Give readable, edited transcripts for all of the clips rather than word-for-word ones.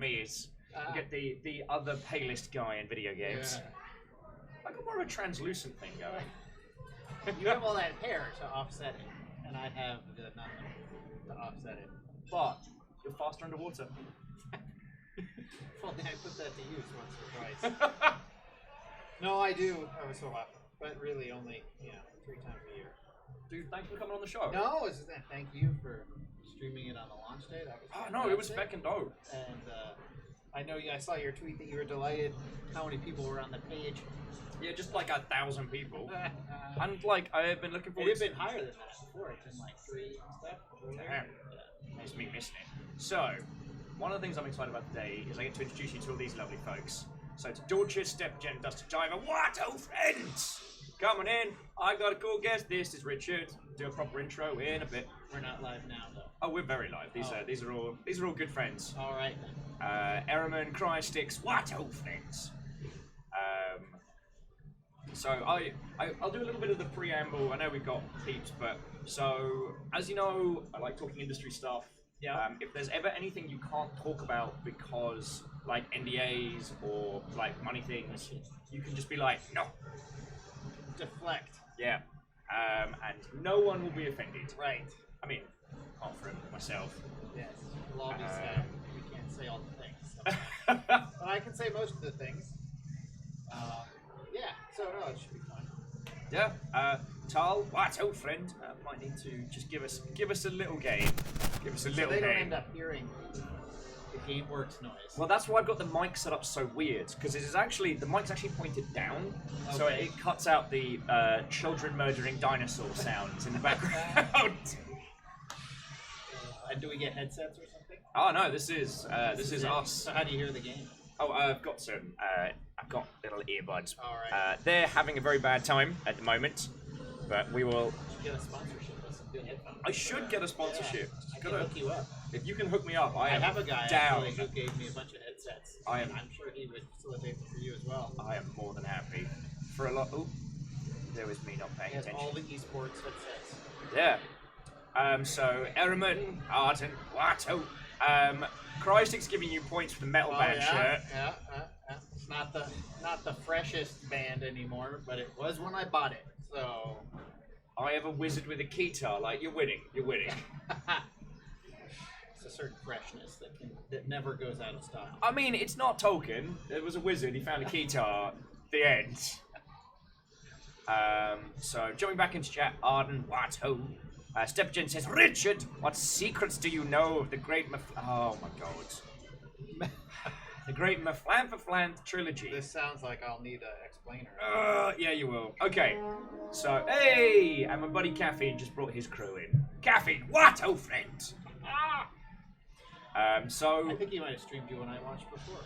enemies. You get the other palest guy in video games. Yeah. I got more of a translucent thing going. You have all that hair to offset it, and I have the nothing to offset it. But you're faster underwater. Well, then I put that to use once or twice. No, I do every so often, but really only 3 times a year. Dude, thanks for coming on the show. No, thank you for streaming it on the launch day. That was no, it was feckin' dope. And I know I saw your tweet that you were delighted how many people were on the page. Yeah, just like 1,000 people. And like, I have been looking forward It had been higher than that before. It's been like 3 and stuff. Damn. It's me missing it. So, one of the things I'm excited about today is I get to introduce you to all these lovely folks. So it's Dorchester, Stepgen, Dusty Jiver, what oh friends! Coming in, I got a cool guest. This is Richard. Do a proper intro in a bit. We're not live now, though. Oh, we're very live. These are all good friends. All right then. Ehrman, Crysticks, what oh friends! So I'll do a little bit of the preamble. I know we've got peeps, but so as you know, I like talking industry stuff. Yeah. If there's ever anything you can't talk about because like NDAs or like money things, you can just be like, no. Deflect. Yeah. And no one will be offended. Right. I mean, apart from myself. Yes. It'll all be said. We can't say all the things. But I can say most of the things. Yeah. So no, it should be fun. Yeah. Tal, what old friend, might need to just give us a little game. Give us a little they game. don't end up hearing the GameWorks noise. Well, that's why I've got the mic set up so weird, because the mic's actually pointed down, so it cuts out the children murdering dinosaur sounds in the background. And do we get headsets or something? Oh no, this is us. So how do you hear the game? Oh, I've got little earbuds. All right. They're having a very bad time at the moment, but we will. Get a sponsorship with some good headphones. I should get a sponsorship. I can hook you up. If you can hook me up, I have a guy down. actually who gave me a bunch of headsets. I'm sure he would facilitate them for you as well. I am more than happy. For a lot. Oh, there was me not paying attention. All the esports headsets. Yeah. So Ehrman, Arden, Watto. Crysticks giving you points for the metal band shirt. Yeah. It's not the freshest band anymore, but it was when I bought it. So I have a wizard with a guitar. Like you're winning. It's a certain freshness that never goes out of style. I mean, it's not Tolkien. It was a wizard. He found a guitar. The end. So jumping back into chat, Arden, Watto. Stepgen says, Richard, what secrets do you know of the great oh my god. The great Maflanfaflant trilogy. This sounds like I'll need an explainer. Yeah, you will. Okay. So, hey! And my buddy Caffeine just brought his crew in. Caffeine, what, oh friend? So... I think he might have streamed you when I watched before.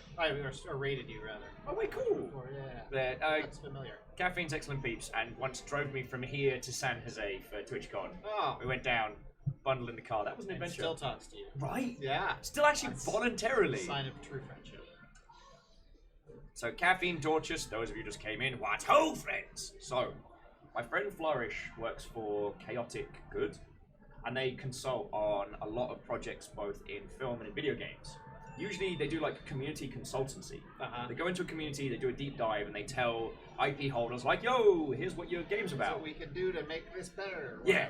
Or rated you, rather. Oh, wait, cool. Before, yeah. That's familiar. Caffeine's excellent peeps, and once drove me from here to San Jose for TwitchCon. Oh. We went down, bundled in the car. That was an adventure. Still talks to you. Right? Yeah. Still actually voluntarily. Sign of true friendship. So, Caffeine, Dorchester, those of you who just came in, what ho, friends! So, my friend Flourish works for Chaotic Good, and they consult on a lot of projects both in film and in video games. Usually they do like community consultancy. They go into a community, they do a deep dive, and they tell IP holders like, yo, here's what your game's about. What we can do to make this better. Yeah.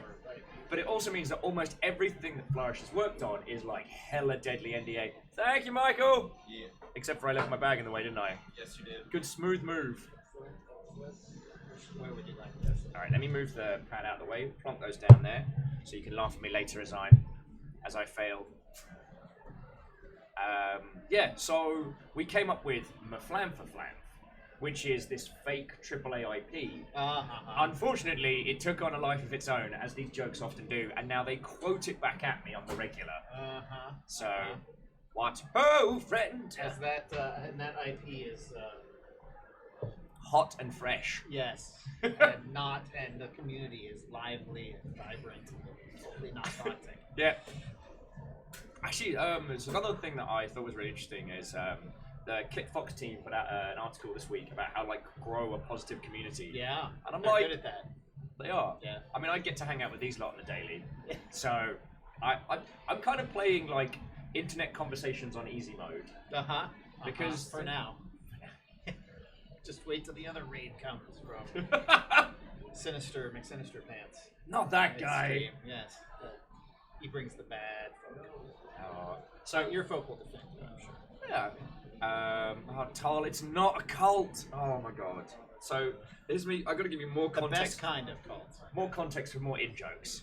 But it also means that almost everything that Flourish has worked on is like hella deadly NDA. Thank you, Michael! Yeah. Except for I left my bag in the way, didn't I? Yes, you did. Good smooth move. Where would you like this? Alright, let me move the pad out of the way, plonk those down there, so you can laugh at me later as I fail. Yeah, so we came up with Maflanfaflanf, which is this fake AAA IP. Unfortunately, it took on a life of its own, as these jokes often do, and now they quote it back at me on the regular. So, what ho, friend? As that, and that IP is... hot and fresh. Yes. And the community is lively and vibrant and totally not daunting. Yeah. Actually, there's another thing that I thought was really interesting is the ClickFox team put out an article this week about how like grow a positive community. Yeah, and I'm they're like, good at that. They are. Yeah. I mean, I get to hang out with these lot on a daily, so I'm kind of playing like internet conversations on easy mode. Because for now. Just wait till the other raid comes from Sinister McSinister Pants. Not that guy. Stream. Yes. He brings the bad folk. So your folk will defend you, I'm sure. Yeah. Tal, it's not a cult. Oh my god. So here's me. I got to give you more context. The best kind of cult. More context for more in jokes.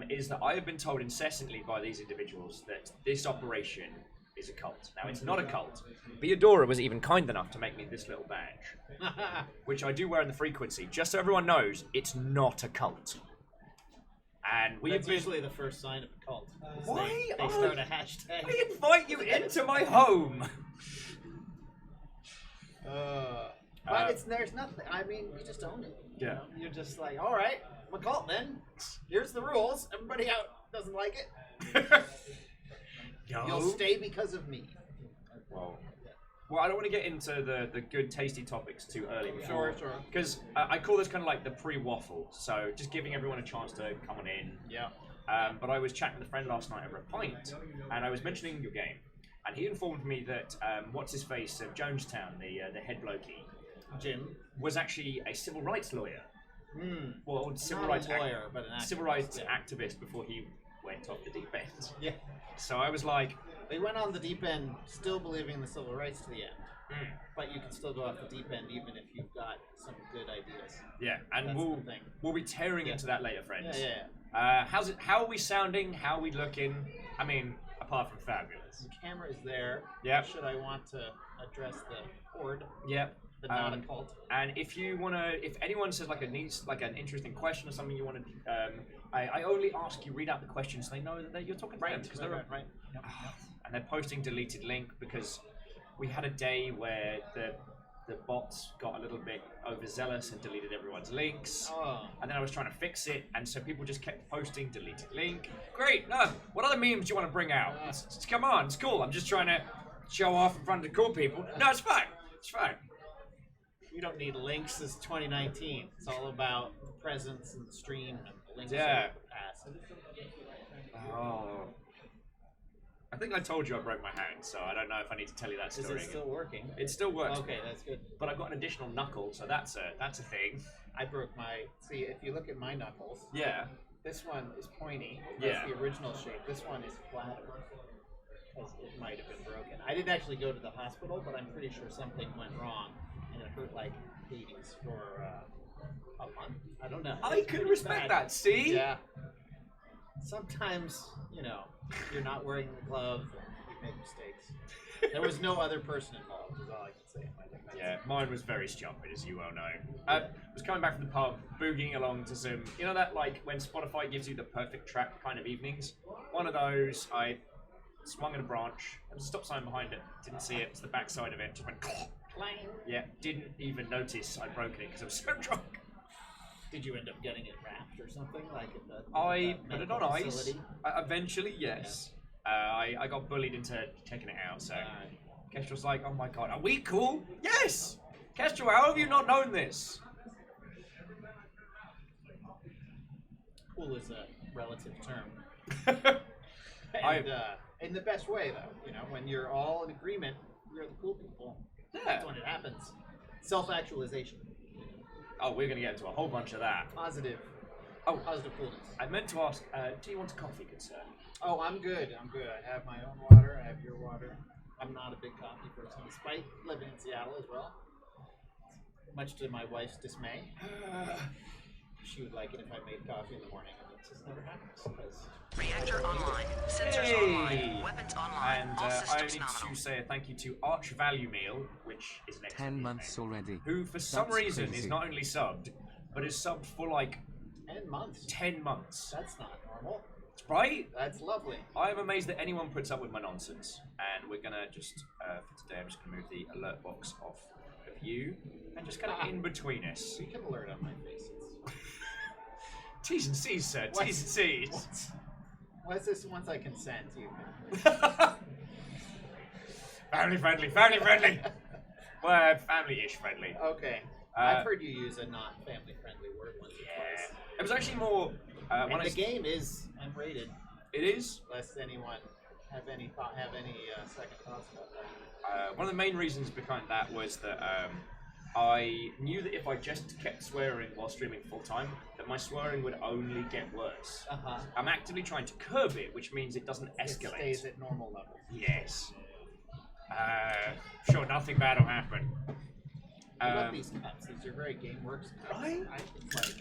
Is that I have been told incessantly by these individuals that this operation is a cult. Now, it's not a cult. Beadora was even kind enough to make me this little badge, which I do wear in the frequency, just so everyone knows it's not a cult. And That's usually the first sign of a cult. Why? They start a hashtag. I invite you into my home. But there's nothing. I mean, you just own it. Yeah. You know? You're just like, all right, I'm a cult then. Here's the rules. Everybody out doesn't like it. You'll stay because of me. Well, I don't want to get into the good, tasty topics too early. Sure. Because I call this kind of like the pre-waffle. So just giving everyone a chance to come on in. Yeah. But I was chatting with a friend last night over a pint, and I was mentioning your game. And he informed me that what's-his-face of Jonestown, the head blokey, Jim, was actually a civil rights lawyer. Well, civil Not rights a lawyer, but an activist. Civil rights activist before he went off the deep end. Yeah. So I was like... They went on the deep end still believing in the civil rights to the end. But you can still go off the deep end even if you've got some good ideas. Yeah, and we'll be tearing into that later, friends. Yeah. How are we sounding? How are we looking? I mean, apart from fabulous. The camera is there. Yeah. Should I want to address the horde? Yep. The not a cult. And if anyone says like an interesting question or something you want to, I only ask you read out the question so they know that you're talking to them because they're right. Yep. And they're posting deleted link because we had a day where the bots got a little bit overzealous and deleted everyone's links. And then I was trying to fix it, and so people just kept posting deleted link. Great. No. What other memes do you want to bring out? Come on. It's cool. I'm just trying to show off in front of the cool people. No, it's fine. It's fine. You don't need links. It's 2019. It's all about the presence and the stream and the links. Yeah. Past. I think I told you I broke my hand, so I don't know if I need to tell you that story. Is it still working? It still works. Okay, that's good. But I got an additional knuckle, so that's a thing. I broke my. See, if you look at my knuckles. Yeah. This one is pointy. That's the original shape. This one is flatter. Because it might have been broken. I didn't actually go to the hospital, but I'm pretty sure something went wrong, and it hurt like Hades for a month. I don't know. I can respect that. See? Yeah. Sometimes, you're not wearing the glove, and you make mistakes. There was no other person involved, is all I can say. Yeah, mine was very stupid, as you well know. I was coming back from the pub, boogieing along to some, that like when Spotify gives you the perfect track kind of evenings? One of those, I swung at a branch, there was a stop sign behind it, didn't see it, it's the back side of it, just went clang. Yeah, didn't even notice I'd broken it because I was so drunk. Did you end up getting it wrapped or something? Like I put it on ice. Eventually, yes. Yeah. I got bullied into taking it out, so Kestrel's like, oh my god, are we cool? Yes! Kestrel, how have you not known this? Cool is a relative term. And in the best way, though. When you're all in agreement, you're the cool people. Yeah. That's when it happens. Self-actualization. Oh, we're going to get into a whole bunch of that. Positive coolness. I meant to ask, do you want a coffee, good sir? Oh, I'm good. I have my own water. I have your water. I'm not a big coffee person, despite living in Seattle as well. Much to my wife's dismay. She would like it if I made coffee in the morning, and it just never happens. Reactor online. Sensors online. Weapons online. And all I systems need nominal. to say a thank you to Arch Value Meal, which is an 10 months already. who for some That's reason crazy. is not only subbed, but is subbed for like 10 months. 10 months. That's not normal. Right? That's lovely. I'm amazed that anyone puts up with my nonsense. And we're gonna just, for today, I'm just gonna move the alert box off of you and just kind of in between us. You can alert on my face. T's and C's, sir. What? T's and C's. What's this once I consent you? Family friendly. Well, family-ish friendly. Okay. I've heard you use a not family-friendly word once or twice. It was actually more... And the game is M-rated. It is? Lest anyone have any second thoughts about that. One of the main reasons behind that was that I knew that if I just kept swearing while streaming full time, that my swearing would only get worse. I'm actively trying to curb it, which means it doesn't escalate. It stays at normal levels. Yes. Sure, nothing bad will happen. I love these cups. These are very GameWorks cups. Right? I think, like,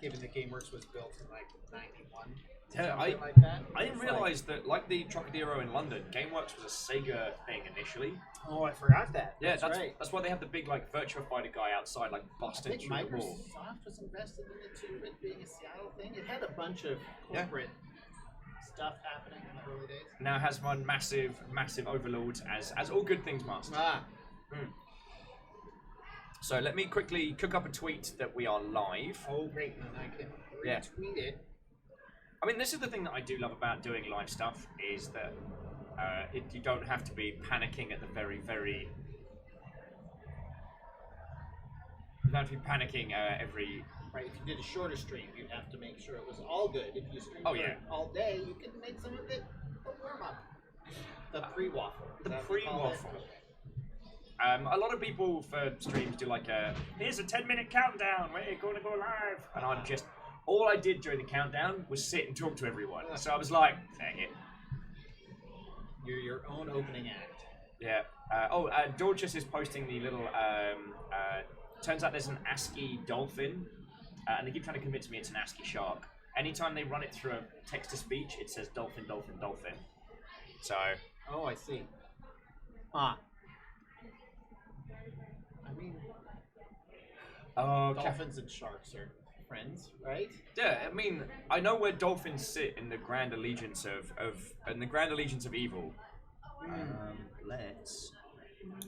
given that GameWorks was built in like '91. Yeah, Like that. I didn't realise that, like the Trocadero in London, GameWorks was a Sega thing initially. Oh, I forgot that. Yeah, that's right. That's why they have the big like Virtua Fighter guy outside, like busting through the wall. Microsoft was invested in it too, it being a Seattle thing. It had a bunch of corporate stuff happening in the early days. Now has one massive overlord, as all good things must. So let me quickly cook up a tweet that we are live. Oh, great! And I can retweet it. I mean, this is the thing that I do love about doing live stuff, is that you don't have to be panicking at the very... You don't have to be panicking every... Right, if you did a shorter stream, you'd have to make sure it was all good. If you stream all day, you can make some of it a warm-up. The pre-waffle. The pre-waffle. A lot of people for streams do like here's a 10-minute countdown, we're going to go live. And I'm just... All I did during the countdown was sit and talk to everyone. So I was like, dang it. You're your own opening act. Yeah. Dorcas is posting the little... turns out there's an ASCII dolphin. And they keep trying to convince me it's an ASCII shark. Anytime they run it through a text-to-speech, it says dolphin, dolphin, dolphin. So... Oh, I see. I mean... dolphins and sharks are... friends, right? Yeah, I mean, I know where dolphins sit in the grand allegiance of evil. Let's.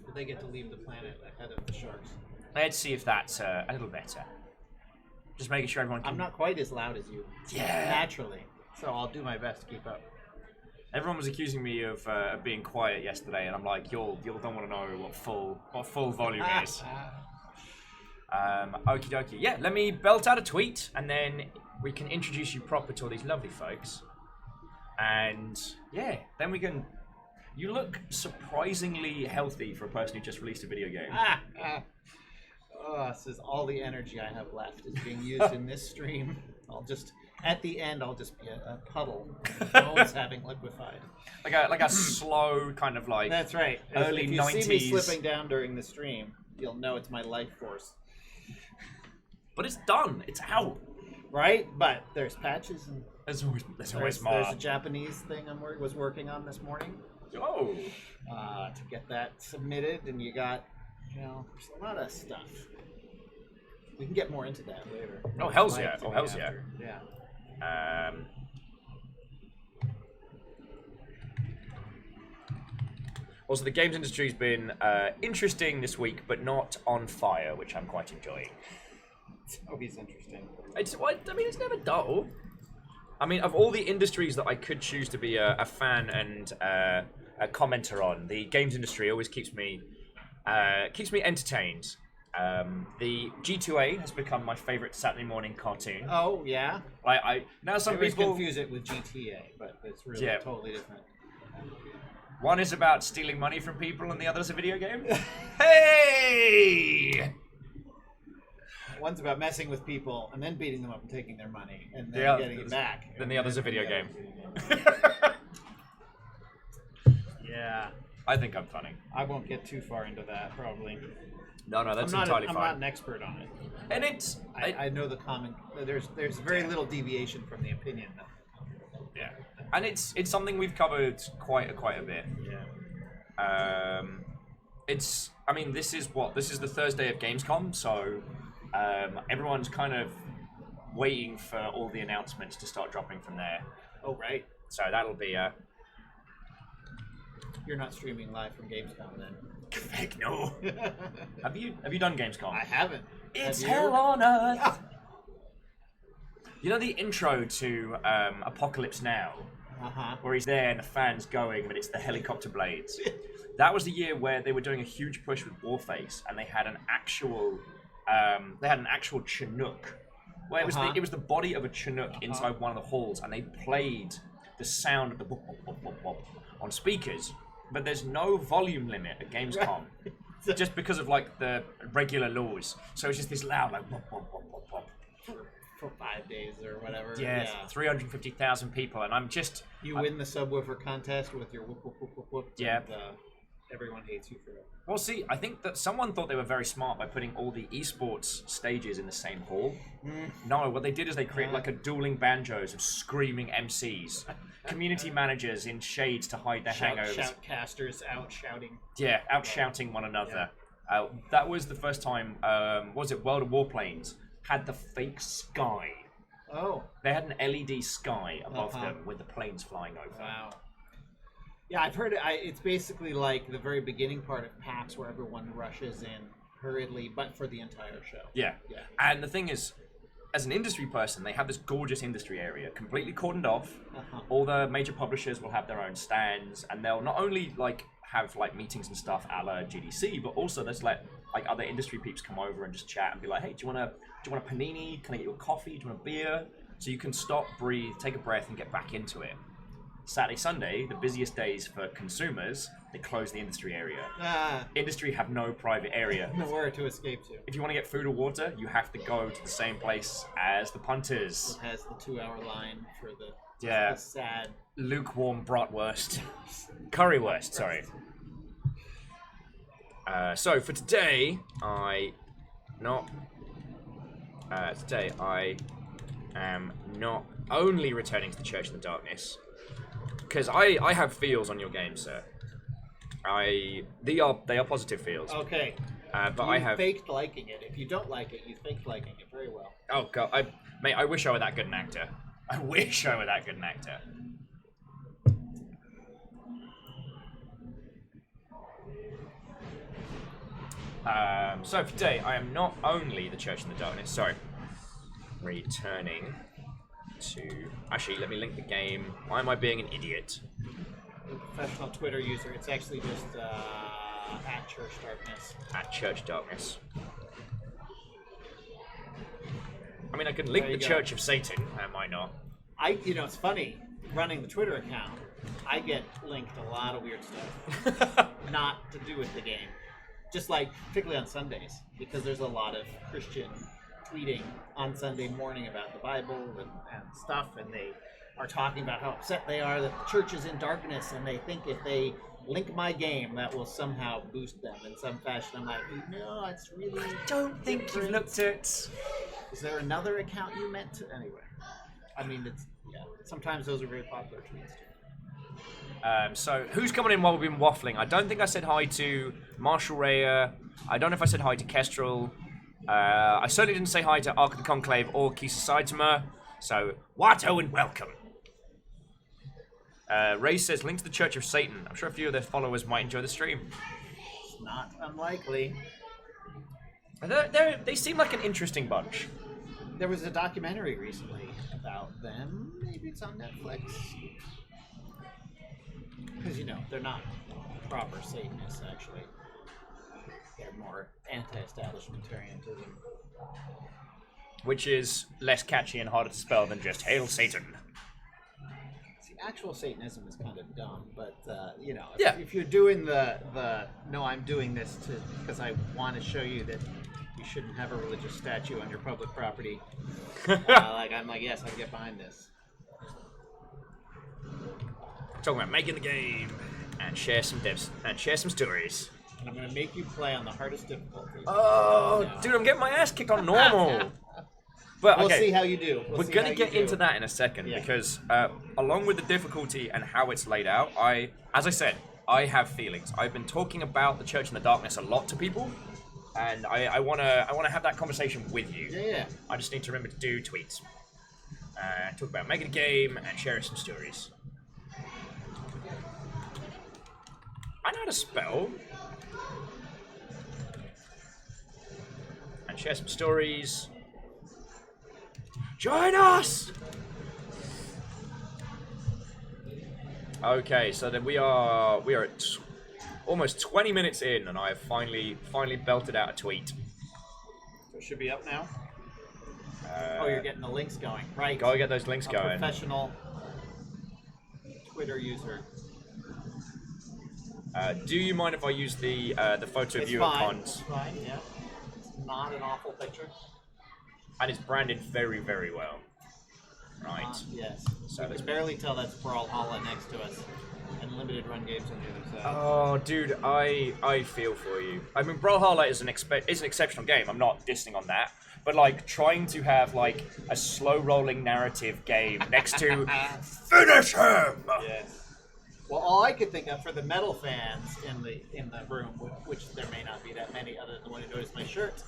But they get to leave the planet ahead of the sharks. Let's see if that's a little better. Just making sure everyone can... I'm not quite as loud as you. Yeah. Naturally. So I'll do my best to keep up. Everyone was accusing me of being quiet yesterday, and I'm like, you'll don't want to know what full volume is. Okie dokie. Yeah, let me belt out a tweet, and then we can introduce you proper to all these lovely folks. And yeah, then we can... You look surprisingly healthy for a person who just released a video game. This is all the energy I have left is being used in this stream. At the end, I'll just be a puddle. Bones having liquefied. Like a slow kind of like... That's right. Early 90s. If you see me slipping down during the stream, you'll know it's my life force. But it's done. It's out. Right? But there's patches and... There's always more. There's a Japanese thing I was working on this morning. Oh. To get that submitted, and you got, there's a lot of stuff. We can get more into that later. Oh, hells yeah. Oh, hells yeah. Yeah. Also, the games industry's been interesting this week, but not on fire, which I'm quite enjoying. It's always interesting. It's never dull. I mean, of all the industries that I could choose to be a fan and a commenter on, the games industry always keeps me entertained. The G2A has become my favorite Saturday morning cartoon. Oh yeah. Some people people confuse it with GTA, but it's really totally different. One is about stealing money from people, and the other is a video game. Hey! One's about messing with people and then beating them up and taking their money and then getting it back. Then the other's a video game. Yeah. I think I'm funny. I won't get too far into that, probably. No, that's entirely fine. I'm not an expert on it. And it's... I know the common... There's very little deviation from the opinion. Yeah. And it's something we've covered quite a bit. Yeah. This is the Thursday of Gamescom, so everyone's kind of waiting for all the announcements to start dropping from there. Oh, right. So that'll be You're not streaming live from Gamescom then? Heck no. Have you done Gamescom? I haven't. It's hell on earth. You know the intro to Apocalypse Now? Uh-huh. Where he's there and the fan's going, but it's the helicopter blades. That was the year where they were doing a huge push with Warface, and they had an actual Chinook. Where it was the body of a Chinook inside one of the halls, and they played the sound of the whoop, whoop, whoop, whoop, whoop on speakers, but there's no volume limit at Gamescom. Just because of like the regular laws. So it's just this loud like whoop, whoop, whoop, whoop, whoop. For 5 days or whatever. Yeah, 350,000 people, and I'm just... You win the subwoofer contest with your whoop, whoop, whoop, whoop, whoop. Yeah. And, everyone hates you for it. Well, see, I think that someone thought they were very smart by putting all the esports stages in the same hall. No, what they did is they created like a dueling banjos of screaming MCs, community managers in shades to hide their hangovers. Shoutcasters out shouting. Yeah, out shouting one another. That was the first time, what was it, World of Warplanes had the fake sky. Oh. They had an LED sky above them with the planes flying over. Wow. Yeah, I've heard it. It's basically like the very beginning part of PAX where everyone rushes in hurriedly, but for the entire show. Yeah. And the thing is, as an industry person, they have this gorgeous industry area, completely cordoned off. All the major publishers will have their own stands, and they'll not only like have like meetings and stuff a la GDC, but also there's like other industry peeps come over and just chat and be like, hey, do you want a panini? Can I get you a coffee? Do you want a beer? So you can stop, breathe, take a breath, and get back into it. Saturday, Sunday, the busiest days for consumers, they close the industry area. Industry have no private area. Nowhere to escape to. If you want to get food or water, you have to go to the same place as the punters. It has the 2-hour line for the sad... lukewarm bratwurst. Currywurst, sorry. So for today, I am not only returning to the Church in the Darkness, because I have feels on your game, sir. They are positive feels. Okay. But you I have faked liking it. If you don't like it, you faked liking it very well. Oh god, mate, I wish I were that good an actor. I wish I were that good an actor. So for today, I am not only the Church in the Darkness. Sorry, returning to. Actually, let me link the game. Why am I being an idiot? A professional Twitter user. It's actually just at Church Darkness. At Church Darkness. I mean, I can link the go. Church of Satan. Why not? It's funny. Running the Twitter account, I get linked a lot of weird stuff. Not to do with the game. Just like, particularly on Sundays, because there's a lot of Christian tweeting on Sunday morning about the Bible and stuff, and they are talking about how upset they are that the church is in darkness, and they think if they link my game, that will somehow boost them in some fashion. I'm like, no, it's really I don't think different. you've looked at... Is there another account you meant to? Anyway. I mean, sometimes those are very popular tweets, too. So, who's coming in while we've been waffling? I don't think I said hi to Marshall Raya. I don't know if I said hi to Kestrel. I certainly didn't say hi to Ark of the Conclave or Kisa Saitama. So, Watto and welcome. Ray says, link to the Church of Satan. I'm sure a few of their followers might enjoy the stream. It's not unlikely. They seem like an interesting bunch. There was a documentary recently about them. Maybe it's on Netflix. Because, they're not proper Satanists, actually. They're more anti-establishmentarianism. Which is less catchy and harder to spell than just Hail Satan. See, actual Satanism is kind of dumb, but, if you're doing the no, I'm doing this because I want to show you that you shouldn't have a religious statue on your public property. I'm like, yes, I can get behind this. Talking about making the game and share some devs and share some stories. And I'm going to make you play on the hardest difficulty. Oh, dude, I'm getting my ass kicked on normal. But we'll okay, see how you do. We're going to get into that in a second because along with the difficulty and how it's laid out, as I said, I have feelings. I've been talking about the Church in the Darkness a lot to people, and I want to have that conversation with you. Yeah. I just need to remember to do tweets. Talk about making a game and share some stories. I know how to spell. And share some stories. Join us! Okay, so then we are at almost 20 minutes in, and I have finally belted out a tweet. So it should be up now. You're getting the links going, right? Gotta get those links going. Professional. Twitter user. Do you mind if I use the photo It's viewer fine. cons? It's fine. Yeah. It's not an awful picture. And it's branded very, very well. Right. Yes. So You let's can barely tell that's Brawlhalla next to us, and limited run games on the other side. Oh, dude, I feel for you. I mean, Brawlhalla is an exceptional game. I'm not dissing on that, but like trying to have like a slow rolling narrative game next to finish him. Yes. Well, all I could think of for the metal fans in the room, which there may not be that many other than the one who noticed my shirt,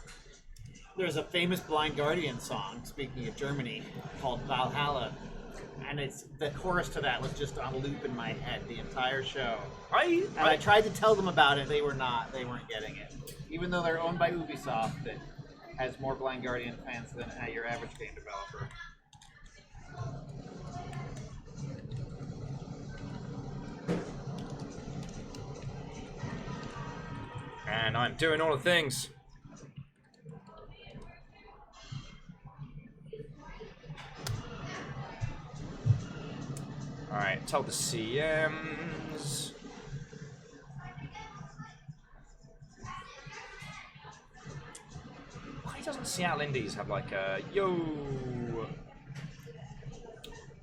there's a famous Blind Guardian song, speaking of Germany, called Valhalla, and it's the chorus to that was just on loop in my head the entire show. I tried to tell them about it, they weren't getting it. Even though they're owned by Ubisoft, that has more Blind Guardian fans than your average game developer. And I'm doing all the things. Alright, tell the CMs. Why doesn't Seattle Indies have like a yo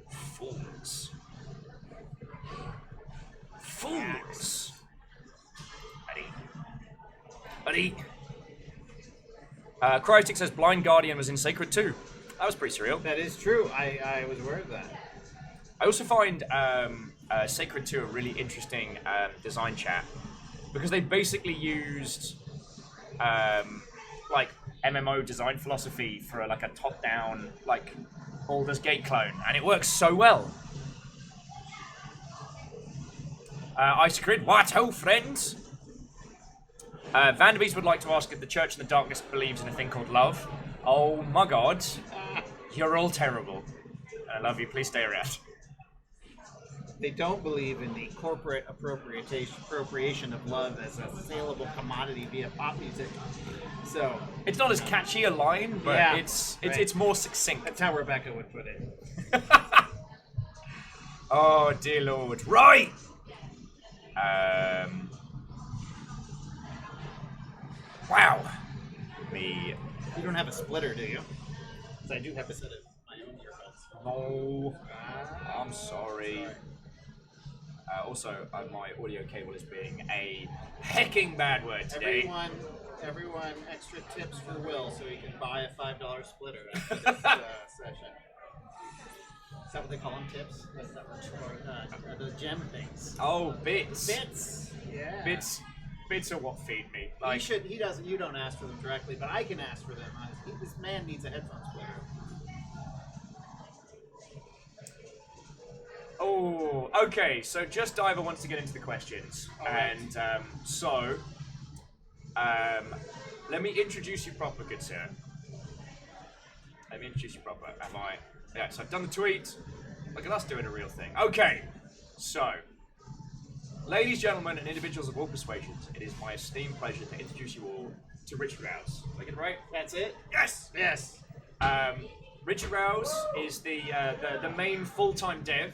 fools? Fools! Buddy. Crytek says Blind Guardian was in Sacred 2. That was pretty surreal. That is true. I was aware of that. I also find Sacred 2 a really interesting design chat because they basically used like MMO design philosophy for like a top-down like Baldur's Gate clone, and it works so well. Ice Grid, what ho, friends? Vanderbeest would like to ask if the Church in the Darkness believes in a thing called love. Oh my god. You're all terrible. I love you, please stay around. They don't believe in the corporate appropriation of love as a saleable commodity via pop music. So it's not as catchy a line, but yeah, it's more succinct. That's how Rebecca would put it. Oh dear lord. Right! Wow. Me. You don't have a splitter, do you? Because I do have a set of my own earbuds. No. I'm sorry. Also, my audio cable is being a hecking bad word today. Everyone, extra tips for Will so he can buy a $5 splitter after this session. Is that what they call them, tips? That's not what the gem things. Oh, bits. Bits. Yeah. Bits are what feed me. Like he doesn't. You don't ask for them directly, but I can ask for them. This man needs a headphone splitter. Oh, okay. So Just Diver wants to get into the questions, and let me introduce you proper, good sir. Let me introduce you proper. Am I? Yeah. So I've done the tweet. Look at us doing a real thing. Okay. So, ladies, gentlemen, and individuals of all persuasions, it is my esteemed pleasure to introduce you all to Richard Rouse. Did I get it right? That's it. Yes. Yes. Richard Rouse is the main full-time dev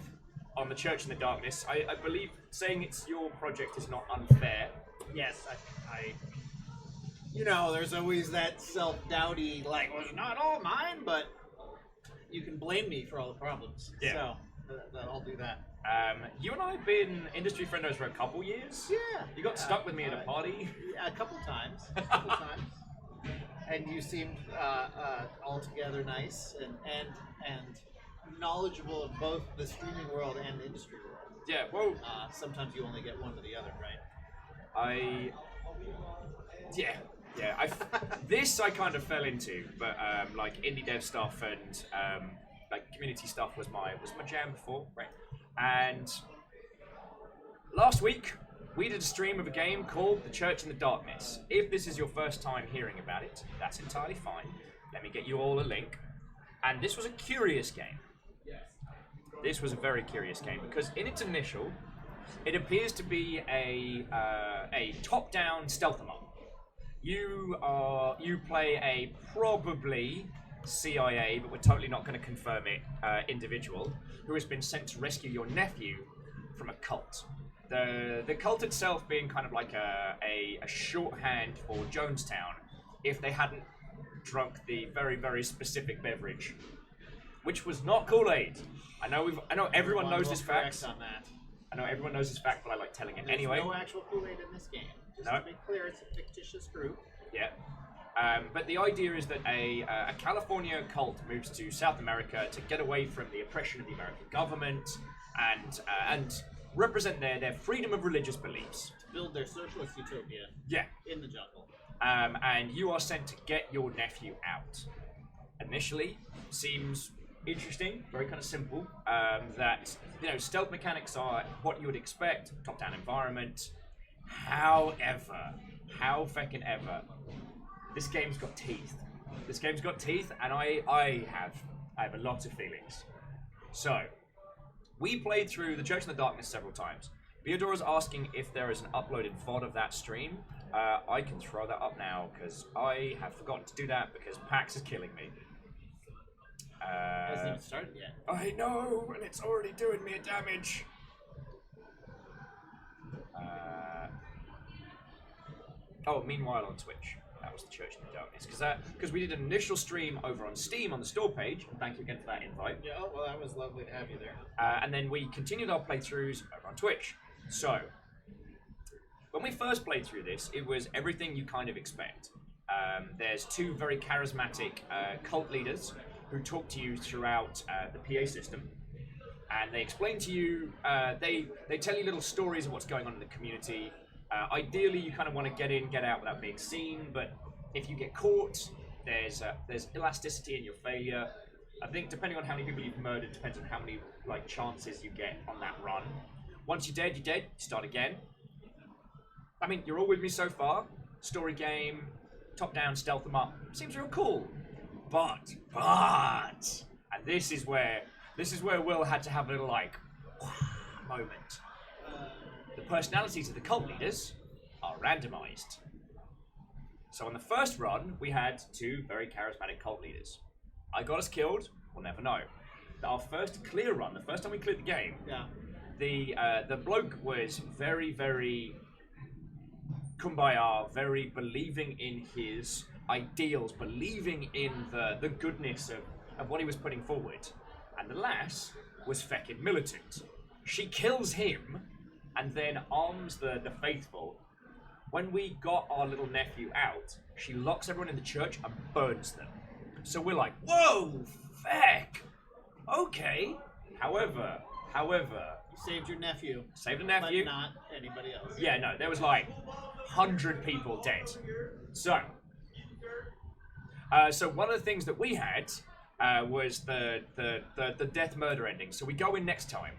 on the Church in the Darkness. I believe saying it's your project is not unfair. Yes, I you know, there's always that self-doubty, like, well, it's not all mine, but you can blame me for all the problems. Yeah. So, I'll do that. You and I have been industry friendos for a couple years. Yeah. You got stuck with me at a party. Yeah, a couple times. And you seemed altogether nice and knowledgeable of both the streaming world and the industry world. Yeah, well... sometimes you only get one or the other, right? Yeah. This I kind of fell into, but like indie dev stuff and like community stuff was my jam before, right? And last week we did a stream of a game called The Church in the Darkness. If this is your first time hearing about it, that's entirely fine. Let me get you all a link. And this was a curious game. This was a very curious game because in its initial, it appears to be a top-down stealth mod. You play a probably CIA, but we're totally not going to confirm it, individual who has been sent to rescue your nephew from a cult. The cult itself being kind of like a shorthand for Jonestown if they hadn't drunk the very, very specific beverage, which was not Kool-Aid. I know everyone knows this fact. On that. I know everyone knows this fact, but I like telling it There's anyway. no actual Kool-Aid in this game. Just No. to be clear, it's a fictitious group. Yeah. But the idea is that a California cult moves to South America to get away from the oppression of the American government and represent their freedom of religious beliefs. To build their socialist utopia Yeah. in the jungle. And you are sent to get your nephew out. Initially, seems interesting, very kind of simple. That stealth mechanics are what you would expect, top-down environment. However, how feckin' ever, this game's got teeth. This game's got teeth, and I have a lot of feelings. So, we played through The Church in the Darkness several times. Theodora's asking if there is an uploaded VOD of that stream. I can throw that up now, because I have forgotten to do that, because PAX is killing me. Hasn't even started yet. I know, and it's already doing me a damage. Meanwhile on Twitch. That was The Church in the Darkness. Because we did an initial stream over on Steam on the store page. Thank you again for that invite. Yeah, well, that was lovely to have you there. And then we continued our playthroughs over on Twitch. So, when we first played through this, it was everything you kind of expect. There's two very charismatic cult leaders who talk to you throughout the PA system. And they explain to you, they tell you little stories of what's going on in the community. Ideally, you kind of want to get in, get out without being seen, but if you get caught, there's elasticity in your failure. I think depending on how many people you've murdered, depends on how many chances you get on that run. Once you're dead, you start again. I mean, you're all with me so far. Story game, top-down, stealth them up. Seems real cool. But, and this is where Will had to have a little moment. The personalities of the cult leaders are randomized. So on the first run, we had two very charismatic cult leaders. I got us killed, we'll never know. Our first clear run, the first time we cleared the game, the bloke was very, very kumbaya, very believing in his ideals, believing in the goodness of what he was putting forward. And the lass was feckin' militant. She kills him and then arms the faithful. When we got our little nephew out, she locks everyone in the church and burns them. So we're like, whoa, feck, okay. However, You saved your nephew. Saved a nephew. But not anybody else. Yeah, no, there was 100 people dead. So one of the things that we had was the death murder ending. So we go in next time,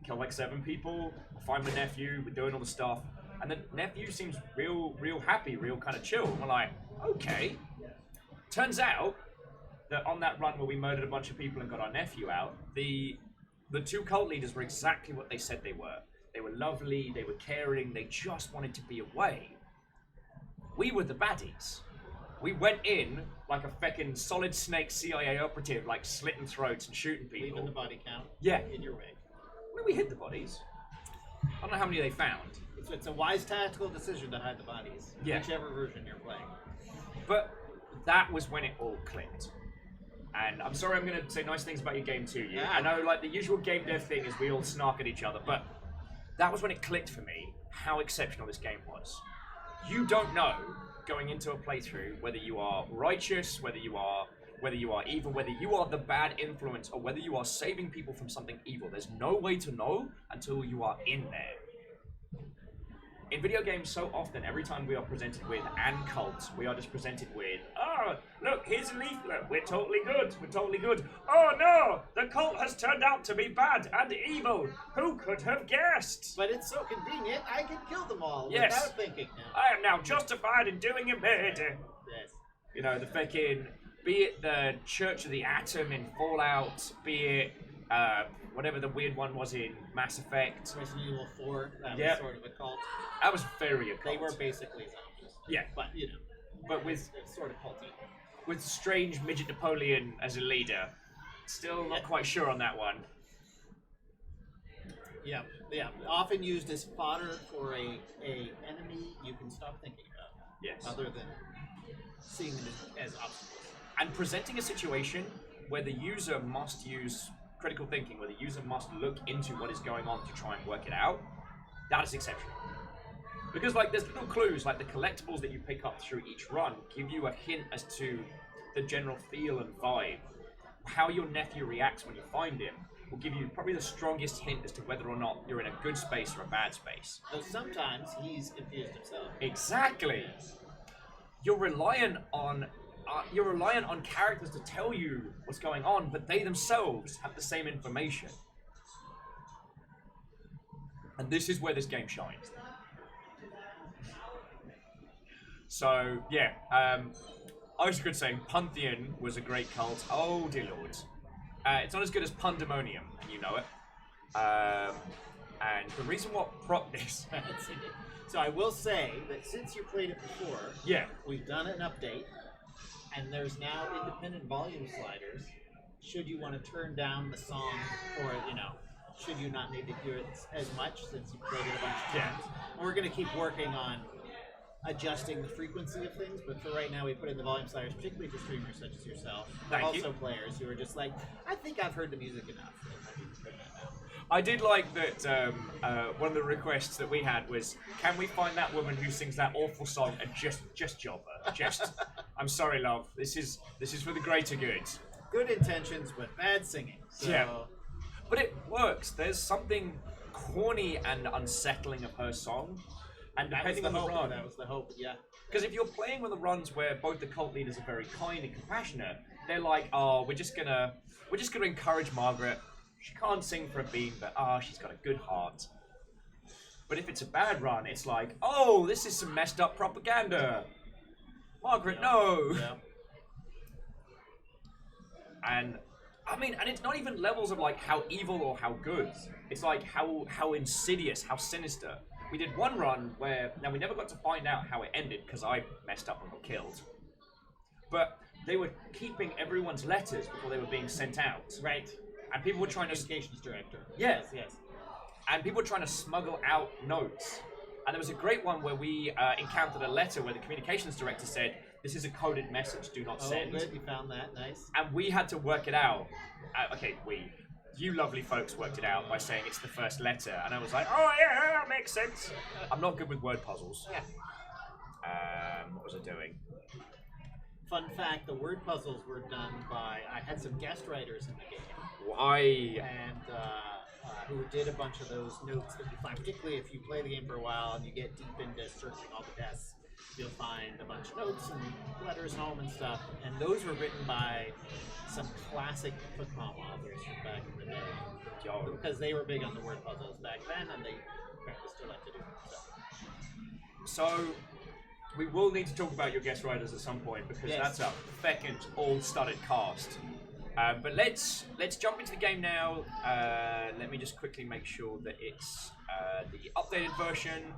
kill 7 people, find my nephew, we're doing all the stuff, and the nephew seems real happy, real kind of chill. And we're like, okay. Turns out that on that run where we murdered a bunch of people and got our nephew out, the two cult leaders were exactly what they said they were. They were lovely, they were caring, they just wanted to be away. We were the baddies. We went in like a feckin' Solid Snake CIA operative, slitting throats and shooting people. Leaving the body count. Yeah. In your way. Well, we hid the bodies. I don't know how many they found. It's a wise tactical decision to hide the bodies. Yeah. Whichever version you're playing. But that was when it all clicked. And I'm sorry I'm going to say nice things about your game to you. Yeah. I know the usual game dev thing is we all snark at each other, but that was when it clicked for me how exceptional this game was. You don't know going into a playthrough whether you are righteous, whether you are evil, whether you are the bad influence, or whether you are saving people from something evil. There's no way to know until you are in there. In video games, so often, every time we are presented with an cult, we are just presented with, oh, look, here's a leaflet, we're totally good. Oh no, the cult has turned out to be bad and evil. Who could have guessed? But it's so convenient, I can kill them all Yes. without thinking now. I am now justified in doing a murder. Yes. You know, the feckin', be it the Church of the Atom in Fallout, be it whatever the weird one was in Mass Effect. Resident Evil 4, that Yep. was sort of a cult. That was very occult. They were basically zombies. Yeah. But, But with it's sort of culty. strange midget Napoleon as a leader. Still not quite sure on that one. Yeah, yeah. Often used as fodder for a enemy you can stop thinking about. Yes. Other than seeing them as obstacles. And presenting a situation where the user must use critical thinking, where the user must look into what is going on to try and work it out, that is exceptional. Because like there's little clues, like the collectibles that you pick up through each run give you a hint as to the general feel and vibe. How your nephew reacts when you find him will give you probably the strongest hint as to whether or not you're in a good space or a bad space. Though sometimes he's confused himself. Exactly. You're reliant on characters to tell you what's going on, but they themselves have the same information. And this is where this game shines. So yeah, I was good saying Pantheon was a great cult. Oh dear lord, it's not as good as Pandemonium, and you know it. And the reason what prop this. So I will say that since you played it before, Yeah. we've done an update, and there's now independent volume sliders. Should you want to turn down the song, or should you not need to hear it as much since you played it a bunch of times? And we're going to keep working on adjusting the frequency of things, but for right now we put in the volume sliders, particularly for streamers such as yourself, but also players who are just like, I think I've heard the music enough. I did like that. One of the requests that we had was, can we find that woman who sings that awful song and just job her? Just, I'm sorry, love. This is for the greater good. Good intentions, but bad singing. So. Yeah, but it works. There's something corny and unsettling of her song, and depending on the run, that was the hope. Yeah. Because if you're playing with the runs where both the cult leaders are very kind and compassionate, they're like, oh, we're just gonna encourage Margaret. She can't sing for a bean, but she's got a good heart. But if it's a bad run, it's like, oh, this is some messed up propaganda. Margaret, no. Yeah. And I mean, and it's not even levels of like how evil or how good. It's like how insidious, how sinister. We did one run where, now we never got to find out how it ended because I messed up and got killed. But they were keeping everyone's letters before they were being sent out. Right. And people were trying to... Communications director. Yeah. Yes. And people were trying to smuggle out notes. And there was a great one where we encountered a letter where the communications director said, this is a coded message, do not send. Oh, good, you found that, nice. And we had to work it out. You lovely folks worked it out by saying it's the first letter. And I was like, oh yeah, that makes sense. I'm not good with word puzzles. Yeah. What was I doing? Fun fact, the word puzzles were done by, I had some guest writers in the game. Why? And who did a bunch of those notes that you find, particularly if you play the game for a while and you get deep into searching all the deaths, you'll find a bunch of notes and letters home and stuff. And those were written by some classic football authors from back in the day. Because they were big on the word puzzles back then, and they apparently still like to do them. So, we will need to talk about your guest writers at some point, because that's a feckin' all-studded cast. But let's jump into the game now. Let me just quickly make sure that it's the updated version.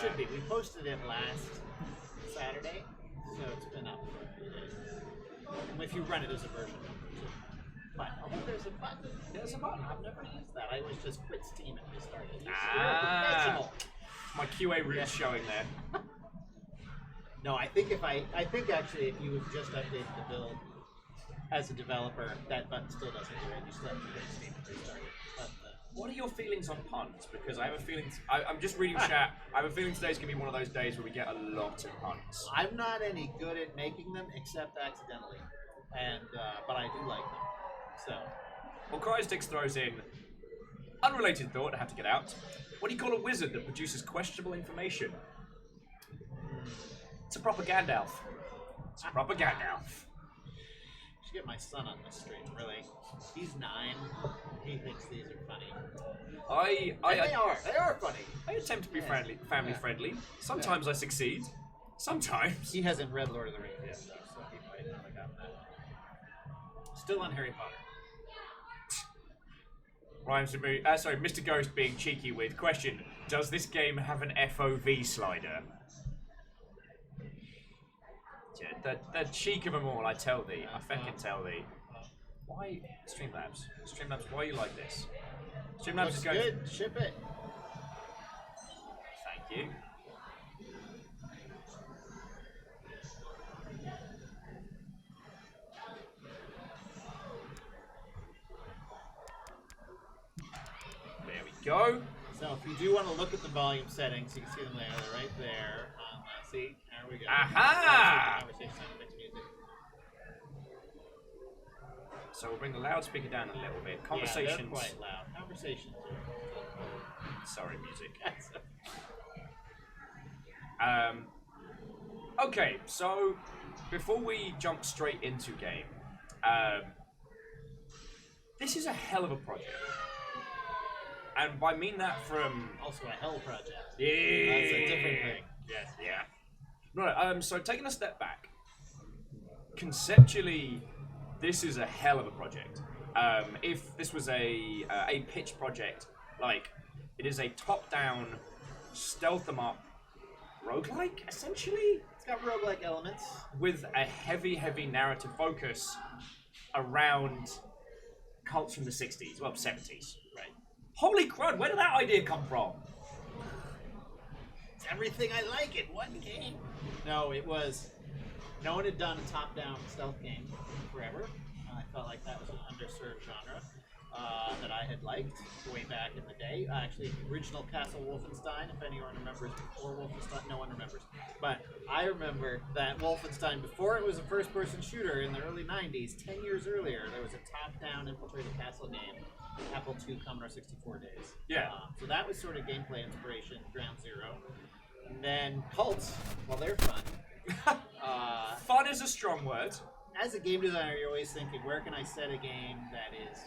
Should be. We posted it last Saturday, so it's been up for a few days. And if you run it as a version but there's a button. There's a button. I've never used that. I always just quit Steam and restart it. Ah, my QA root's showing there. No, I think actually if you would just update the build as a developer, that button still doesn't do it. You still have to quit Steam and restart it. But, what are your feelings on puns? Because I have a feeling, I'm just reading chat, I have a feeling today's going to be one of those days where we get a lot of puns. I'm not any good at making them, except accidentally. And but I do like them. So. Well, Cryostix throws in, unrelated thought, I have to get out. What do you call a wizard that produces questionable information? It's a propaganda elf. It's a propaganda elf. I should get my son on this stream, really. He's 9. He thinks these are funny. They are funny. I attempt to be family friendly. Sometimes I succeed. Sometimes. He hasn't read Lord of the Rings yet, though, so he might not have gotten that. Still on Harry Potter. Rhymes with me. Sorry, Mr. Ghost being cheeky with question. Does this game have an FOV slider? Yeah, the cheek of them all, I tell thee. I fucking tell thee. Why Streamlabs? Streamlabs, why are you like this? Streamlabs Looks is going. good. Ship it. Thank you. There we go. So if you do want to look at the volume settings, you can see them there. They're right there. See, there we go. Aha! Conversation sound mixed music. So we'll bring the loudspeaker down a little bit. Yeah, Conversations. they're quite loud. Conversations. Sorry, music. Okay, so before we jump straight into game, this is a hell of a project. And by mean that from... Also a hell project. Yeah. That's a different thing. Yes. Yeah. Right, so taking a step back, conceptually, this is a hell of a project. If this was a pitch project, like, it is a top-down, stealth-em-up roguelike, essentially? It's got roguelike elements. With a heavy, heavy narrative focus around cults from the 60s, well, 70s. Right. Holy crud, where did that idea come from? It's everything I like in one game. No, it was... No one had done a top-down stealth game forever. I felt like that was an underserved genre that I had liked way back in the day. Actually, the original Castle Wolfenstein, if anyone remembers before Wolfenstein, no one remembers. But I remember that Wolfenstein, before it was a first-person shooter in the early 90s, 10 years earlier, there was a top-down infiltrated castle game, Apple II Commodore 64 days. Yeah. So that was sort of gameplay inspiration, ground zero. And then cults, well, they're fun. Fun is a strong word. As a game designer, you're always thinking, where can I set a game that is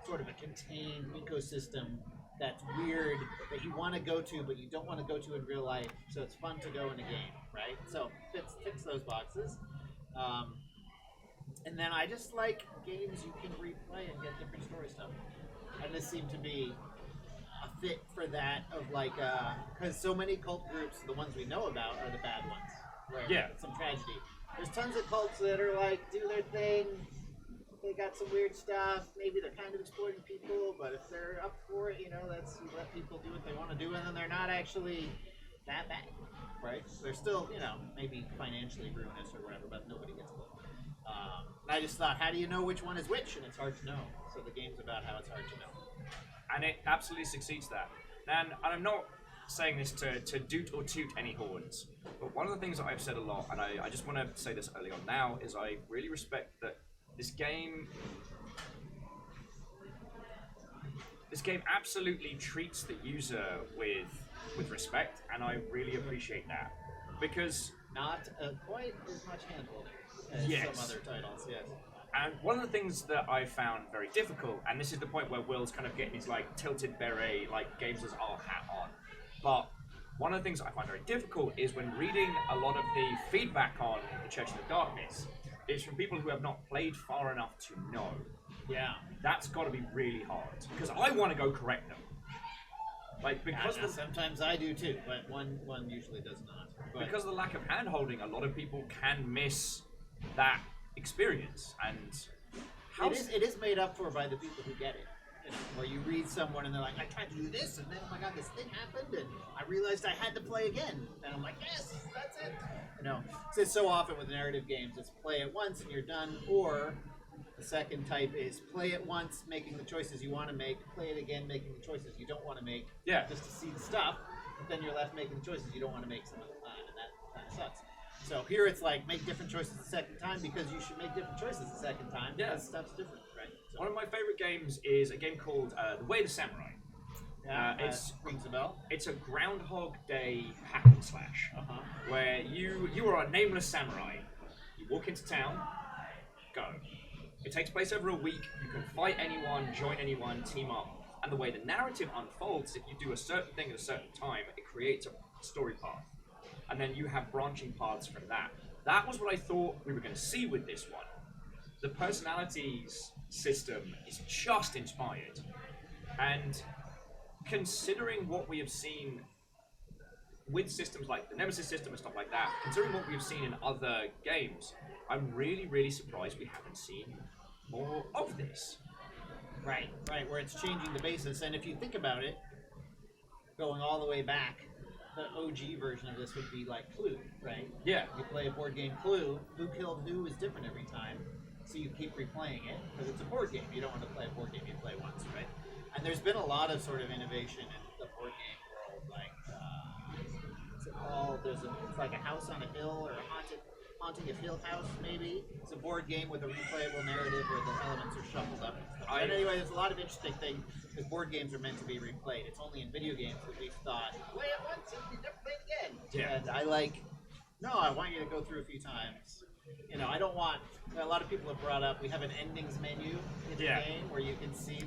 sort of a contained ecosystem that's weird, that you want to go to, but you don't want to go to in real life, so it's fun to go in a game, right? So fits those boxes. And then I just like games you can replay and get different story stuff. And this seemed to be a fit for that of like, because so many cult groups, the ones we know about, are the bad ones. Where Yeah. some tragedy. There's tons of cults that are like, do their thing, they got some weird stuff, maybe they're kind of exploiting people, but if they're up for it, you let people do what they want to do, and then they're not actually that bad, right? They're still, maybe financially ruinous or whatever, but nobody gets killed. I just thought, how do you know which one is which? And it's hard to know. So the game's about how it's hard to know. And it absolutely succeeds that. And I'm not saying this to doot or toot any horns, but one of the things that I've said a lot, and I just want to say this early on now, is I really respect that this game absolutely treats the user with respect, and I really appreciate that. Because not quite as much handholding as yes. some other titles, yes. And one of the things that I found very difficult, and this is the point where Will's kind of getting his like tilted beret, like games as art hat on, but one of the things that I find very difficult is when reading a lot of the feedback on the Church of the Darkness is from people who have not played far enough to know. Yeah. That's got to be really hard, because I want to go correct them. Like, because Yeah, sometimes I do too, but one usually does not. But because of the lack of hand-holding, a lot of people can miss that experience, and it is made up for by the people who get it. Where you read someone and they're like, I tried to do this, and then oh my god, this thing happened, and I realized I had to play again, and I'm like, yes, that's it. It's so often with narrative games, it's play it once and you're done, or the second type is play it once, making the choices you want to make, play it again, making the choices you don't want to make, just to see the stuff, but then you're left making the choices you don't want to make some of the time, and that kind of sucks. So here it's like, make different choices the second time, because you should make different choices the second time, because stuff's different, right? So, one of my favorite games is a game called The Way of the Samurai. It rings a bell. It's a Groundhog Day hack and slash, where you are a nameless samurai. You walk into town, go. It takes place over a week. You can fight anyone, join anyone, team up, and the way the narrative unfolds, if you do a certain thing at a certain time, it creates a story path, and then you have branching paths from that. That was what I thought we were going to see with this one. The personalities system is just inspired, and considering what we have seen with systems like the Nemesis system and stuff like that, considering what we've seen in other games, I'm really, really surprised we haven't seen more of this. Right, where it's changing the basis. And if you think about it, going all the way back, the OG version of this would be like Clue, right? Yeah. You play a board game Clue, who killed who is different every time, so you keep replaying it, because it's a board game. You don't want to play a board game you play once, right? And there's been a lot of sort of innovation in the board game world, like, it's like a house on a hill, or a haunting of Hill House, maybe. It's a board game with a replayable narrative where the elements are shuffled up and stuff. But anyway, there's a lot of interesting things, because board games are meant to be replayed. It's only in video games that we've thought, play it once and you never play it again. Yeah. And I want you to go through a few times. I don't want, a lot of people have brought up, we have an endings menu in the game where you can see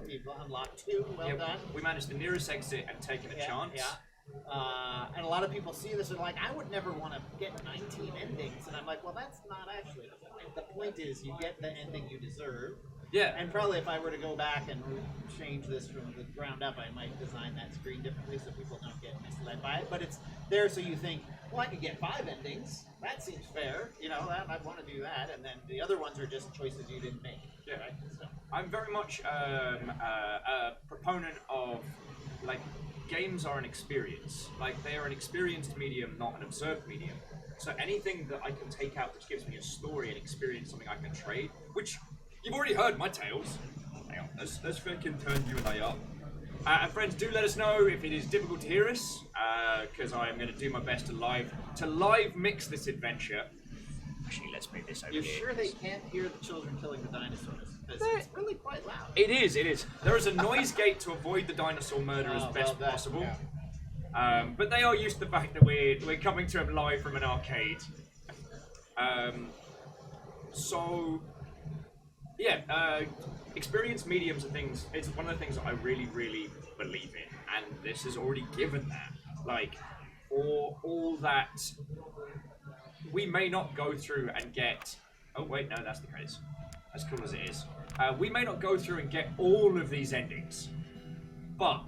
you've unlocked 2, well done. We managed the nearest exit and taken a chance. Yeah. And a lot of people see this and are like, I would never want to get 19 endings. And I'm like, well, that's not actually the point. The point is you get the ending you deserve. Yeah. And probably if I were to go back and change this from the ground up, I might design that screen differently so people don't get misled by it. But it's there so you think, well, I could get 5 endings. That seems fair. I'd want to do that. And then the other ones are just choices you didn't make. Yeah. Right? So. I'm very much a proponent of, like, games are an experience. Like, they are an experienced medium, not an observed medium. So anything that I can take out which gives me a story and experience, something I can trade, which you've already heard my tales. Hang on, let's fucking turn you and I up. And friends, do let us know if it is difficult to hear us, because I am going to do my best to live mix this adventure. Actually, let's move this over You're here. sure they can't hear the children killing the dinosaurs? Because it's really quite loud. It is. There is a noise gate to avoid the dinosaur murder as best possible. Yeah. But they are used to the fact that we're coming to them live from an arcade. Experienced mediums are things. It's one of the things that I really, really believe in, and this has already given that. Like, all that we may not go through and get. Oh wait, no, that's the case. As cool as it is, we may not go through and get all of these endings, but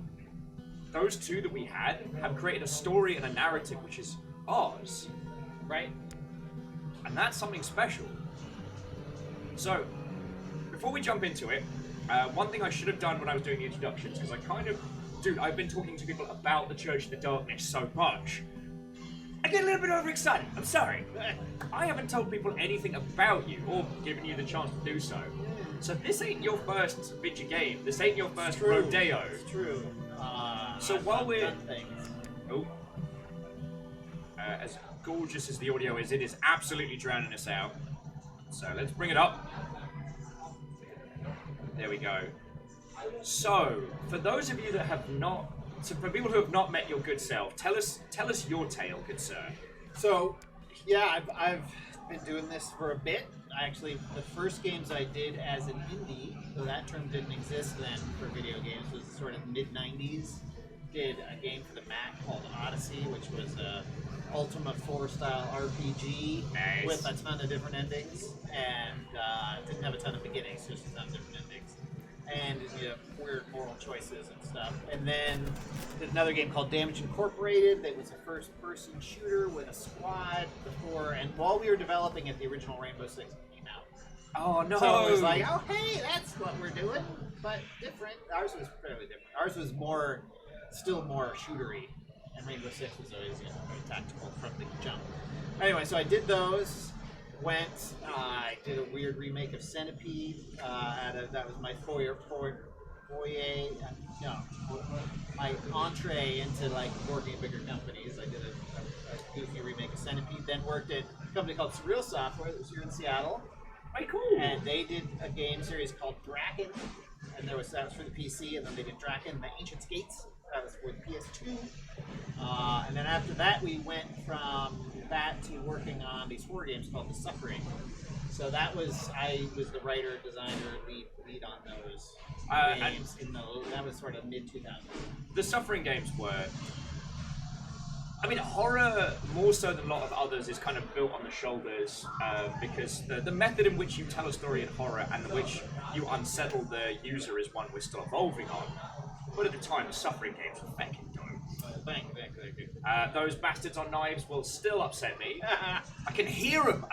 those 2 that we had have created a story and a narrative which is ours, right? And that's something special. So, before we jump into it, one thing I should have done when I was doing the introductions, because I've been talking to people about the Church of the Darkness so much, I get a little bit overexcited. I'm sorry. I haven't told people anything about you, or given you the chance to do so. So this ain't your first video game. This ain't your first rodeo. It's true. So while we're... things. As gorgeous as the audio is, it is absolutely drowning us out. So let's bring it up. There we go. So, for those of you that have not... So for people who have not met your good self, tell us your tale, good sir. So, yeah, I've been doing this for a bit. Actually, the first games I did as an indie, so that term didn't exist then for video games, was sort of mid-90s. Did a game for the Mac called Odyssey, which was a Ultima 4 style RPG with a ton of different endings, and didn't have a ton of beginnings, just a ton of different endings. And weird moral choices and stuff. And then did another game called Damage Incorporated that was a first-person shooter with a squad before. And while we were developing it, the original Rainbow Six came out. Oh no! So it was like, oh hey, that's what we're doing, but different. Ours was fairly different. Ours was still more shootery, and Rainbow Six was always very tactical from the jump. Anyway, so I did those. I did a weird remake of Centipede. That was my my entree into like working at bigger companies. I did a goofy remake of Centipede. Then worked at a company called Surreal Software that was here in Seattle. Very cool. And they did a game series called Draken, and that was for the PC. And then they did Draken, the Ancient Skates. That was for the PS2. And then after that, we went from that to working on these horror games called The Suffering. So I was the writer, designer, lead on those games. That was sort of mid-2000s. The Suffering games were... I mean, horror, more so than a lot of others, is kind of built on the shoulders because the method in which you tell a story in horror and in which you unsettle the user is one we're still evolving on. But at the time, the Suffering games were fucking dope. Thank you. Those bastards on knives will still upset me. I can hear them.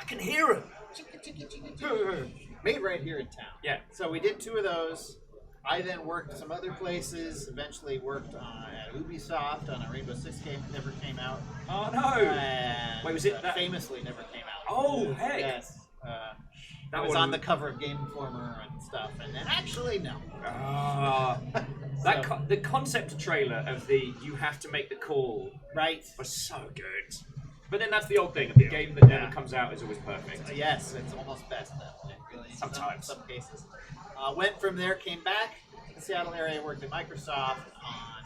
Made right here in town. Yeah. So we did 2 of those. I then worked some other places. Eventually worked at Ubisoft on a Rainbow Six game that never came out. Oh no! And, Wait, was it that? famously never came out? Oh heck! Yes. That was one- on the cover of Game Informer and stuff, and then actually no. The concept trailer of the you have to make the call Right. was so good. But then that's the old thing. The game that never comes out is always perfect. Yes, it's almost best though. It really is. Sometimes. Some cases. Went from there, came back to the Seattle area, worked at Microsoft on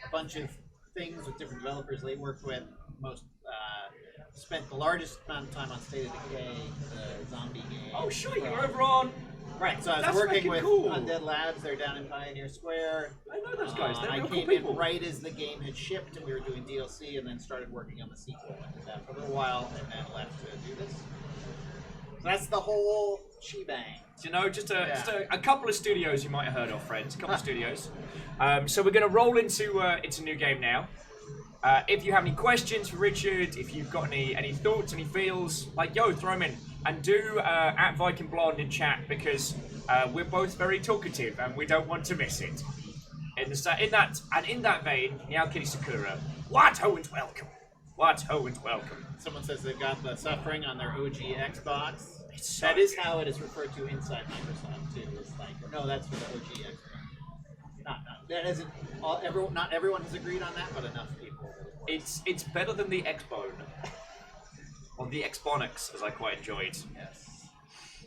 a bunch of things with different developers they worked with. Spent the largest amount of time on State of Decay, the zombie game. Oh sure, you were over on. Right, so I was That's working fucking with cool. Undead Labs. They're down in Pioneer Square. I know those guys. They're I real cool came people. in right as the game had shipped, and we were doing DLC, and then started working on the sequel. I did that for a little while, and then left to do this. So that's the whole shebang. You know, just a couple of studios you might have heard of, friends. A couple of studios. So we're going to roll into new game now. If you have any questions for Richard, if you've got any thoughts, any feels, like throw them in. And do at Viking Blonde in chat because we're both very talkative and we don't want to miss it. In that vein, Meow Kitty Sakura, what ho and welcome. What ho and welcome. Someone says they've got the Suffering on their OG Xbox. So That is how it is referred to inside Microsoft too. It's like, no, that's for the OG Xbox. That isn't everyone. Not everyone has agreed on that, but enough people. It's better than the Xbone. Or the Xbonix, as I quite enjoyed. Yes.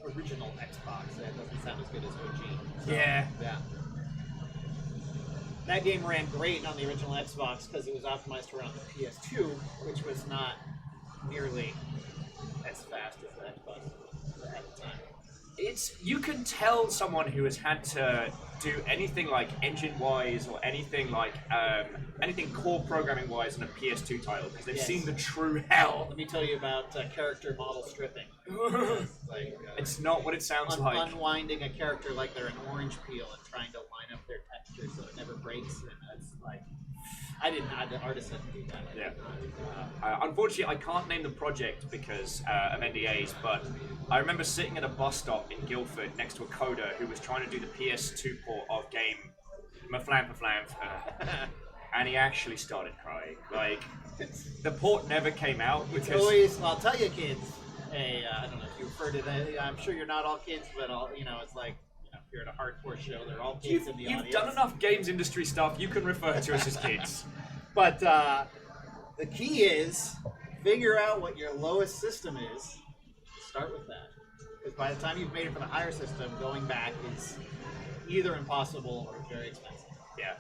Original Xbox. That doesn't sound as good as OG. So, Yeah. Yeah. That game ran great on the original Xbox because it was optimized around the PS2, which was not nearly as fast as the Xbox at the time. You can tell someone who has had to do anything like engine-wise or anything like anything core programming-wise in a PS2 title because they've Yes. seen the true hell. Let me tell you about character model stripping. It's not what it sounds like. Unwinding a character like they're an orange peel and trying to line up their texture so it never breaks. And that's like, the artist had to do that. Yeah. Unfortunately, I can't name the project because of NDAs, but I remember sitting at a bus stop in Guildford next to a coder who was trying to do the PS2 port of game Maflam, and he actually started crying. Like, the port never came out It's because... always, I'll tell you kids, hey, I don't know if you refer to that, I'm sure you're not all kids, but it's like, if you're at a hardcore show, they're all kids in the audience. You've done enough games industry stuff, you can refer to us as kids. But the key is, figure out what your lowest system is, start with that. Because by the time you've made it for the higher system, going back is either impossible or very expensive. Yeah.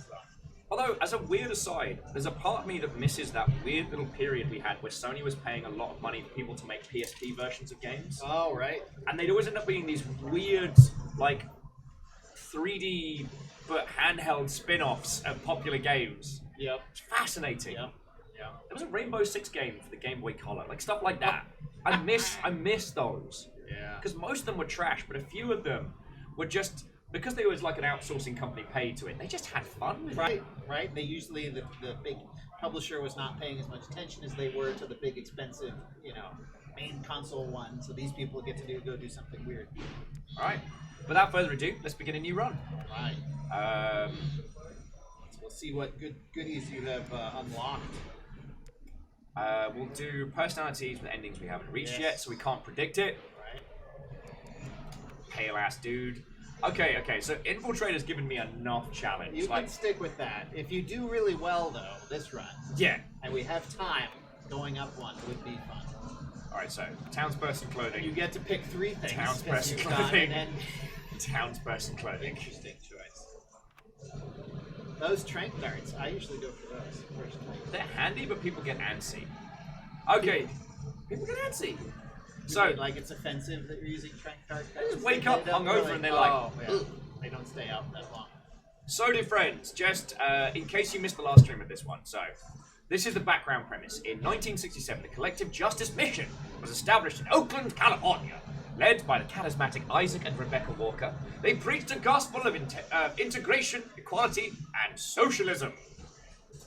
Although, as a weird aside, there's a part of me that misses that weird little period we had where Sony was paying a lot of money for people to make PSP versions of games. Oh, right. And they'd always end up being these weird, like, 3D but handheld spin-offs of popular games. Yep. It's fascinating. Yep. There was a Rainbow Six game for the Game Boy Color, like stuff like that. I miss those. Yeah. Because most of them were trash, but a few of them were just... Because they was like an outsourcing company paid to it, they just had fun with it. Right. They usually, the big publisher was not paying as much attention as they were to the big expensive, main console one. So these people get to go do something weird. All right. Without further ado, let's begin a new run. Right. So we'll see what goodies you have unlocked. We'll do personalities with endings we haven't reached Yes. yet, so we can't predict it. Right. Pale ass dude. Okay, so Infiltrator's given me enough challenge. You can stick with that. If you do really well, though, this run, Yeah. and we have time, going up one would be fun. Alright, so townsperson clothing. You get to pick 3 things. 'cause Townsperson you've got clothing. an Townsperson clothing. interesting choice. Those trank darts, I usually go for those first. They're handy, but people get antsy. Okay. People get antsy. So, Like it's offensive that you're using trank darts. They just wake up hungover and they're like, "Ugh." they don't stay out that long. So, dear friends, just in case you missed the last stream of this one, so this is the background premise. In 1967, the Collective Justice Mission was established in Oakland, California. Led by the charismatic Isaac and Rebecca Walker, they preached a gospel of integration, equality, and socialism.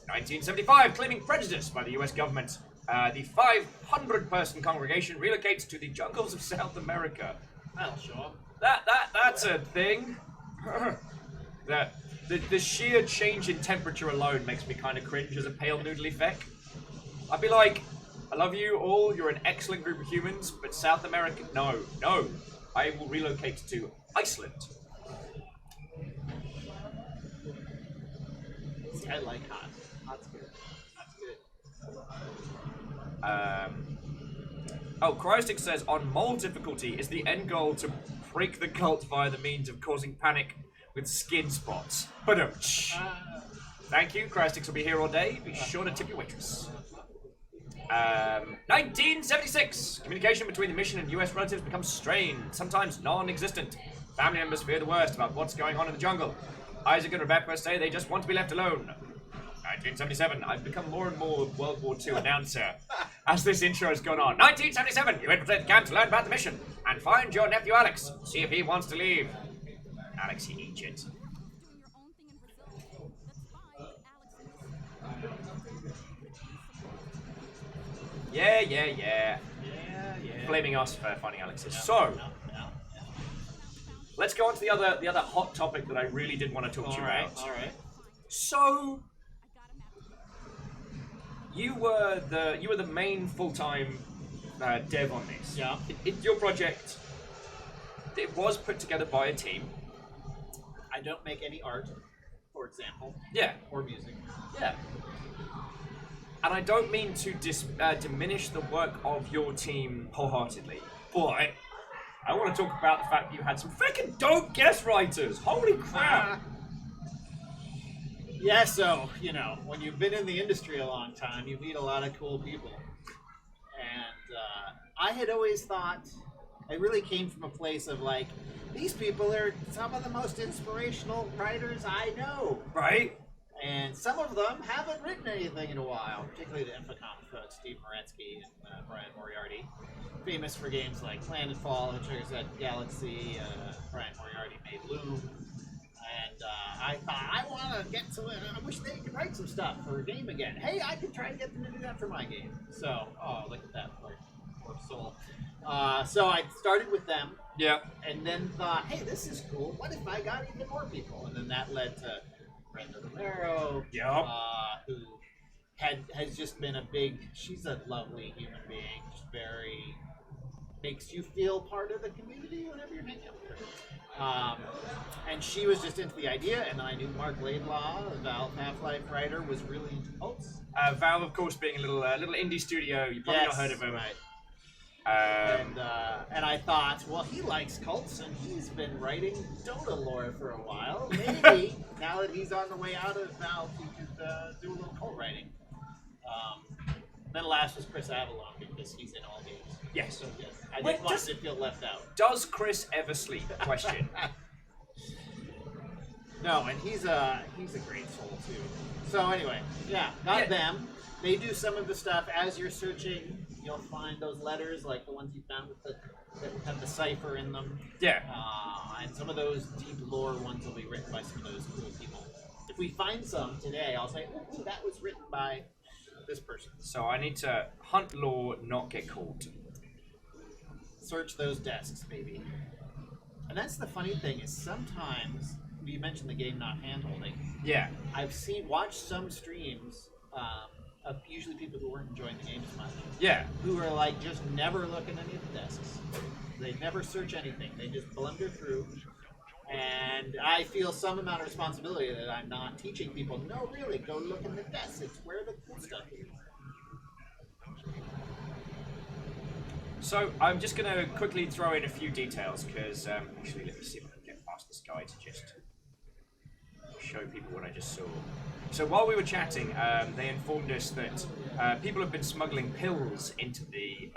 1975, claiming prejudice by the US government, the 500-person congregation relocates to the jungles of South America. That'll show up. That's a thing. That the sheer change in temperature alone makes me kind of cringe as a pale noodly feck. I'd be like, I love you all. You're an excellent group of humans, but South America, no. I will relocate to Iceland. See, I like hot. Hot's good. Hot's good. Oh, Cryostic says, on mole difficulty, is the end goal to break the cult via the means of causing panic with skin spots. But thank you, Cryostic will be here all day. Be sure to tip your waitress. 1976. Communication between the mission and US relatives becomes strained, sometimes non-existent. Family members fear the worst about what's going on in the jungle. Isaac and Rebecca say they just want to be left alone. 1977. I've become more and more World War II announcer as this intro has gone on. 1977. You infiltrate the camp to learn about the mission and find your nephew Alex. See if he wants to leave. Alex, you idiot. Yeah. Blaming us for finding Alex's. So, let's go on to the other hot topic that I really did want to talk to you about. All right. So, you were the main full-time dev on this. Yeah. Your project, it was put together by a team. I don't make any art, for example. Yeah. Or music. Yeah. And I don't mean to diminish the work of your team wholeheartedly, but I want to talk about the fact that you had some freaking dope guest writers. Holy crap! Yeah, so, when you've been in the industry a long time, you meet a lot of cool people. And I had always thought, I really came from a place of like, these people are some of the most inspirational writers I know. Right? And some of them haven't written anything in a while, particularly the Infocom folks, Steve Moretsky and Brian Moriarty. Famous for games like Planetfall, Hitchhiker's Galaxy, Brian Moriarty made Loom. And I thought, I want to get to it. I wish they could write some stuff for a game again. Hey, I could try and get them to do that for my game. So, look at that, poor soul. So I started with them. Yeah. And then thought, hey, this is cool. What if I got even more people? And then that led to Brenda Romero, who has just been she's a lovely human being, just very, makes you feel part of the community whenever you're hanging out with her. And she was just into the idea, and I knew Mark Laidlaw, the Valve Half-Life writer, was really into cults. Valve, of course, being a little indie studio, you've probably not heard of him. Right. And I thought, well, he likes cults, and he's been writing Dota lore for a while. Maybe now that he's on the way out of Valve, he could do a little cult writing. Then last was Chris Avalon, because he's in all games. Yes. So yes, I just wanted to feel left out. Does Chris ever sleep? Question. No, and he's a great soul too. So anyway, got them. They do some of the stuff as you're searching. You'll find those letters, like the ones you found that have the cipher in them. Yeah. And some of those deep lore ones will be written by some of those cool people. If we find some today, I'll say, ooh, that was written by this person. So I need to hunt lore, not get caught. Search those desks, baby. And that's the funny thing is sometimes, you mentioned the game not hand-holding. Yeah. I've watched some streams of usually people who weren't enjoying the game as much. Yeah. Who are like just never looking at any of the desks. They never search anything. They just blunder through. And I feel some amount of responsibility that I'm not teaching people, no, really, go look in the desks. It's where the cool stuff is. So I'm just going to quickly throw in a few details, because actually let me see if I can get past this guy to just show people what I just saw. So while we were chatting, they informed us that people have been smuggling pills into the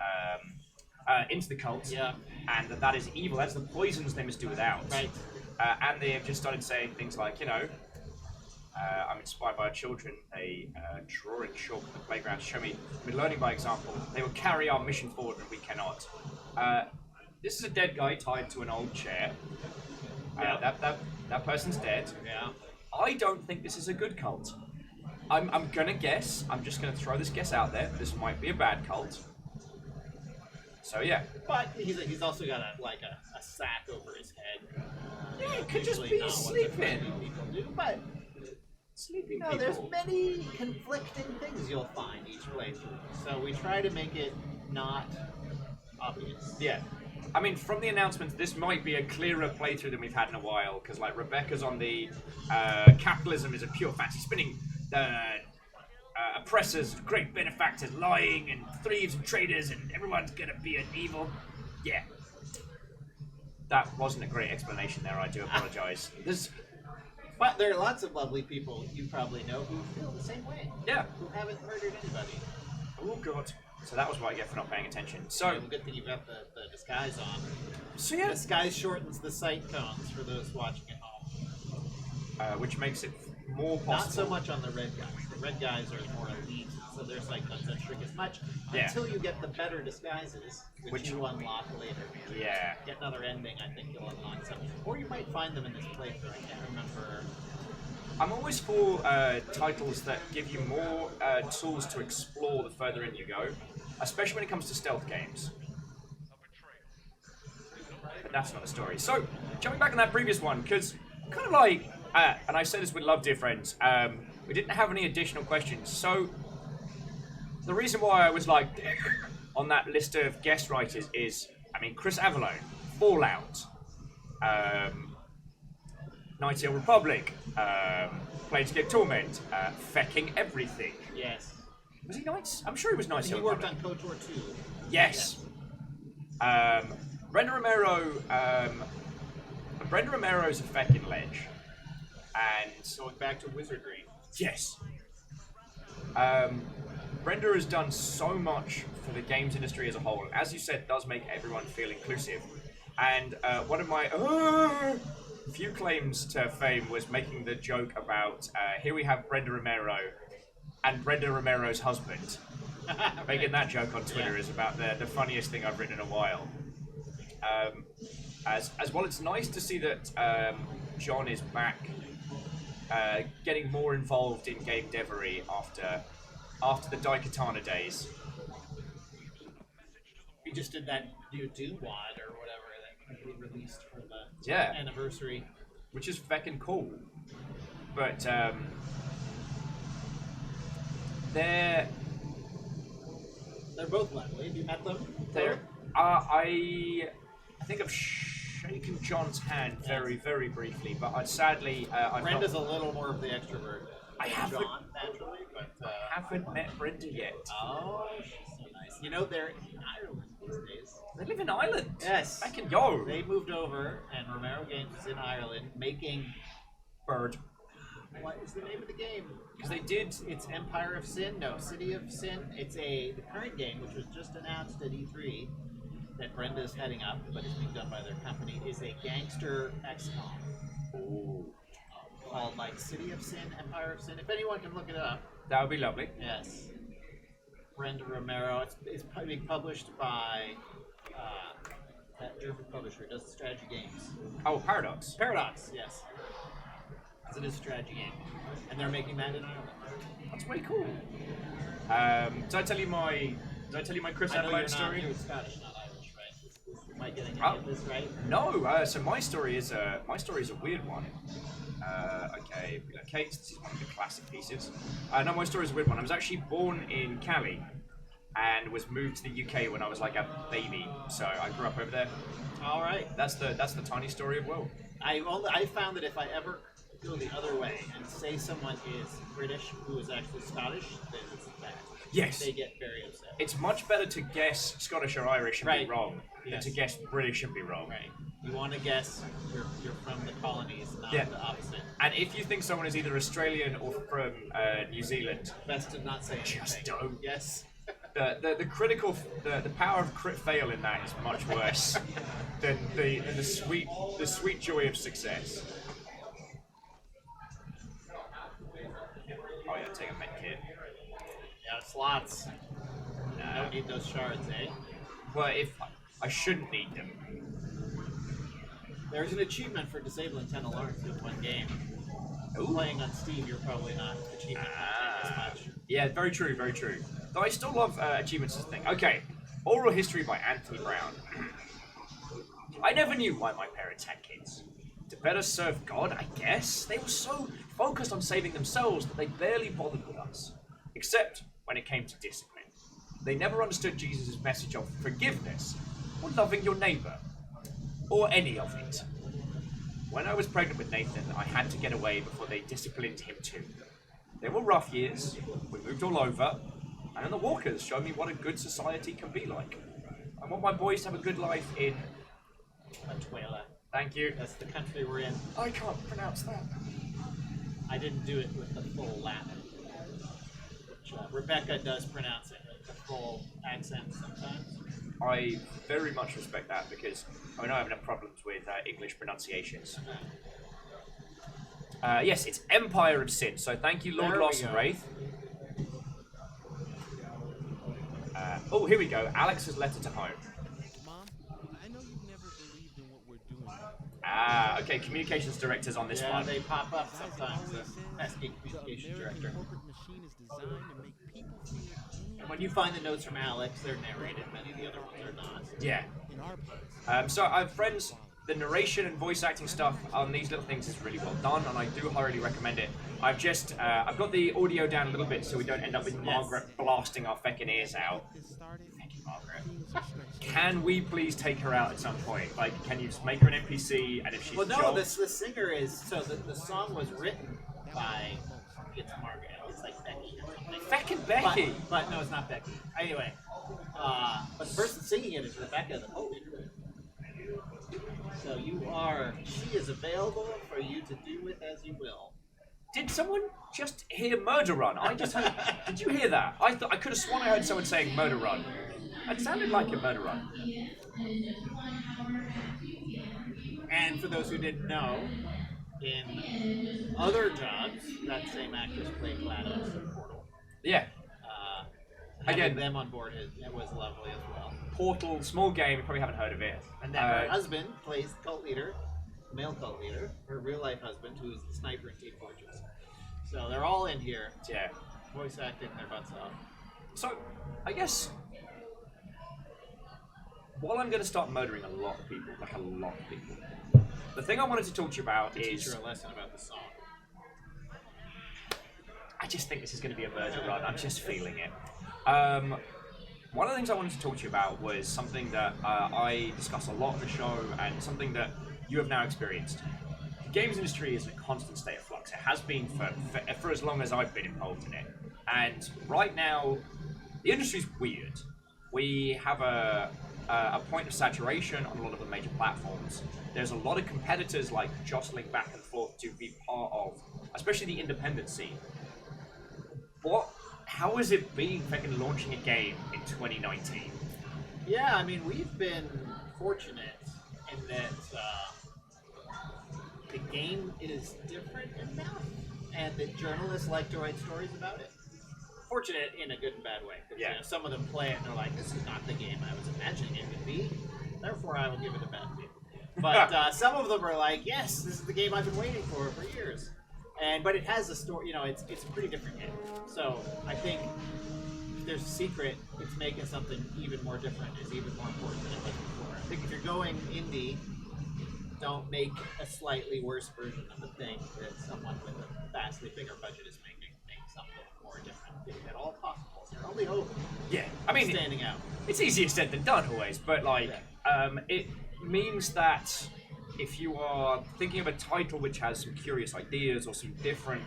cult, and that is evil. That's the poisons they must do without. Right. And they have just started saying things like, I'm inspired by our children. They draw in chalk at the playground to show me we're learning by example. They will carry our mission forward, and we cannot. This is a dead guy tied to an old chair. That person's dead. Yeah. I don't think this is a good cult. I'm gonna guess. I'm just gonna throw this guess out there. This might be a bad cult. So yeah. But he's also got a sack over his head. Yeah, it could just Usually be not what the sleeping. friendly people do, but Sleeping no, there's many conflicting things you'll find each playthrough. So we try to make it not obvious. Yeah. I mean, from the announcements, this might be a clearer playthrough than we've had in a while, because like Rebecca's on the capitalism is a pure fancy spinning. Oppressors, great benefactors, lying and thieves and traitors, and everyone's gonna be an evil. Yeah. That wasn't a great explanation there. I do apologize. But there are lots of lovely people you probably know who feel the same way. Yeah. Who haven't murdered anybody. Oh god. So that was what I get for not paying attention. So Well, good thing you've got the disguise on. So yeah. The disguise shortens the sight cones for those watching at home. Which makes it more possible. Not so much on the red guys. The red guys are more elite, so their sight cones don't shrink as much Yeah. until you get the better disguises, which you unlock later. Yeah. Get another ending, I think you'll unlock some. Or you might find them in this playthrough. I can't remember. I'm always for titles that give you more tools to explore the further in you go, especially when it comes to stealth games. But that's not the story. So, jumping back on that previous one, because kind of like, and I say this with love, dear friends, we didn't have any additional questions. So, the reason why I was like on that list of guest writers is, I mean, Chris Avallone, Fallout, Knights of the Republic, Planescape Torment, Fecking Everything. Yes. Was he Knights? I'm sure he was Knights He of the worked Republic. on KOTOR 2. Yes. Brenda Romero. Brenda Romero's a feckin' ledge, and Going back to wizardry. yes. Brenda has done so much for the games industry as a whole, and as you said, does make everyone feel inclusive. And one of my few claims to fame was making the joke about here we have Brenda Romero and Brenda Romero's husband. Making that joke on Twitter is about the funniest thing I've written in a while. As well, it's nice to see that John is back, getting more involved in game devery after the Daikatana days. We just did that new Doom WAD or whatever that we released for the Yeah. anniversary. Which is feckin' cool. But they're both lovely. Have you met them? I think I've shaken John's hand very, very briefly, but sadly I've Brenda's not, a little more of the extrovert. I than haven't- John, naturally, but haven't met Brenda yet. oh, she's so nice. You know, they're in Ireland these days. They live in Ireland. Yes. Feckin' yo. They moved over, and Romero Games is in Ireland making. Bird. What is the name of the game? Because they did. It's Empire of Sin. No, City of Sin. It's the current game, which was just announced at E3, that Brenda's heading up, but it's being done by their company, is a gangster XCOM. Ooh. Called like City of Sin, Empire of Sin. If anyone can look it up. That would be lovely. Yes. Brenda Romero. It's being published by that German publisher. Does strategy games. Oh, Paradox. Paradox. Yes. Because it is a strategy game, and they're making that in Ireland. That's way cool. Did I tell you my Chris I know Avallone story? You're Scottish, not Irish, right? Am I getting any Oh. of this right? No. So my story is a weird one. Okay, relocate. This is one of the classic pieces. No, my story is a weird one. I was actually born in Cali and was moved to the UK when I was like a baby. So I grew up over there. All right. That's the tiny story of Will. I found that if I ever go the other way and say someone is British who is actually Scottish, then it's bad. Yes. They get very upset. It's much better to guess Scottish or Irish and Right. be wrong than Yes. to guess British and be wrong. Right. You want to guess you're from the colonies, not Yeah. the opposite. And if you think someone is either Australian or from New Zealand, Best to not say anything. just don't. Yes. The power of crit fail in that is much worse than the sweet joy of success. Oh yeah, take a med kit. Yeah, slots. Nah. Don't need those shards, eh? Well, if I shouldn't need them. There's an achievement for disabling 10 alarms in one game. Ooh. Playing on Steam, you're probably not achievement hunting as much. Yeah, very true, very true. Though I still love achievements as a thing. Okay, Oral History by Anthony Brown. I never knew why my parents had kids. To better serve God, I guess. They were so focused on saving themselves that they barely bothered with us. Except when it came to discipline. They never understood Jesus' message of forgiveness, or loving your neighbour, or any of it. When I was pregnant with Nathan, I had to get away before they disciplined him too. They were rough years, we moved all over, and the Walkers showed me what a good society can be like. I want my boys to have a good life in... Venezuela. Thank you. That's the country we're in. I can't pronounce that. I didn't do it with the full Latin, which Rebecca does pronounce it with the full accent sometimes. I very much respect that because I have enough problems with English pronunciations. Yes, it's Empire of Sin, so thank you, Lord There Lost we and go. Wraith. Oh, here we go. Alex's letter to home. Mom, I know you've never believed in what we're doing. Okay, communications director's on this Yeah, one. they pop up As it sometimes. always The says, pesky the communications American director. corporate machine is designed to make people fear And when you find the notes from Alex, they're narrated. Many of the other ones are not. Yeah. in our place. So I have friends, the narration and voice acting stuff on these little things is really well done, and I do highly recommend it. I've got the audio down a little bit so we don't end up with Margaret blasting our feckin' ears out. This started, Thank you, Margaret. things are stressful. Can we please take her out at some point? Like, can you just make her an NPC, and if she's Well, no, jobs- the singer is. So the song was written by. It's Margaret. It's like Becky or something. Feckin' Becky! But no, it's not Becky. Anyway, but the person singing it is Rebecca, the co-leader. So she is available for you to do with as you will. Did someone just hear Murder Run? I just heard, did you hear that? I could have sworn I heard someone saying Murder Run. It sounded like a Murder Run. And for those who didn't know, in other jobs, that same actress played GLaDOS in Portal. Yeah. Having Again, them on board, it was lovely as well. Portal, small game, you probably haven't heard of it. And then her husband plays the cult leader, male cult leader, her real life husband, who's the sniper in Team Fortress. So they're all in here, Yeah. voice acting their butts off. So, I guess, while I'm going to start murdering a lot of people, like a lot of people, the thing I wanted to talk to you about To teach is... her a lesson about the song. I just think this is going to be a murder run. I'm just feeling it. One of the things I wanted to talk to you about was something that I discuss a lot on the show and something that you have now experienced. The games industry is in a constant state of flux. It has been for as long as I've been involved in it. And right now, the industry's weird. We have a point of saturation on a lot of the major platforms. There's a lot of competitors like jostling back and forth to be part of, especially the independent scene. How has it been fucking launching a game in 2019? Yeah, I mean, we've been fortunate in that the game is different enough, and that journalists like to write stories about it. Fortunate in a good and bad way. 'Cause, Yeah. you know, some of them play it and they're like, this is not the game I was imagining it would be, therefore I will give it a bad review. But some of them are like, yes, this is the game I've been waiting for years. But it has a story, it's a pretty different game. So I think if there's a secret, it's making something even more different is even more important than it was before. I think if you're going indie, don't make a slightly worse version of the thing that someone with a vastly bigger budget is making. Make something more different. If at all possible. It's your only hope. Yeah, I mean, Standing out. it's easier said than done always, but it means that if you are thinking of a title which has some curious ideas or some different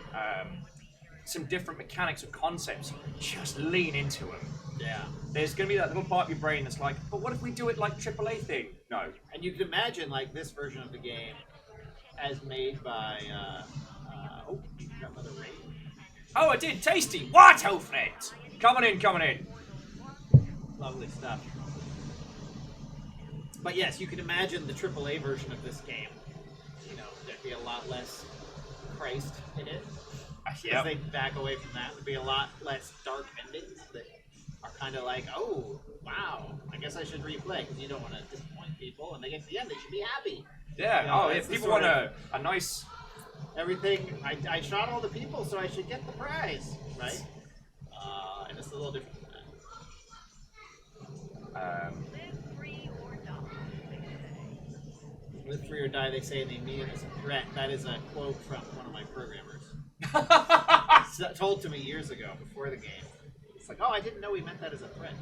mechanics or concepts, just lean into them. Yeah. There's going to be that little part of your brain that's like, but what if we do it like AAA thing? No. And you can imagine, like, this version of the game as made by, grandmother Ray. Oh, I did. Tasty. What, oh, friend? Coming in. Lovely stuff. But yes, you can imagine the AAA version of this game. There'd be a lot less Christ in it. Yeah. If they back away from that, there'd be a lot less dark endings that are kind of like, oh, wow, I guess I should replay, because you don't want to disappoint people, and they get to the end, they should be happy. Yeah. It's If the people sort want a nice... Everything, I shot all the people, so I should get the prize, right? And it's a little different than that. free or die, they say, and they mean it as a threat. That is a quote from one of my programmers. Told to me years ago before the game. It's like, oh, I didn't know he meant that as a threat.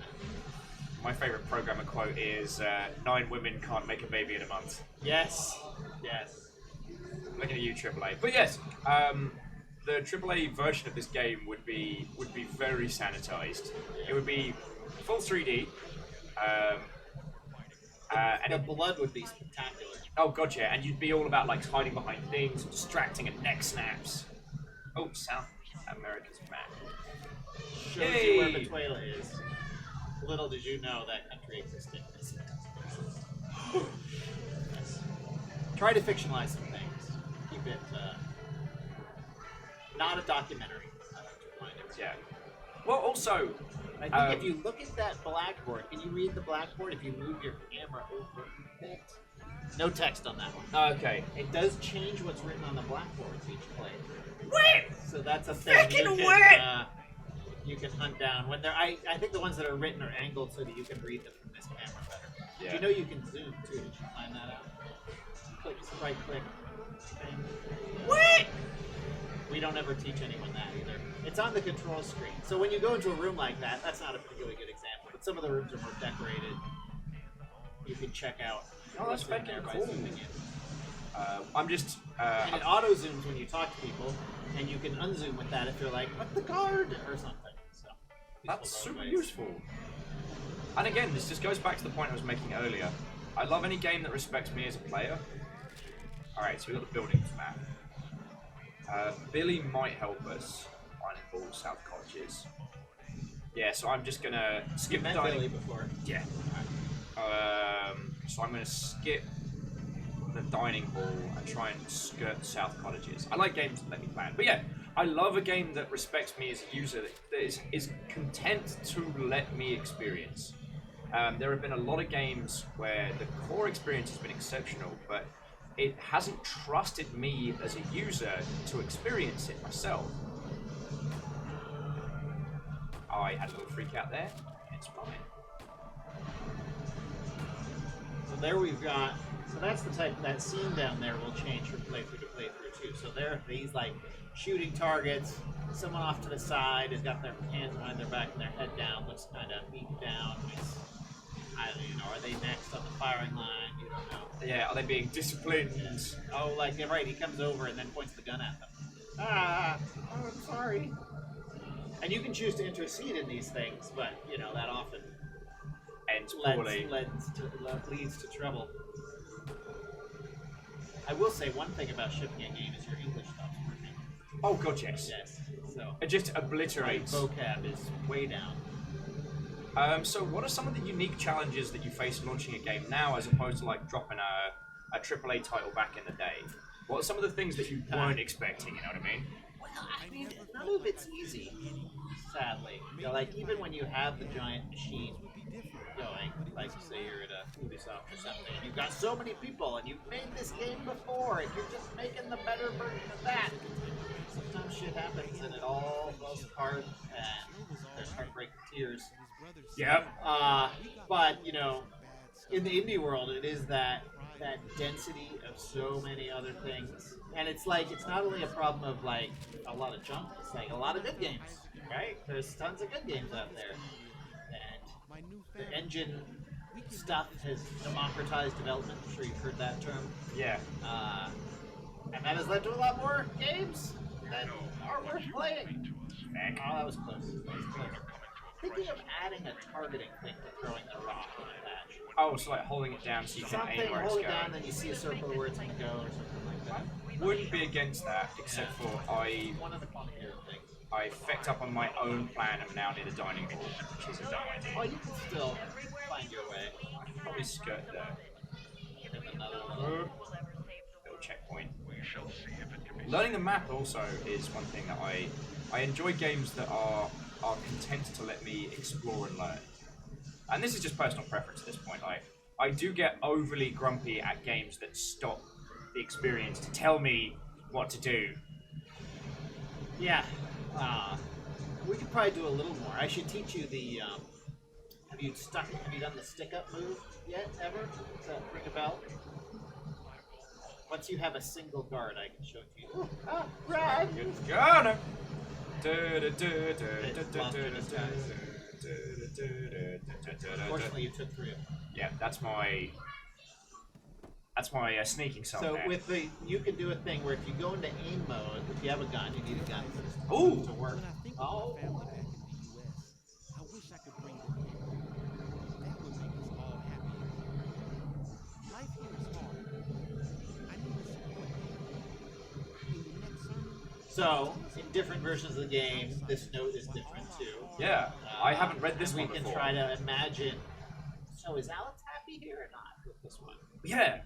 My favorite programmer quote is 9 women can't make a baby in a month. Yes. Yes. Looking at you, AAA. But yes, the AAA version of this game would be very sanitized. It would be full 3D. And The blood would be spectacular. oh god, yeah, and you'd be all about like hiding behind things, distracting, and neck snaps. Oh, South America's map. Shows you where Venezuela is. Little did you know that country existed. Yes. Try to fictionalize some things. Keep it not a documentary. Yeah. Well, also, I think if you look at that blackboard, can you read the blackboard if you move your camera over a bit? No text on that one. okay. It does change what's written on the blackboards each play. Wait! So that's a thing. Frickin' wet! You can hunt down when they're. I think the ones that are written are angled so that you can read them from this camera better. Yeah. Do you know you can zoom too? Did you find that out? Click, right click. Thing. What? We don't ever teach anyone that either. It's on the control screen. So when you go into a room like that, that's not a particularly good example. But some of the rooms are more decorated. You can check out. Oh, that's what's in there fucking by cool. zooming in. I'm just. And it auto zooms when you talk to people, and you can unzoom with that if you're like, "What the guard?" or something. So That's useful super both ways. useful. And again, this just goes back to the point I was making earlier. I love any game that respects me as a player. Alright, so we've got the buildings map. Billy might help us finding all South Cottages. Yeah, so I'm just gonna skip You met the dining. Billy before. Yeah. So I'm gonna skip the dining hall and try and skirt South Cottages. I like games that let me plan. But yeah, I love a game that respects me as a user, that is content to let me experience. There have been a lot of games where the core experience has been exceptional, but it hasn't trusted me as a user to experience it myself. I had a little freak out there. It's fine. So there we've got. So that's the type. That scene down there will change from playthrough to playthrough too. So there are these like shooting targets. Someone off to the side has got their hands behind their back and their head down. Looks kind of beat down. I don't know. Are they next on the firing line? You don't know. Yeah, are they being disciplined? Oh, like, yeah, right, he comes over and then points the gun at them. Oh, I'm sorry. And you can choose to intercede in these things, but, you know, that often Ends poorly. leads to trouble. I will say one thing about shipping a game is your English stops working. Oh god, yes. Yes, so It just my obliterates. vocab is way down. So what are some of the unique challenges that you face launching a game now as opposed to like dropping a AAA title back in the day? What are some of the things that you weren't expecting, you know what I mean? Well, I mean, none of it's easy, sadly. You know, like, even when you have the giant machine going, like, say you're at a Ubisoft or something, and you've got so many people, and you've made this game before, and you're just making the better version of that. Sometimes shit happens, and it all falls apart, and there's heartbreak and tears. Yep. But, you know, in the indie world, it is that density of so many other things. And it's like, it's not only a problem of like a lot of junk, it's like a lot of good games, right? There's tons of good games out there. And the engine stuff has democratized development. I'm sure you've heard that term. Yeah. And that has led to a lot more games that are worth playing. Oh, that was close. That was close. Thinking of adding a targeting thing to throwing the rock on a patch. Oh, so like holding it down so you can Something, aim where it's hold it going. down, then you see a circle where it's going to go or something like that. Wouldn't be against that, except for I One of the complicated things. fecked up on my own plan and I'm now near the dining hall, which is a dumb idea. Oh, you can still find your way. I should probably skirt there. There's another little... Little checkpoint. Learning the map also is one thing that I enjoy games that are content to let me explore and learn. And this is just personal preference at this point. I do get overly grumpy at games that stop the experience to tell me what to do. Yeah. We could probably do a little more. I should teach you the... Have you done the stick-up move yet, ever? Does that ring a bell? Once you have a single guard, I can show it to you. Run! Good Gunner. Fortunately, you took 3 of them. Yeah, that's my sneaking song. So there. with the, you can do a thing where if you go into aim mode, if you have a gun, you need a gun system Ooh. to work. When I think of my family back in the U.S., I wish I could bring them here. That would make us all happy again. Life here is hard. I need a support here. In the next sermon, So, in different versions of the game, this note is different too. Yeah, I haven't read this and one we can before. try to imagine. So is Alex happy here or not with this one? Yeah,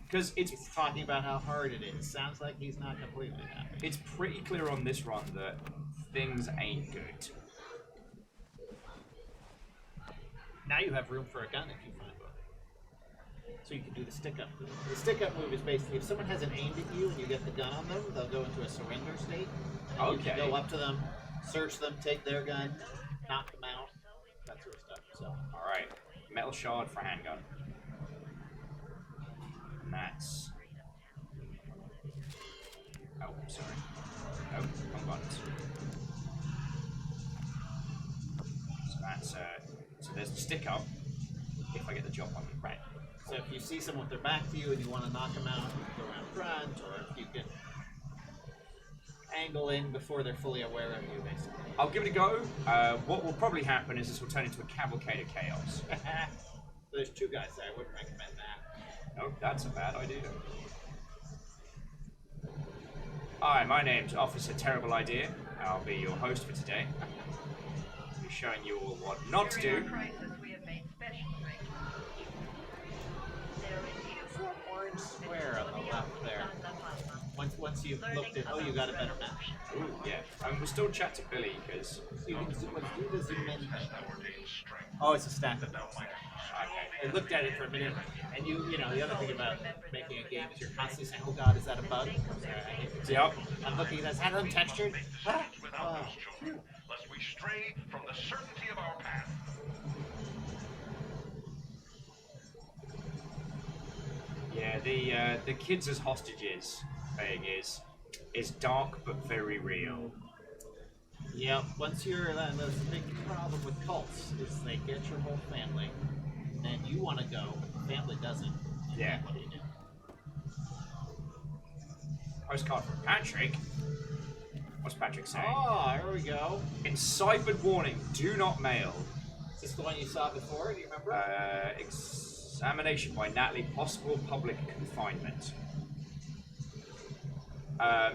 because He's talking about how hard it is. Sounds like he's not completely happy. it's pretty clear on this run that things ain't good. Now you have room for a gun if you find one. So you can do the stick-up move. The stick-up move is basically if someone hasn't aimed at you and you get the gun on them, they'll go into a surrender state. And you can Okay. go up to them, search them, take their gun, knock them out, that sort of stuff. So All right, metal shard for handgun. And that's. Oh, sorry. Oh, wrong buttons. So that's so there's the stick up. If I get the job on it, right. So if you see someone with their back to you and you want to knock them out, you can go around front, or if you can angle in before they're fully aware of you, basically. I'll give it a go. What will probably happen is this will turn into a cavalcade of chaos. There's 2 guys there. I wouldn't recommend that. No, that's a bad idea. Hi, my name's Officer Terrible Idea. I'll be your host for today. I'll be showing you all what not to do. Orange square on the left there. Once you've looked at, oh, you got a better map. Ooh, yeah. We'll still chat to Billy because. You can do the zoom in. Oh, it's a stack of notes. I looked at it for a minute, and you know, the other thing about making a game is you're constantly saying, "Oh God, is that a bug?" Yep. I'm looking at that. Is that untextured? Ah, oh. Lest we stray from the certainty of our path. Yeah, the kids as hostages thing is dark but very real. Yep. Once you're there's a big problem with cults is they get your whole family, and then you want to go, but the family doesn't. And Yeah. then what do you do? Postcard from Patrick. What's Patrick saying? Oh, here we go. Enciphered warning: do not mail. Is this the one you saw before? Do you remember? Examination by Natalie, possible public confinement.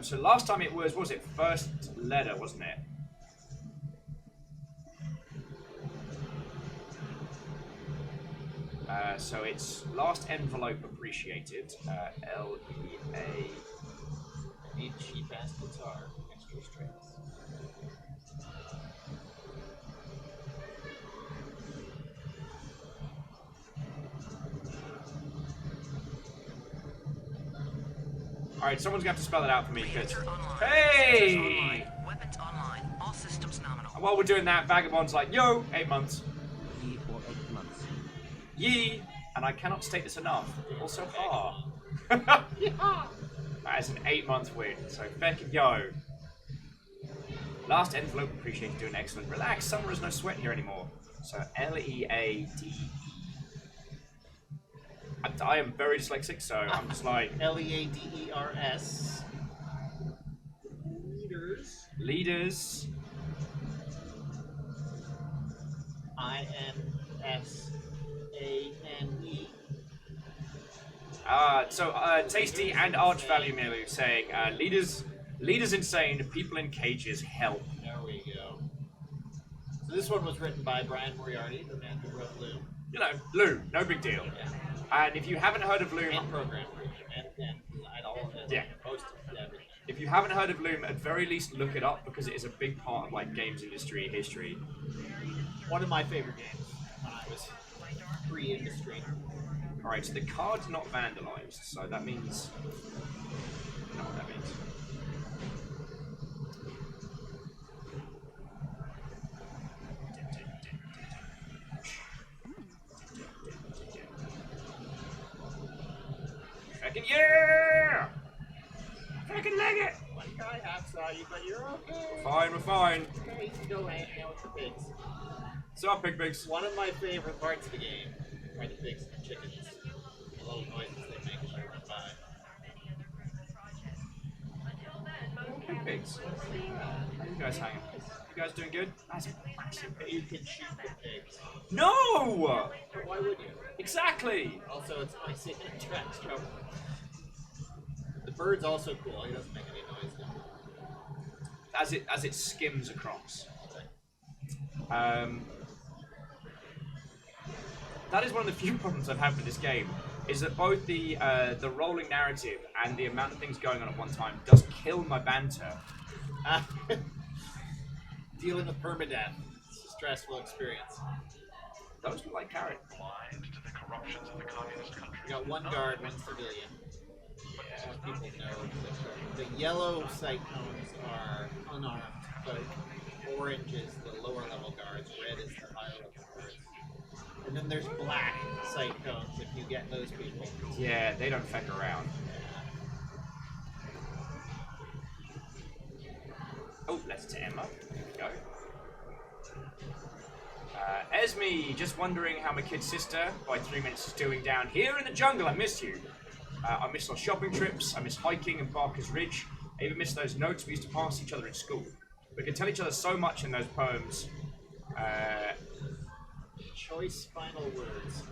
So last time it was it first letter, wasn't it? So it's last envelope appreciated. LEA. Need cheap ass guitar, extra strings. All right, someone's gonna have to spell it out for me, because Reactor online. hey. Sensors online. Weapons online. All systems nominal. And while we're doing that, Vagabond's like, yo, 8 months. ye or 8 months. Ye, and I cannot state this enough, also far. That is an 8-month win, so feck and yo. Last envelope appreciated, doing excellent. Relax, summer is no sweat here anymore. So Leade. I am very dyslexic, so I'm just like Leaders. Leaders. leaders. INSANE. Tasty and Arch Value Milu saying, leaders insane, people in cages, help. There we go. So this one was written by Brian Moriarty, the man who wrote Loom. You know, Loom, no big deal. Yeah. And if you haven't heard of Loom, And program and all of it. Yeah. Most of everything. if you haven't heard of Loom, at very least look it up because it is a big part of like games industry history. One of my favorite games when I was pre-industry. Alright, so the card's not vandalized, so that means. I know what that means. Fucking yeah! Fucking leg it! One guy half saw you, but you're okay. Fine, we're fine. Okay, you can go hang out with the pigs. So, Big Bigs. One of my favorite parts of the game are the pigs and the chickens. The little noises they make as they run by. Big Bigs. How you guys hanging? You guys doing good? That's a massive pig. You can shoot the pigs. No! But why would you? Exactly! Also, it's noisy and it attracts trouble. The bird's also cool. He doesn't make any noise though. As it skims across. That is one of the few problems I've had with this game, is that both the rolling narrative and the amount of things going on at one time does kill my banter. Dealing with permadeath. It's a stressful experience. Those look like carrot. Blind to the corruptions of the communist country. You got one guard, one civilian. So people know the yellow sight cones are unarmed, but orange is the lower level guards, red is the higher level guards. And then there's black sight cones if you get those people. Yeah, they don't feck around. Oh, let's to Emma. There we go. Esme, just wondering how my kid sister, by 3 minutes, is doing down here in the jungle. I miss you. I miss our shopping trips. I miss hiking in Barker's Ridge. I even miss those notes we used to pass each other in school. We could tell each other so much in those poems. Choice final words.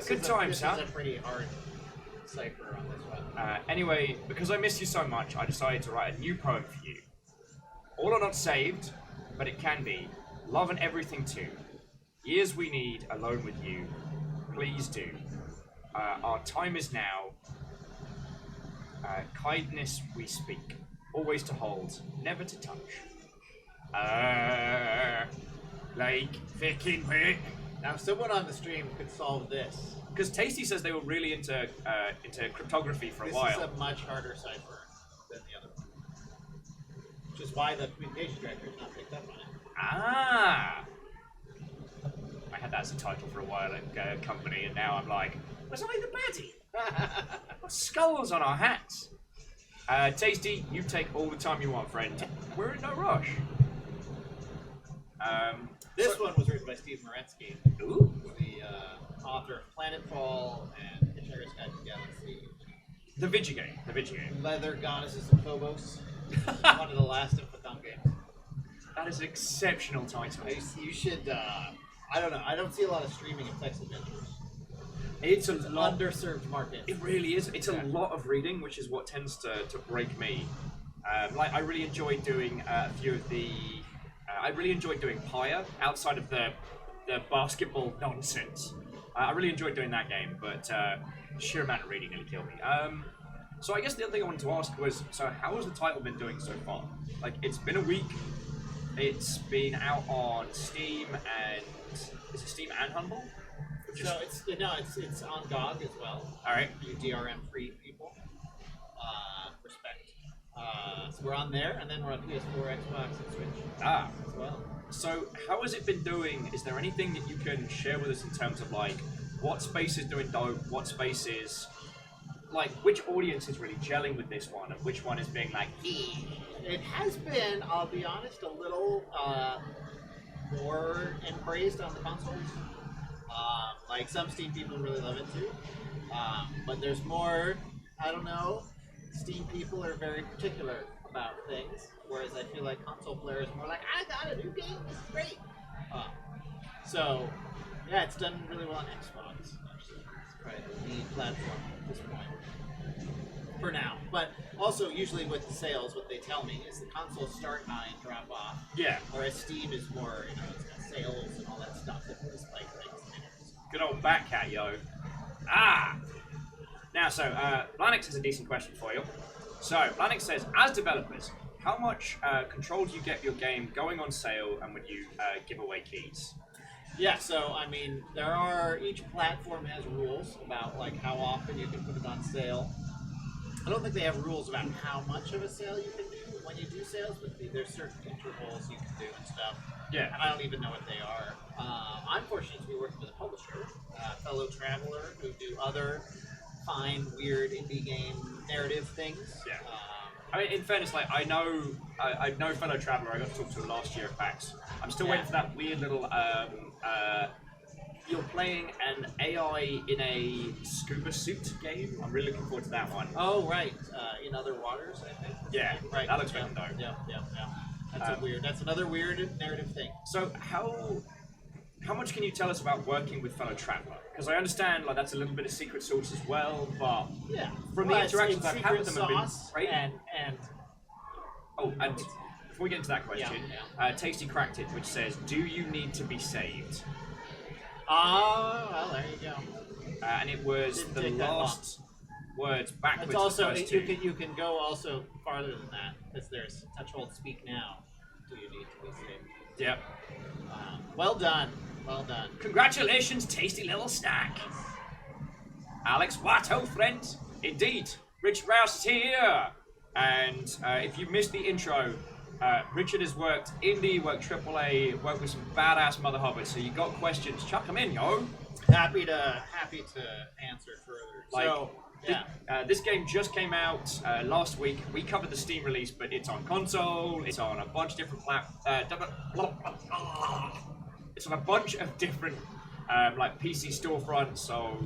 Good times, huh? This is a pretty hard cipher on this one. Anyway, because I miss you so much, I decided to write a new poem for you. All are not saved, but it can be. Love and everything too. Years we need alone with you. Please do. Our time is now. Kindness we speak. Always to hold, never to touch. Like, fucking Rick. Now, if someone on the stream could solve this, Because Tasty says they were really into cryptography for a this while. is a much harder cipher than the other one. Which is why the communication director has not picked up on it. Ah! I had that as a title for a while at company, and now I'm like, was I the baddie? Skulls on our hats. Tasty, you take all the time you want, friend. We're in no rush. This one was written by Steve Maretsky, Ooh. the author of Planetfall and Hitchhiker's Guide to the Galaxy. The video game. The video game. Leather Goddesses of Phobos. One of the last Infocom games. That is an exceptional title. You should, I don't know, I don't see a lot of streaming of text adventures. It's a An lot. underserved market. It really is. It's a lot of reading, which is what tends to break me. Like, I really enjoyed doing a few of the. I really enjoyed doing Pyre outside of the basketball nonsense. I really enjoyed doing that game, but sheer amount of reading nearly killed me. So I guess the other thing I wanted to ask was, so how has the title been doing so far? Like, it's been a week. It's been out on Steam and is it Steam and Humble? So it's on GOG as well. All right. You DRM free people. Respect. So we're on there, and then we're on PS4, Xbox, and Switch as well. So how has it been doing? Is there anything that you can share with us in terms of like what space is doing dope, what space is like which audience is really gelling with this one, and which one is being like, It has been, I'll be honest, a little more embraced on the consoles. Like some Steam people really love it too. But there's more, I don't know, Steam people are very particular about things, whereas I feel like console players are more like, I got a new game, this is great. So, yeah, it's done really well on Xbox, actually. It's probably the lead platform at this point. For now. But also, usually with the sales, what they tell me is the consoles start high and drop off. yeah, Whereas Steam is more, you know, it's got sales and all that stuff that really spike things in it. good old Batcat, yo. Now, so Planix has a decent question for you. So Planix says, as developers, how much control do you get your game going on sale, and would you give away keys? Yeah, so I mean, each platform has rules about like how often you can put it on sale. I don't think they have rules about how much of a sale you can do. when you do sales, but there's certain intervals you can do and stuff. Yeah. And I don't even know what they are. I'm fortunate to be working with a publisher, fellow traveler, who do other fine, weird indie game narrative things. Yeah. I mean, in fairness, like I know fellow traveler. I got to talk to last year at PAX. I'm still waiting for that weird little. You're playing an AI in a scuba suit game. I'm really looking forward to that one. Oh, right. In Other Waters, I think. Yeah, Right. that looks fucking dope. Yeah. That's another weird narrative thing. So how much can you tell us about working with fellow traveler? Because I understand like that's a little bit of secret sauce as well, but Yeah. from the interactions I've had with them have been sauce great. And And before we get into that question, Tasty cracked it, which says, "Do you need to be saved?" well, there you go. And it was Didn't the take that last words backwards. It's also the first you two. can go also farther than that because there's touch, hold, speak now. Do you need to be saved? Yep. Well done. Well done. Congratulations, tasty little snack. Alex, what, old friend? Indeed, Rich Rouse is here. And if you missed the intro, Richard has worked indie, worked AAA, worked with some badass mother hobbits. So you got questions, chuck them in, yo. Happy to answer further. Like, so yeah. This game just came out last week. We covered the Steam release, but it's on console. It's on a bunch of different it's on a bunch of different like PC storefronts. So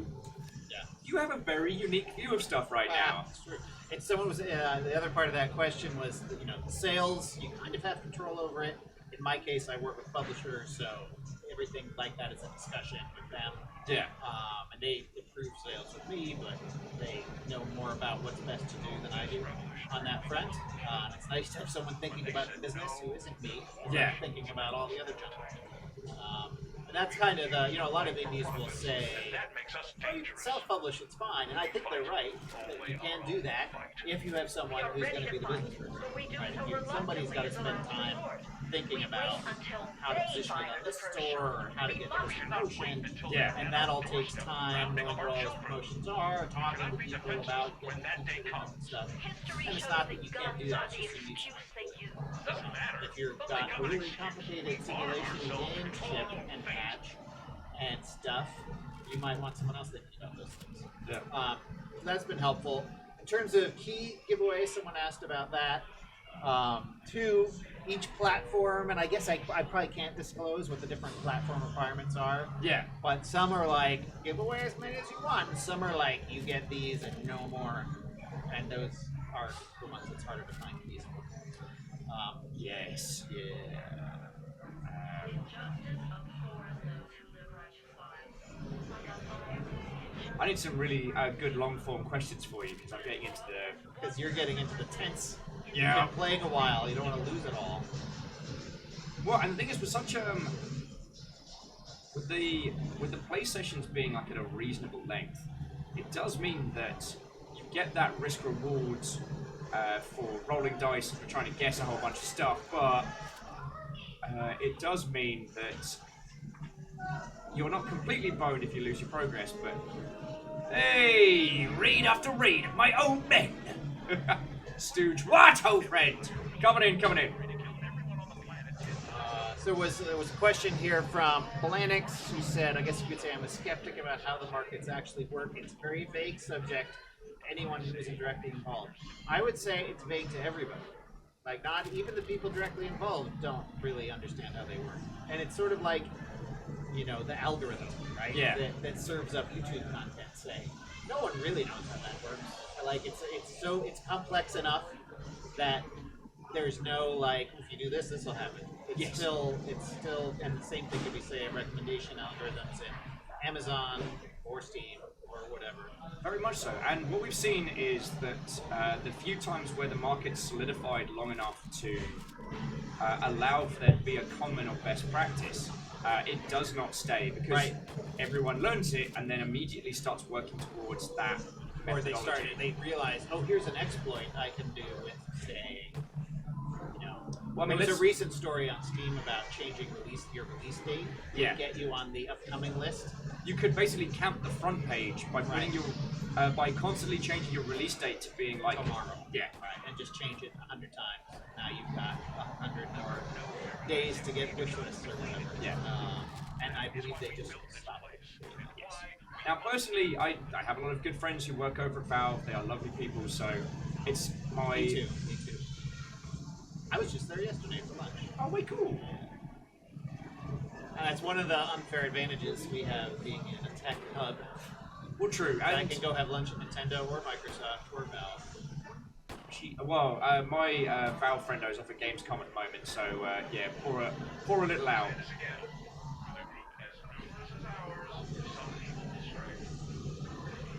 Yeah. you have a very unique view of stuff right now. It's true. And someone was the other part of that question was the sales. You kind of have control over it. In my case, I work with publishers, so everything like that is a discussion with them. Yeah. And they approve sales with me, but they know more about what's best to do than I do on that front. It's nice to have someone thinking about the business who isn't me, Yeah. thinking about all the other gentlemen. And that's kind of the, a lot of indies will say, That makes us "Oh, you can dangerous. self-publish, it's fine," and I think they're right. That you can do that if you have someone who's going to be the business person. Right? Somebody's got to spend time thinking about how to position it on the store or how to get those promotion. Yeah. And that all takes time, knowing where all those promotions are, talking to people about When that day comes. and stuff. And it's not that you can't do that, it's just you if you've got a really complicated simulation game ship and patch and stuff, you might want someone else thinking about those things. Yeah. That's been helpful. In terms of key giveaways, someone asked about that. 2, each platform, and I guess I probably can't disclose what the different platform requirements are. Yeah. But some are like, give away as many as you want, and some are like, you get these and no more. And those are the ones that's harder to find feasible. Yes. Yeah. I need some really good long form questions for you because I'm getting into the. Because you're getting into the tense. Yeah. You've been playing a while, you don't want to lose it all. Well, and the thing is, with such with the play sessions being like at a reasonable length, it does mean that you get that risk reward for rolling dice and for trying to guess a whole bunch of stuff, but it does mean that you're not completely boned if you lose your progress. But hey, read after read, my own men. Stooge, what, old friend? Coming in. So there was a question here from Polanix who said, I guess you could say I'm a skeptic about how the markets actually work. It's a very vague subject to anyone who isn't directly involved. I would say it's vague to everybody. Like, not even the people directly involved don't really understand how they work. And it's sort of like, the algorithm, right? Yeah. That serves up YouTube content, say. No one really knows how that works. Like, it's complex enough that there's no, like, if you do this, this will happen. It's still, and the same thing could be say recommendation algorithms in Amazon or Steam or whatever. Very much so. And what we've seen is that the few times where the market's solidified long enough to allow for there to be a common or best practice, it does not stay because everyone learns it and then immediately starts working towards that Or methodology. they realize, oh, here's an exploit I can do with, say, Well, I mean, there was let's- a recent story on Steam about changing your release date to Yeah. get you on the upcoming list. You could basically camp the front page by putting Right. by constantly changing your release date to being like Tomorrow. Yeah. Right, and just change it 100 times. Now you've got 100 more days to get wish lists or whatever. Yeah. And I believe they just stopped it. Yes. Now, personally, I have a lot of good friends who work over at Valve. They are lovely people, so it's my. Me too. I was just there yesterday for lunch. Oh, way cool. And that's one of the unfair advantages we have being in a tech hub. Well, true. I And can go have lunch at Nintendo or Microsoft or Valve. my Valve friendo is off at Gamescom at the moment, so yeah, pour a little out.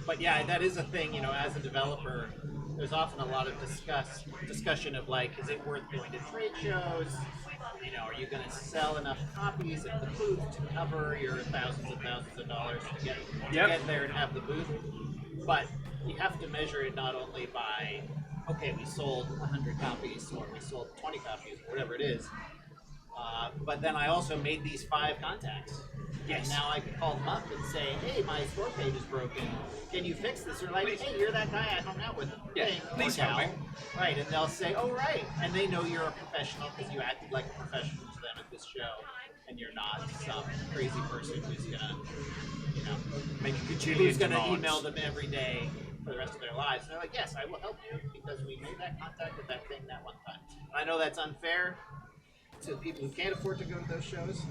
But yeah, that is a thing, as a developer, there's often a lot of discussion of like, is it worth going to trade shows? Are you going to sell enough copies of the booth to cover your thousands of dollars to get there and have the booth? But you have to measure it not only by, okay, we sold 100 copies or we sold 20 copies or whatever it is, but then I also made these 5 contacts. Yes. And now I can call them up and say, hey, my store page is broken. Can you fix this? Or like, Please. hey, you're that guy I hung out with. Yeah, Hey, please or help gal. me. Right, and they'll say, oh, right. And they know you're a professional because you acted like a professional to them at this show. And you're not some crazy person who's going to, Make a who's gajillion going to demands. email them every day for the rest of their lives. And they're like, yes, I will help you because we made that contact with that thing that one time. I know that's unfair to people who can't afford to go to those shows.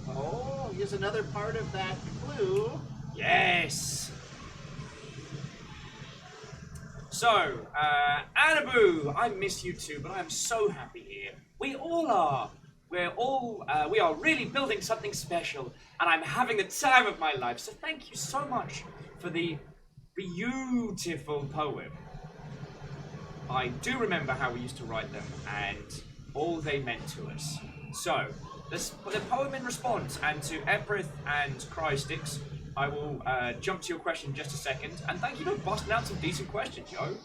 Oh, here's another part of that clue. Yes. So, Anabu, I miss you too, but I'm so happy here. We all are. We are really building something special, and I'm having the time of my life. So thank you so much for the beautiful poem. I do remember how we used to write them, and all they meant to us. So, the poem in response, and to Eprith and Crysticks, I will jump to your question in just a second. And thank you for busting out some decent questions, yo.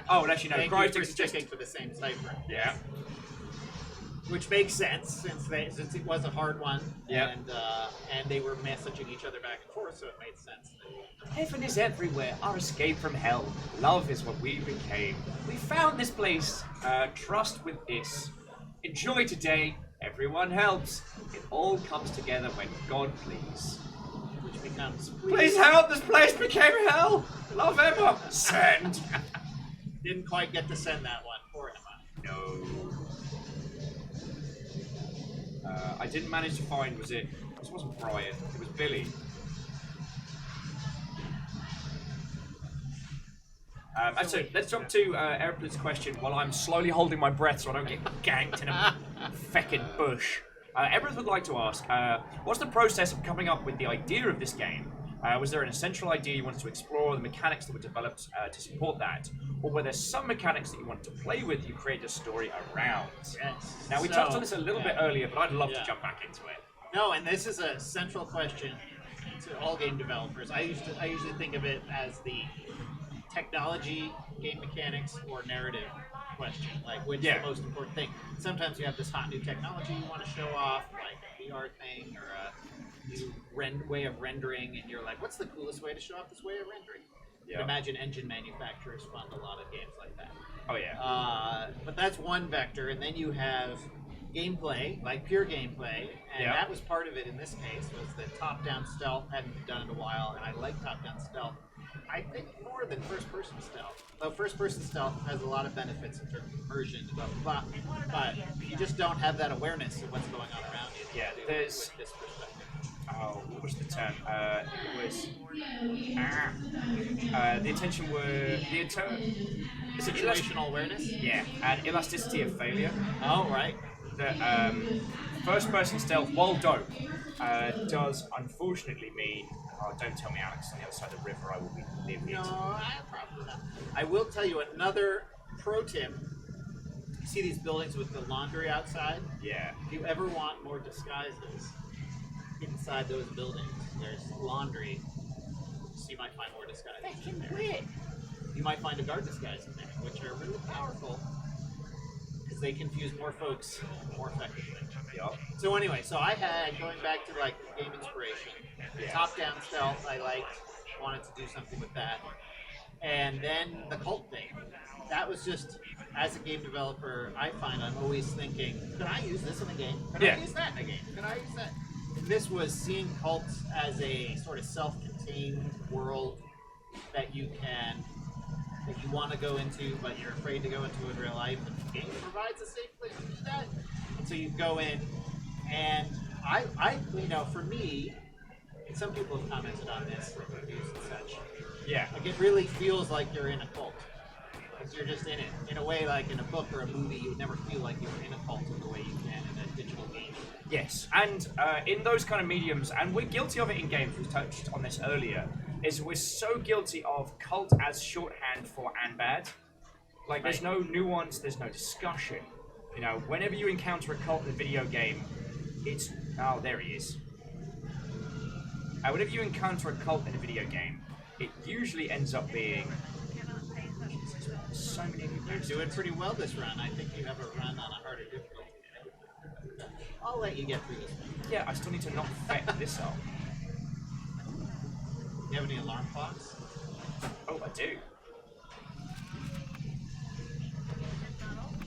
Oh, and actually, no, Thank you for Crysticks is just... sticking to the same cipher. Yeah. Which makes sense since it was a hard one. Yeah. And they were messaging each other back and forth, so it made sense. Heaven is everywhere, our escape from hell. Love is what we became. We found this place, trust with this. Enjoy today, everyone helps. It all comes together when God please. Which becomes Please help, this place became hell. Love Emma. Send. Didn't quite get to send that one for Emma. No. I didn't manage to find, this wasn't Brian, it was Billy. So let's jump to Erica's question while I'm slowly holding my breath so I don't get ganked in a feckin' bush. Everett would like to ask, what's the process of coming up with the idea of this game? Was there an essential idea you wanted to explore, the mechanics that were developed to support that? Or were there some mechanics that you wanted to play with you created a story around? Yes. Now, we touched on this a little bit earlier, but I'd love to Yeah. jump back into it. No, and this is a central question to all game developers. I usually think of it as the technology, game mechanics, or narrative question. Like, which is the most important thing? Sometimes you have this hot new technology you want to show off, like a VR thing or a new way of rendering, and you're like, what's the coolest way to show off this way of rendering? You can imagine engine manufacturers fund a lot of games like that. Oh, yeah. But that's one vector, and then you have gameplay, like pure gameplay, and that was part of it in this case, was that top-down stealth hadn't been done in a while, and I like top-down stealth, I think, more than first-person stealth. Though first-person stealth has a lot of benefits in terms of immersion, blah, blah, blah, but you just don't have that awareness of what's going on around you. Yeah, with there's... this perspective. Oh, what was the term? It was... the attention were... Situational awareness? Yeah, and elasticity of failure. Oh, right. That first-person stealth, while dope, does unfortunately mean... Oh, don't tell me Alex on the other side of the river, I will be livid. No, probably not. I will tell you another pro tip. You see these buildings with the laundry outside? Yeah. If you ever want more disguises inside those buildings, there's laundry, so you might find more disguises in there. You might find a guard disguise in there, which are really powerful. Because they confuse more folks more effectively. Yup. So anyway, so I had, going back to like game inspiration, top-down stealth I liked, wanted to do something with that. And then the cult thing. That was just, as a game developer, I find I'm always thinking, could I use this in a game? Could I use that in a game? Could I use that? And this was seeing cults as a sort of self-contained world that you want to go into, but you're afraid to go into in real life. And the game provides a safe place to do that. And so you go in, and I for me, and some people have commented on this, reviews and such. Yeah. Like it really feels like you're in a cult. Because you're just in it. In a way, like in a book or a movie, you would never feel like you were in a cult in the way you can in a digital game. Yes, and in those kind of mediums, and we're guilty of it in games, we touched on this earlier, is we're so guilty of cult as shorthand for and bad. Like, there's no nuance, there's no discussion. You know, whenever you encounter a cult in a video game, it's... Oh, there he is. Whenever you encounter a cult in a video game, it usually ends up being... So many people You're doing pretty well this run. I think you have a run on a harder difficulty. I'll let you get through this one. Yeah, I still need to not affect this up. You have any alarm clocks? Oh, I do.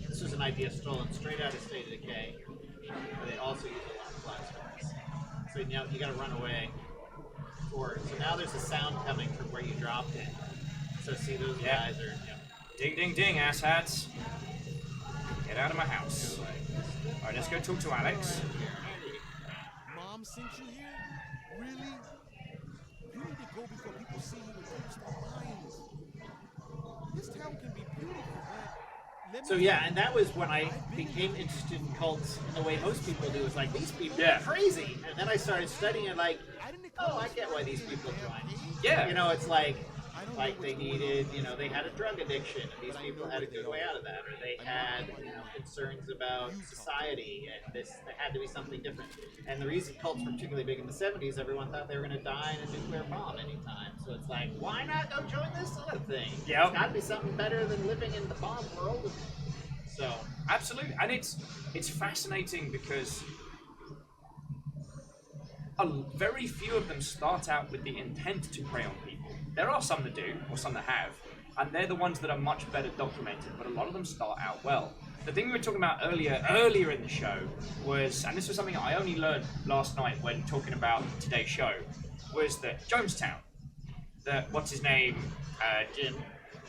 This was an idea stolen straight out of State of Decay, where they also use alarm clocks for this. So now you got to run away. So now there's a sound coming from where you dropped it. So see, those guys are. Ding, ding, ding, asshats. Get out of my house. Alright, let's go talk to Alex. Mom sent you here? Really? You need to go before people see you and people start buying this. This town can be beautiful, but So yeah, and that was when I became interested in cults in the way most people do. It's like, these people are crazy. And then I started studying it like, oh, I get why these people joined. Yeah. You know, it's like they needed, they had a drug addiction, and these people had a good way out of that, or they had, concerns about society, and there had to be something different. And the reason cults were particularly big in the 70s, everyone thought they were going to die in a nuclear bomb anytime. So it's like, why not go join this other thing? Yep. It's got to be something better than living in the bomb world. So Absolutely, and it's fascinating because very few of them start out with the intent to prey on people. There are some that do, or some that have, and they're the ones that are much better documented, but a lot of them start out well. The thing we were talking about earlier in the show was, and this was something I only learned last night when talking about today's show, was that Jonestown, what's his name? Jim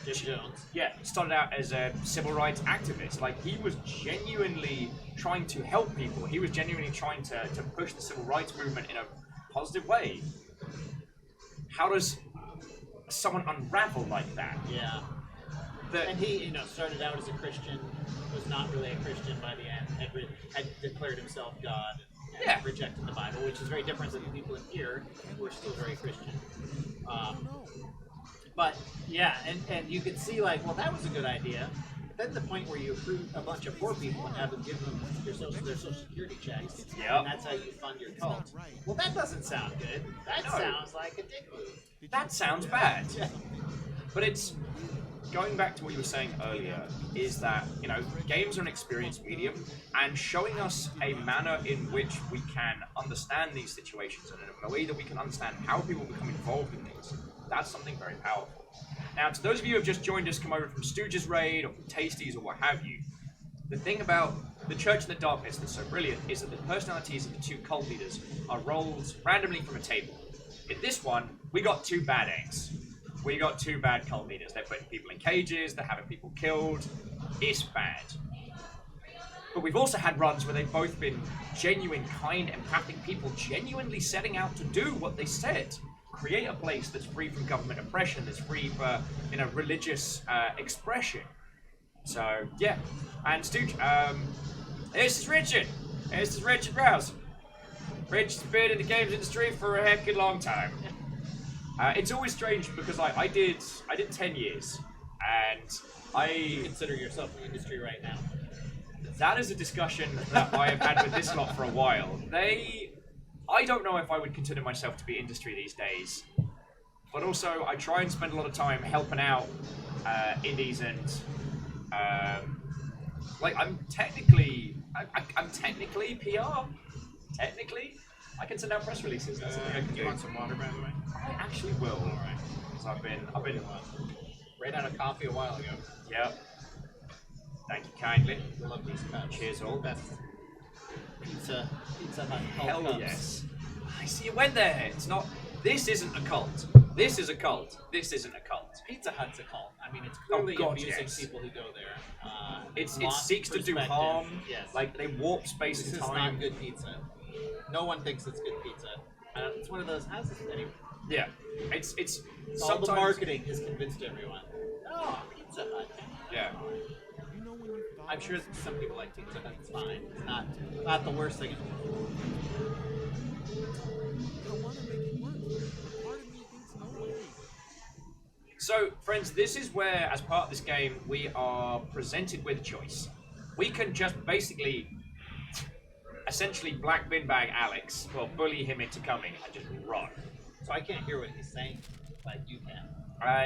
Jones. Yeah, started out as a civil rights activist. Like, he was genuinely trying to help people. He was genuinely trying to push the civil rights movement in a positive way. How does someone unravel like that? Yeah. And he, started out as a Christian, was not really a Christian by the end, had declared himself God, and rejected the Bible, which is very different than the people in here who are still very Christian. But yeah, and you could see like, well, that was a good idea. But then the point where you recruit a bunch of poor people and have them give them their social security checks, and that's how you fund your cult. Well, that doesn't sound good. That sounds like a dick move. That sounds bad. Yeah. But it's going back to what you were saying earlier, is that, games are an experience medium, and showing us a manner in which we can understand these situations and in a way that we can understand how people become involved in these, that's something very powerful. Now, to those of you who have just joined us, come over from Stooges Raid or from Tasties or what have you, the thing about the Church in the Darkness that's so brilliant is that the personalities of the two cult leaders are rolled randomly from a table. In this one, we got two bad eggs. We got two bad cult leaders. They're putting people in cages, they're having people killed. It's bad. But we've also had runs where they've both been genuine, kind, empathic people, genuinely setting out to do what they said. Create a place that's free from government oppression, that's free for, religious expression. So, yeah. And Stooge, this is Richard. This is Richard Rouse. Richard's been in the games industry for a heckin' long time. It's always strange because I did 10 years, and You consider yourself in the industry right now? That is a discussion that I have had with this lot for a while. I don't know if I would consider myself to be industry these days, but also I try and spend a lot of time helping out indies and Like, I'm technically PR. Technically, I can send out press releases. That's something I can Do do. you want some water, by the way? I actually will. All right. Because I've been. Ran out of coffee a while ago. Yep. Thank you kindly. We love these cups. Cheers all. Best pizza Hut Hell cups. yes. I see you went there. It's not. This isn't a cult. This is a cult. This isn't a cult. Pizza Hut's a cult. I mean, it's clearly God, abusing yes. people who go there. It Lost seeks to do perspective. harm. Yes. Like they warp space This and is time. not good pizza. No one thinks it's good pizza. It's one of those. How's this anyway? Yeah. It's All sometimes the marketing has convinced everyone. Oh, Pizza Hut. Yeah. You know when you thought I'm sure some people like Pizza Hut. It's fine. It's not the worst thing in the world. I want to make it work, but part of me thinks no way. So, friends, this is where, as part of this game, we are presented with a choice. We can just basically, essentially, black bin bag Alex, or bully him into coming, and just run. So I can't hear what he's saying, like you can.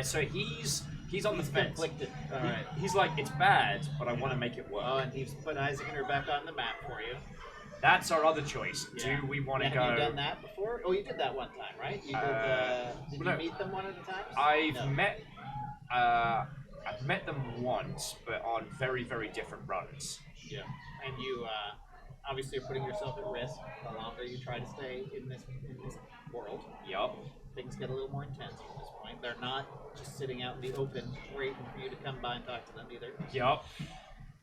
So he's on the He's fence. conflicted. All right. He's like, it's bad, but I want to make it work. Oh, and he's put Isaac and Rebecca on the map for you. That's our other choice. Yeah. Do we want to Have go? you done that before? Oh, you did that one time, right? You did no. you meet them one at a time? I've No. met them once, but on very, very different runs. Yeah. And you obviously are putting yourself at risk the longer you try to stay in this world. Yup. Things get a little more intense from this point. They're not just sitting out in the open waiting for you to come by and talk to them either. Yup.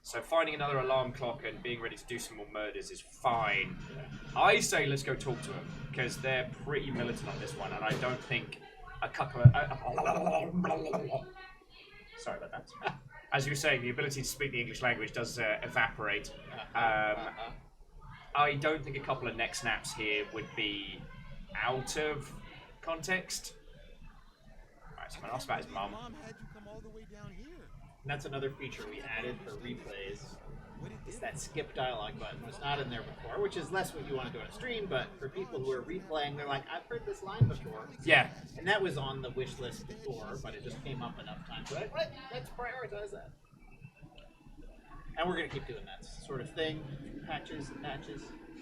So finding another alarm clock and being ready to do some more murders is fine. I say let's go talk to them, because they're pretty militant on this one, and I don't think a couple of... Sorry about that. As you were saying, the ability to speak the English language does evaporate. I don't think a couple of neck snaps here would be out of context. Alright, so I'm going to ask about his mum. Mom had you come all the way down here. And that's another feature we added for replays. What it Is did? that skip dialogue button was not in there before, which is less what you want to do on a stream, but for people who are replaying, they're like, I've heard this line before. Yeah. And that was on the wish list before, but it just came up enough times. So let's prioritize that. And we're going to keep doing that sort of thing, patches and patches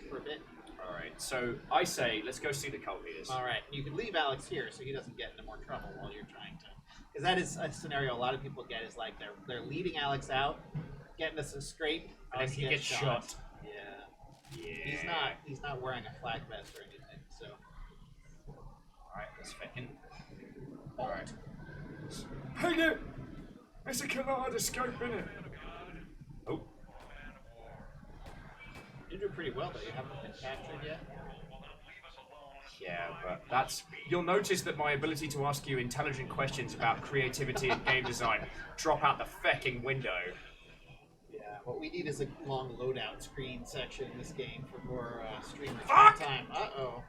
for a bit. Alright, so I say let's go see the cult leaders. All right, you can leave Alex here so he doesn't get into more trouble while you're trying to. Because that is a scenario a lot of people get, is like they're leading Alex out, getting us a scrape, And then he gets shot. Yeah. Yeah. He's not wearing a flag vest or anything, so. Alright, let's fucking... Alright. Hang it! There's a kaleidoscope in it! Oh. You do pretty well, though. You haven't been captured yet. Yeah, but that's... You'll notice that my ability to ask you intelligent questions about creativity and game design drop out the fecking window. Yeah, what we need is a long loadout screen section in this game for more streamers Fuck! time. Uh-oh.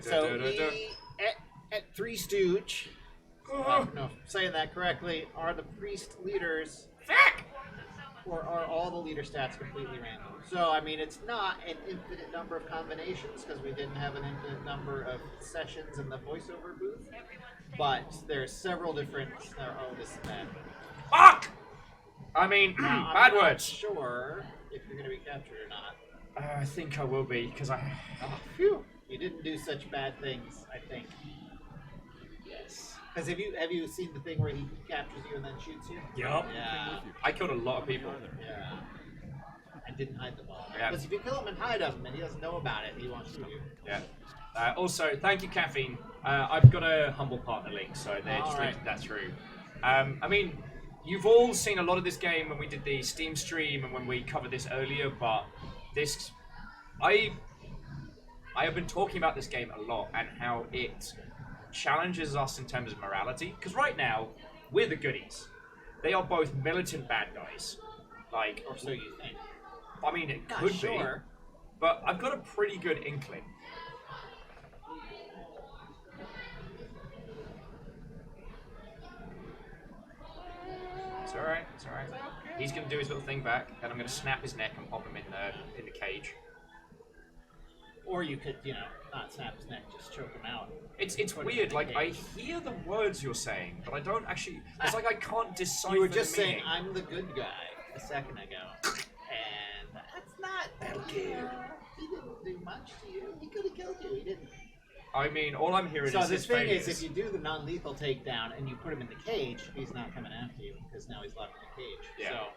So we, at Three Stooge, I don't know if I'm saying that correctly, are the priest leaders, or are all the leader stats completely random? So, I mean, it's not an infinite number of combinations, because we didn't have an infinite number of sessions in the voiceover booth, but there's several different, oh, this and that. Fuck! I mean, Now, bad I'm not words. sure if you're going to be captured or not. I think I will be, because I... Oh, phew. You didn't do such bad things, I think. Yes. Because have you seen the thing where he captures you and then shoots you? Yup. Yeah. I killed a lot of people. Yeah. And didn't hide the ball. Yeah. Because if you kill him and hide him and he doesn't know about it, he won't shoot you. Yeah. Also, thank you, Caffeine. I've got a humble partner link, so they just Alright. linked that through. I mean, you've all seen a lot of this game when we did the Steam stream and when we covered this earlier, but this... I have been talking about this game a lot and how it challenges us in terms of morality. Because right now, we're the goodies. They are both militant bad guys. Like, Or so you think. I mean, it Not could sure. be, but I've got a pretty good inkling. It's alright, it's alright. He's gonna do his little thing back, and I'm gonna snap his neck and pop him in the cage. Or you could, not snap his neck, just choke him out. It's Put him in weird. the Like I cage. hear the words you're saying, but I don't actually. It's like I can't decipher. You were just the saying, meaning. I'm the good guy a second ago. And that's not. That'll kill. He didn't do much to you. He could have killed you. He didn't. I mean, all I'm hearing So is the his thing failures. is, if you do the non-lethal takedown and you put him in the cage, he's not coming after you because now he's locked in the cage. Yeah. So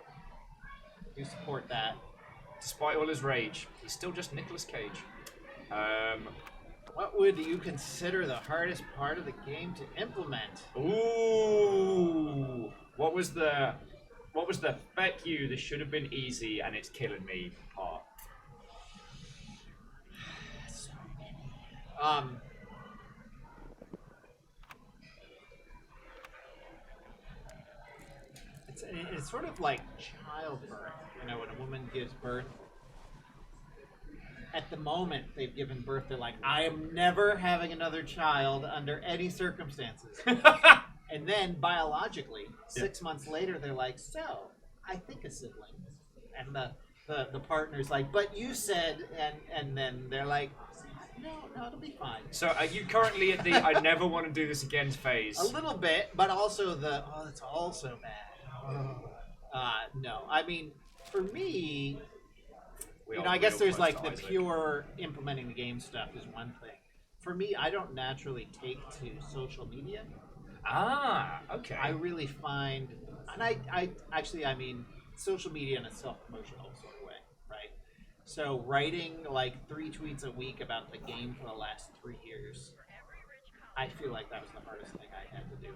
do support that. Despite all his rage, he's still just Nicolas Cage. What would you consider the hardest part of the game to implement? Ooh, what was the feck you? This should have been easy, and it's killing me part. So many. It's sort of like childbirth. You know, when a woman gives birth. At the moment they've given birth, they're like, I am never having another child under any circumstances. And then biologically, 6 months later, they're like, so I think a sibling. And the partner's like, but you said, and then they're like, no, it'll be fine. So are you currently at the I never want to do this again phase? A little bit, but also it's all so bad. No, I mean, for me, We you are know, I guess real there's close like to the Isaac. pure implementing the game stuff is one thing. For me, I don't naturally take to social media. Ah, okay. I really find, and I mean, social media in a self-promotional sort of way, right? So writing like 3 tweets a week about the game for the last 3 years, I feel like that was the hardest thing I had to do.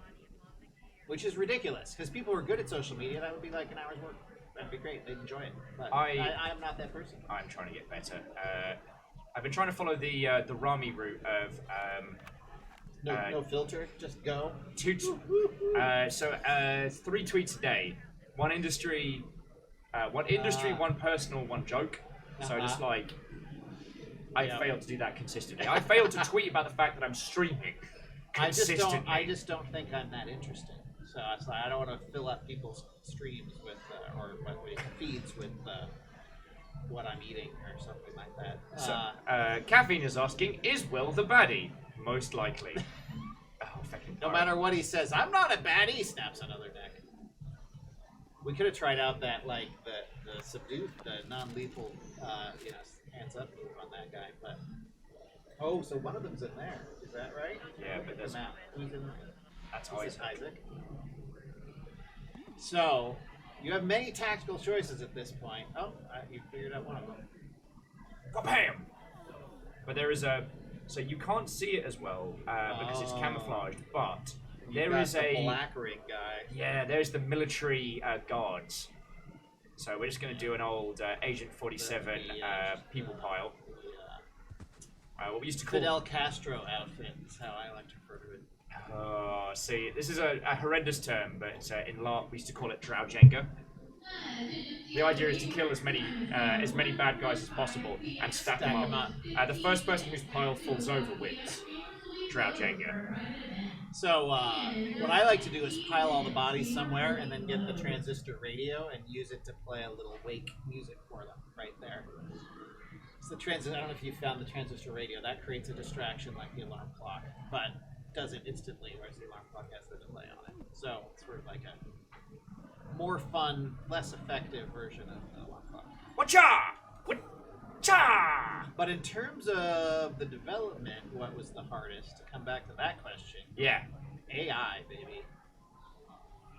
Which is ridiculous, because people who are good at social media, that would be like an hour's work. That'd be great. They'd enjoy it. But I am not that person. I'm trying to get better. I've been trying to follow the Rami route of No filter, just go. 3 tweets a day, one industry, one personal, one joke. So just like I Yeah. failed to do that consistently. I failed to tweet about the fact that I'm streaming consistently. I just don't think I'm that interesting. So it's like I don't want to fill up people's streams with feeds with what I'm eating or something like that. So, Caffeine is asking, is Will the baddie? Most likely. Oh, fucking no matter what he says, I'm not a baddie. He snaps another neck. We could have tried out that like the subdue, the non-lethal, hands up move on that guy, but so one of them's in there. Is that right? Yeah, Look but at there's the map. Who's in there? that's This is Isaac. Isaac. So, you have many tactical choices at this point. You figured out one of them. Wha-bam! But there is so you can't see it as well because it's camouflaged. But there is a a black ring guy. yeah, there's the military guards. So we're just going to do an old Agent 47 people pile. What we used to call Fidel Castro outfit is how I like to refer to it. see, this is a horrendous term, but in LARP we used to call it Drowjenga. The idea is to kill as many bad guys as possible and stack them up. The first person whose pile falls over wins. Drowjenga. So, what I like to do is pile all the bodies somewhere and then get the transistor radio and use it to play a little wake music for them right there. So the transistor, I don't know if you found the transistor radio, that creates a distraction like the alarm clock, but does it instantly, whereas the alarm clock has the delay on it. So it's sort of like a more fun, less effective version of the alarm clock. Wacha! Wacha! But in terms of the development, what was the hardest? To come back to that question, Yeah. AI, baby.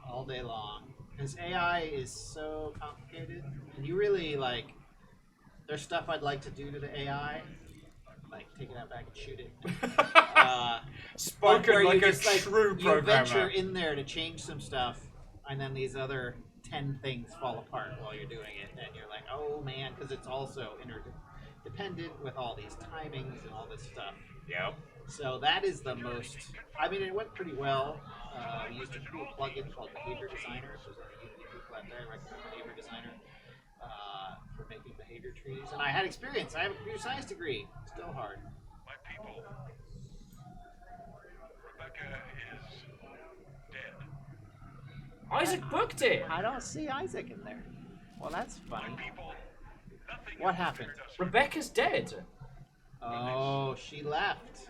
All day long. Because AI is so complicated. And you really, like, there's stuff I'd like to do to the AI. Like, take it out back and shoot it. Spoken where like you a just, like, true you venture programmer. in there to change some stuff, and then these other 10 things fall apart while you're doing it. And you're like, oh, man, because it's also interdependent with all these timings and all this stuff. Yep. So that is the most. I mean, it went pretty well. We used a cool plugin called Behavior Designer. If there's any people out there, I recommend Behavior Designer for making behavior trees. And I had experience. I have a computer science degree. Still hard. My people. Rebecca is dead. Isaac booked it. I don't see Isaac in there. Well, that's My funny. people. Nothing What else happened? feared us. Rebecca's dead. Oh, she left.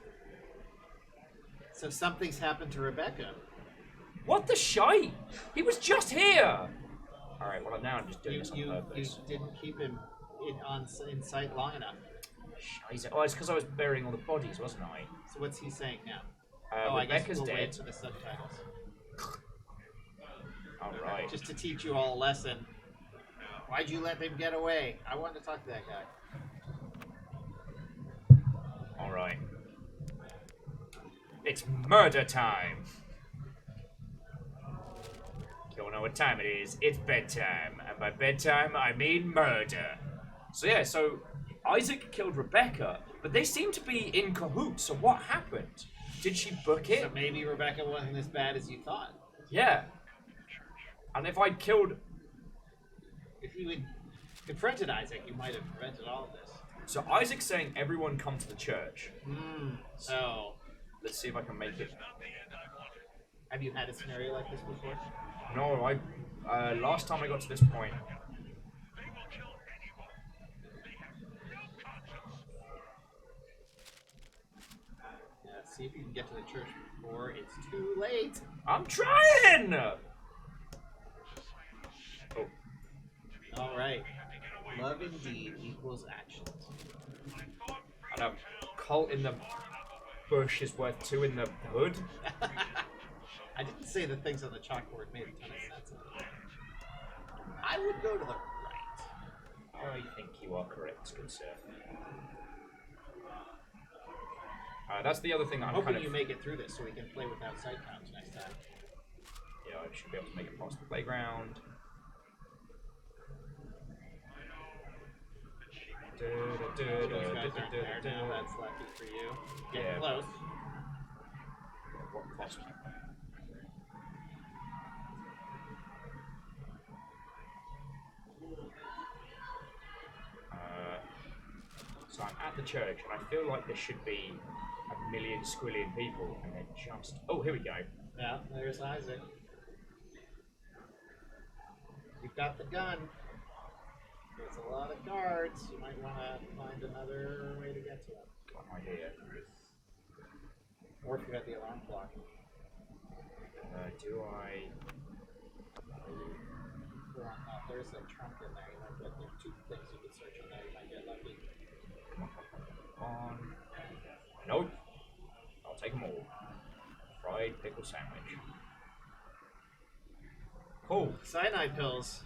So something's happened to Rebecca. What the shite? He was just here! Alright, well now I'm just doing this on You purpose. didn't keep him in sight long enough. Shite. Oh, it's because I was burying all the bodies, wasn't I? So what's he saying now? Rebecca's I guess we'll dead. wait for the subtitles. Alright. Just to teach you all a lesson. Why'd you let him get away? I wanted to talk to that guy. Alright. It's murder time! You don't know what time it is. It's bedtime. And by bedtime, I mean murder. So yeah, so Isaac killed Rebecca, but they seem to be in cahoots. So what happened? Did she book it? So maybe Rebecca wasn't as bad as you thought. Yeah. And if I'd killed... If you had confronted Isaac, you might have prevented all of this. So Isaac's saying everyone come to the church. Oh. Let's see if I can make it. Have you had a scenario like this before? No, last time I got to this point... Yeah, see if you can get to the church before it's too late. I'm trying! Oh. All right. Love indeed equals actions. And a cult in the bush is worth 2 in the hood? I didn't say the things on the chalkboard made a ton of sense. I would go to the right. I think you are correct, good sir. That's the other thing that I'm Hoping kind of... you make it through this so we can play without sight counts next time. Yeah, I should be able to make it past the playground. Those guys aren't there now, that's lucky for you. Getting Yeah. close. What cost? So I'm at the church, and I feel like there should be a million squillion people, and they're just... Oh, here we go. Yeah, there's Isaac. You've got the gun. There's a lot of guards. You might want to find another way to get to them. Got my here. Or if you got the alarm clock. Do I... There's a trunk in there. You might get there's 2 things you could search in there. You might get lucky. On. Nope. I'll take them all. Fried pickle sandwich. Cool. Cyanide pills.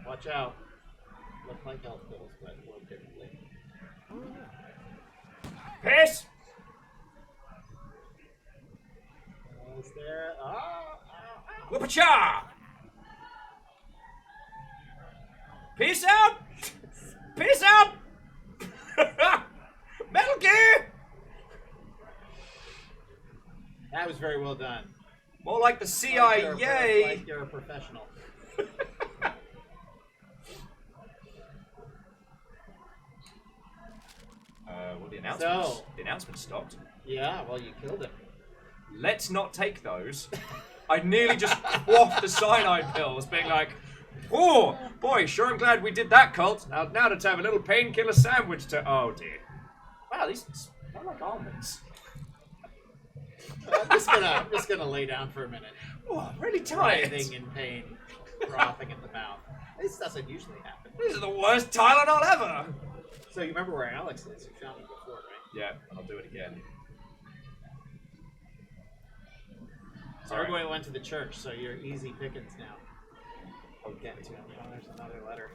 Watch out. Look like health pills, but work differently. Piss! Is there? Whoop-a-cha! Peace out! Peace out! Metal Gear! That was very well done. More like the CIA! Like you're a professional. Well, the announcement stopped. Yeah, well, you killed him. Let's not take those. I nearly just quaffed the cyanide pills, being like, oh, boy, sure I'm glad we did that, cult. Now to have a little painkiller sandwich to... Oh, dear. Wow, these smell like almonds. I'm just gonna lay down for a minute. Oh, I'm really tired. Writhing in pain, frothing at the mouth. This doesn't usually happen. This is the worst Tylenol ever. So you remember where Alex is? You found him before, right? Yeah, I'll do it again. So everybody went to the church, so you're easy pickings now. I'll get to him. Oh, there's another letter.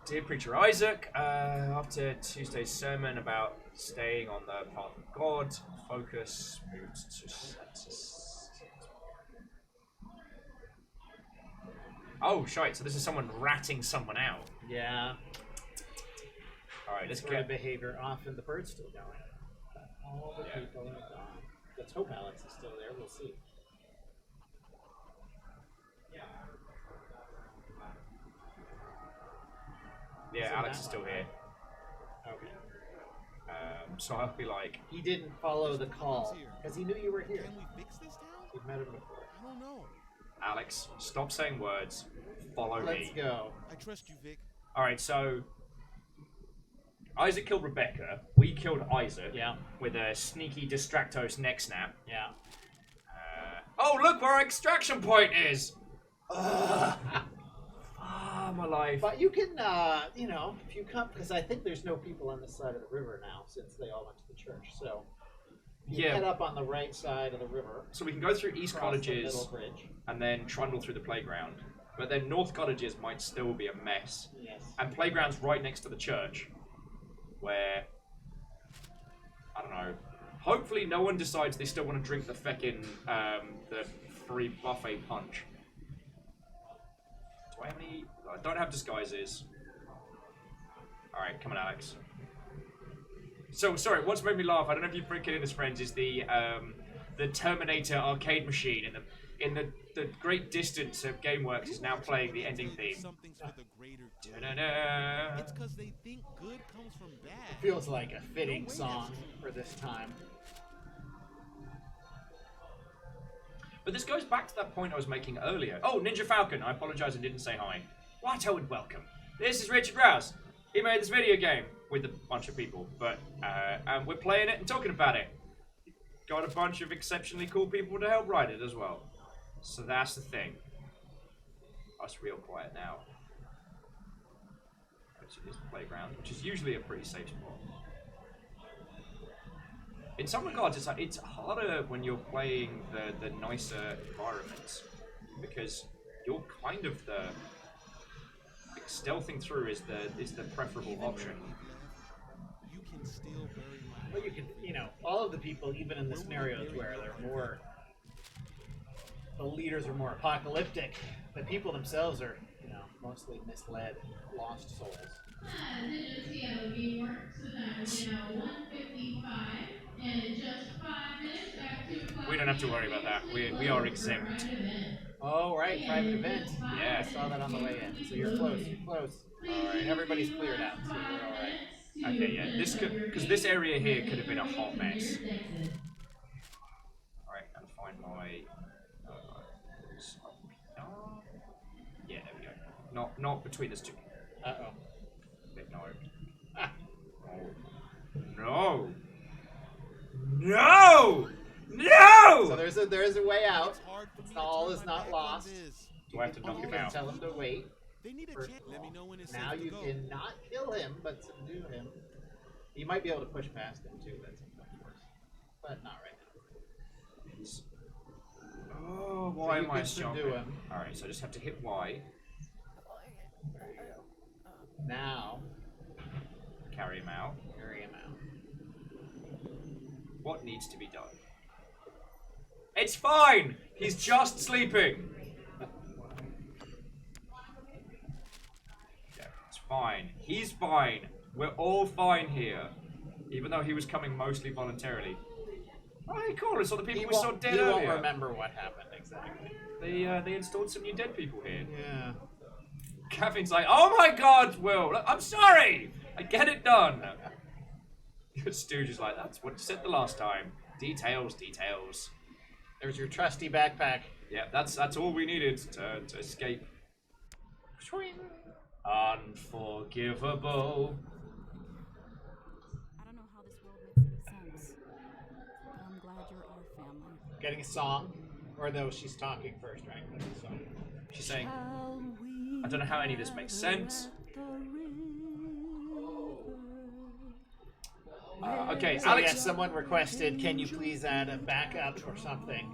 Dear Preacher Isaac, after Tuesday's sermon about staying on the path of God, focus moved to... Oh, shite, so this is someone ratting someone out. Yeah. Alright, let's Sort of get... behavior. Often the bird's still going. But all the people are gone. Let's hope Alex is still there. We'll see. Yeah, So Alex that is still one, here. Okay. So I'll be like... He didn't follow the call because he knew you were here. Can we fix this town? You've met him before. I don't know. Alex, stop saying words. Follow Let's me. go. I trust you, Vic. Alright, so... Isaac killed Rebecca. We killed Isaac. Yeah. With a sneaky Distractos neck snap. Yeah. Oh, look where our extraction point is! My life. But you can, you know, if you come, because I think there's no people on this side of the river now since they all went to the church. So you head up on the right side of the river. So we can go through East cross the Cottages middle bridge. and then trundle through the playground. But then North Cottages might still be a mess. Yes. And playground's right next to the church, where I don't know. Hopefully, no one decides they still want to drink the feckin' the free buffet punch. Do I have any? I don't have disguises. All right, come on, Alex. So sorry. What's made me laugh? I don't know if you've freaking in this, friends. Is the Terminator arcade machine in the great distance of GameWorks is now playing the ending theme. Something's for the greater good. Da-da-da. It's because they think good comes from bad. It feels like a fitting song for this time. But this goes back to that point I was making earlier. Oh, Ninja Falcon, I apologize I didn't say hi. Righto and welcome. This is Richard Rouse. He made this video game with a bunch of people, but and we're playing it and talking about it. Got a bunch of exceptionally cool people to help write it as well. So that's the thing. Oh, it's real quiet now. It's the playground, which is usually a pretty safe spot. In some regards, it's harder when you're playing the nicer environments because you're kind of the stealthing through is the preferable option. You can still bury my Well, you can, you know, all of the people, even in the scenarios where they're more, the leaders are more apocalyptic, the people themselves are, you know, mostly misled, lost souls. We don't have to worry about that. We are exempt. Oh, right, private event. Yeah. I saw that on the way in. So you're close, you're close. Alright, everybody's cleared out, so you're alright. Okay, yeah. This could, because this area here could have been a hot mess. All right, gotta find my. Yeah, there we go. Not between us two. Uh-oh. No. Ah. Oh. No! No! So there is a way out. It's hard for me to All turn is my not back on lost. this. Do I have to knock You him can out? tell him to wait. They need a First chance. of Let me all. know when it's Now safe to you go. cannot kill him, but subdue him. You might be able to push past him too. That's worse, but not right now. Oh, why you am I can subdue jumping? him. Alright, so I just have to hit Y. There you go. Now, Carry him out. carry him out. What needs to be done? It's fine! He's just sleeping! Yeah, it's fine. He's fine. We're all fine here. Even though he was coming mostly voluntarily. Oh, hey, cool. It's all the people we saw dead he earlier. won't remember what happened exactly. They installed some new dead people here. Yeah. Caffeine's like, oh my god, Will, I'm sorry! I get it done. Stooge is like, that's what you said the last time. Details, details. There's your trusty backpack. Yeah, that's all we needed to escape. Swing. Unforgivable. I don't know how this world makes any sense, but I'm glad you're our family. Getting a song, or though she's talking first, right? Getting a song. She's saying, I don't know how any of this makes sense. Okay, So Alex. yes, someone requested, can you please add a backup or something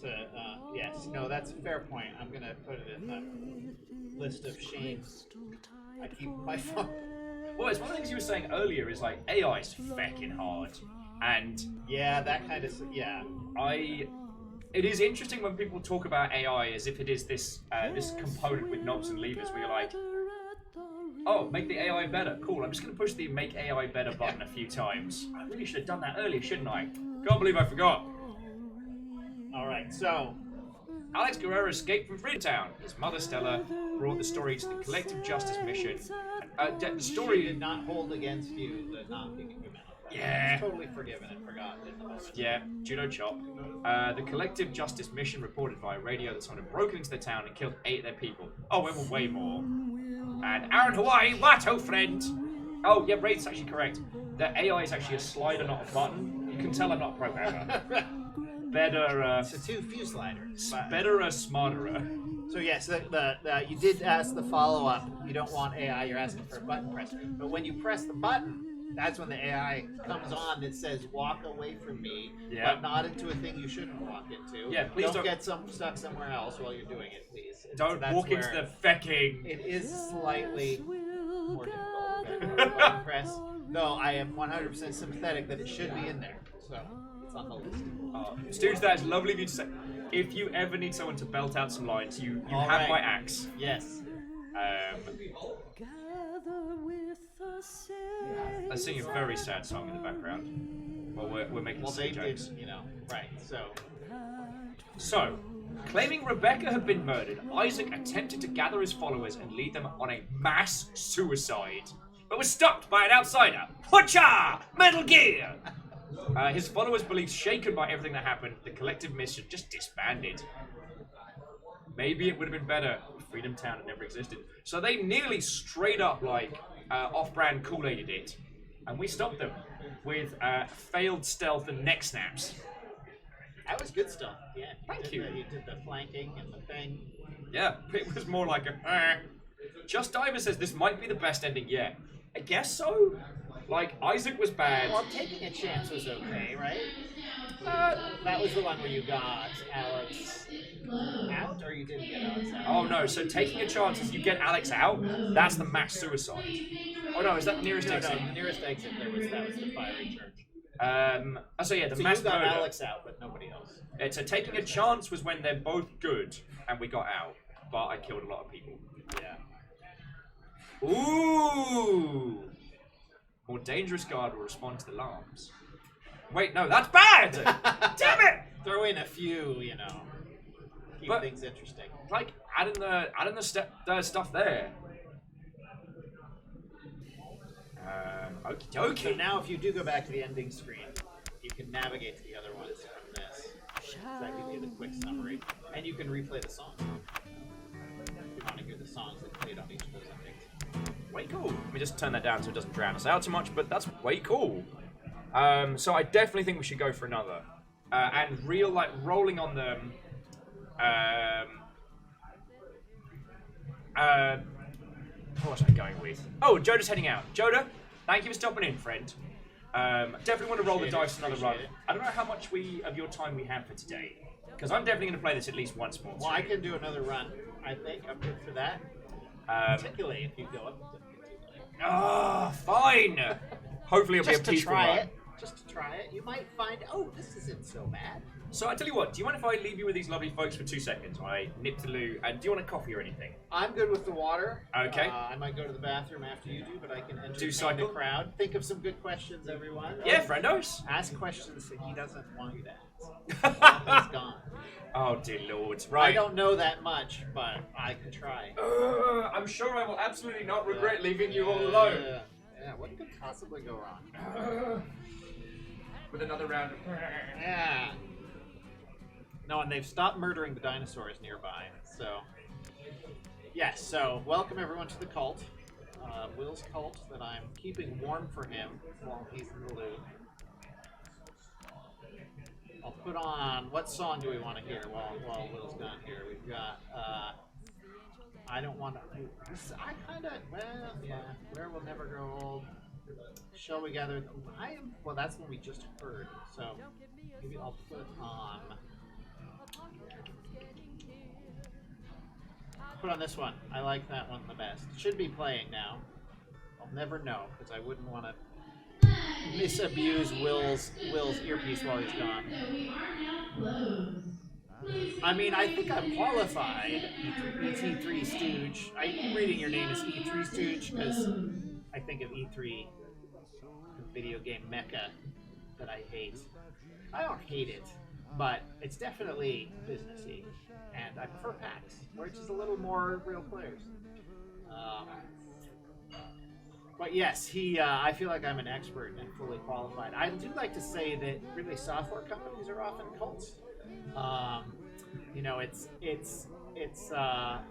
to yes. No, that's a fair point. I'm gonna put it in the list of shames. I keep my phone. Well, it's one of the things you were saying earlier is like AI's feckin' hard, and Yeah, that kind of yeah. It is interesting when people talk about AI as if it is this this component with knobs and levers where you're like, oh, make the AI better. Cool, I'm just going to push the make AI better button a few times. I really should have done that earlier, shouldn't I? Can't believe I forgot. Alright, so Alex Guerrero escaped from Freetown. His mother, Stella, brought the story to the Collective Justice Mission. The she story... did not hold against you the not kicking him out. Yeah. It's totally forgiven and forgotten in the moment. Yeah, judo chop. The Collective Justice Mission reported via radio that someone had broken into the town and killed 8 of their people. Oh, it were way more. And Aaron Hawaii, Watto friend! Oh, yeah, Wraith's actually correct. The AI is actually a slider, not a button. You can tell I'm not a programmer. Better, So few sliders. better, smarter. So yes, you did ask the follow-up. You don't want AI, you're asking for a button presser. But when you press the button, that's when the AI comes on that says, walk away from me, Yeah. but not into a thing you shouldn't walk into. Yeah, please don't- get stuck somewhere else while you're doing it, please. Don't That's walk into where the fecking. It is slightly more difficult with a button press. Though I am 100% sympathetic that it should be in there. So, it's on the list. Stooge, that is lovely of you to say. If you ever need someone to belt out some lines, you All have right. my axe. Yes. Let's sing a very sad song in the background. Well, we're making Well, silly they did, jokes. right. So, claiming Rebecca had been murdered, Isaac attempted to gather his followers and lead them on a mass suicide, but was stopped by an outsider. Whatcha! Metal Gear! His followers believed, shaken by everything that happened, the collective mission just disbanded. Maybe it would have been better if Freedom Town had never existed. So they nearly straight up, off-brand Kool-Aided it, and we stopped them with failed stealth and neck snaps. That was good stuff. Yeah. Thank you. You did the flanking and the thing. Yeah, it was more like a. Just Diver says this might be the best ending yet. I guess so. Isaac was bad. Well, taking a chance was okay, right? That was the one where you got Alex out, or you didn't get Alex out? Oh no, so taking a chance is you get Alex out, that's the mass suicide. Oh no, is that the nearest exit? No, the nearest exit that was the fiery church. So yeah, the So mass you got murder. Alex out, but nobody else. So taking a chance was when they're both good, and we got out. But I killed a lot of people. Yeah. Ooh! More dangerous guard will respond to the alarms. Wait, no, that's bad! Damn it! Throw in a few, keep But- things interesting. Adding the stuff there. Okie So dokie. now, if you do go back to the ending screen, you can navigate to the other ones from this. So that gives you the quick summary, and you can replay the song. If you want to hear the songs that played on each of those endings. Way cool. Let me just turn that down so it doesn't drown us out too much, but that's way cool. So I definitely think we should go for another. And rolling on them. What was I going with? Oh, Joda's heading out. Joda, thank you for stopping in, friend. Definitely want to roll the dice another run. Appreciate it. I don't know how much of your time we have for today, because I'm definitely going to play this at least once more. Well, I can do another run. I think I'm good for that. Particularly if you go up to 50. Fine. Hopefully it'll Just be a to peaceful try run. it. Just to try it. You might find, this isn't so bad. So I tell you what, do you mind if I leave you with these lovely folks for 2 seconds? I nip to loo, and do you want a coffee or anything? I'm good with the water. Okay. I might go to the bathroom after you do, but I can entertain cycle? the crowd. Think of some good questions, everyone. Yeah, friendos. Ask questions that he doesn't want you to ask. He's gone. Oh dear lord. I Right. don't know that much, but I can try. I'm sure I will absolutely not regret leaving you all alone. Yeah, what could possibly go wrong? With another round of... Yeah. No, and they've stopped murdering the dinosaurs nearby, so... Yes, so welcome everyone to the cult. Will's cult that I'm keeping warm for him while he's in the loo. I'll put on... What song do we want to hear while Will's gone here? We've got... I don't want to... I kind of... Well, yeah. Where Will Never Grow Old. Shall We Gather... Well, that's one we just heard, so... Maybe I'll put on... Put on this one. I like that one the best. It should be playing now. I'll never know, because I wouldn't want to misabuse Will's earpiece while he's gone. I mean, I think I'm qualified, E3 Stooge. I'm reading your name as E3 Stooge because I think of E3, the video game mecca that I hate. I don't hate it, but it's definitely businessy, and I prefer PAX, where it's just a little more real players. But yes, I feel like I'm an expert and fully qualified. I do like to say that really software companies are often cults. It's a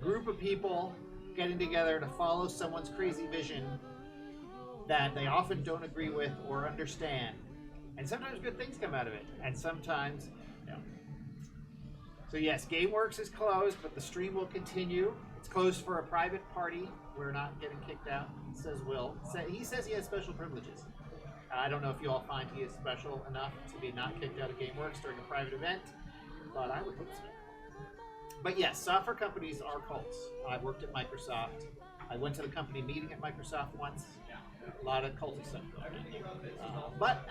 group of people getting together to follow someone's crazy vision that they often don't agree with or understand. And sometimes good things come out of it, and sometimes no. So yes, GameWorks is closed, but the stream will continue. It's closed for a private party. We're not getting kicked out, says Will. He says he has special privileges. I don't know if you all find he is special enough to be not kicked out of GameWorks during a private event, but I would hope so. But yes, software companies are cults. I worked at Microsoft. I went to the company meeting at Microsoft once. A lot of culty stuff going on. But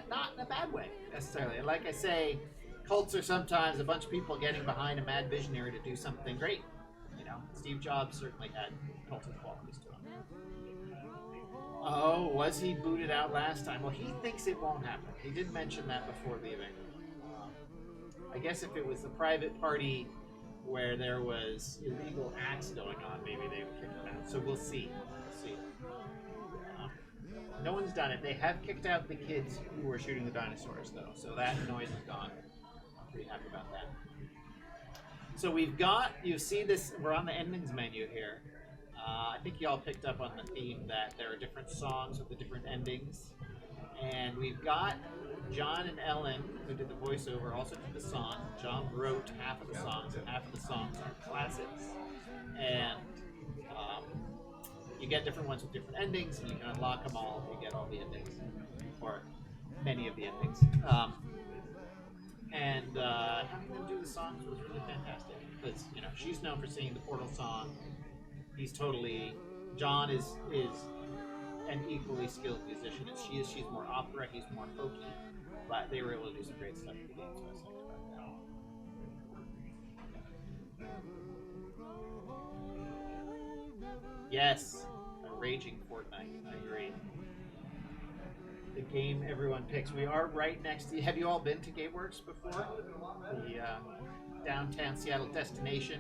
not in a bad way, necessarily. Like I say, cults are sometimes a bunch of people getting behind a mad visionary to do something great. You know, Steve Jobs certainly had culty qualities to him. Oh, was he booted out last time? Well, he thinks it won't happen. He did mention that before the event. I guess if it was a private party where there was illegal acts going on, maybe they would kick him out. So we'll see. No one's done it. They have kicked out the kids who were shooting the dinosaurs, though. So that noise is gone. I'm pretty happy about that. So we've got, you see this, we're on the endings menu here. I think you all picked up on the theme that there are different songs with the different endings. And we've got John and Ellen, who did the voiceover, also did the song. John wrote half of the songs, and half of the songs are classics. And you get different ones with different endings, and you can unlock them all if you get all the endings, or many of the endings. And having them do the songs was really fantastic, because she's known for singing the Portal song. He's totally, John is an equally skilled musician as she is. She's more opera, he's more folky, but they were able to do some great stuff in the game, so I was thinking about that. Yes, a raging Fortnite, I agree. The game everyone picks. We are right next to, have you all been to GameWorks before? The downtown Seattle destination.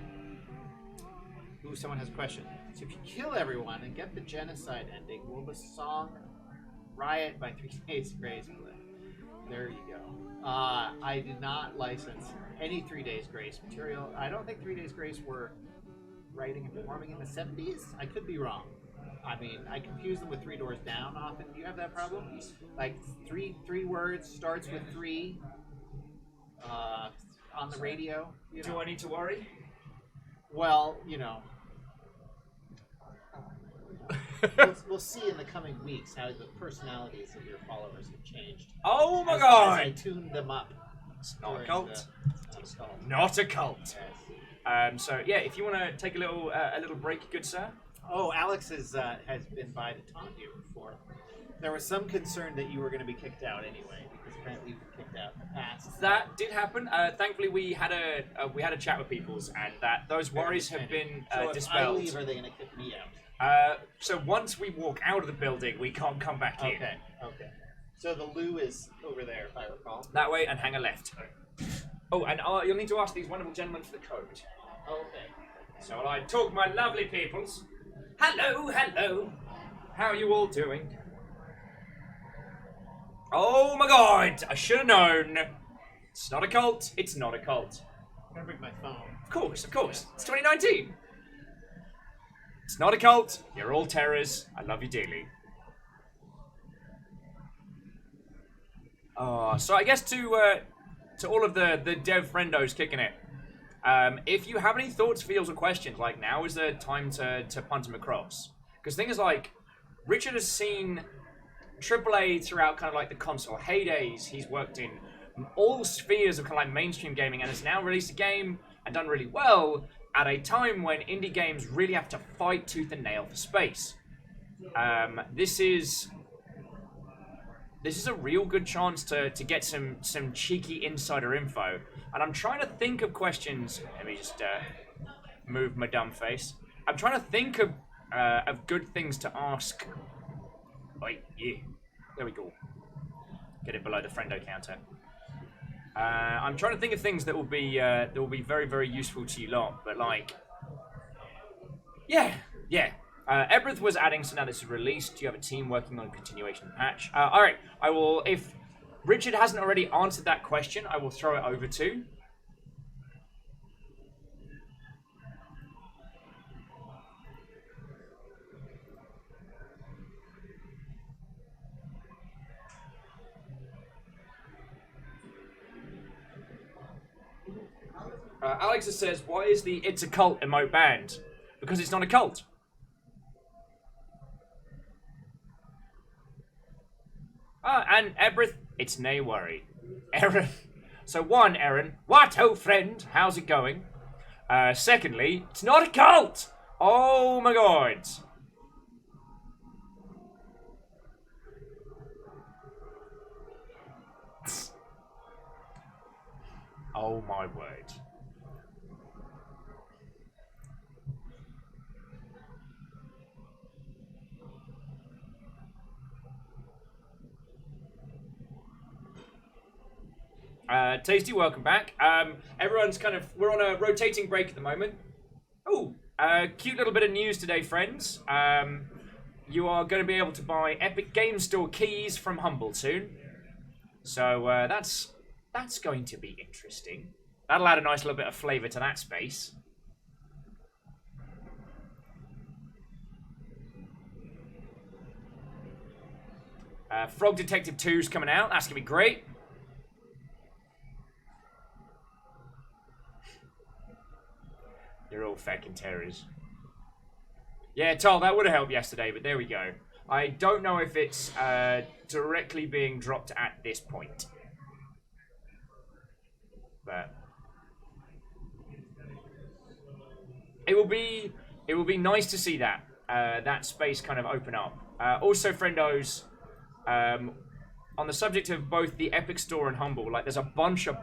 Ooh, someone has a question. So if you kill everyone and get the genocide ending, will the song Riot by 3 Days Grace play? There you go. I did not license any 3 Days Grace material. I don't think 3 Days Grace were writing and performing in the 70s. I could be wrong. I mean, I confuse them with 3 Doors Down often. Do you have that problem? Like three words, starts with 3 on the radio. Do I need to worry? Well, we'll see in the coming weeks how the personalities of your followers have changed. Oh my as god! I tuned them up. It's not a cult. It's not a cult. Not a cult. Yes. So yeah, if you want to take a little break, good sir. Oh, Alex has been by to taunt you before. There was some concern that you were going to be kicked out anyway, because apparently you've been kicked out in the past. That did happen. Thankfully, we had a chat with Peoples, and that those worries have been So dispelled. if I leave, are they going to kick me out? So once we walk out of the building, we can't come back in. Okay. So the loo is over there, if I recall. That way, and hang a left. Oh, and you'll need to ask these wonderful gentlemen for the code. Okay. So I talk my lovely Peoples. Hello. How are you all doing? Oh my god! I should have known. It's not a cult. It's not a cult. I'm going to bring my phone. Of course. It's 2019. It's not a cult. You're all terrors. I love you dearly. So I guess to all of the dev friendos kicking it, if you have any thoughts, feels, or questions, like now is the time to punt them across. Because things like Richard has seen AAA throughout kind of like the console heydays. He's worked in all spheres of kind of like mainstream gaming and has now released a game and done really well at a time when indie games really have to fight tooth and nail for space. This is a real good chance to get some cheeky insider info. And I'm trying to think of questions. Let me just move my dumb face. I'm trying to think of good things to ask. Wait, yeah. There we go. Get it below the friendo counter. I'm trying to think of things that will be very, very useful to you lot. But like, yeah. Ebrith was adding, so now this is released. You have a team working on a continuation patch. All right, I will. If Richard hasn't already answered that question, I will throw it over to. Alexa says, why is the "It's a Cult" emote banned? Because it's not a cult. And Ebrith, it's nay worry. Aaron. So one, Aaron. What, oh friend? How's it going? Secondly, it's not a cult. Oh my god. Oh my word. Tasty, welcome back. Everyone's we're on a rotating break at the moment. Oh, cute little bit of news today, friends. You are going to be able to buy Epic Game Store keys from Humble soon. So that's going to be interesting. That'll add a nice little bit of flavour to that space. Frog Detective 2's coming out. That's going to be great. You're all feckin' terrors. Yeah, Tol, that would have helped yesterday, but there we go. I don't know if it's directly being dropped at this point. But it will be nice to see that that space kind of open up. Also, friendos, on the subject of both the Epic Store and Humble, like there's a bunch of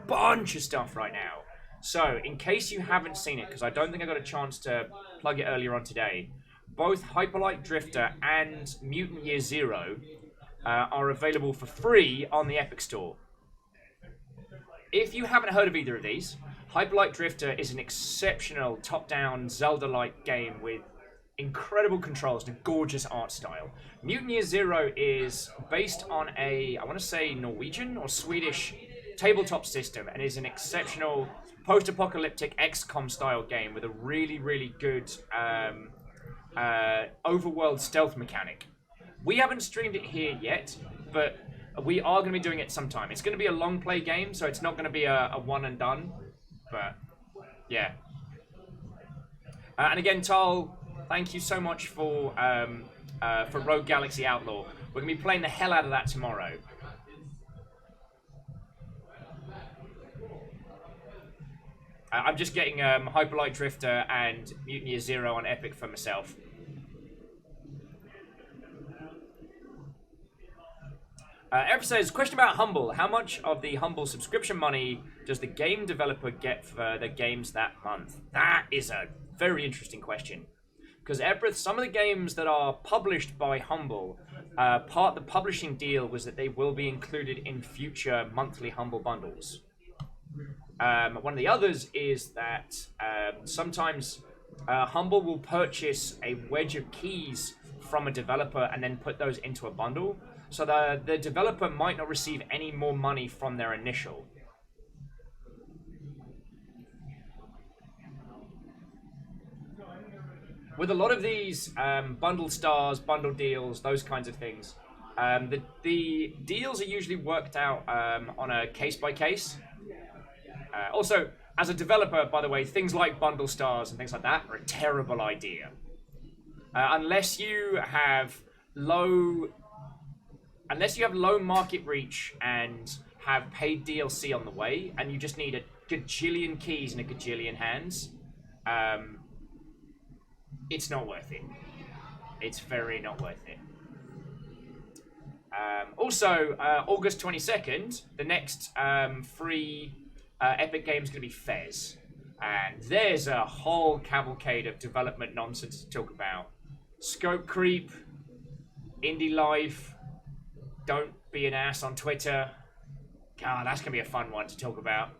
stuff right now. So, in case you haven't seen it, because I don't think I got a chance to plug it earlier on today, both Hyperlight Drifter and Mutant Year Zero are available for free on the Epic Store. If you haven't heard of either of these, Hyperlight Drifter is an exceptional top-down Zelda-like game with incredible controls and a gorgeous art style. Mutant Year Zero is based on a, I want to say Norwegian or Swedish tabletop system, and is an exceptional post-apocalyptic XCOM style game with a really, really good overworld stealth mechanic. We haven't streamed it here yet, but we are going to be doing it sometime. It's going to be a long play game, so it's not going to be a one and done, but yeah. And again, Tal, thank you so much for Rogue Galaxy Outlaw. We're going to be playing the hell out of that tomorrow. I'm just getting Hyperlight Drifter and Mutant Year Zero on Epic for myself. Eric says, question about Humble. How much of the Humble subscription money does the game developer get for the games that month? That is a very interesting question. Because Ebrith, some of the games that are published by Humble, part of the publishing deal was that they will be included in future monthly Humble bundles. One of the others is that sometimes Humble will purchase a wedge of keys from a developer and then put those into a bundle. So the developer might not receive any more money from their initial. With a lot of these bundle stars, bundle deals, those kinds of things, the deals are usually worked out on a case-by-case. Also, as a developer, by the way, things like bundle stars and things like that are a terrible idea. Unless you have low market reach and have paid DLC on the way, and you just need a gajillion keys and a gajillion hands, it's not worth it. It's very not worth it. Also, August 22nd, the next free Epic game is going to be Fez. And there's a whole cavalcade of development nonsense to talk about. Scope creep, indie life, don't be an ass on Twitter. God, that's going to be a fun one to talk about.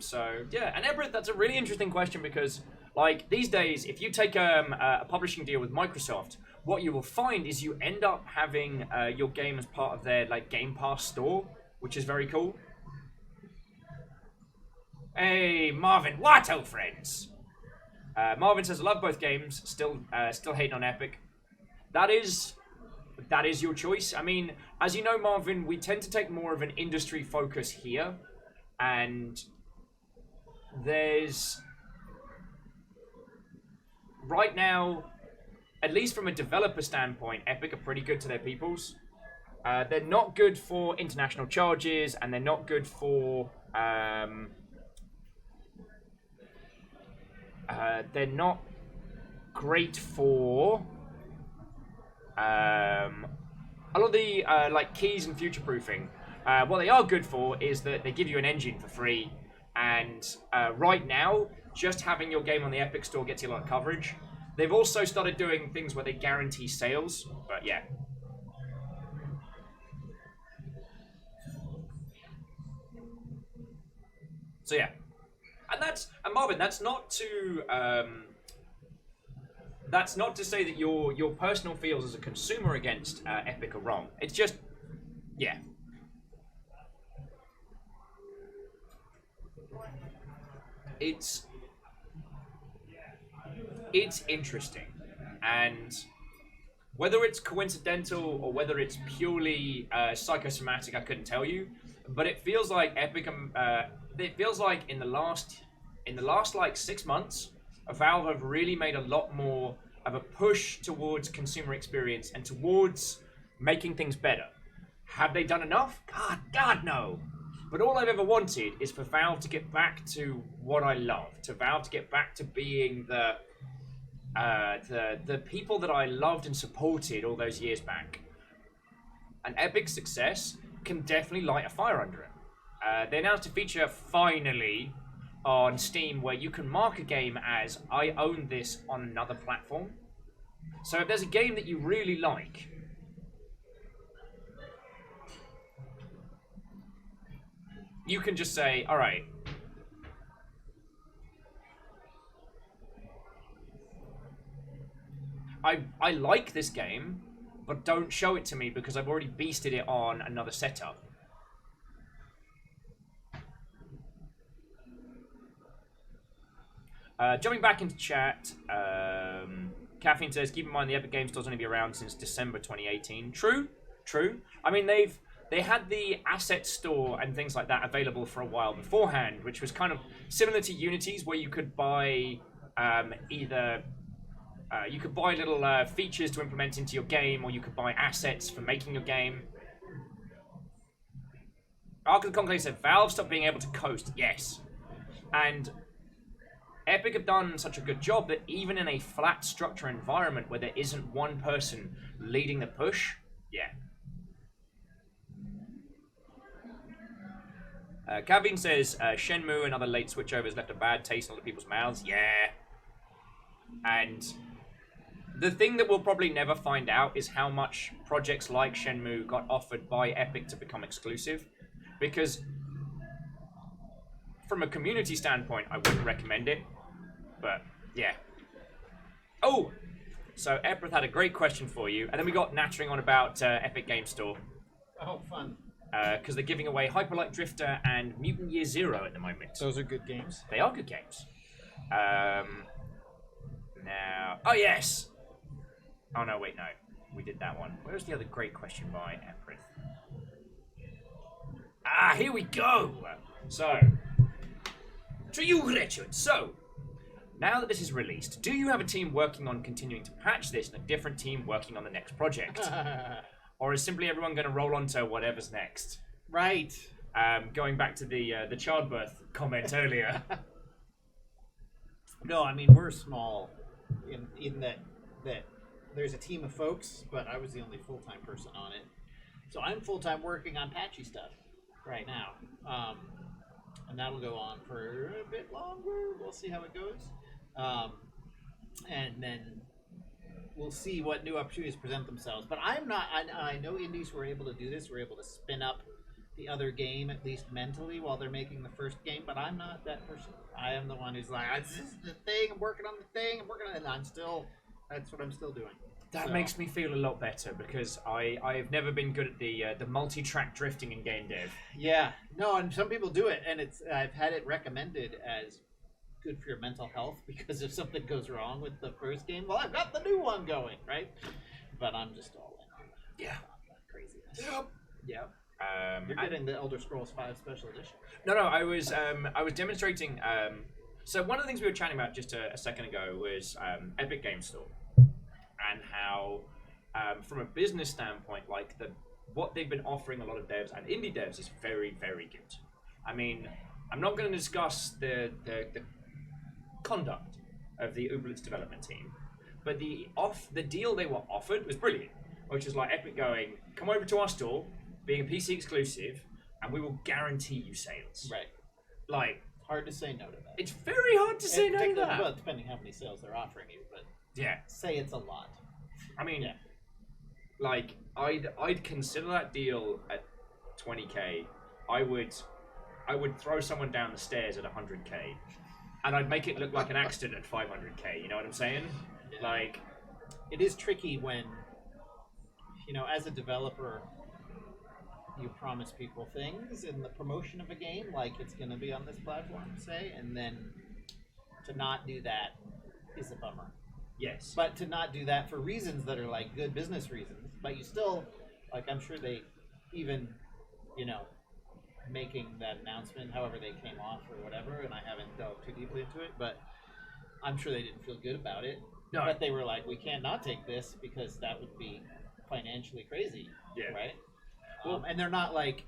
So, yeah, and Everett, that's a really interesting question because, like, these days, if you take a publishing deal with Microsoft, what you will find is you end up having your game as part of their, like, Game Pass store, which is very cool. Hey, Marvin, what, old friends? Marvin says, I love both games, still hating on Epic. that is your choice. I mean, as you know, Marvin, we tend to take more of an industry focus here, and there's right now, at least from a developer standpoint, Epic are pretty good to their peoples. They're not good for international charges, and they're not good for they're not great for a lot of the like keys and future proofing. What they are good for is that they give you an engine for free, and right now, just having your game on the Epic Store gets you a lot of coverage. They've also started doing things where they guarantee sales, but yeah. So yeah, and Marvin, that's not to say that your personal feels as a consumer against Epic are wrong. It's just, yeah. It's interesting, and whether it's coincidental or whether it's purely psychosomatic, I couldn't tell you. But it feels like Epic. It feels like in the last like 6 months, Valve have really made a lot more of a push towards consumer experience and towards making things better. Have they done enough? God no. But all I've ever wanted is for Valve to get back to what I love. To Valve to get back to being the people that I loved and supported all those years back. And Epic's success can definitely light a fire under it. They announced a feature finally on Steam where you can mark a game as I own this on another platform. So if there's a game that you really like, you can just say, all right, I like this game, but don't show it to me because I've already beasted it on another setup. Jumping back into chat, Caffeine says, keep in mind the Epic Game Store's only been around since December 2018. True. I mean, they had the asset store and things like that available for a while beforehand, which was kind of similar to Unity's, where you could buy you could buy little features to implement into your game, or you could buy assets for making your game. Ark of the Conclave said, Valve stopped being able to coast. Yes. And Epic have done such a good job that even in a flat structure environment where there isn't one person leading the push, yeah. Kavin says, Shenmue and other late switchovers left a bad taste in other people's mouths. Yeah. And the thing that we'll probably never find out is how much projects like Shenmue got offered by Epic to become exclusive. Because from a community standpoint, I wouldn't recommend it. But, yeah. Oh! So, Eprith had a great question for you. And then we got nattering on about Epic Game Store. Oh, fun. Because they're giving away Hyperlight Drifter and Mutant Year Zero at the moment. Those are good games. They are good games. Now... Oh, yes! Oh, no, wait, no. We did that one. Where's the other great question by Eprith? Ah, here we go! So... To you, Richard. So... Now that this is released, do you have a team working on continuing to patch this and a different team working on the next project? Or is simply everyone going to roll on to whatever's next? Right. Going back to the childbirth comment earlier. No, I mean, we're small in that there's a team of folks, but I was the only full-time person on it. So I'm full-time working on patchy stuff right now. And that'll go on for a bit longer. We'll see how it goes. And then we'll see what new opportunities present themselves. But I'm not, I know indies who are able to do this, were able to spin up the other game, at least mentally, while they're making the first game. But I'm not that person. I am the one who's like, this is the thing, I'm working on the thing, I'm working on it, and that's what I'm still doing. That makes me feel a lot better, because I've never been good at the multi-track drifting in game dev. Yeah, no, and some people do it, and I've had it recommended as good for your mental health, because if something goes wrong with the first game, well, I've got the new one going, right? but I'm just all in on that. Yeah. On that craziness. Yep. You're getting the Elder Scrolls V Special Edition. No, I was demonstrating. So one of the things we were chatting about just a second ago was Epic Game Store, and how, from a business standpoint, like what they've been offering a lot of devs and indie devs is very, very good. I mean, I'm not going to discuss the conduct of the Uberlitz development team, but the deal they were offered was brilliant, which is like Epic going, come over to our store, being a PC exclusive, and we will guarantee you sales. Right. Like, hard to say no to that. it's very hard to say no to that. Well, depending how many sales they're offering you, but Yeah. say it's a lot. I mean, Yeah. like, I'd consider that deal at 20k. I would throw someone down the stairs at 100k, and I'd make it look like an accident at 500k. You know what I'm saying? Yeah. Like, It is tricky when, as a developer, you promise people things in the promotion of a game, like it's going to be on this platform, say, and then to not do that is a bummer. yes. But to not do that for reasons that are like good business reasons, but you still, like, I'm sure they even, making that announcement, however they came off or whatever, and I haven't delved too deeply into it, but I'm sure they didn't feel good about it. No. But they were like, we can't not take this because that would be financially crazy. Yeah. Right? Well- And they're not like,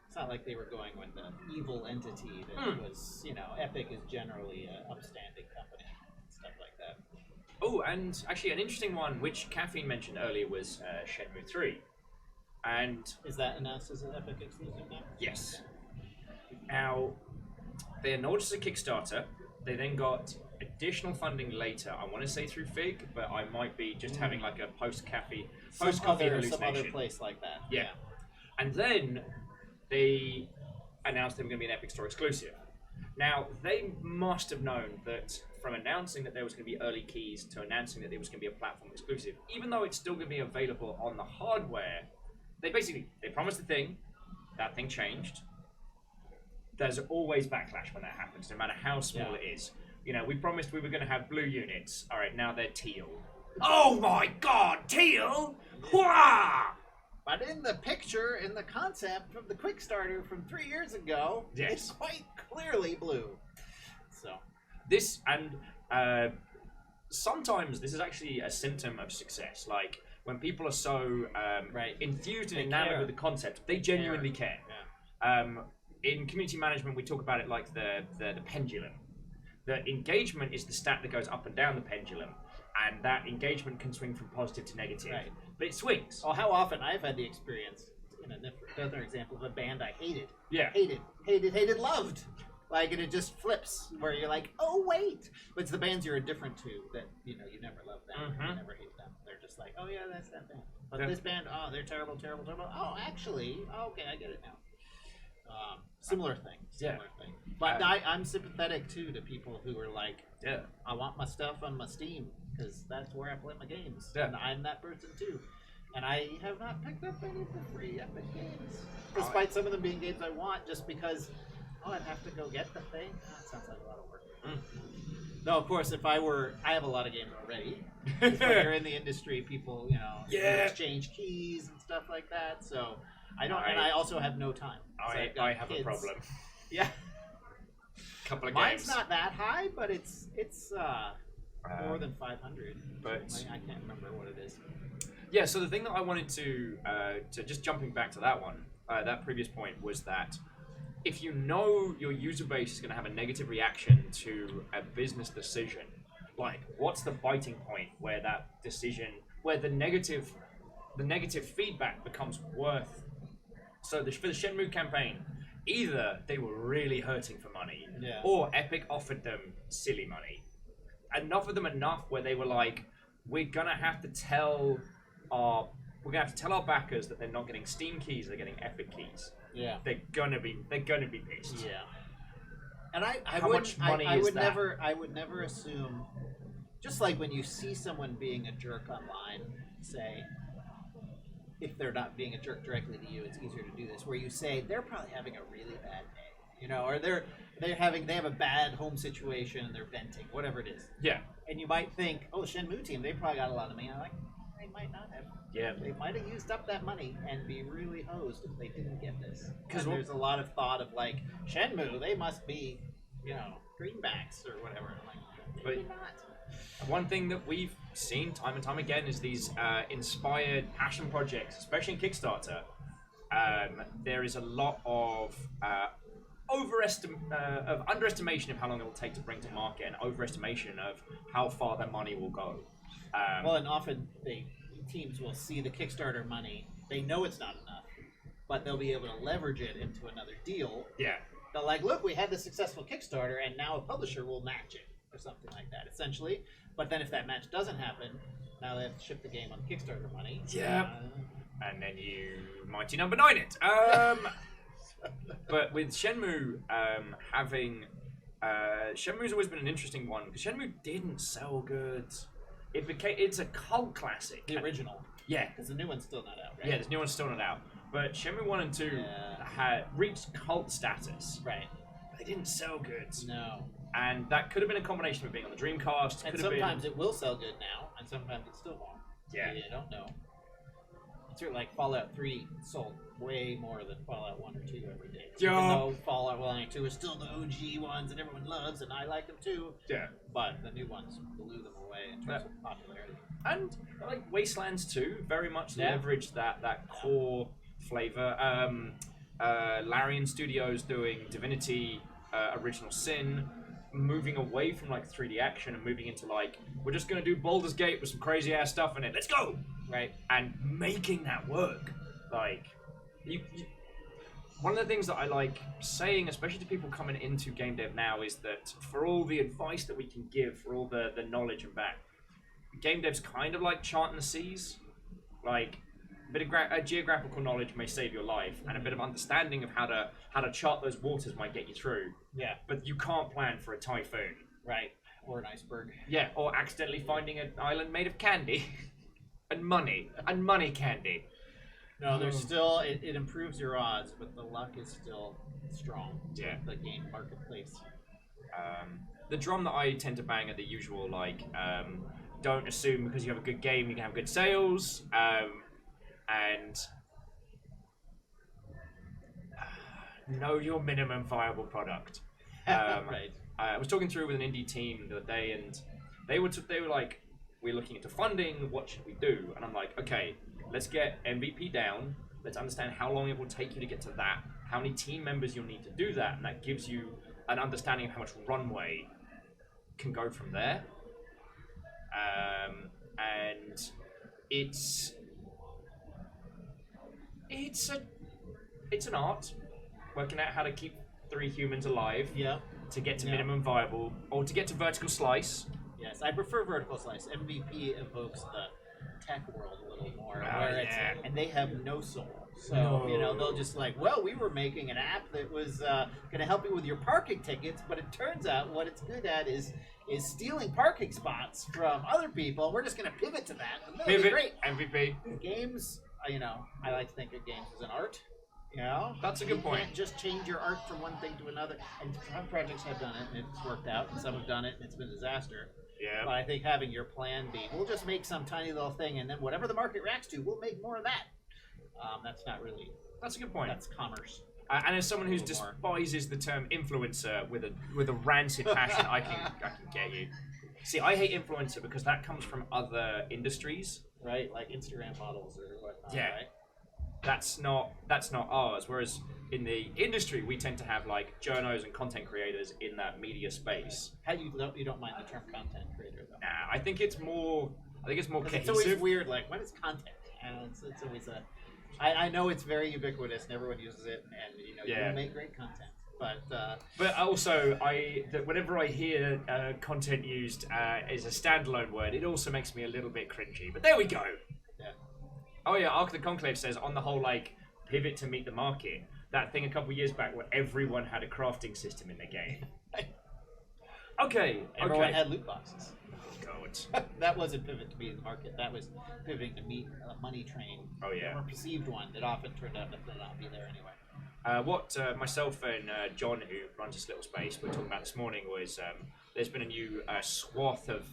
it's not like they were going with the evil entity that was, Epic is generally an upstanding company and stuff like that. Oh, and actually, an interesting one which Caffeine mentioned earlier was Shenmue 3, and Is that announced as an Epic exclusive now? yes. Now, they announced as a Kickstarter. They then got additional funding later. I want to say through Fig, but I might be just having like a post-coffee Some hallucination. other place like that. Yeah. And then they announced they were going to be an Epic Store exclusive. Now, they must have known that from announcing that there was going to be early keys to announcing that there was going to be a platform exclusive, even though it's still going to be available on the hardware, they promised a thing, that thing changed. There's always backlash when that happens, no matter how small it is. We promised we were going to have blue units. All right, now they're teal. Oh my god, teal! Wah! But in the picture, in the concept from the Quickstarter from 3 years ago, Yes. it's quite clearly blue. So, This, and sometimes this is actually a symptom of success. Like, when people are so Right. enthused and They enamored care. with the concept, they genuinely care. In community management, we talk about it like the pendulum. The engagement is the stat that goes up and down the pendulum, and that engagement can swing from positive to negative. Right. But it swings. oh, how often I've had the experience, in another example, of a band I hated. Yeah. Hated, loved. Like, and it just flips, where you're like, oh, wait. But it's the bands you're indifferent to that, you never love them, you never hate them. They're just like, oh, yeah, that's that band. But Yeah. this band, oh, they're terrible, terrible, terrible. Oh, actually, okay, I get it now. Similar thing. But I'm sympathetic, too, to people who are like, Yeah. I want my stuff on my Steam, because that's where I play my games. Yeah. And I'm that person, too. And I have not picked up any of the free Epic games, despite some of them being games I want, just because, I'd have to go get the thing. That sounds like a lot of work. No, of course, I have a lot of games already. 'Cause when you're in the industry, people, you exchange keys and stuff like that. So I don't, and I also have no time. So I've got I have kids. a problem. Yeah, Couple of mine's games. not that high, but it's more than 500. but- I can't remember what it is. Yeah, so the thing that I wanted to just jumping back to that one, that previous point, was that if you know your user base is going to have a negative reaction to a business decision, like, what's the biting point where that decision, where the negative feedback becomes worth? So for the Shenmue campaign, either they were really hurting for money, Yeah. or Epic offered them silly money. And offered them enough where they were like, we're gonna have to tell our backers that they're not getting Steam keys, they're getting Epic keys. Yeah. They're gonna be pissed. Yeah. And I How wouldn't- much money I is would that? I would never assume, just like when you see someone being a jerk online, say, if they're not being a jerk directly to you, it's easier to do this, where you say they're probably having a really bad day, or they have a bad home situation and they're venting, whatever it is. Yeah. And you might think, oh, Shenmue team, they probably got a lot of money. I'm like, might not have. Yeah. They might have used up that money and be really hosed if they didn't get this. 'Cause Because there's a lot of thought of like Shenmue, they must be, greenbacks or whatever. I'm like, maybe not. One thing that we've seen time and time again is these inspired passion projects, especially in Kickstarter. There is a lot of underestimation of how long it will take to bring to market, and overestimation of how far their money will go. Well, and often teams will see the Kickstarter money. They know it's not enough, but they'll be able to leverage it into another deal. Yeah. They're like, look, we had this successful Kickstarter, and now a publisher will match it, or something like that, essentially. But then if that match doesn't happen, now they have to ship the game on Kickstarter money. Yeah. And then you mighty number 9 it. But with Shenmue Shenmue's always been an interesting one because Shenmue didn't sell good. It's a cult classic. The original. Yeah. Because the new one's still not out, right? Yeah, this new one's still not out. But Shenmue 1 and 2 had reached cult status. Right. But they didn't sell good. No. And that could have been a combination of being on the Dreamcast. And sometimes it will sell good now, and sometimes it still won't. Yeah. You don't know. It's sort of like Fallout 3 sold way more than Fallout 1 or 2 every day. Yeah. Even though Fallout 1 and 2 are still the OG ones that everyone loves, and I like them too. Yeah. But the new ones blew them away in terms of popularity. And like Wastelands 2 very much leveraged that core flavor. Larian Studios doing Divinity, Original Sin, moving away from like 3D action and moving into like, we're just gonna do Baldur's Gate with some crazy ass stuff in it. Let's go! Right. And making that work. Like, one of the things that I like saying, especially to people coming into game dev now, is that for all the advice that we can give, for all the knowledge and back, game dev's kind of like charting the seas. Like, a bit of geographical knowledge may save your life, and a bit of understanding of how to chart those waters might get you through. Yeah. But you can't plan for a typhoon. Right. Or an iceberg. Yeah, or accidentally finding an island made of candy. and money candy. No, there's still, it improves your odds, but the luck is still strong. Yeah. The game marketplace. The drum that I tend to bang are the usual, like, don't assume because you have a good game you can have good sales, and know your minimum viable product. Right. I was talking through with an indie team the other day, and they were like, we're looking into funding, what should we do? And I'm like, okay, let's get MVP down, let's understand how long it will take you to get to that, how many team members you'll need to do that, and that gives you an understanding of how much runway can go from there. And it's an art, working out how to keep 3 humans alive. Yeah. To get to minimum viable, or to get to vertical slice. Yes, I prefer vertical slice. MVP evokes the tech world a little more, and they have no soul. So they'll just like, well, we were making an app that was going to help you with your parking tickets, but it turns out what it's good at is stealing parking spots from other people. We're just going to pivot to that. And that'll be great. MVP. Games, I like to think of games as an art. That's a good point. You can't just change your art from one thing to another. And some projects have done it and it's worked out, and some have done it and it's been a disaster. Yeah. But I think having your plan be, we'll just make some tiny little thing, and then whatever the market reacts to, we'll make more of that. That's not really. That's a good point. That's commerce. And as someone who despises the term influencer with a rancid passion, I can get you. See, I hate influencer because that comes from other industries. Right, like Instagram models or whatnot. Yeah. Right? That's not ours. Whereas in the industry, we tend to have like journos and content creators in that media space. How you don't mind the term content creator though? Nah, I think it's more cohesive. It's always weird. Like, what is content? And it's always a. I know it's very ubiquitous and everyone uses it, and you make great content. But also, whenever I hear content used as a standalone word, it also makes me a little bit cringy. But there we go. Yeah. Oh yeah, Ark of the Conclave says on the whole, like, pivot to meet the market. That thing a couple years back where everyone had a crafting system in their game. Okay. Everyone had loot boxes. God. That wasn't pivot to meet the market. That was pivoting to meet a money train. Oh yeah. Or a perceived one that often turned out to not be there anyway. What myself and John, who runs this little space, were talking about this morning was there's been a new swath of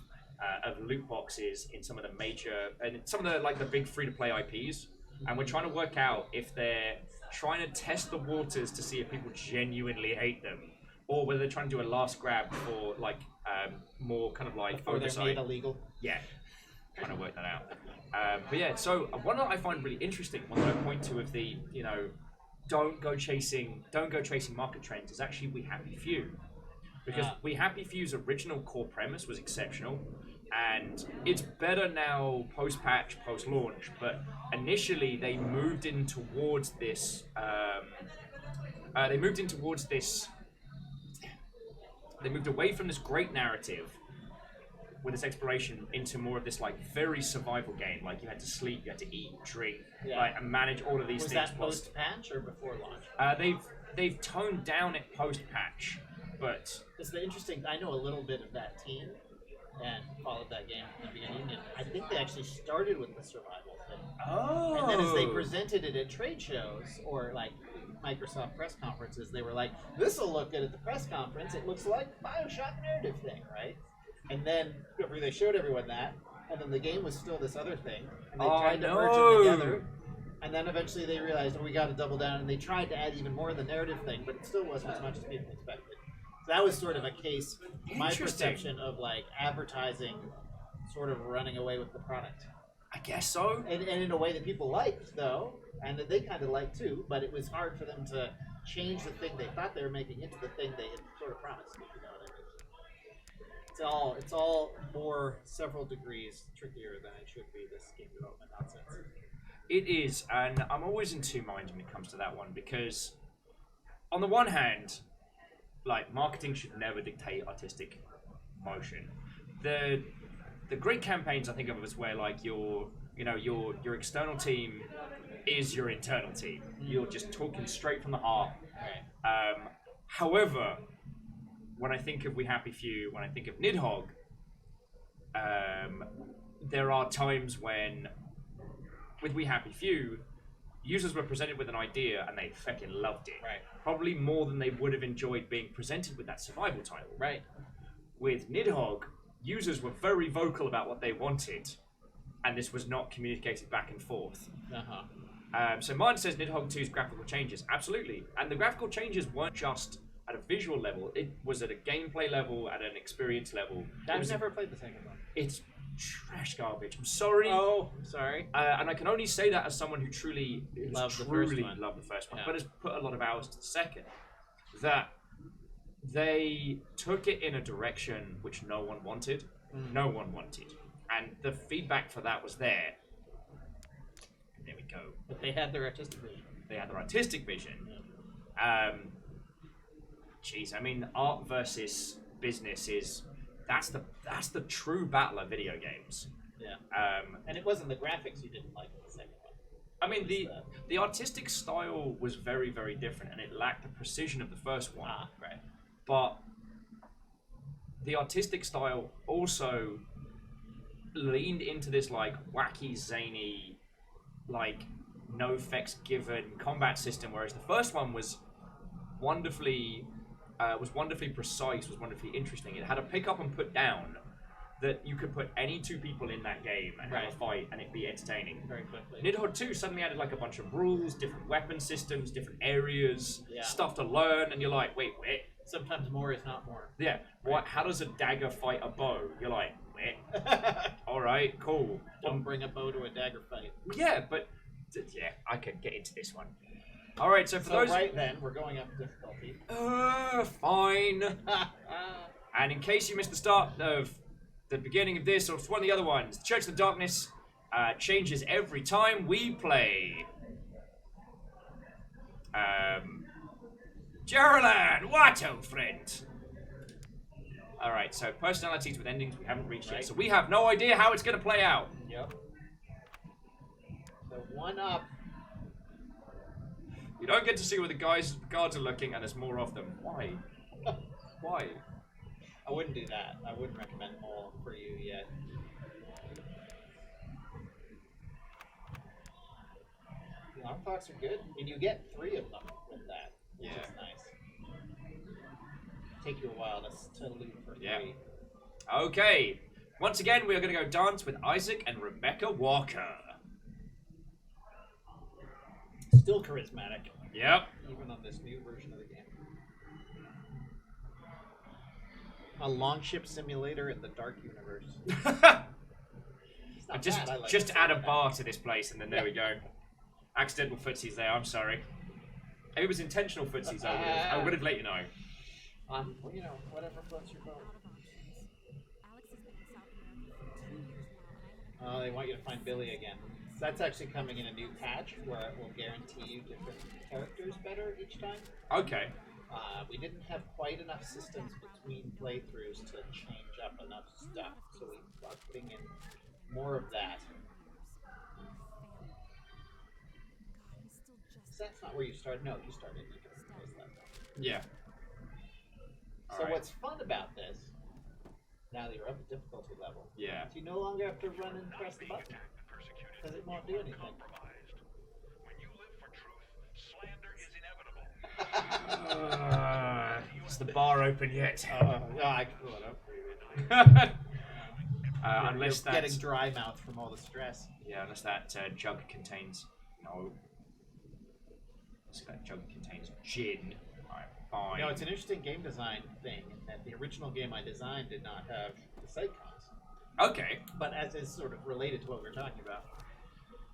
of loot boxes in some of the major and some of the like the big free-to-play IPs, and we're trying to work out if they're trying to test the waters to see if people genuinely hate them, or whether they're trying to do a last grab for like more kind of like Before they're oversight. made illegal. Yeah, trying to work that out. But yeah, so one that I find really interesting, one that I point to of the don't go chasing market trends is actually We Happy Few. Because We Happy Few's original core premise was exceptional, and it's better now post-patch, post-launch, but initially they moved in towards this, they moved away from this great narrative with this exploration into more of this like very survival game. Like you had to sleep, you had to eat, drink, like, and manage all of these things. Was that post-patch or before launch? They've toned down it post-patch, but it's the interesting. I know a little bit of that team and followed that game from the beginning, and I think they actually started with the survival thing. Oh. And then as they presented it at trade shows or like Microsoft press conferences, they were like, "This will look good at the press conference. It looks like BioShock narrative thing, right?" And then they showed everyone that, and then the game was still this other thing, and they tried to merge them together. And then eventually they realized, we got to double down, and they tried to add even more of the narrative thing, but it still wasn't as much as people expected. So that was sort of a case, my perception of like advertising sort of running away with the product. I guess so. And in a way that people liked, though, and that they kind of liked too, but it was hard for them to change the thing they thought they were making into the thing they had sort of promised. You know what I mean? It's all more several degrees trickier than it should be, this game development nonsense. It is, and I'm always in two minds when it comes to that one, because on the one hand, like, marketing should never dictate artistic motion. The great campaigns I think of as where like your external team is your internal team. You're just talking straight from the heart. Right. However, when I think of We Happy Few, when I think of Nidhogg, there are times when with We Happy Few, users were presented with an idea and they fucking loved it. Right. Probably more than they would have enjoyed being presented with that survival title. Right. With Nidhogg, users were very vocal about what they wanted, and this was not communicated back and forth. So mine says Nidhogg 2's graphical changes. Absolutely. And the graphical changes weren't just at a visual level, it was at a gameplay level, at an experience level. I've never played the second one. It's trash garbage. I'm sorry. Oh, I'm sorry. And I can only say that as someone who truly loved the first one, but has put a lot of hours to the second. That they took it in a direction which no one wanted. No one wanted. And the feedback for that was there. There we go. But they had their artistic vision. They had their artistic vision. Jeez, I mean, art versus business that's the true battle of video games. Yeah. And it wasn't the graphics you didn't like in the second one. I mean, the artistic style was very, very different, and it lacked the precision of the first one. Right. But the artistic style also leaned into this like wacky, zany, like no effects given combat system, whereas the first one was wonderfully precise, was wonderfully interesting. It had a pick up and put down that you could put any two people in that game and have a fight and it'd be entertaining. Very quickly. Nidhogg 2 suddenly added like a bunch of rules, different weapon systems, different areas, stuff to learn, and you're like, wait. Sometimes more is not more. Yeah. What? How does a dagger fight a bow? You're like, wait. All right, cool. Don't bring a bow to a dagger fight. Yeah, but I could get into this one. All right, so for those. Right then, we're going up difficulty. Fine. And in case you missed the start of the beginning of this or one of the other ones, the Church of the Darkness changes every time we play. Geraldine, what, old friend? Alright, so personalities with endings we haven't reached yet, so we have no idea how it's going to play out. Yep. So one up. You don't get to see where the guards are looking, and there's more of them. Why? Why? I wouldn't do that. I wouldn't recommend all for you yet. The alarm clocks are good, and you get 3 of them with that, which is nice. Take you a while to loot for 3. Okay. Once again, we are going to go dance with Isaac and Rebecca Walker. Still charismatic, Yep. even on this new version of the game. A longship simulator in the dark universe. It's not just bad, I like just it. add a bar to this place, and then there we go. Accidental footsies there. I'm sorry. If it was intentional footsies, I would have let you know. Well, you know, whatever floats your boat. Alex has been in South America for 2 years now, and I haven't. They want you to find Billy again. So that's actually coming in a new patch where it will guarantee you different characters better each time. Okay. We didn't have quite enough systems between playthroughs to change up enough stuff, so we are putting in more of that. So that's not where you started. No, you started in a different place that time. Yeah. So Alright. what's fun about this, now that you're up the difficulty level, Yeah. is you no longer have to run and press the button, because it won't do anything. When you live for truth, slander is inevitable. Is the bar open yet? No, I can pull it up for you. Unless You're that. getting dry mouth from all the stress. Yeah, unless that jug contains. No. Unless that jug contains gin. Alright, fine. You know, it's an interesting game design thing in that the original game I designed did not have the sight cons. Okay. But as is sort of related to what we're talking about.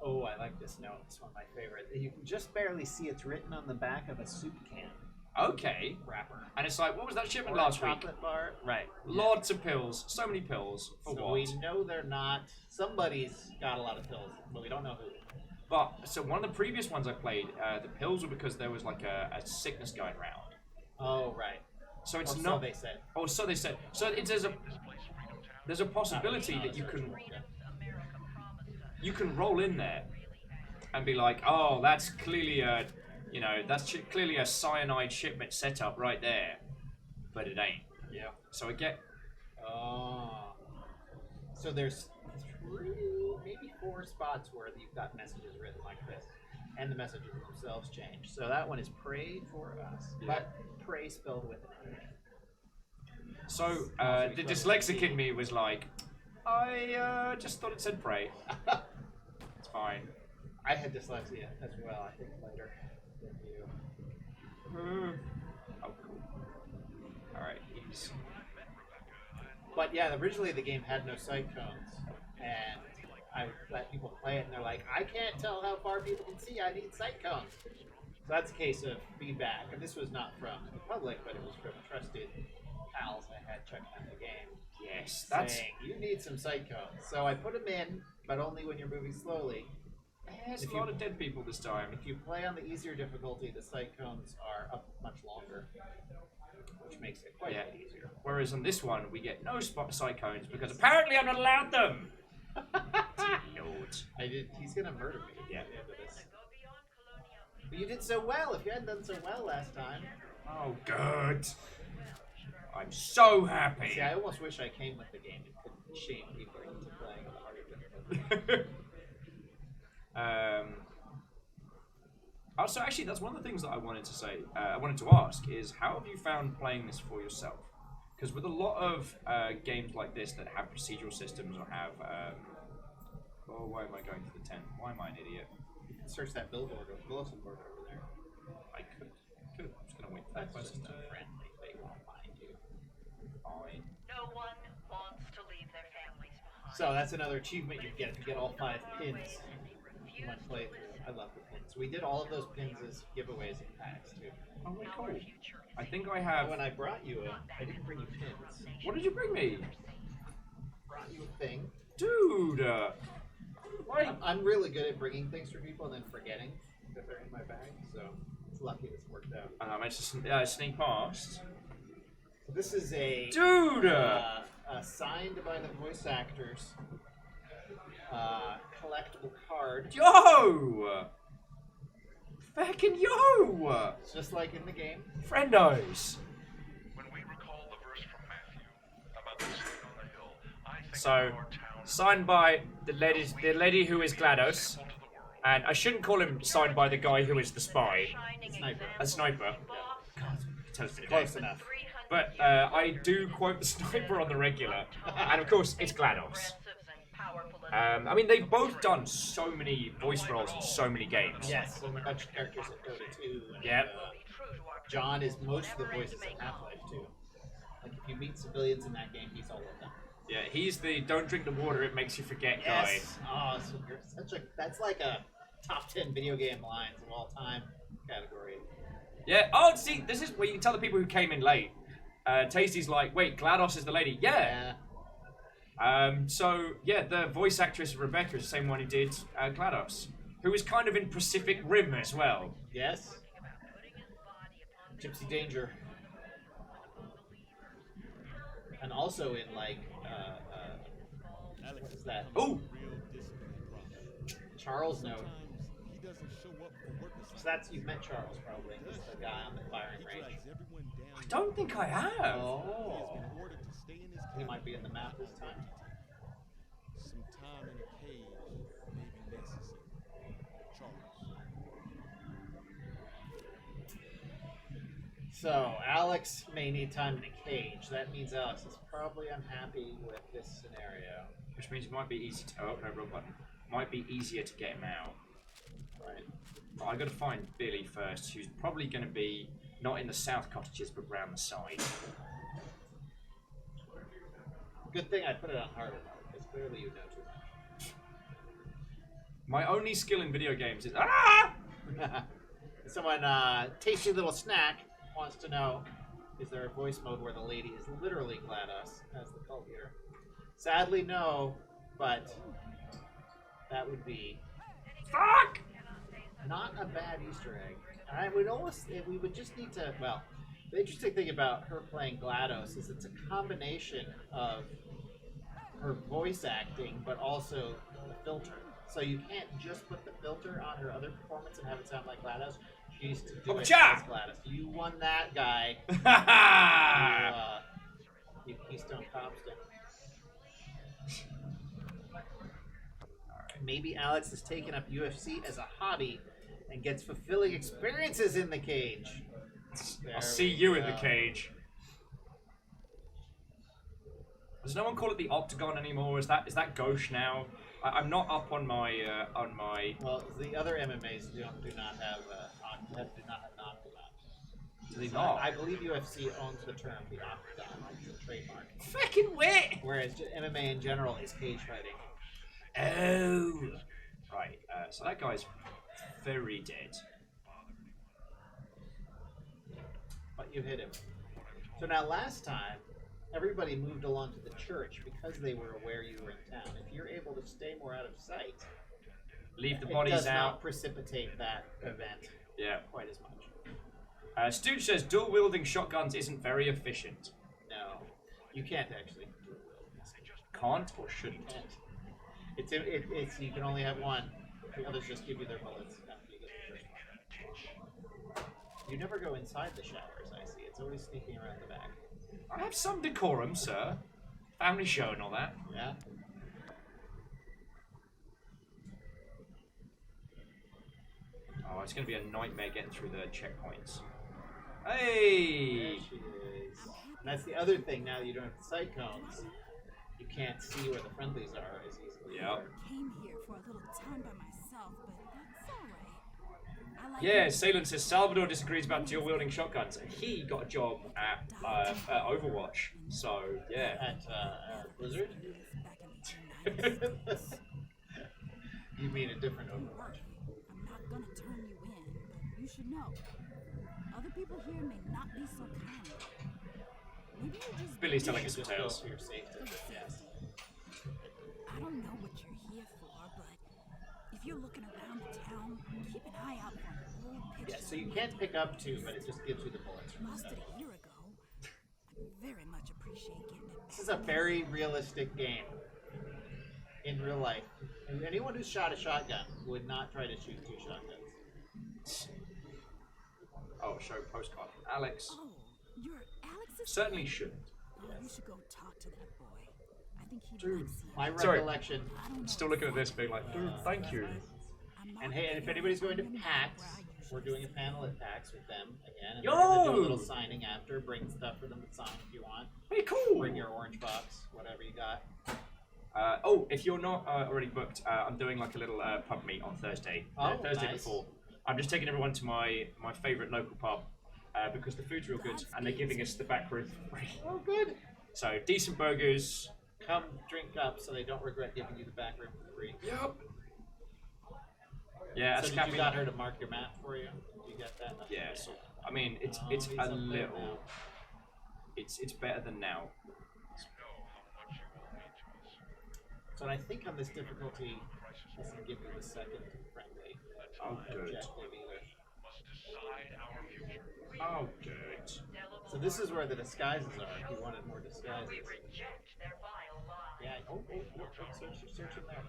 Oh, I like this note. It's one of my favorite. You can just barely see it's written on the back of a soup can Okay. wrapper. And it's like, what was that shipment Or a last week? chocolate bar. Right. Lots of pills. So many pills. For So what? we know they're not. Somebody's got a lot of pills, but we don't know who. But, so one of the previous ones I played, the pills were because there was like a sickness going around. Oh, right. So it's Or not. so they said. Oh, so they said. So there's a possibility that you can roll in there and be like, oh, that's clearly a, clearly a cyanide shipment setup right there, but it ain't. Yeah. So I get. Oh. So there's 3, maybe 4 spots where you've got messages written like this, and the messages themselves change. So that one is "Pray for us," but "pray" spelled with an A. So the dyslexic in me was like, I just thought it said pray. It's fine. I had dyslexia as well. I think later than you. Oh, cool. All right, he's. But yeah, originally the game had no sight cones, and I would let people play it, and they're like, "I can't tell how far people can see. I need sight cones." So that's a case of feedback, and this was not from the public, but it was from trusted pals I had checking out the game. Yes, that's. Saying, you need some sight cones. So I put them in, but only when you're moving slowly. There's If a lot you- of dead people this time. If you play on the easier difficulty, the sight cones are up much longer, which makes it quite a bit easier. Whereas on this one, we get no spot cyclones because apparently I'm not allowed them. Dear Lord. He's gonna murder me Yeah. at the end of this. But you did so well. If you hadn't done so well last time. Oh, good. I'm so happy. See, I almost wish I came with the game and could shame people into playing on the harder difficulty. Also, actually, that's one of the things that I wanted to say. I wanted to ask is, how have you found playing this for yourself? Because with a lot of games like this that have procedural systems or have, oh, why am I going to the tent? Why am I an idiot? You can search that billboard or bulletin board over there. I could. I'm just gonna wait for that That's person just to. unfriendly. They won't mind you. Fine. No one wants to leave their families behind. So that's another achievement you get if you get all 5 pins in one playthrough. I love the pins. We did all of those pins as giveaways in packs too. Oh, wait, cool. I think I have. When I brought you I didn't bring you pins. What did you bring me, Brought you a thing. dude? Why? I'm really good at bringing things for people and then forgetting that they're in my bag, so it's lucky this worked out. I managed to sneak past. So this is a Dude! signed by the voice actors collectible card. Yo! Fucking yo! It's just like in the game. Friendos! When we recall the verse from Matthew about the city on the hill, I think So, of our town signed by the lady who is GLaDOS, to the world. and I shouldn't call him signed by the guy who is the spy. Sniper. A sniper. God, tell us the Close enough. But I do quote the sniper on the regular, and of course it's GLaDOS. I mean, they've both done so many voice roles in so many games. Yes, so much characters in Dota 2. And, Yep. John is most of the voices in Half-Life 2. Like, if you meet civilians in that game, he's all of them. Yeah, he's the don't drink the water, it makes you forget guy. Yes. Oh, so you're such a... That's like a top 10 video game lines of all time category. Yeah, oh, see, this is where you can tell the people who came in late. Tasty's like, wait, GLaDOS is the lady. Yeah. So, yeah, the voice actress Rebecca is the same one who did GLaDOS, who was kind of in Pacific Rim as well. Yes. Gypsy Danger. And also in, like, what is that? Oh! Charles Note. He doesn't show up for work So that's, you've met Charles probably. He's the guy on the firing range. I don't think I have. Oh. He might be in the map this time. Some time in a cage may be necessary. Charles. So, Alex may need time in a cage. That means Alex is probably unhappy with this scenario. Which means it might be easy to... Oh, no, wrong button. Might be easier to get him out. Right. But I got to find Billy first, who's probably going to be not in the south cottages, but round the side. Good thing I put it on harder mode, because clearly you know too much. My only skill in video games is... Ah! Someone, tasty little snack, wants to know, is there a voice mode where the lady is literally GLaDOS as the cult leader? Sadly, no, but that would be... Fuck! Not a bad Easter egg. I would almost, we would just need to, well, the interesting thing about her playing GLaDOS is it's a combination of her voice acting, but also the filter. So you can't just put the filter on her other performance and have it sound like GLaDOS. She needs to do it as GLaDOS. You won that guy. You Keystone Copstick. Maybe Alex has taken up UFC as a hobby and gets fulfilling experiences in the cage. I'll see you in the cage. Does no one call it the Octagon anymore? Is that Gauche now? I'm not up on my Well, the other MMAs do not have an Octagon. Do they not? I believe UFC owns the term the Octagon. It's a trademark. Fucking wit! Whereas MMA in general is cage fighting. Oh, right. So that guy's very dead. But you hit him. So now last time, everybody moved along to the church because they were aware you were in town. If you're able to stay more out of sight, leave the it bodies does out. not precipitate that event quite as much. Stooge says dual wielding shotguns isn't very efficient. No, you can't actually do it. Can't or shouldn't. It's you can only have one. The others just give you their bullets after you get the first one. You never go inside the showers, I see. It's always sneaking around the back. I have some decorum, sir. Family show and all that. Yeah. Oh, it's going to be a nightmare getting through the checkpoints. There Hey! she is. And that's the other thing. Now that you don't have the sight cones, you can't see where the friendlies are as easily. Yep. Came here for a little time by myself, but that's alright. I like Yeah, Salem says Salvador disagrees about dual wielding shotguns. He got a job at Overwatch, so yeah. At Blizzard? back in the 90s. You mean a different Overwatch? I'm not gonna turn you in, but you should know. Other people here may not be so kind. Maybe you're just Billy's telling You us should some just go tales. for your safety. Yes. I don't know what you're here for, but if you're looking around the town, keep an eye out for an old picture. Yeah, so you can't pick up two, but it just gives you the bullets. Lost it a year ago. I very much appreciate getting it This is a very realistic game. In real life. And anyone who's shot a shotgun would not try to shoot two shotguns. Oh, show postcard. Alex. Oh, you're Alex's Certainly friend? shouldn't. Oh, you should go talk to that boy. I think he'd Dude, like seeing my you. Sorry. recollection. I don't know Still looking at this being like, dude, thank you. I'm not And hey, and if gonna anybody's going to find him PAX, where I We're doing a panel at PAX with them again. And Yo! we're gonna do a little signing after. Bring stuff for them to sign if you want. Hey, cool. Bring your orange box, whatever you got. If you're not already booked, I'm doing like a little pub meet on Thursday. Thursday Nice. before. I'm just taking everyone to my favourite local pub because the food's real good and they're giving us the back room for free. Oh, good. So decent burgers. Come drink up so they don't regret giving you the back room for free. Yep. Yeah, So did you got her to mark your map for you? Did you get that? Yeah, so I mean it's he's a up there little. now. It's better than now. So I think on this difficulty, this will give you the second friendly Oh, good. objective either. Oh, good. So this is where the disguises are. If you wanted more disguises. Yeah. Oh, search in there.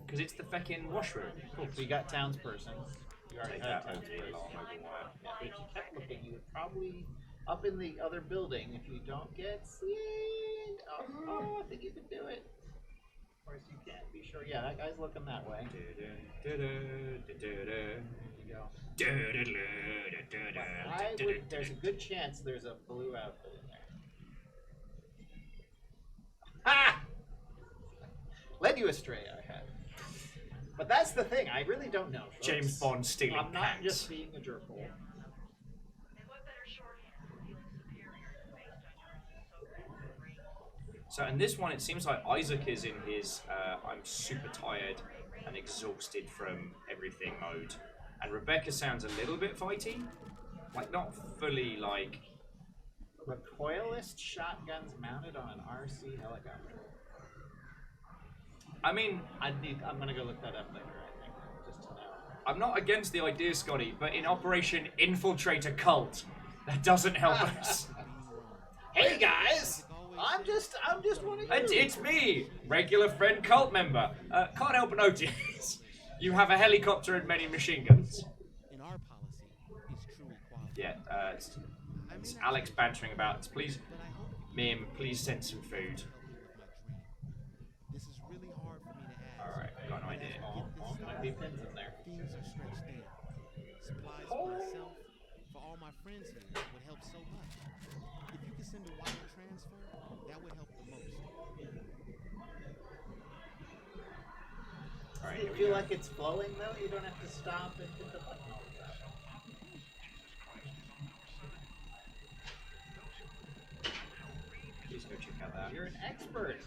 Because it's the feckin' washroom. Cool. So you got townspersons. You already Take had that, OG. townspersons. Long over wire. Yeah, but if you kept looking, you would probably up in the other building. If you don't get seen, I think you can do it. Of course, you can't be sure. Yeah, that guy's looking that way. There you go. There's a good chance there's a blue outfit in there. Ha! Led you astray, I had. But that's the thing. I really don't know. Folks. James Bond stealing I'm not pants. just being a jerkhole. So in this one, it seems like Isaac is in his I'm super tired and exhausted from everything mode. And Rebecca sounds a little bit fighty. Like, not fully, like... Recoilless shotguns mounted on an RC helicopter. I mean, I'm gonna go look that up later, I think, just to know. I'm not against the idea, Scotty, but in Operation Infiltrate a Cult, that doesn't help us. Hey guys! I'm just one of you. It's me, regular friend cult member. Can't help but notice. You have a helicopter and many machine guns. In our policy is true equality. Yeah, it's Alex bantering about it. Please, Mim, please send some food. This is really hard for me to ask. Alright, got an idea. Might be pins in there. Things are stretched thin. Supplies for myself, for all my friends here, would help so much. If you could send a wire transfer, that would help the most. Alright, Do here you we feel go. like it's flowing though? You don't have to stop and hit the button all the time. Please go check out that. You're an expert.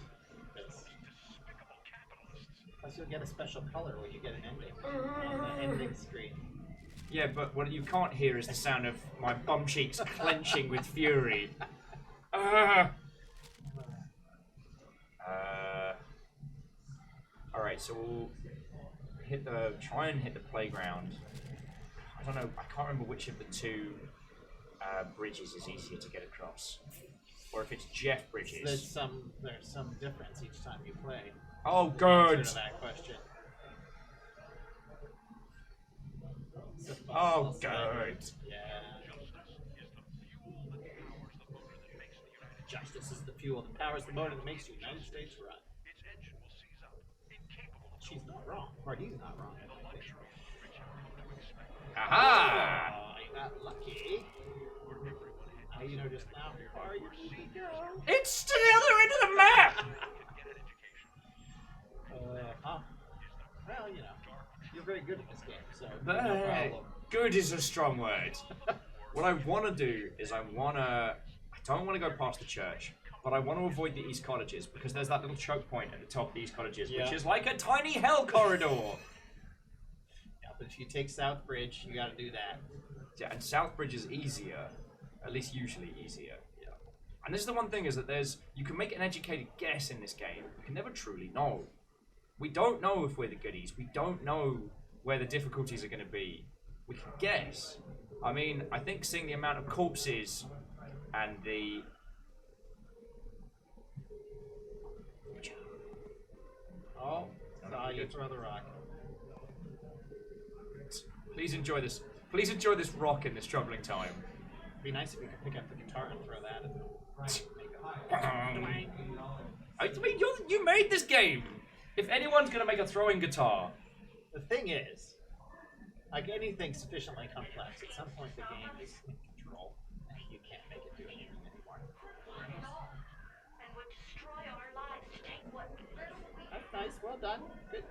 Plus you'll get a special color when you get an ending on the ending screen. Yeah, but what you can't hear is the sound of my bum cheeks clenching with fury. Alright, so we'll try and hit the playground. I don't know, I can't remember which of the two bridges is easier to get across. Or if it's Jeff Bridges. There's some difference each time you play. Oh, The answer good! to that question. Oh, good! Yeah. Justice is the fuel that powers the motor that makes the United States run. She's not wrong. Or he's not wrong. I think. Aha! Oh, you got lucky. Now you know just how far you need to go. It's to the other end of the map! Well, you know, you're very good at this game, so But no problem. good is a strong word. What I want to do is I don't want to go past the church, but I want to avoid the East Cottages because there's that little choke point at the top of the East Cottages, which is like a tiny hell corridor. Yeah, but if you take South Bridge, you got to do that. Yeah, and Southbridge is easier, at least usually easier. Yeah. And this is the one thing is that you can make an educated guess in this game. You can never truly know. We don't know if we're the goodies. We don't know where the difficulties are going to be. We can guess. I mean, I think seeing the amount of corpses and the... Oh, saw you throw the rock. Please enjoy this. Please enjoy this rock in this troubling time. It'd be nice if we could pick up the guitar and throw that at them. I mean, you made this game. If anyone's gonna make a throwing guitar, The thing is, like anything sufficiently complex, at some point the game is in control, and you can't make it do anything anymore. And would destroy our lives to take what little we That's nice. Well done. Good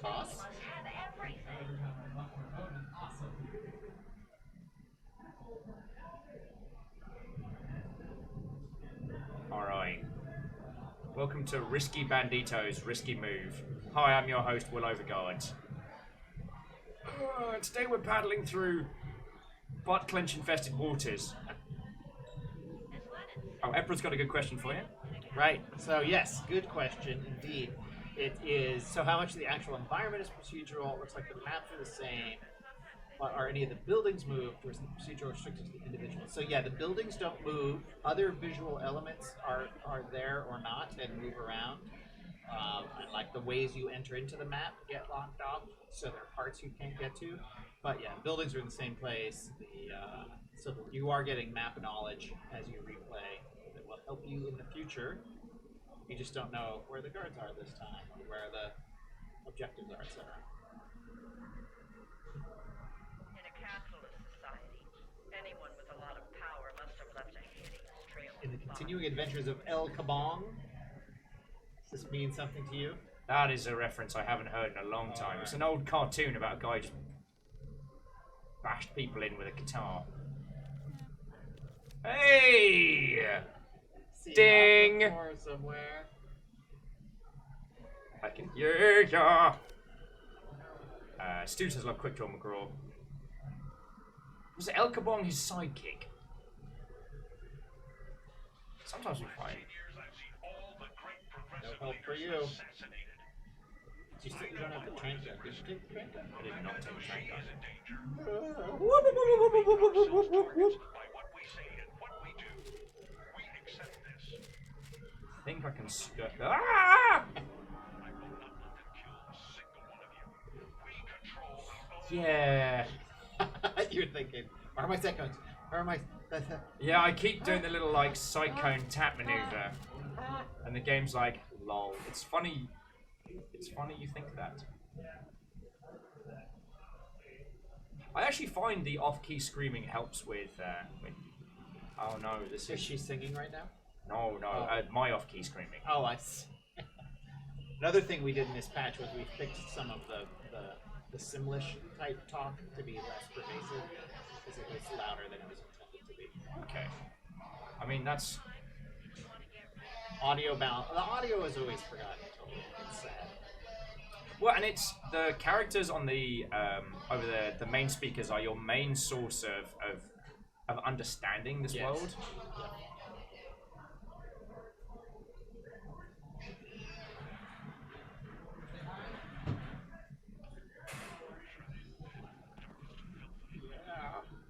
toss. must have everything. Alright. Welcome to Risky Banditos, Risky Move. Hi, I'm your host, Will Overguard. Today we're paddling through butt-clench infested waters. Oh, Emperor's got a good question for you. Right. So yes, good question indeed. It is. So how much of the actual environment is procedural? It looks like the maps are the same. Are any of the buildings moved, or is the procedural restricted to the individual? So yeah, the buildings don't move. Other visual elements are there or not and move around. And like the ways you enter into the map get locked off, so there are parts you can't get to. But yeah, buildings are in the same place. So you are getting map knowledge as you replay that will help you in the future. You just don't know where the guards are this time, or where the objectives are, etc. In a capitalist society, anyone with a lot of power must have left a hideous trail In the of blood. continuing adventures of El Kabong, does this mean something to you? That is a reference I haven't heard in a long time. It's an old cartoon about a guy just bashed people in with a guitar. Hey! See Ding! that before somewhere. I can hear ya! Stu says love Quick Draw McGraw. Was El Kabong his sidekick? Sometimes we find. Years I've seen all the great No progressive help for leaders you. assassinated. You don't have the train gun. Did you take the train gun? I did not take a train gun. Is in danger. Ourselves targets by what we say and what we do. We accept this. I think I can skirt. Ah! I will not let them kill a single one of you. We control the Yeah. You're thinking, where are my seconds? Where are my... Yeah, I keep doing the little like cyclone tap maneuver, and the game's like, lol. It's funny. It's funny you think that. I actually find the off-key screaming helps with. Oh no, this Is is. she singing right now? No, my off-key screaming. Oh, I see. Another thing we did in this patch was we fixed some of the Simlish type talk to be less pervasive, because it was louder than it was intended to be. Okay. I mean that's. Audio balance. The audio is always forgotten. It's sad. Well, and it's the characters on the over the main speakers are your main source of understanding this Yes. world.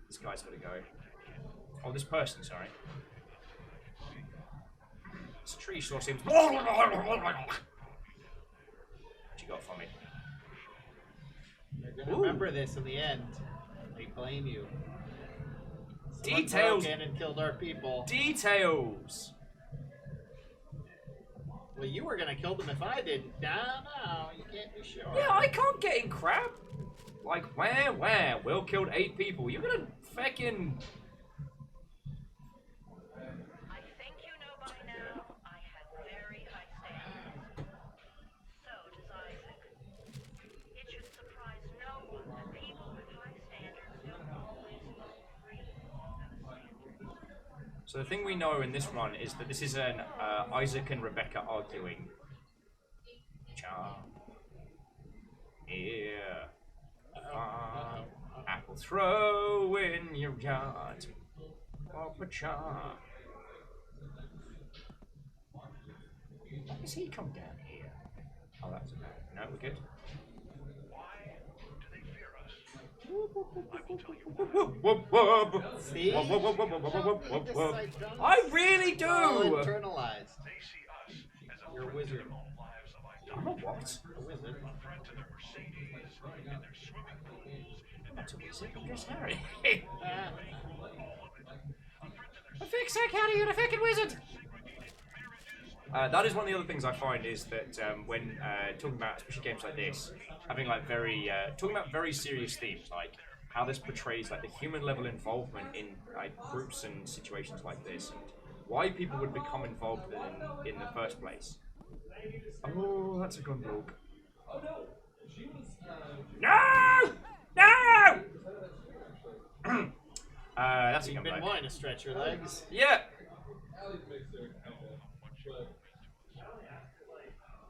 This guy's gotta go. Oh, this person, sorry. This tree sure seems. What you got for me? You're gonna Ooh. remember this in the end. They blame you. Someone Details. broke in and killed our people. Details. Well, you were gonna kill them if I didn't. No, you can't be sure. Yeah, I can't get in crap. Like, where? Will killed 8 people. You're gonna fucking. I think you know by now, I have very high standards. So does Isaac. It should surprise no one that people with high standards don't always follow free standards. So the thing we know in this run is that this is an Isaac and Rebecca arguing. Charm. Yeah. Apple throw in your yard. Papa charm. Why does he come down here? Oh, that's a bad. No, we're good. Why do they fear us? I will tell you why. Whoop, whoop, whoop. See? Whoop, whoop, whoop, whoop, whoop, whoop, whoop, This whoop. side done. I really do. All internalized. They see us as a You're a threat wizard. to their own lives of I'm a idolatry. what? A wizard. A threat to their Mercedes and their swimming pools and That's a their wizard. illegal Yes, Harry. Ah. all of it. A threat to their A fix heck out of you, the fucking wizard. segregated marriages That is one of the other things I find is that when talking about especially games like this, having like talking about very serious themes like how this portrays like the human level involvement in like groups and situations like this, and why people would become involved in the first place. Oh, that's a gun bloke. No! No! That's a You've gun been bloke. wanting to stretch your legs. Yeah.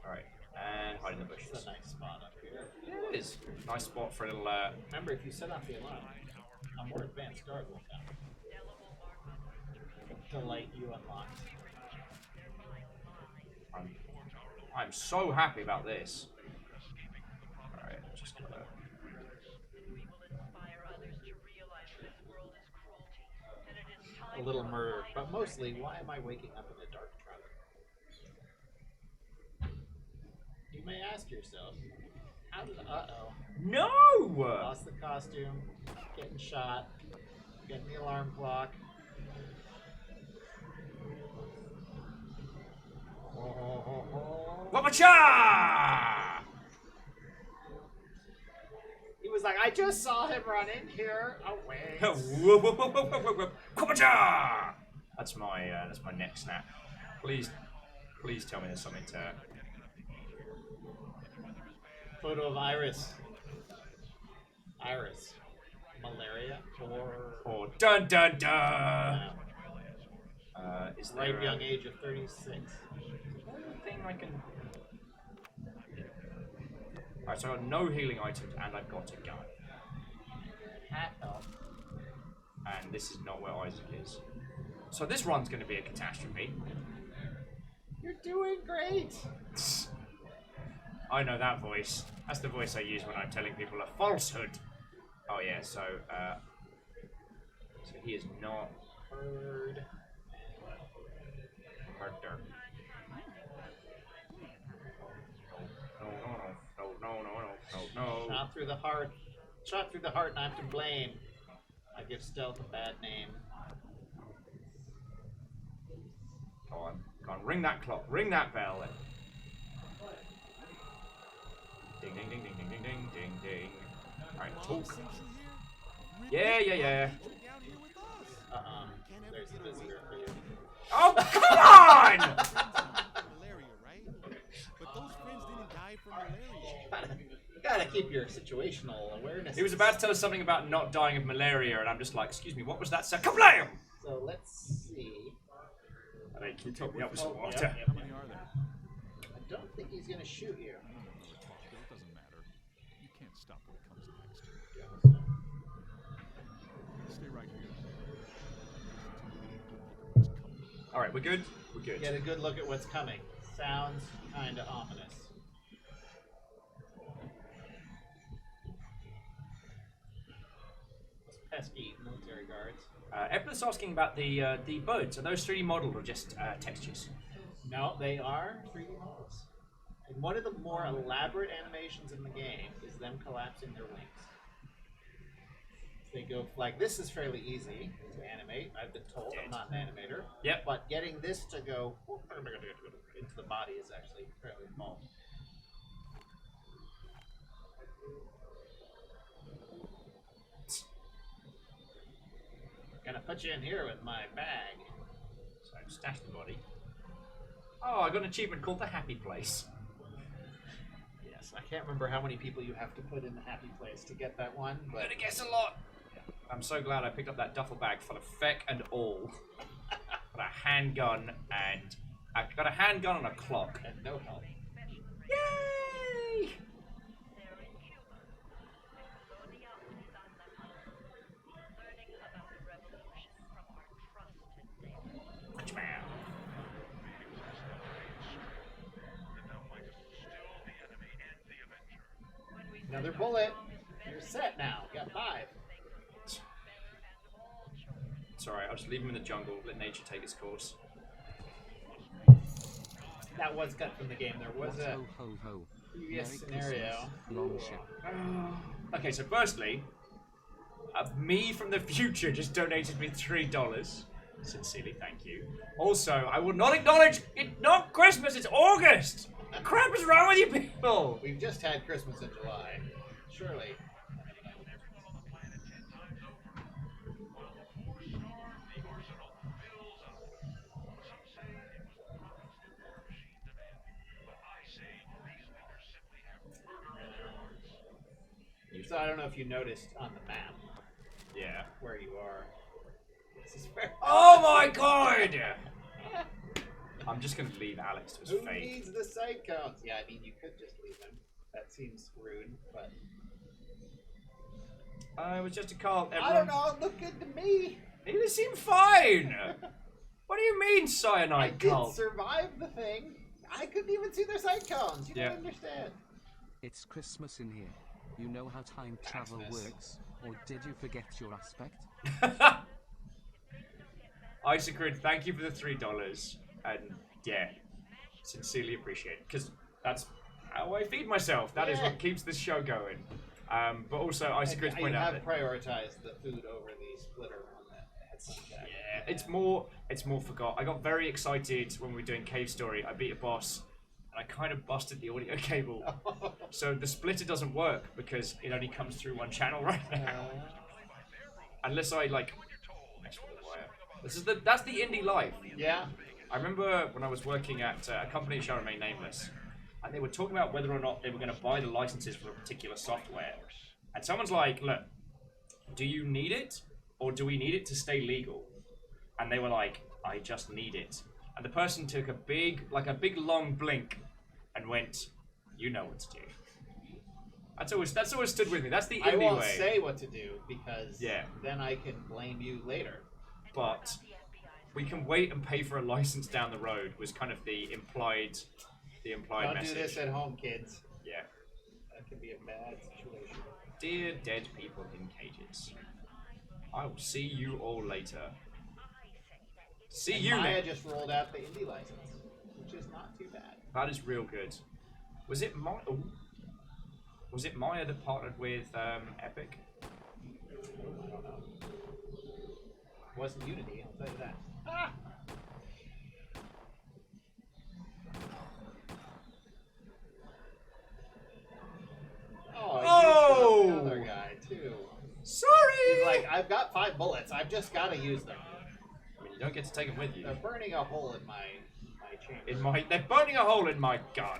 Alright, and hide in the bushes. It's a nice spot up here. Yeah, it is. Nice spot for a little. Remember, if you set off the alarm, a more advanced guard will come to light you unlocked. I'm so happy about this. Alright, just gonna. We will inspire others to realize this world is cruelty, and it is time A little for murder, final but mostly, why am I waking up in the dark truck? You may ask yourself, how did No! lost the costume, getting shot, getting the alarm clock. Wapacha! He was like, I just saw him run in here. Oh wait. Wapacha! That's my neck snap. Please tell me there's something to. Photo of Iris. Iris. Malaria or Dun dun dun! Is there ripe young age of 36. thing I can? Alright, so I got no healing items and I've got a gun. Hat help. And this is not where Isaac is. So this run's going to be a catastrophe. You're doing great. I know that voice. That's the voice I use when I'm telling people a falsehood. Oh yeah, so he is not Bird. murder. No. Shot through the heart. Shot through the heart, and I'm to blame. I give stealth a bad name. Go on, ring that clock, ring that bell. Then. Ding, ding, ding, ding, ding, ding, ding, ding, ding. Alright, talk. Yeah. There's the visitor for you. Oh, come on! Malaria, right? But those friends didn't die from malaria. You gotta keep your situational awareness. He was about to tell us something about not dying of malaria, and I'm just like, excuse me, what was that? Kablam! So let's see. I think he took me up with Oh, some water. yeah. How many are there? I don't think he's gonna shoot you. I don't know the talk, but it doesn't matter. You can't stop what comes next. Stay right here. Alright, we're good? We're good. Get a good look at what's coming. Sounds kinda ominous. Those pesky military guards. Everyone's asking about the birds. Are those 3D models or just textures? No, they are 3D models. And one of the more elaborate animations in the game is them collapsing their wings. They go like this is fairly easy to animate. I've been told. I'm not an animator. Yep. But getting this to go into the body is actually fairly involved. Gonna put you in here with my bag. So stash the body. Oh, I got an achievement called the Happy Place. Yes, I can't remember how many people you have to put in the happy place to get that one, but But it gets a lot. I'm so glad I picked up that duffel bag full of feck and all. Got a handgun and I got a handgun and a clock. and no help. Yay! They're in Cuba. Colonia Unidad learning about the revolution from our trusted data. Watch man. Another bullet. You're set now. You got 5. It's alright, I'll just leave him in the jungle, let nature take its course. That was cut from the game. There was a Ho, ho, ho. previous Merry scenario. Christmas, long ship. Okay, so firstly, me from the future just donated me $3. Sincerely, thank you. Also, I will not acknowledge it's not Christmas, it's August! The crap is wrong with you people? We've just had Christmas in July. Surely. So I don't know if you noticed on the map Yeah. where you are. This is where. Oh my god! I'm just gonna leave Alex to his Who fate. needs the site counts? Yeah, I mean, you could just leave him. That seems rude, but. It was just a call. Everyone... I don't know, it looked good to me. It seemed fine! What do you mean, I cyanide did cult? survive the thing. I couldn't even see their site counts. You Yeah. don't understand. It's Christmas in here. You know how time travel Christmas. works? Or did you forget your aspect? Isacrid, thank you for the $3. And yeah, sincerely appreciate it. Because that's how I feed myself. That is Yeah. what keeps this show going. But also, Isacrid's I point out have that prioritized the food over the splitter on that headphone jack. yeah, it's more forgot. I got very excited when we were doing Cave Story. I beat a boss, and I kind of busted the audio cable. So the splitter doesn't work because it only comes through one channel right now. Unless I like mess with the wire. That's the indie life. Yeah. I remember when I was working at a company that shall remain nameless, and they were talking about whether or not they were going to buy the licenses for a particular software. And someone's like, look, do you need it, or do we need it to stay legal? And they were like, I just need it. And the person took a big long blink and went, you know what to do. That's always stood with me. That's the indie I won't way. say what to do because Yeah. then I can blame you later. But we can wait and pay for a license down the road was kind of the implied Don't message. do this at home, kids. Yeah. That could be a bad situation. Dear dead people in cages, I will see you all later. See And you Maya next. just rolled out the indie license, which is not too bad. That is real good. Was it Maya? Was it Maya that partnered with Epic? I don't know. It wasn't Unity, I'll tell you that. Ah! Oh, you shot the other guy too. Sorry. He's like, I've got 5 bullets. I've just got to use them. I mean, you don't get to take them with you. They're burning a hole in my chamber. They're burning a hole in my gun.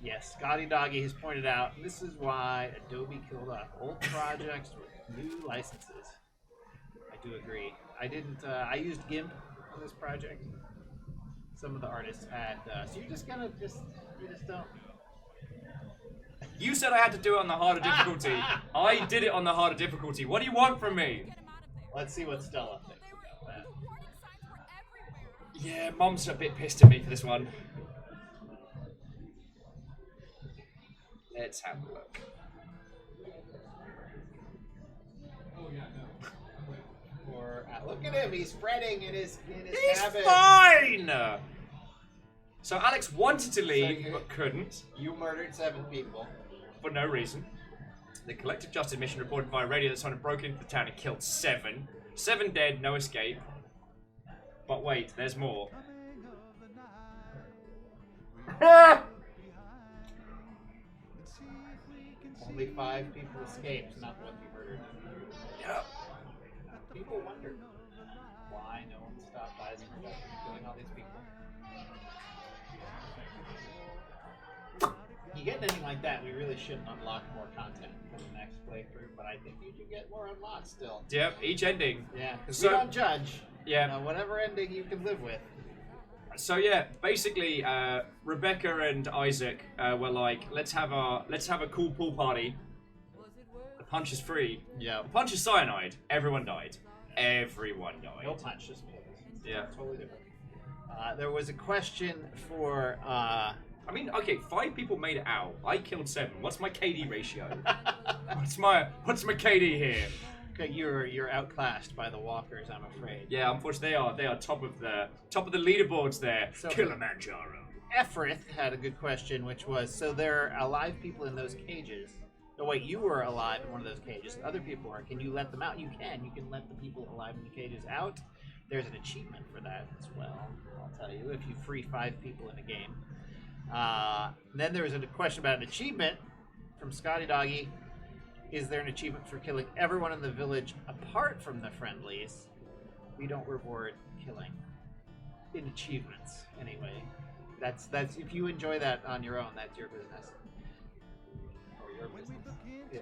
Yes, Scotty Doggy has pointed out this is why Adobe killed off old projects with new licenses. I do agree. I didn't. I used GIMP on this project. Some of the artists had. So you're just gonna you just don't. You said I had to do it on the harder difficulty. I did it on the harder difficulty. What do you want from me? Get him out of there. Let's see what Stella thinks about that. The warning signs were everywhere. Yeah, Mom's a bit pissed at me for this one. Let's have a look. Or look at him. He's spreading in his He's cabin. fine! So Alex wanted to leave, So but couldn't, You murdered 7 people. for no reason. The collective justice mission reported via radio that someone broke into the town and killed 7. 7 dead, no escape. But wait, there's more. Only 5 people escaped, not the ones you murdered. Yep. People wonder why no one stopped Eisenberg from killing all these people. You get anything like that, we really shouldn't unlock more content for the next playthrough, but I think you can get more unlocked still. Yep, each ending. Yeah, because So- we don't judge. Yeah. You know, whatever ending you can live with. So yeah, basically, Rebecca and Isaac were like, let's have a cool pool party. The punch is free. Yeah. The punch is cyanide. Everyone died. Everyone died. No punch, just pills. Yeah. Totally different. There was a question for. I mean, okay, 5 people made it out. I killed 7. What's my KD ratio? what's my KD here? Okay, you're outclassed by the walkers, I'm afraid. Yeah, unfortunately they are top of the leaderboards there. So- Kilimanjaro. Efrith had a good question, which was, so there are alive people in those cages. No, wait, you were alive in one of those cages. Other people are. Can you let them out? You can. You can let the people alive in the cages out. There's an achievement for that as well. I'll tell you if you free 5 people in a game. Then there was a question about an achievement from Scotty Doggy. Is there an achievement for killing everyone in the village apart from the friendlies? We don't reward killing in achievements anyway. That's if you enjoy that on your own, that's your business. Or your business,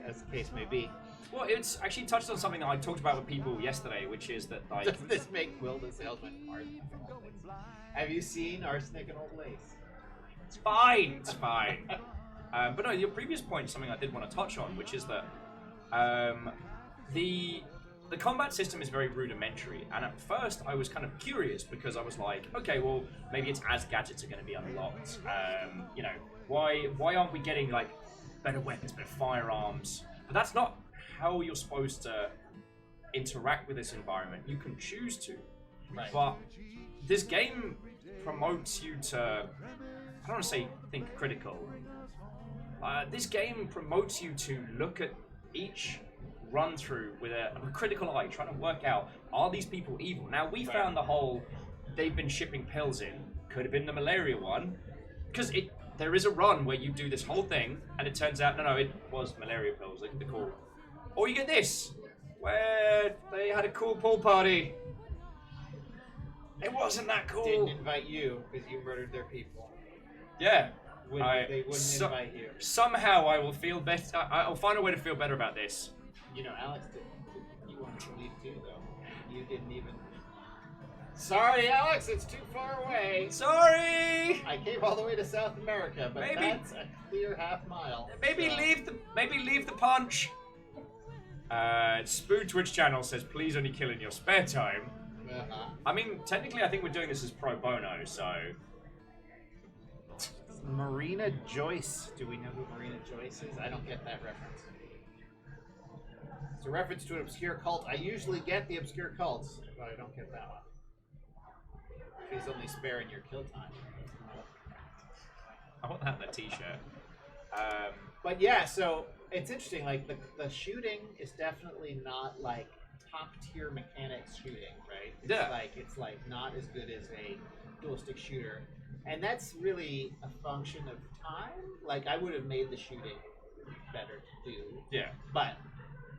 as the case may be. Well, it's actually touched on something that I talked about with people yesterday, which is that like Does this make Will the salesman arsenic and old lace? Have you seen arsenic and old lace? it's fine, it's fine. But no, your previous point is something I did want to touch on, which is that the combat system is very rudimentary, and at first I was kind of curious because I was like, okay, well maybe it's as gadgets are going to be unlocked. You know, why aren't we getting like better weapons, better firearms? But that's not how you're supposed to interact with this environment. You can choose to, Right. but this game promotes you to, I don't want to say think critical. This game promotes you to look at each run through with a critical eye, trying to work out, are these people evil? Now, we found the whole, they've been shipping pills in, could have been the malaria one, because there is a run where you do this whole thing, and it turns out, no, it was malaria pills, like the cool. Or you get this, where they had a cool pool party. It wasn't that cool. Didn't invite you because you murdered their people. Yeah. They wouldn't invite you. Somehow I will feel better. I'll find a way to feel better about this. You know, Alex didn't. You wanted to leave too, though. You didn't even. Sorry, Alex, it's too far away. Sorry. I came all the way to South America, but Maybe- that's a clear half mile. Maybe so. leave the punch. Spoo Twitch channel says please only kill in your spare time. Uh-huh. I mean, technically, I think we're doing this as pro bono, so. Marina Joyce. Do we know who Marina Joyce is? I don't get that reference. It's a reference to an obscure cult. I usually get the obscure cults, but I don't get that one. Please only spare in your kill time. I want that on a t-shirt. But yeah, so it's interesting. Like the shooting is definitely not like top tier mechanics shooting, right? Yeah. It's like not as good as a dual stick shooter, and that's really a function of time. Like I would have made the shooting better to do, Yeah. but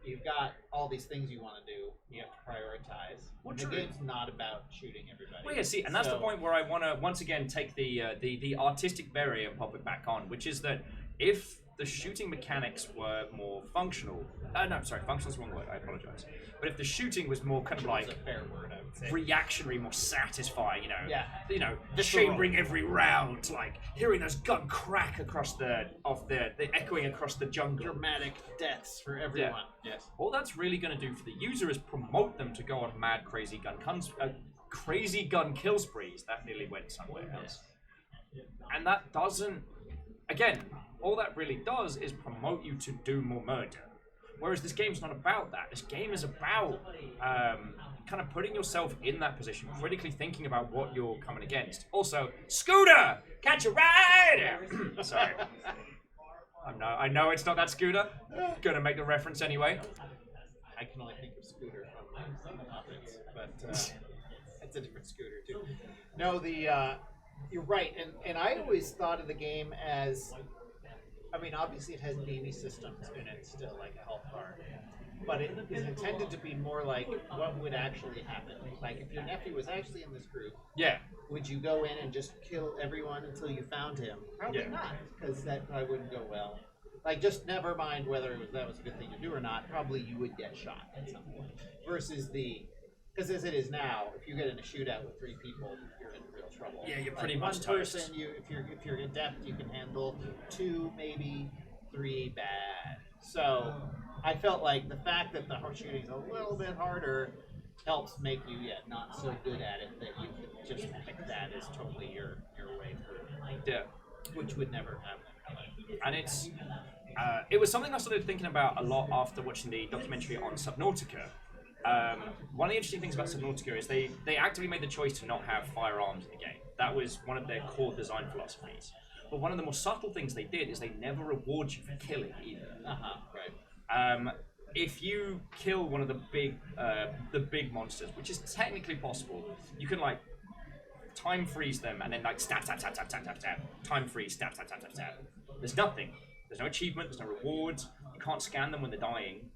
you've got all these things you want to do. You have to prioritize. Well, the true. game's not about shooting everybody. Well, yeah, see, and that's the So- point where I want to once again take the artistic barrier and pop it back on, which is that if the shooting mechanics were more functional, no, sorry, functional is the wrong word. I apologize. But if the shooting was more kind of It's like a fair word, I would say. reactionary, more satisfying, Yeah. Visceral. Chambering every round, like hearing those gun crack across the echoing across the jungle. Dramatic deaths for everyone. Yes. All that's really going to do for the user is promote them to go on mad, crazy gun kill sprees. That nearly went somewhere else. And that doesn't, again, all that really does is promote you to do more murder. Whereas this game's not about that. This game is about kind of putting yourself in that position, critically thinking about what you're coming against. Also, Scooter! Catch a ride! Sorry. I know it's not that Scooter. Gonna make the reference anyway. I can only think of Scooter from the Muppets, but it's a different Scooter too. No, you're right, and I always thought of the game as, I mean, obviously it has Navy systems in it still, like a health bar, but it is intended to be more like what would actually happen. Like if your nephew was actually in this group, Yeah. would you go in and just kill everyone until you found him? Probably Yeah. not, because that probably wouldn't go well. Like, just never mind whether that was a good thing to do or not, probably you would get shot at some point. Versus because as it is now, if you get in a shootout with 3 people, you're in real trouble. Yeah, you're Like, pretty much one toast. person, if you're adept, you can handle 2, maybe 3 bad. So I felt like the fact that the shooting's a little bit harder helps make you not so good at it that you can just pick that as totally your way through. Yeah. Which would never happen. And it was something I started thinking about a lot after watching the documentary on Subnautica. One of the interesting things about Subnautica is they actively made the choice to not have firearms in the game. That was one of their core design philosophies. But one of the more subtle things they did is they never reward you for killing either. Right. If you kill one of the big monsters, which is technically possible, you can like time freeze them and then like stab, time freeze, stab. There's nothing. There's no achievement. There's no rewards. You can't scan them when they're dying.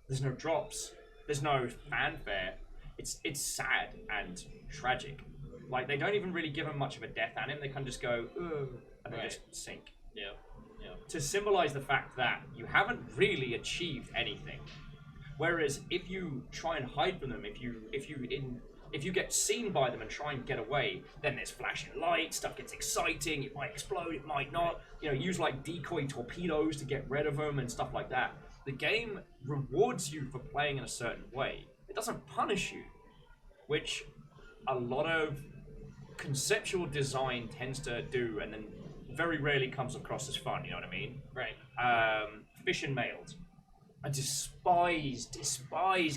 There's no drops. There's no fanfare. It's sad and tragic. Like they don't even really give him much of a death anim. They can just go, ugh, and they just sink. Yeah. To symbolize the fact that you haven't really achieved anything. Whereas if you try and hide from them, if you get seen by them and try and get away, then there's flashing lights, stuff gets exciting, it might explode, it might not. Use like decoy torpedoes to get rid of them and stuff like that. The game rewards you for playing in a certain way. It doesn't punish you, which a lot of conceptual design tends to do, and then very rarely comes across as fun. You know what I mean? Right. Fish and Mailed. I despise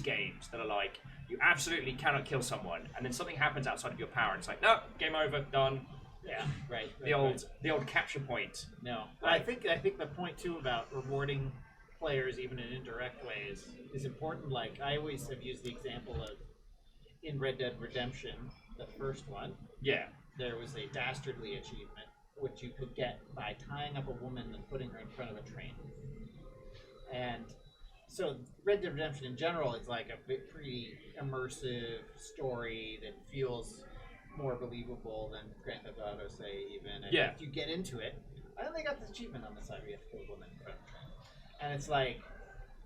games that are like, you absolutely cannot kill someone, and then something happens outside of your power, and it's like, no, game over, done. Yeah, right. The old capture point. No, Like, I think the point too about rewarding players even in indirect ways is important. Like I always have used the example of in Red Dead Redemption, the first one. Yeah. There was a dastardly achievement which you could get by tying up a woman and putting her in front of a train. And so Red Dead Redemption in general is like a pretty immersive story that feels more believable than Grand Theft Auto, say, even. And Yeah. if you get into it, I only got this achievement on the side where you have to kill a woman in front of a train. And it's like,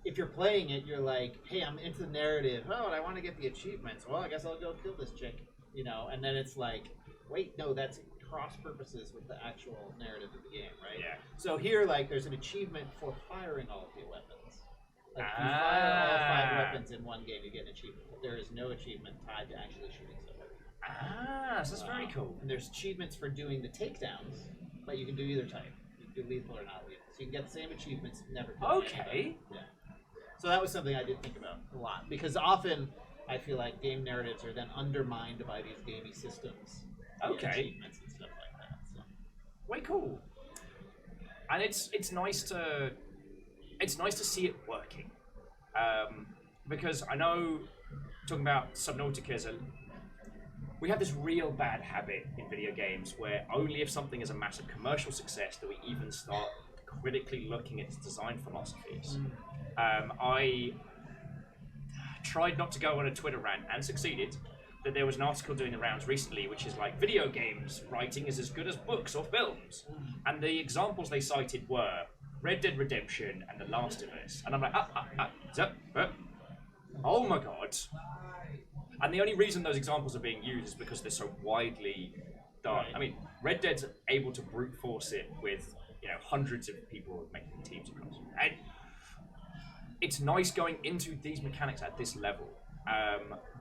if you're playing it, you're like, hey, I'm into the narrative. Oh, and I want to get the achievements. Well, I guess I'll go kill this chick. And then it's like, wait, no, that's cross purposes with the actual narrative of the game, right? Yeah. So here, like, there's an achievement for firing all of your weapons. Like, if you fire all 5 weapons in one game, you get an achievement. But there is no achievement tied to actually shooting somebody. So that's very cool. And there's achievements for doing the takedowns, but you can do either type. You can do lethal or not lethal. So you can get the same achievements, never kill anybody. Okay. Yeah. So that was something I did think about a lot. Because often, I feel like game narratives are then undermined by these gamey systems. Okay. Achievements and stuff like that. So. Way cool. And it's nice to see it working. Because I know, talking about Subnautica, we have this real bad habit in video games where only if something is a massive commercial success do we even start critically looking at its design philosophies. I tried not to go on a Twitter rant and succeeded. That there was an article doing the rounds recently which is like, video games writing is as good as books or films. And the examples they cited were Red Dead Redemption and The Last of Us. And I'm like, oh my god. And the only reason those examples are being used is because they're so widely done. Right. I mean, Red Dead's able to brute force it with, hundreds of people making teams across. And it's nice going into these mechanics at this level.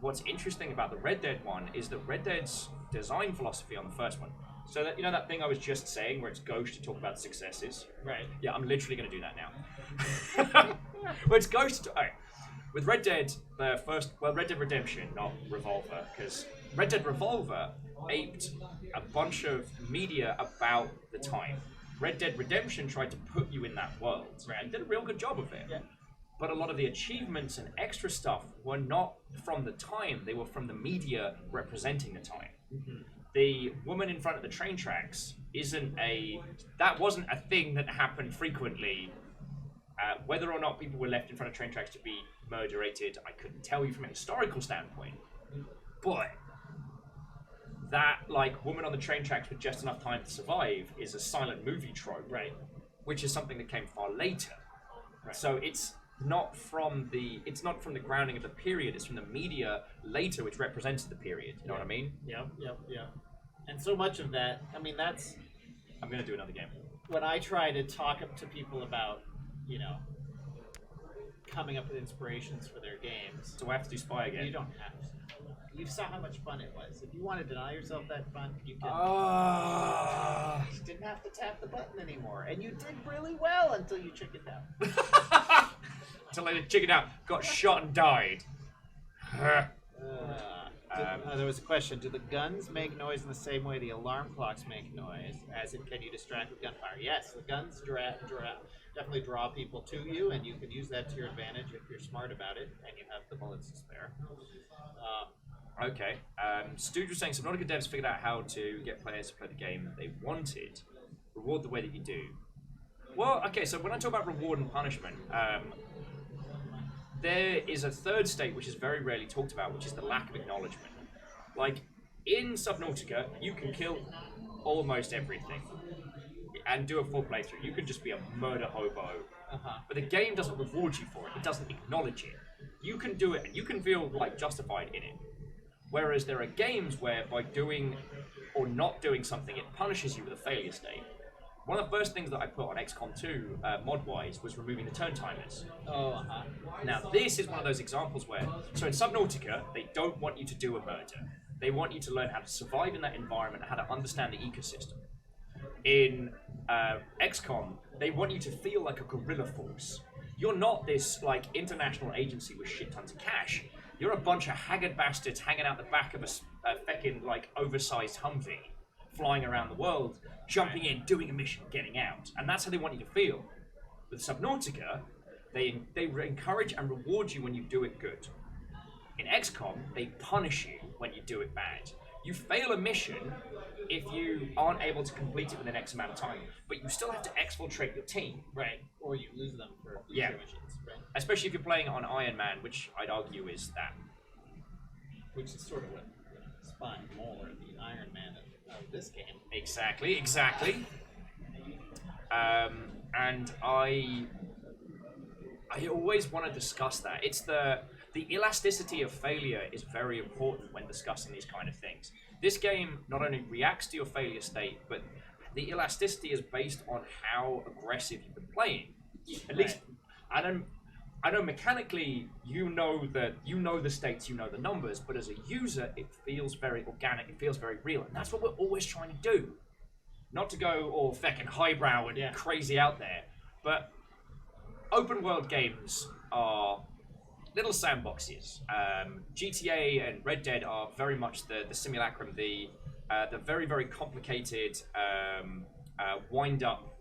What's interesting about the Red Dead one is that Red Dead's design philosophy on the first one. So that that thing I was just saying where it's Ghost to talk about successes. Right. Yeah, I'm literally going to do that now. Well, it's Ghost. Okay. With Red Dead, Red Dead Redemption, not Revolver, because Red Dead Revolver aped a bunch of media about the time. Red Dead Redemption tried to put you in that world, and did a real good job of it. Yeah. But a lot of the achievements and extra stuff were not from the time, they were from the media representing the time. The woman in front of the train tracks that wasn't a thing that happened frequently. Whether or not people were left in front of train tracks to be murderated, I couldn't tell you from a historical standpoint. But that, woman on the train tracks with just enough time to survive is a silent movie trope, Right. which is something that came far later. Right. So it's not from the grounding of the period, it's from the media later which represented the period. You know what I mean? Yep. And so much of that, I mean, that's I'm going to do another game. when I try to talk up to people about, coming up with inspirations for their games. Do I have to do Spy again? You don't have to. You saw how much fun it was. If you want to deny yourself that fun, you can. You didn't have to tap the button anymore, and you did really well until you chickened out. Until I chickened out, got shot and died. There was a question. Do the guns make noise in the same way the alarm clocks make noise? As in, can you distract with gunfire? Yes, the guns definitely draw people to you, and you can use that to your advantage if you're smart about it and you have the bullets to spare. Okay. Stooge was saying Subnautica devs figured out how to get players to play the game they wanted. Reward the way that you do. Well, okay, so when I talk about reward and punishment, there is a third state which is very rarely talked about, which is the lack of acknowledgement. Like, in Subnautica, you can kill almost everything and do a full playthrough. You can just be a murder hobo. But the game doesn't reward you for it. It doesn't acknowledge it. You can do it and you can feel like justified in it. Whereas there are games where by doing or not doing something, it punishes you with a failure state. One of the first things that I put on XCOM 2, mod-wise, was removing the turn timers. Now, this is one of those examples where, so in Subnautica, they don't want you to do a murder. They want you to learn how to survive in that environment, how to understand the ecosystem. In XCOM, they want you to feel like a guerrilla force. You're not this, like, international agency with shit tons of cash. You're a bunch of haggard bastards hanging out the back of a feckin', like, oversized Humvee, flying around the world, jumping in, doing a mission, getting out. And that's how they want you to feel. With Subnautica, they encourage and reward you when you do it good. In XCOM, they punish you when you do it bad. You fail a mission if you aren't able to complete it within X amount of time, but you still have to exfiltrate your team. Right. Or you lose them for future missions, right? Especially if you're playing on Iron Man, which I'd argue is that. Which is sort of what spawned more the Iron Man of this game. Exactly. And I always want to discuss that. It's the elasticity of failure is very important when discussing these kind of things. This game not only reacts to your failure state, but the elasticity is based on how aggressive you've been playing. At least, I know mechanically you know the states, you know the numbers, but as a user, it feels very organic, it feels very real, and that's what we're always trying to do. Not to go all feckin' highbrow and crazy out there, but open world games are little sandboxes. GTA and Red Dead are very much the simulacrum, the very, very complicated wind up.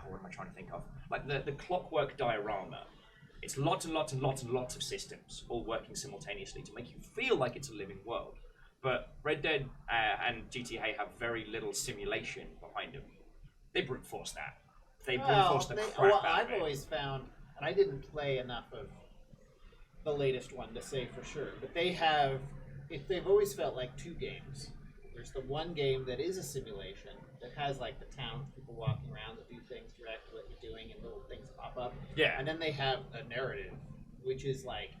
What am I trying to think of? Like the clockwork diorama. It's lots and lots and lots and lots of systems all working simultaneously to make you feel like it's a living world. But Red Dead and GTA have very little simulation behind them. They brute force that. They brute force the crap out of I've it. always found, and I didn't play enough of the latest one to say for sure, but they've always felt like two games. There's the one game that is a simulation that has like the town, people walking around that do things, direct what you're doing, and little things pop up. Yeah. And then they have a narrative, which is like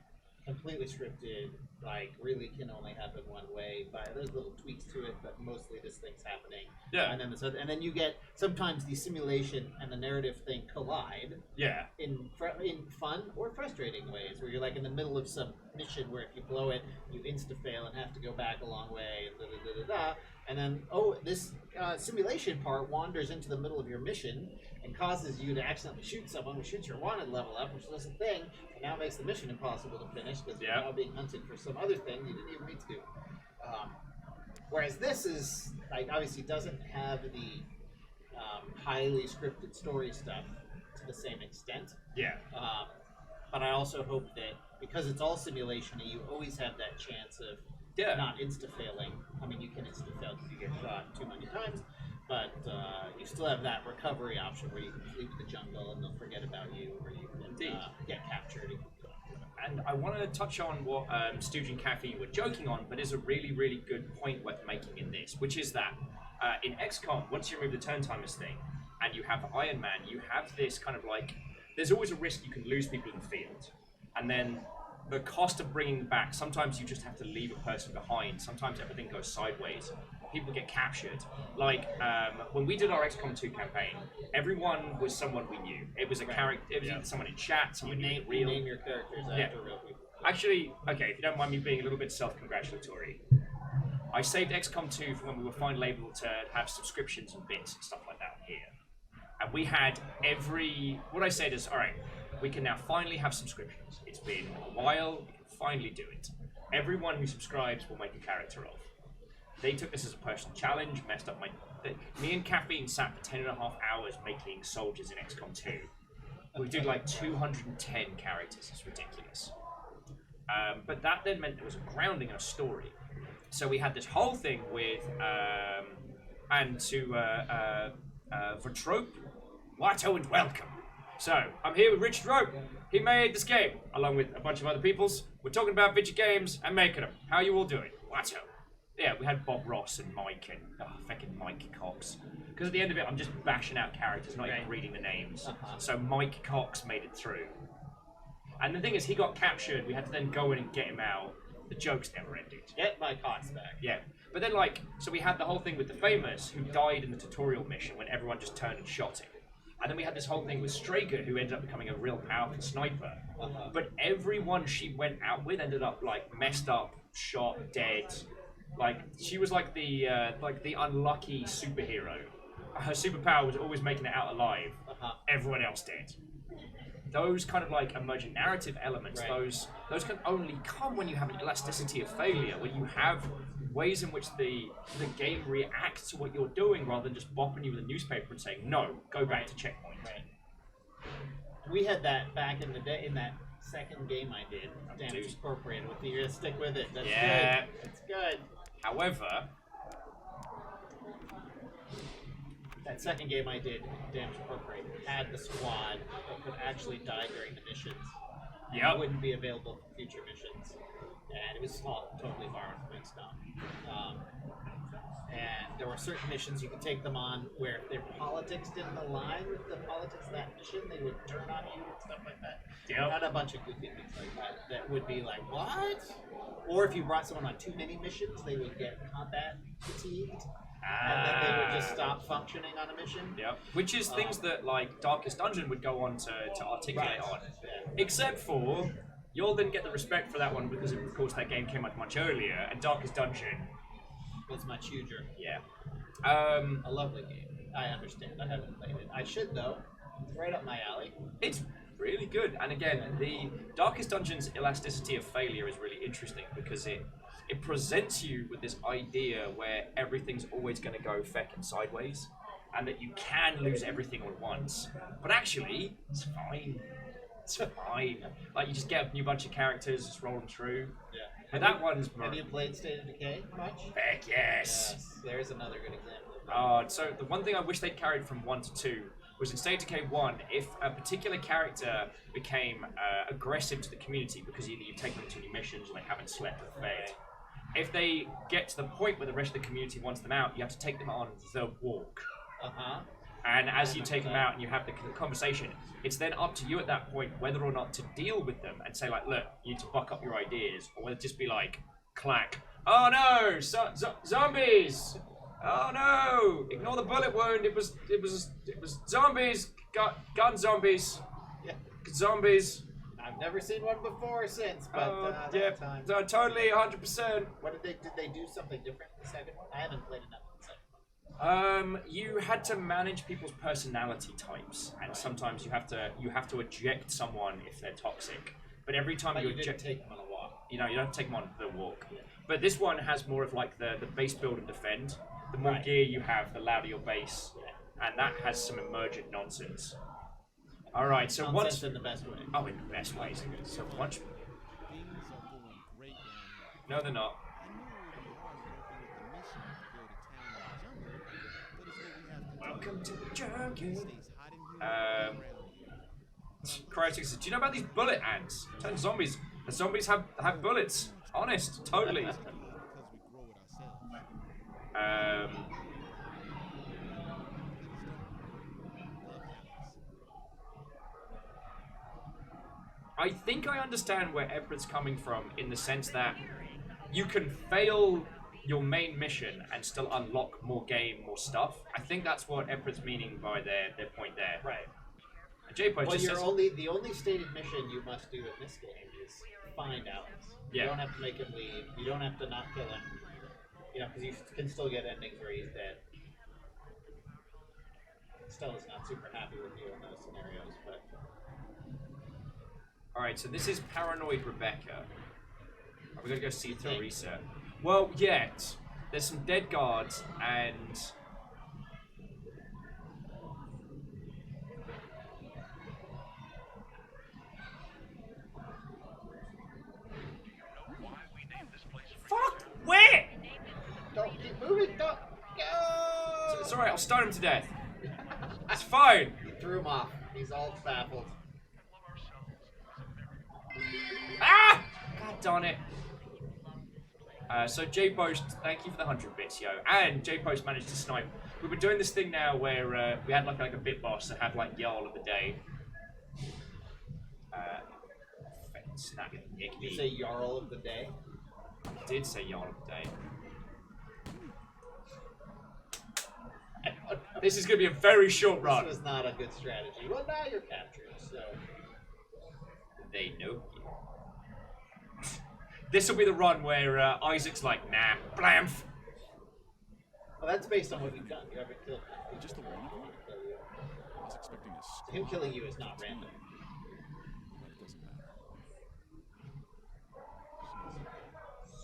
completely scripted, like really can only happen one way. But there's little tweaks to it, but mostly this thing's happening. Yeah. And then you get sometimes the simulation and the narrative thing collide. Yeah. In fun or frustrating ways, where you're like in the middle of some mission where if you blow it, you insta-fail and have to go back a long way, and da-da-da-da-da. And then, this simulation part wanders into the middle of your mission and causes you to accidentally shoot someone, which shoots your wanted level up, which does a thing, and now makes the mission impossible to finish because you're now being hunted for some other thing you didn't even need to do. Whereas this is, like, obviously doesn't have the highly scripted story stuff to the same extent. Yeah. But I also hope that because it's all simulation, you always have that chance of not insta-failing. I mean, you can insta-fail because you get shot too many times, but you still have that recovery option where you can flee to the jungle and they'll forget about you, or you can get captured. And I want to touch on what Stooge and Kathy were joking on, but is a really, really good point worth making in this, which is that in XCOM, once you remove the turn timers thing, and you have Iron Man, you have this kind of like, there's always a risk you can lose people in the field. And then the cost of bringing them back, sometimes you just have to leave a person behind. Sometimes everything goes sideways. People get captured. Like, when we did our XCOM 2 campaign, everyone was someone we knew. It was a character, it was either someone in chat, someone you knew real. You name your characters after real people. Actually, okay, if you don't mind me being a little bit self-congratulatory, I saved XCOM 2 for when we were finally able to have subscriptions and bits and stuff like that here. And we had what I said is, all right, we can now finally have subscriptions. It's been a while, we can finally do it. everyone who subscribes will make a character of. They took this as a personal challenge, messed up me and Caffeine sat for 10.5 hours making soldiers in XCOM 2. We did like 210 characters, it's ridiculous. But that then meant there was a grounding and a story. So we had this whole thing with, Vertrope, Wato and welcome. So, I'm here with Richard Rope. He made this game, along with a bunch of other peoples. We're talking about video games and making them. How you all doing? Wato. Yeah, we had Bob Ross and Mike and, fucking Mike Cox. Because at the end of it, I'm just bashing out characters, not even reading the names. So Mike Cox made it through. And the thing is, he got captured. We had to then go in and get him out. The jokes never ended. Get my Cox back. Yeah. But then, like, so we had the whole thing with the famous, who died in the tutorial mission when everyone just turned and shot him. And then we had this whole thing with Straker, who ended up becoming a real powerful sniper. But everyone she went out with ended up, like, messed up, shot, dead. Like, she was like the unlucky superhero. Her superpower was always making it out alive. Everyone else did. Those kind of like emergent narrative elements, those can only come when you have an elasticity of failure, when you have ways in which the game reacts to what you're doing rather than just bopping you with a newspaper and saying, no, go back to checkpoint. We had that back in the day, in that second game I did, Damage Incorporated, with the stick with it. That's good. That's good. However, that second game I did, Damage Incorporated, had the squad that could actually die during the missions. It wouldn't be available for future missions. And it was small, totally far from XCOM. And there were certain missions you could take them on where if their politics didn't align with the politics of that mission, they would turn on you and stuff like that. Had a bunch of goofy things like that would be like, what? Or if you brought someone on too many missions, they would get combat fatigued. And then they would just stop functioning on a mission. Which is things that like Darkest Dungeon would go on to articulate on. Except for, you'll then get the respect for that one because of course that game came out much earlier, and Darkest Dungeon was much huger. A lovely game. I understand. I haven't played it. I should though. It's right up my alley. It's really good. And again, the Darkest Dungeon's elasticity of failure is really interesting because it presents you with this idea where everything's always going to go feckin' sideways and that you can lose everything all at once. But actually, it's fine. It's fine. Like, you just get a new bunch of characters, just rolling through. But that one's... Have you played State of Decay much? Heck yes! There's another good example of that. So the one thing I wish they'd carried from 1 to 2 was in State of Decay 1, if a particular character became aggressive to the community because either you've taken them to new missions or they haven't slept or fed, if they get to the point where the rest of the community wants them out, you have to take them on the walk. And as you take them out and you have the conversation, it's then up to you at that point whether or not to deal with them and say like, look, you need to buck up your ideas, or whether just be like, clack, oh no, zombies! Oh no! Ignore the bullet wound. It was zombies. Gun zombies. Zombies. I've never seen one before or since, but time. Totally 100%. What did they do something different in the second one? I haven't played enough in the second one. You had to manage people's personality types, and sometimes you have to eject someone if they're toxic. But every time you eject, take them on a walk. You know, you don't take them on the walk. But this one has more of like the base build and defend. The more gear you have, the louder your base, and that has some emergent nonsense. All right, so nonsense in the best way. Oh, in the best ways. So once. No, they're not. Welcome to the jungle. Cryotix says, do you know about these bullet ants? Turn zombies. The zombies have bullets. Honest, totally. I think I understand where Everett's coming from in the sense that you can fail your main mission and still unlock more game, more stuff. I think that's what Everett's meaning by their point there. Right. J-Punch well, says, the only stated mission you must do in this game is find Alex. You don't have to make him leave. You don't have to not kill him. You know, because you can still get endings where he's dead. Stella's not super happy with you in those scenarios, but... Alright, so this is Paranoid Rebecca. We're gonna go see to reset. Well, yet there's some dead guards and. Fuck! Where? Don't keep moving. Don't go. It's alright, I'll stun him to death. It's fine. You threw him off. He's all baffled. Ah! God darn it. So J-Post, thank you for the 100 bits, yo. And J-Post managed to snipe. We've been doing this thing now where we had like a bit boss that had like Jarl of the Day. Snap it, Did you say Jarl of the Day? I did say Jarl of the Day. This is going to be a very short run. This was not a good strategy. Well, now you're captured, so... They know you. This will be the run where Isaac's like, nah, blamf. Well, that's based on what you've done. You haven't killed him. Just the one of them? I was expecting a score. Him killing you is not random. That doesn't matter.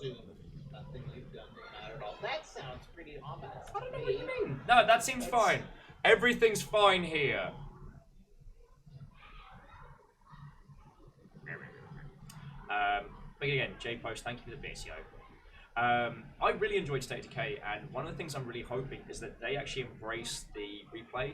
Soon, nothing you've done will matter at all. That sounds pretty ominous. I don't know what you mean. No, that seems fine. Everything's fine here. But again, J-Post, thank you for the bits, yo. I really enjoyed State of Decay, and one of the things I'm really hoping is that they actually embrace the replay.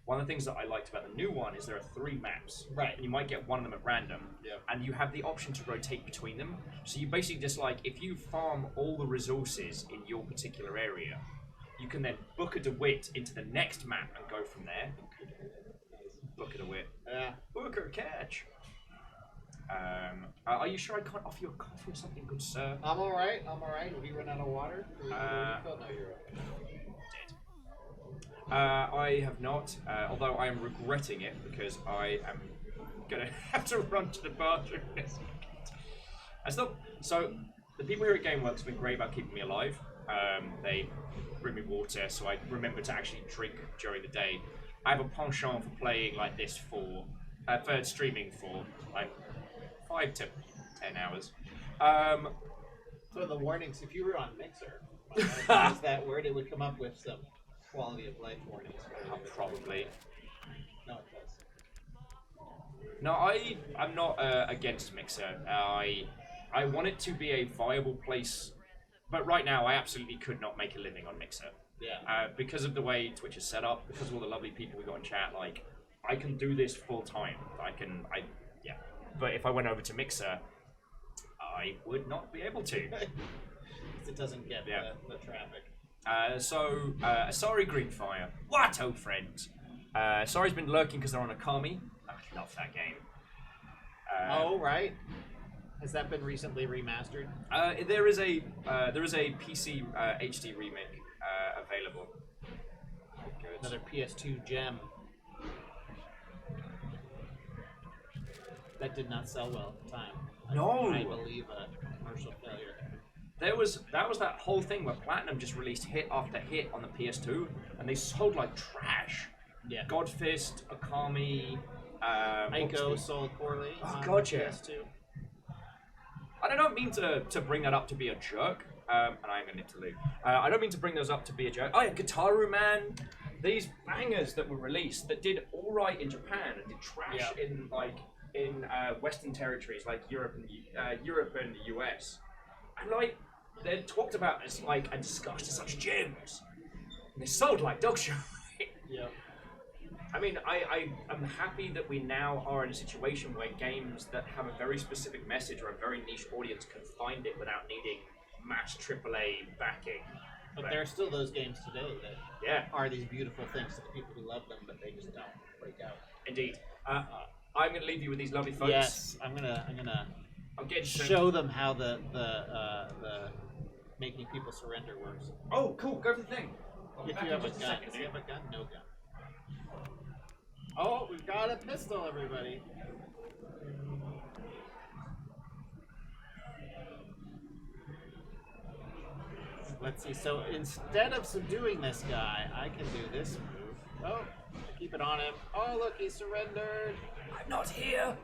One of the things that I liked about the new one is there are 3 maps. Right. And you might get one of them at random. Yeah. And you have the option to rotate between them. So you basically just like, if you farm all the resources in your particular area, you can then book a DeWitt into the next map and go from there. Book a DeWitt. Yeah. Book a catch. Are you sure I can't offer you a coffee or something, good sir? I'm alright. I'm alright. Have you run out of water? No, you're Dead. I have not, although I am regretting it because I am gonna have to run to the bathroom in a second. So the people here at GameWorks have been great about keeping me alive. They bring me water, so I remember to actually drink during the day. I have a penchant for playing like this for streaming for like 5 to 10 hours. So in the warnings, if you were on Mixer, when I use that word, it would come up with some quality of life warnings. Probably. No, it does. No, I'm not against Mixer. I want it to be a viable place, but right now I absolutely could not make a living on Mixer. Yeah. Because of the way Twitch is set up, because of all the lovely people we got in chat, like, I can do this full time. Yeah. But if I went over to Mixer, I would not be able to. It doesn't get the traffic. Sorry, Greenfire. What, old friend? Sorry's been lurking because they're on Akami. I love that game. Oh, right. Has that been recently remastered? There is a PC HD remake available. Good. Another PS2 gem. That did not sell well at the time. No. I believe a commercial failure. That was that whole thing where Platinum just released hit after hit on the PS2, and they sold like trash. Yeah. Godfist, Akami, Aiko sold poorly on gotcha. PS2. I don't mean to bring that up to be a jerk, and I am going to nip to leave. I don't mean to bring those up to be a jerk. Oh yeah, Gitaru Man, these bangers that were released that did all right in Japan and did trash in Western territories like Europe and the US, and like they're talked about as like and discussed as such gems, and they sold like dog shit. Yeah. I mean, I'm happy that we now are in a situation where games that have a very specific message or a very niche audience can find it without needing mass AAA backing. But there are still those games today that are these beautiful things to the people who love them, but they just don't break out. Indeed. I'm going to leave you with these lovely folks. Yes, I'm gonna show them how the making people surrender works. Oh, cool. Go for the thing. If you have a gun, does he have a gun? No gun. Oh, we've got a pistol, everybody. Let's see. So instead of subduing this guy, I can do this move. Oh, keep it on him. Oh, look, he surrendered. I'm not here.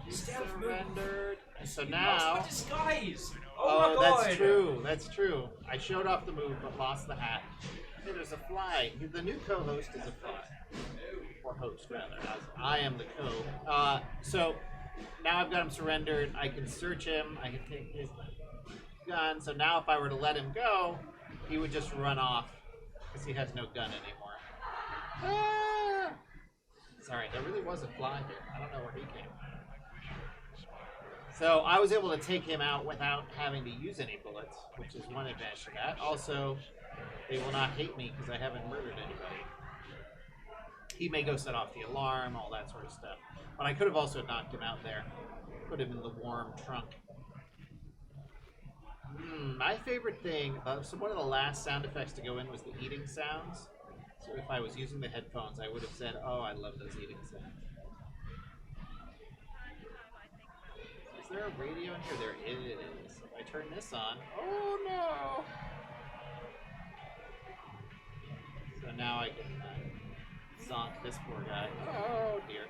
He surrendered. And so Lost now my disguise. Oh my god! That's true. That's true. I showed off the move, but lost the hat. Hey, there's a fly. The new co-host is a fly. Or host, rather. As I am the co. So, now I've got him surrendered. I can search him. I can take his gun. So now if I were to let him go, he would just run off. Because he has no gun anymore. Ah! Sorry, there really was a fly here. I don't know where he came from. So I was able to take him out without having to use any bullets, which is one advantage of that. Also, they will not hate me because I haven't murdered anybody. He may go set off the alarm, all that sort of stuff. But I could have also knocked him out there. Put him in the warm trunk. My favorite thing, so one of the last sound effects to go in was the eating sounds. So if I was using the headphones, I would have said, oh, I love those eating sounds. Is there a radio in here? There is. If I turn this on, oh no! So now I can zonk this poor guy. Oh dear.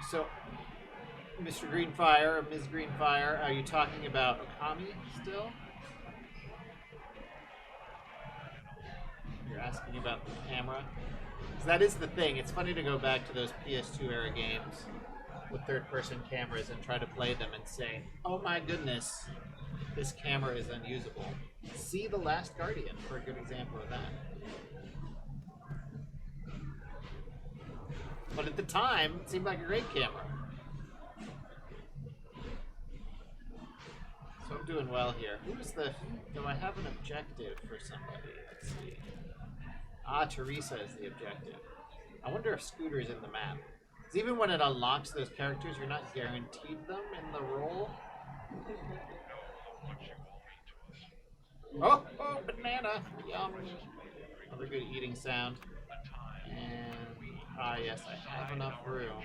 So, Mr. Greenfire, or Ms. Greenfire, are you talking about Okami still? You're asking about the camera? Because that is the thing. It's funny to go back to those PS2 era games with third-person cameras and try to play them and say, oh my goodness, this camera is unusable. See The Last Guardian for a good example of that. But at the time, it seemed like a great camera. So I'm doing well here. Do I have an objective for somebody? Let's see. Teresa is the objective. I wonder if Scooter's in the map. Because even when it unlocks those characters, you're not guaranteed them in the role. Oh, banana! Yum! Another good eating sound. And yes, I have enough room.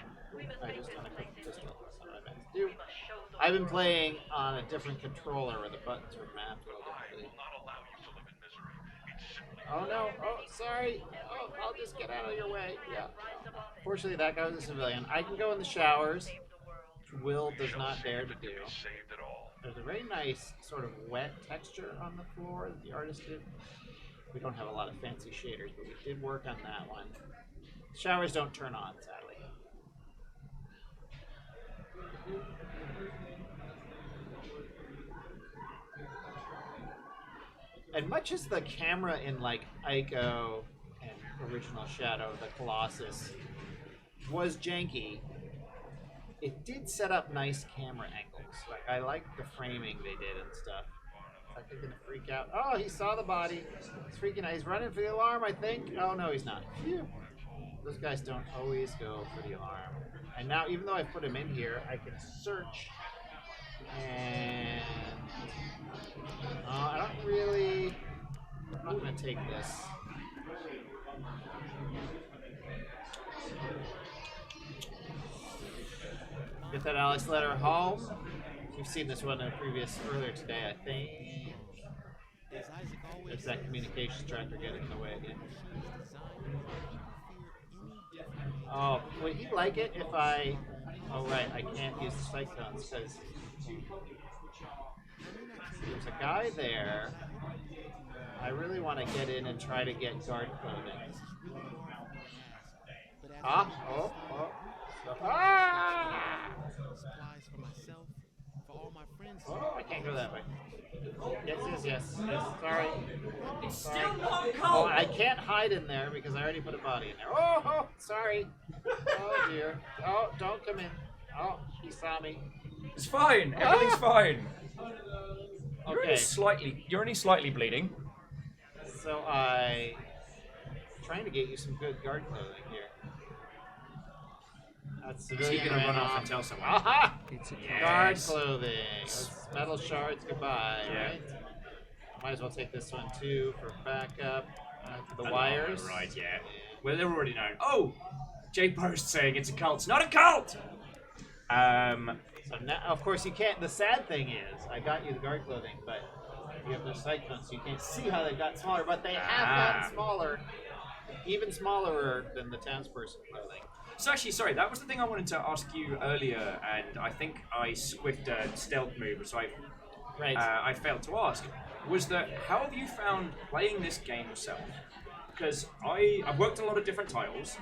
I just want to click the pistol. That's what I meant to do. I've been playing on a different controller where the buttons are mapped a little differently. Oh no! Oh, sorry! Oh, I'll just get out of your way. Yeah. Fortunately, that guy was a civilian. I can go in the showers, which Will does not dare to do. There's a very nice sort of wet texture on the floor that the artist did. We don't have a lot of fancy shaders, but we did work on that one. Showers don't turn on, sadly. And much as the camera in like Ico and Original Shadow of the Colossus was janky, it did set up nice camera angles. Like I liked the framing they did and stuff. Like they're gonna freak out. Oh, he saw the body. He's freaking out. He's running for the alarm, I think. Oh no, he's not. Phew. Those guys don't always go for the alarm. And now, even though I've put him in here, I can search. And I don't really. I'm not gonna take this. Get that Alex letter home. We've seen this one earlier today, I think. There's that communications tracker getting in the way again. Oh, would he like it if I... Oh, right, I can't use the sight guns because there's a guy there. I really want to get in and try to get guard clothing. Ah! Oh! Ah! Oh, I can't go that way. Yes. Sorry. It's still not cold! Oh, I can't hide in there because I already put a body in there. Oh, sorry. Oh, dear. Oh, don't come in. Oh, he saw me. It's fine. Everything's fine. Okay. You're only slightly bleeding. So I'm trying to get you some good guard clothing here. That's Is he gonna run off and tell someone? Aha! It's a Guard clothing. That's metal shards. Goodbye. Yeah. Right? Might as well take this one too for backup. The wires. Right. Yeah. Well, they're already known. Oh, J Post saying it's a cult. It's not a cult. So now, of course, you can't. The sad thing is, I got you the guard clothing, but You have their side counts, so you can't see how they've gotten smaller, but they have gotten smaller, even smaller than the townsperson clothing. So actually, sorry, that was the thing I wanted to ask you earlier, and I think I squiffed a stealth move, so I failed to ask. Was that how have you found playing this game yourself? Because I've worked on a lot of different titles.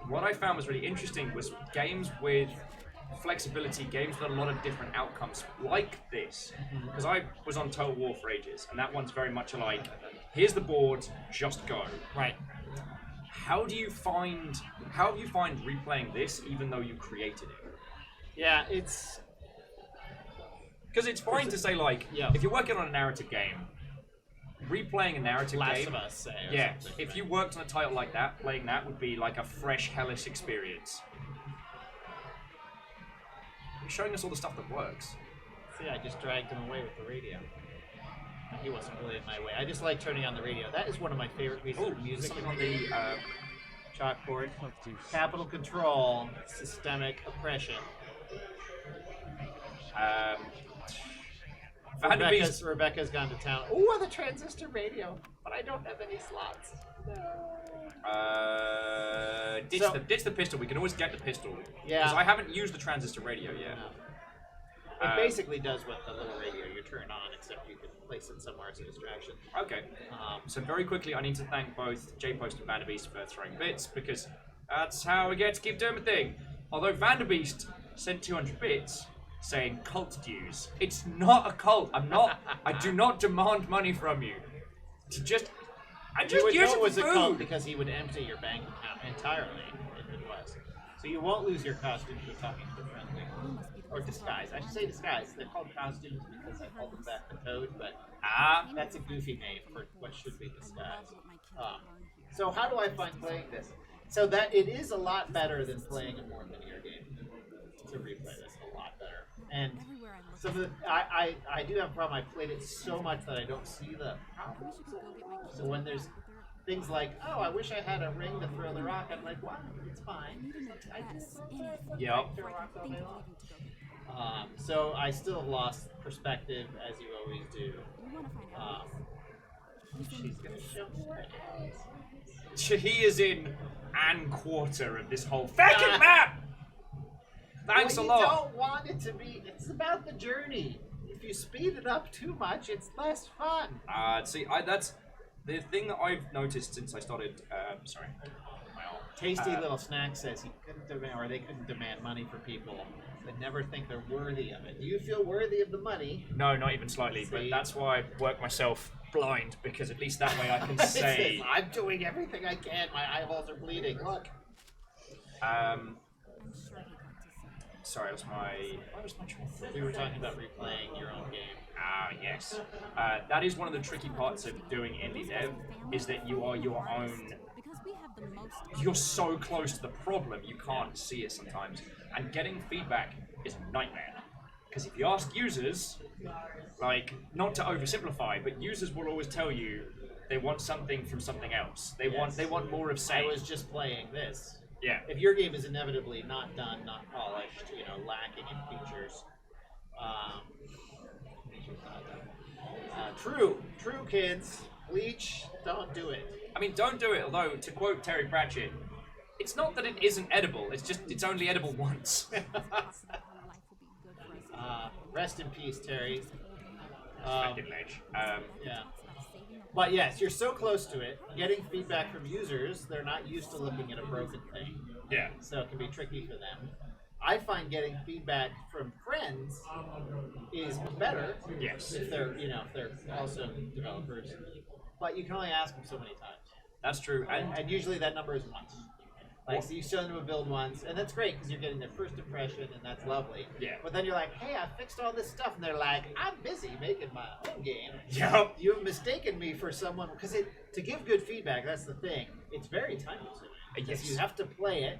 What I found was really interesting was games with flexibility, games with a lot of different outcomes like this. Because I was on Total War for ages, and that one's very much like, here's the board, just go. Right. How do you find replaying this even though you created it? Yeah, it's Because it's fine to say like, Yeah. if you're working on a narrative game, replaying a narrative Last game, of Us, say. Or yeah. something, If right? you worked on a title like that, playing that would be like a fresh, hellish experience. You're showing us all the stuff that works. See, I just dragged him away with the radio. He wasn't really in my way. I just like turning on the radio. That is one of my favorite pieces Oh, of music something in on the the. chalkboard. Capital Control, Systemic Oppression. Rebecca's gone to town. Ooh, the transistor radio, but I don't have any slots. Ditch the pistol. We can always get the pistol. Yeah. Because I haven't used the transistor radio yet. No. It basically does what the little radio you turn on, except you can place it somewhere as a distraction. Okay. So very quickly, I need to thank both J-Post and Vanderbeest for throwing bits, because that's how we get to keep doing the thing. Although Vanderbeest sent 200 bits saying cult dues. It's not a cult. I do not demand money from you. I just You would use know it it was for a cult food. because he would empty your bank account entirely if it was. So you won't lose your costume for talking to a friendly. Or disguise. I should say disguise. They're called costumes because I called them that in the code, but that's a goofy name for what should be disguise. So how do I find playing this? So that it is a lot better than playing a more linear game. To replay this a lot better. And so I do have a problem. I played it so much that I don't see the problems. So when there's things like, oh, I wish I had a ring to throw the rock, I'm like, well, it's fine. I just Yep. throw rocks all day long. So I still have lost perspective, as you always do. She's gonna show me. He is in an quarter of this whole fucking map. Thanks Well, a lot. You don't want it to be. It's about the journey. If you speed it up too much, it's less fun. See, that's the thing that I've noticed since I started. Sorry. Tasty little snack says he couldn't demand, or they couldn't demand money for people that never think they're worthy of it. Do you feel worthy of the money? No, not even slightly. But See? that's why I work myself blind, because at least that way I can It says, say. I'm doing everything I can. My eyeballs are bleeding. Look. Sorry, that was my. What was my train of thought? We were talking about replaying your own game. Ah, yes. That is one of the tricky parts of doing indie dev, is that you are your own. You're so close to the problem, you can't see it sometimes. And getting feedback is a nightmare. Because if you ask users, like, not to oversimplify, but users will always tell you they want something from something else. They want more of say. I was just playing this. Yeah. If your game is inevitably not done, not polished, lacking in features, true kids, Bleach, don't do it. I mean, don't do it, although, to quote Terry Pratchett, it's not that it isn't edible, it's just it's only edible once. Rest in peace, Terry. Respected Mage. Yeah. But yes, you're so close to it. Getting feedback from users, they're not used to looking at a broken thing. Yeah. So it can be tricky for them. I find getting feedback from friends is better. Yes. If they're also developers. But you can only ask them so many times. That's true. And usually that number is once. So you show them a build once, and that's great because you're getting their first impression, and that's lovely. Yeah. But then you're like, hey, I fixed all this stuff, and they're like, I'm busy making my own game. Yep. You've mistaken me for someone, because to give good feedback, that's the thing. It's very time consuming. Because you have to play it,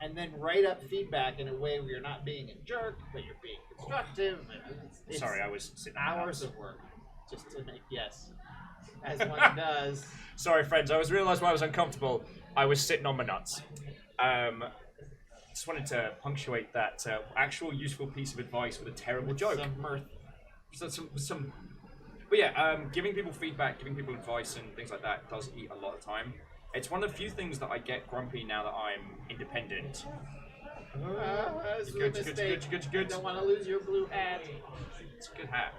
and then write up feedback in a way where you're not being a jerk, but you're being constructive. It's Sorry, I was sitting hours of work just to make as one does. Sorry, friends. I realised why I was uncomfortable. I was sitting on my nuts. Just wanted to punctuate that actual useful piece of advice with a terrible joke. Some mirth. Some But yeah, giving people feedback, giving people advice, and things like that does eat a lot of time. It's one of the few things that I get grumpy now that I'm independent. It's Good, a good, mistake. good, good. Don't want to lose your blue hat. It's a good hat.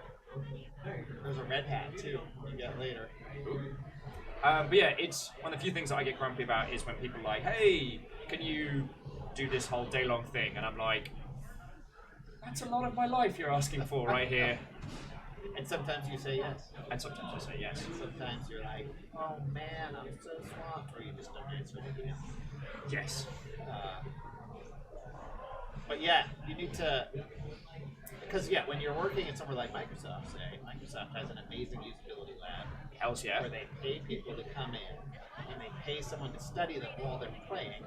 There's a red hat too. You get later. But yeah, it's one of the few things that I get grumpy about is when people are like, hey, can you do this whole day long thing? And I'm like, that's a lot of my life you're asking for right here. And sometimes you say yes. And sometimes I say yes. And sometimes you're like, oh man, I'm so swamped, or you just don't answer anything. Yes. But yeah, you need to, because yeah, when you're working at somewhere like Microsoft, say, Microsoft has an amazing usability lab Hells yeah. where they pay people to come in and they pay someone to study them while they're playing,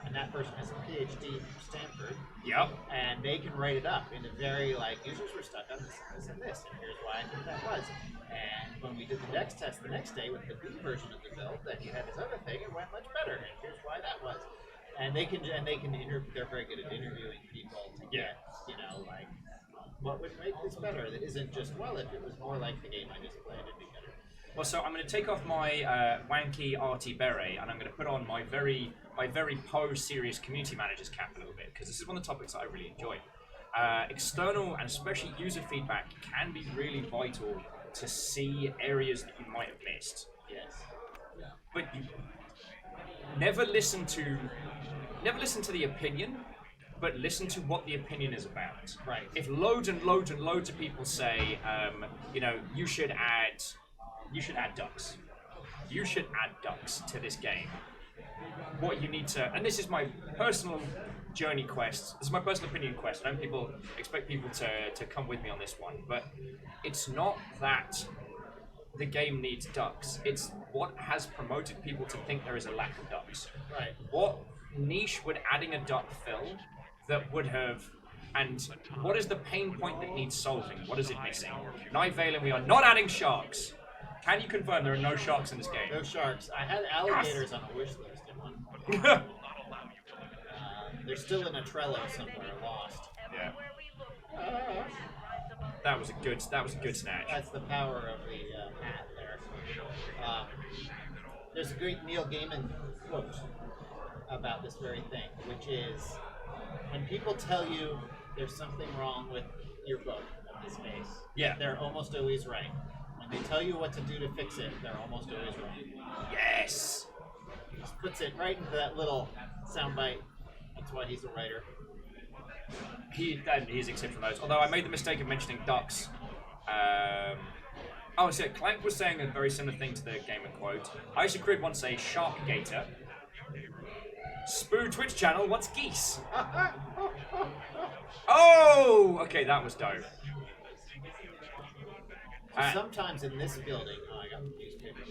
and that person has a PhD from Stanford, Yep. and they can write it up in a very like, users were stuck on this, and here's why I think that was. And when we did the next test the next day with the B version of the build, then you had this other thing, it went much better, and here's why that was. And they can they're very good at interviewing people to get, like, what would make this better? That isn't just, well, if it was more like the game I just played, it'd be better. Well, so I'm going to take off my wanky arty beret, and I'm going to put on my very serious community manager's cap a little bit, because this is one of the topics that I really enjoy. External and especially user feedback can be really vital to see areas that you might have missed. Yes. But you never listen to the opinion, but listen to what the opinion is about. Right. If loads and loads and loads of people say, you should add ducks. You should add ducks to this game. What you need to, and this is my personal journey quest. This is my personal opinion quest. I don't expect people to come with me on this one, but it's not that the game needs ducks. It's what has promoted people to think there is a lack of ducks. Right. What niche would adding a duck fill that would have, and what is the pain point that needs solving? What is it missing? Night Vale, and we are not adding sharks. Can you confirm there are no sharks in this game? No sharks. I had alligators on a wish list at one point. They're still in a Trello somewhere, lost. Yeah. That was a good snatch. That's the power of the hat there. There's a great Neil Gaiman quote about this very thing, which is, when people tell you there's something wrong with your book of this space, yeah, they're almost always right. When they tell you what to do to fix it, they're almost always wrong. Yes! He just puts it right into that little soundbite. That's why he's a writer. He's exceptional those. Although I made the mistake of mentioning ducks. Clank was saying a very similar thing to the gamer quote. I used to create once a shark gator. Spoo Twitch channel wants geese. Oh! Okay, that was dope. Sometimes in this building, I got the newspaper.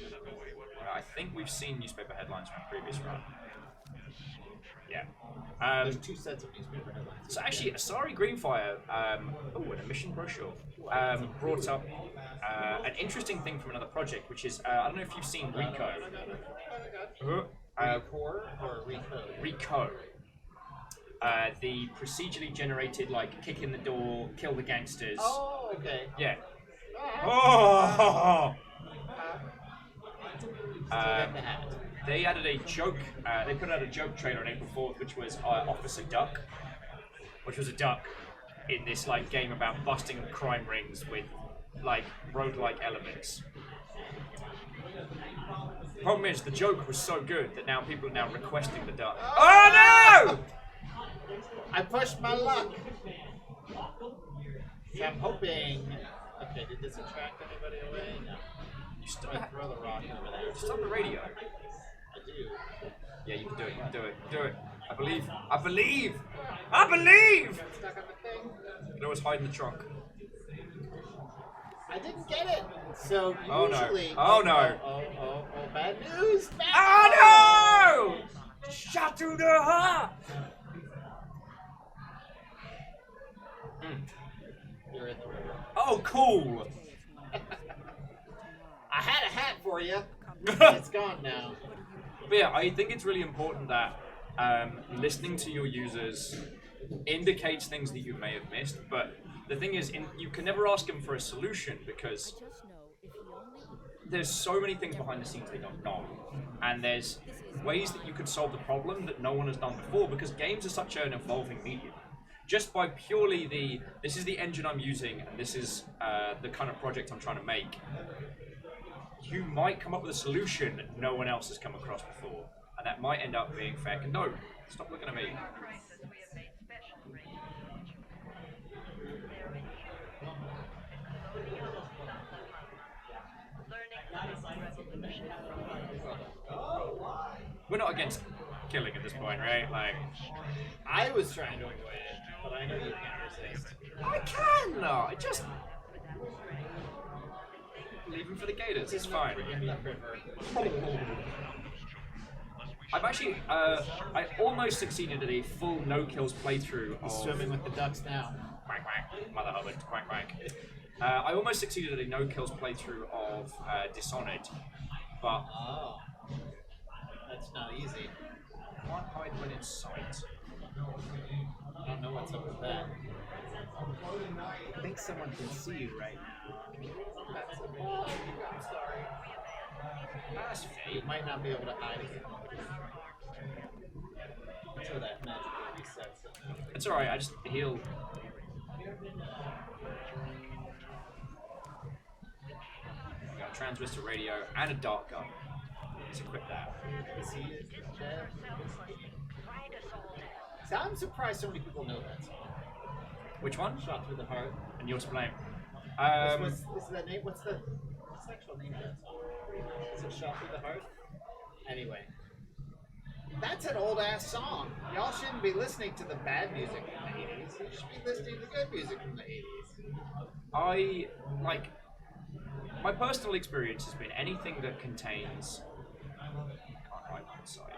I think we've seen newspaper headlines from the previous run. Yeah. There's two sets of newspaper headlines. So actually, Asari Greenfire, an emission brochure, brought up an interesting thing from another project, which is, I don't know if you've seen Rico. Recore or Recode? Rico. The procedurally generated, like, kick in the door, kill the gangsters. Oh, okay. Yeah. Oh! They added a joke, they put out a joke trailer on April 4th, which was Officer Duck, which was a duck in this, like, game about busting crime rings with, like, roguelike elements. Problem is, the joke was so good that now people are now requesting the duck. Oh no! I pushed my luck. So I'm hoping. Okay, did this attract anybody away? No. You still Throw the rock over there. Stop the radio. I do. Yeah, you can do it. You can do it. Do it. I believe. I believe. I believe. Stuck on the thing. You can always hide in the trunk. I didn't get it. So Oh, no. usually. Oh, no. Oh, bad news. Oh no! Shot through the heart. You're in the river. Oh, cool. I had a hat for you. It's gone now. But yeah, I think it's really important that listening to your users indicates things that you may have missed. But the thing is, you can never ask them for a solution, because there's so many things behind the scenes they don't know, and there's ways that you could solve the problem that no one has done before, because games are such an evolving medium. Just by purely this is the engine I'm using, and this is the kind of project I'm trying to make, you might come up with a solution that no one else has come across before, and that might end up being fair. No, stop looking at me. Crisis, we have made special arrangements for you. They're in here. Colonial Santa Learning the revolution. We're not against killing at this point, right? Like, I was trying to avoid it, but I know you can't resist. I can though. I just leave him for the Gators. It's fine. In the river. I've actually, I almost succeeded at a full no kills playthrough He's of swimming with the ducks now. quack quack, Mother Hubbard, quack quack. I almost succeeded at a no kills playthrough of Dishonored, but Oh. That's not easy. can't hide when in sight. I don't know what's up with that. I think someone can see you right now. That's a bug. I'm sorry. That's You fate. might not be able to hide again. Until that magically resets it. It's alright, I just heal. I got a transistor radio and a dart gun. Let's equip that. Is he dead? Ride us all down. So I'm surprised so many people know that song. Which one? Shot through the heart. And yours blame. What's that name? What's the actual name of that song? Is it Shot Through the Heart? Anyway. That's an old ass song. Y'all shouldn't be listening to the bad music from the 80s. You should be listening to good music from the 80s. I like my personal experience has been anything that contains. Can't hide one side.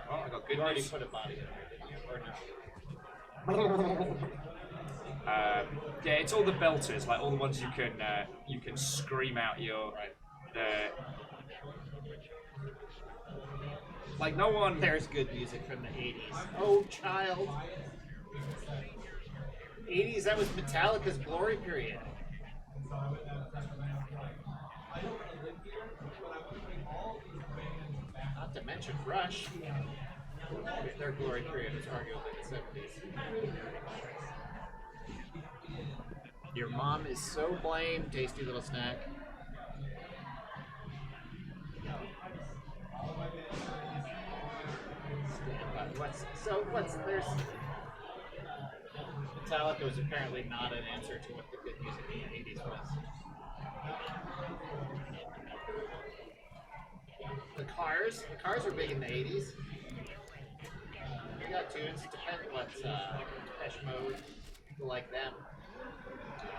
Well, I got good You already news. put a body in there, didn't you? Or no? Yeah, it's all the belters, like all the ones you can scream out your like no one. There's good music from the 80s. Oh, child. 80s, that was Metallica's glory period. Not to mention Rush. Their glory period was arguably the 70s. Your mom is so blamed, tasty little snack. There's Metallica was apparently not an answer to what the good music in the 80s was. The Cars were big in the 80s. They got tunes. Depends what's Depeche Mode, people like them.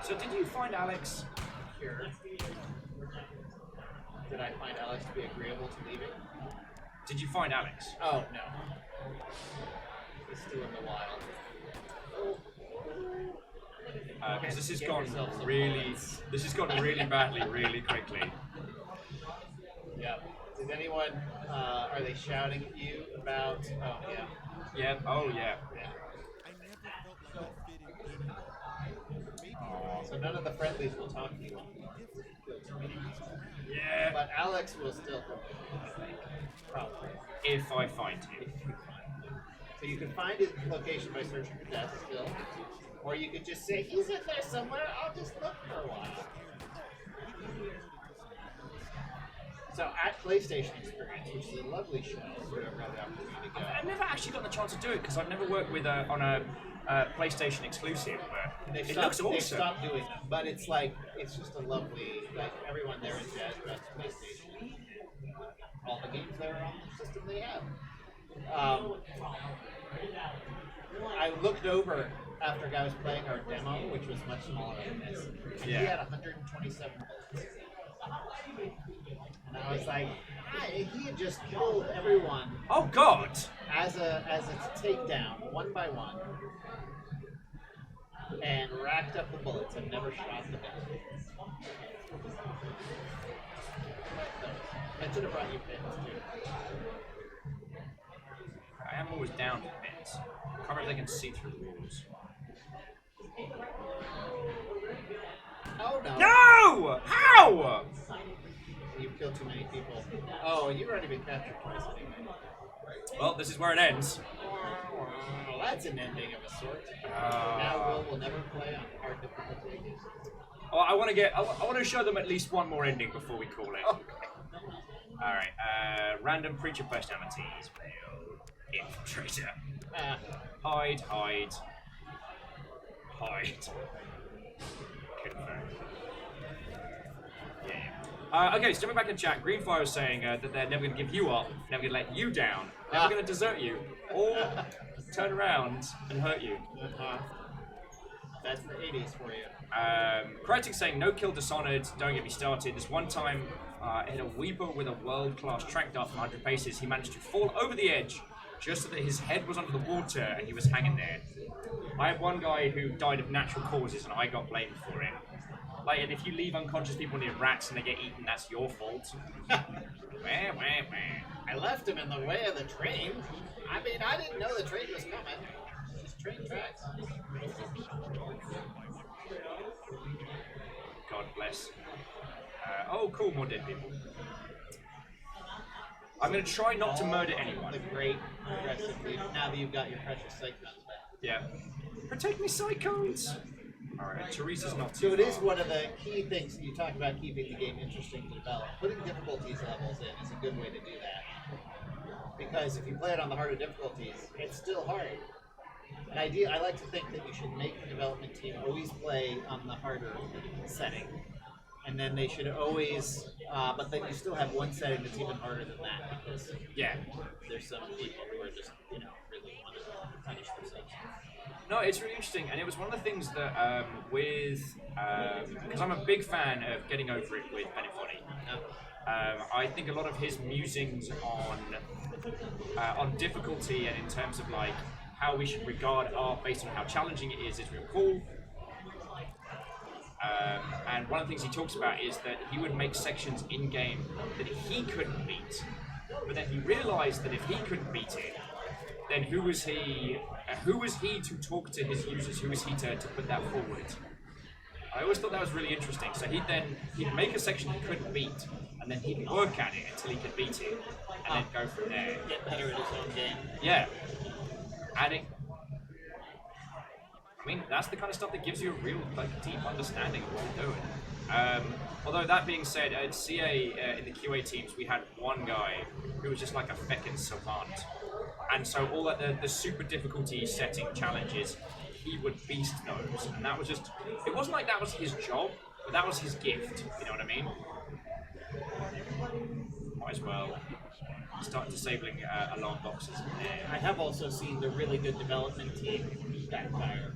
So did you find Alex? Cure. Did I find Alex to be agreeable to leaving? Did you find Alex? Oh no. He's still in the wild. Because this has Get gone yourself some really, bullets. this has gone really badly, really quickly. Yep. Did anyone? Are they shouting at you about? Oh yeah. Yeah. Oh yeah. Yeah. I never felt like I fit in anywhere. Maybe if So none of the friendlies will talk to you. Yeah. But Alex will still come. Probably. If I find him. So you can find his location by searching for death still. Or you could just say, he's in there somewhere, I'll just look for a while. So at PlayStation Experience, which is a lovely show, where I've got the opportunity to go. I've never actually gotten the chance to do it because I've never worked with on a PlayStation exclusive, but They've it looks They've awesome. stopped doing them, but it's like, it's just a lovely, like everyone there in Jazz Dress PlayStation. All the games that are on the system they have. I looked over after a guy was playing our demo, which was much smaller than this, and Yeah. he had 127 bullets. And I was like, he had just killed everyone Oh God! as a takedown, one by one, and racked up the bullets and never shot the gun. I should have brought you pins too. I am always down for bits. I can't remember if they can see through the walls. Oh no! No! How? You kill too many people. Oh, you've already been captured twice anyway. Well, this is where it ends. Well, that's an ending of a sort. Now Will never play on hard difficulty. Oh, I want to show them at least one more ending before we call it. Okay. All right. Random creature personalities. Male infiltrator. Hide. Confirm. Yeah. Okay, so jumping back in chat, Greenfire was saying that they're never going to give you up, never going to let you down, never going to desert you, or turn around and hurt you. That's the 80s for you. Crytek saying, no kill Dishonored, don't get me started. This one time, in a Weeper with a world-class track dart from 100 paces, he managed to fall over the edge just so that his head was under the water and he was hanging there. I had one guy who died of natural causes and I got blamed for it. Like, and if you leave unconscious people near rats and they get eaten, that's your fault. I left him in the way of the train. I mean, I didn't know the train was coming. Just train tracks. God bless. Oh, cool, more dead people. I'm going to try not to murder anyone. The great aggressively, now that you've got your precious psychons back. Yeah. Protect me, psychons! Alright, Teresa's not too So it is far. one of the key things you talk about keeping the game interesting to develop. Putting difficulties levels in is a good way to do that. Because if you play it on the harder difficulties, it's still hard. And I like to think that you should make the development team always play on the harder setting. And then they should always, but then you still have one setting that's even harder than that because there's some people who are just, really want to punish themselves. No, it's really interesting, and it was one of the things that because I'm a big fan of Getting Over It with Benefoni. I think a lot of his musings on difficulty and in terms of like how we should regard art based on how challenging it is real cool. And one of the things he talks about is that he would make sections in-game that he couldn't beat, but then he realized that if he couldn't beat it, then who was he to talk to his users? Who was he to put that forward? I always thought that was really interesting. So he'd make a section he couldn't beat, and then he'd work at it until he could beat it, and then go from there. Get better at his own game. Yeah. And I mean, that's the kind of stuff that gives you a real, deep understanding of what you're doing. Although that being said, at CA in the QA teams, we had one guy who was just like a feckin' savant, and so all that the super difficulty setting challenges, he would beast those, and that was just. It wasn't like that was his job, but that was his gift. You know what I mean? Might as well start disabling alarm boxes. I have also seen the really good development team backfire.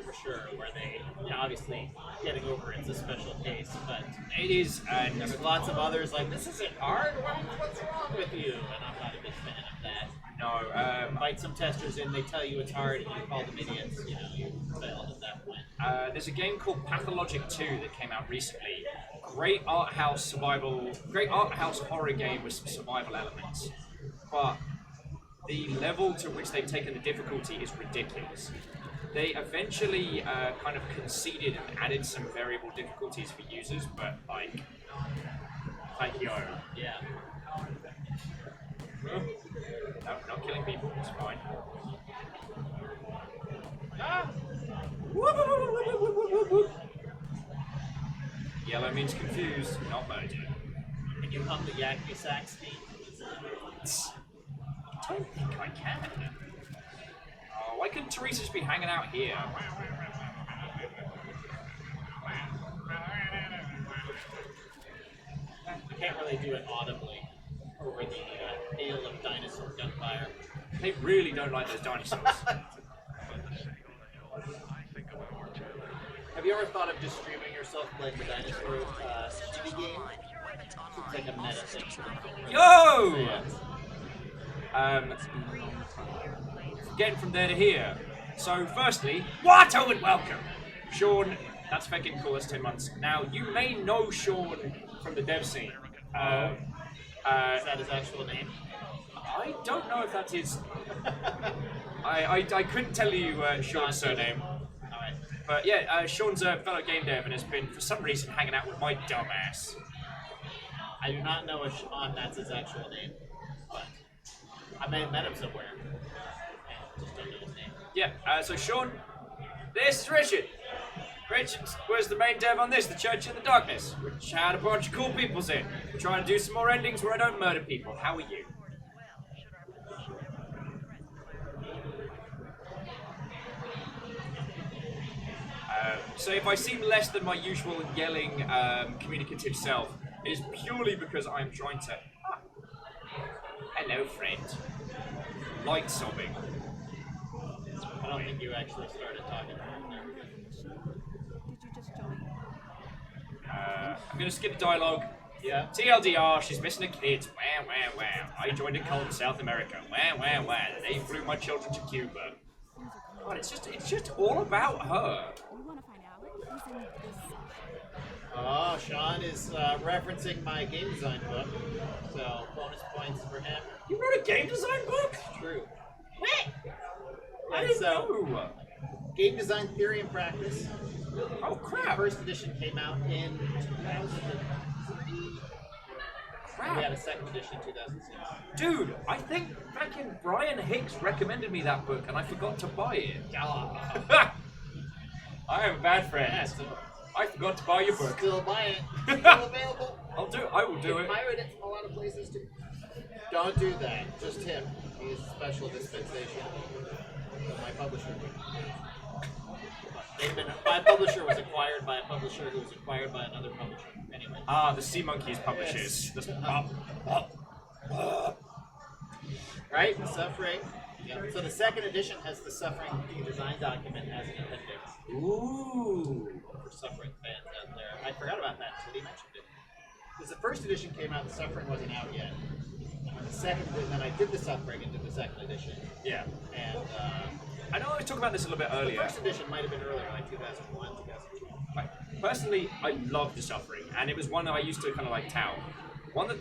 For sure, where they obviously Getting Over It's a special case, but it is, and there's lots of others like this isn't hard. What's wrong with you? And I'm not a big fan of that. No, invite some testers in, they tell you it's hard, and you call them idiots. You failed at that point. There's a game called Pathologic 2 that came out recently. Great art house horror game with some survival elements, but the level to which they've taken the difficulty is ridiculous. They eventually kind of conceded and added some variable difficulties for users, but like yo. Yeah. No, not killing people, it's fine. Ah! Yellow means confused, not murdered. Can you hum the Yakety Sax theme? I don't think I can. Oh, why couldn't Teresa just be hanging out here? You can't really do it audibly over the hail of dinosaur gunfire. They really don't like those dinosaurs. Have you ever thought of just streaming yourself playing the dinosaur TV game? It's like a meta thing. Yo! Yeah. Getting from there to here. So, firstly, what? Oh, and welcome! Sean, that's fucking cool, that's 10 months. Now, you may know Sean from the dev scene. Is that his actual name? I don't know if that's his... I couldn't tell you Sean's surname. Alright. But yeah, Sean's a fellow game dev and has been, for some reason, hanging out with my dumbass. I do not know if Sean that's his actual name, but I may have met him somewhere. And just don't know his name. Yeah, so Sean, this is Richard. Richard was the main dev on this, The Church in the Darkness, which had a bunch of cool peoples in. We're trying to do some more endings where I don't murder people. How are you? So if I seem less than my usual yelling, communicative self, it is purely because I'm trying to... Ah. Hello, friend. Light sobbing. I don't think you actually started talking. Remember the mission? Did you just join? I'm gonna skip the dialogue. Yeah. TLDR, she's missing a kid. Wah, wah, wah. I joined a cult in South America. Wah, wah, wah. They flew my children to Cuba. Things are coming. God, it's just all about her. You want to find Alex? He's in this section. Oh, Sean is referencing my game design book, so bonus points for him. You wrote a game design book? True. What? I And didn't so, know. Game Design Theory and Practice. Oh crap! First edition came out in 2003. Crap. We had a second edition in 2006. Dude, I think fucking Brian Hicks recommended me that book and I forgot to buy it. I am a bad friend. Yeah, so I forgot to buy your book. still buy it. Still available. I will do You it. can pirate it from a lot of places too. Don't do that. Just him. He's special dispensation. So my publisher. My publisher was acquired by a publisher who was acquired by another publisher. Anyway. Ah, the Sea Monkeys publishers. Yes. The- Right? The Suffering. Yeah. So the second edition has the Suffering design document as an appendix Ooh. for Suffering fans out there. I forgot about that until he mentioned it. Because the first edition came out, the Suffering wasn't out yet. And the second, then I did the Suffering and did the second edition. Yeah. And I know I was talking about this a little bit the earlier. first edition might have been earlier, like 2001, 2002. Personally, I love the Suffering, and it was one that I used to kind of like tout. One that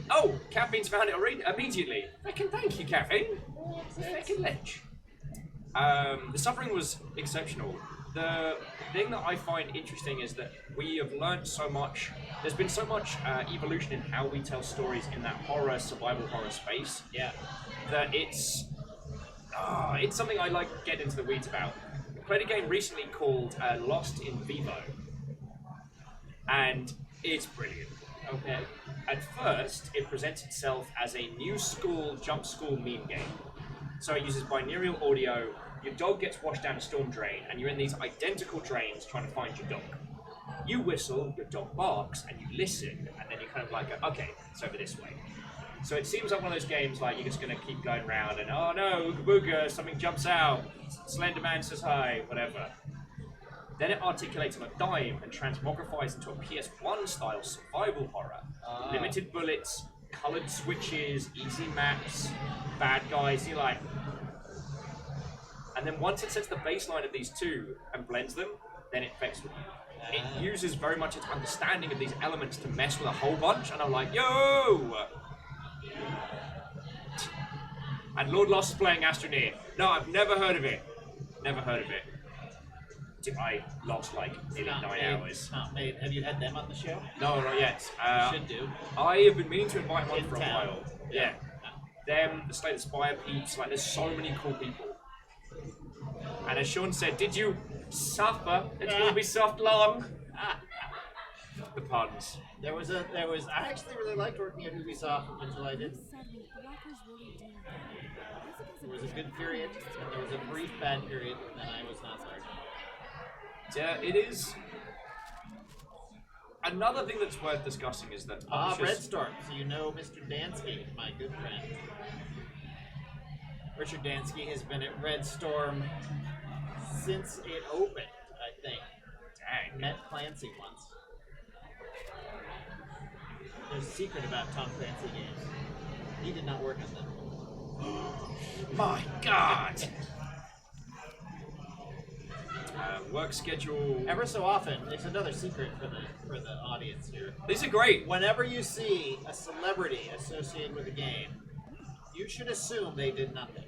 Caffeine's found it immediately. Thank you, Caffeine. Fucking ledge. The Suffering was exceptional. The thing that I find interesting is that we have learned so much. There's been so much evolution in how we tell stories in that horror, survival horror space. Yeah. That it's something I like to get into the weeds about. I played a game recently called Lost in Vivo, and it's brilliant. Okay. At first, it presents itself as a new school jump school meme game. So it uses binaural audio. Your dog gets washed down a storm drain, and you're in these identical drains trying to find your dog. You whistle, your dog barks, and you listen, and then you kind of like, okay, it's over this way. So it seems like one of those games like you're just going to keep going round, and oh no, ooga booga, something jumps out, Slender Man says hi, whatever. Then it articulates on a dime and transmogrifies into a PS1 style survival horror. Limited bullets, coloured switches, easy maps, bad guys, you're like... And then once it sets the baseline of these two and blends them, then it fucks with you. It uses very much its understanding of these elements to mess with a whole bunch, and I'm like, yo! And Lord Lost is playing Astroneer. No, I've never heard of it. Never heard of it. I lost like nearly 9 hours. Not made. Have you had them on the show? No, not yet. Should do. I have been meaning to invite one In for a town. while. Yeah. Them, the Slay the Spire peeps, like there's so many cool people. And as Sean said, did you suffer? It will be soft long. The puns. I actually really liked working at Ubisoft until I didn't. Said we blockers really do. There was a good period, and there was a brief bad period, and then I was not starting. Yeah, it is. Another thing that's worth discussing is that publishers... Redstorm. So you know Mr. Dansky, my good friend. Richard Dansky has been at Redstorm since it opened, I think. Dang. Met Clancy once. There's a secret about Tom Clancy games. He did not work on them. My God! Work schedule... Ever so often, there's another secret for the audience here. These are great. Whenever you see a celebrity associated with a game, you should assume they did nothing.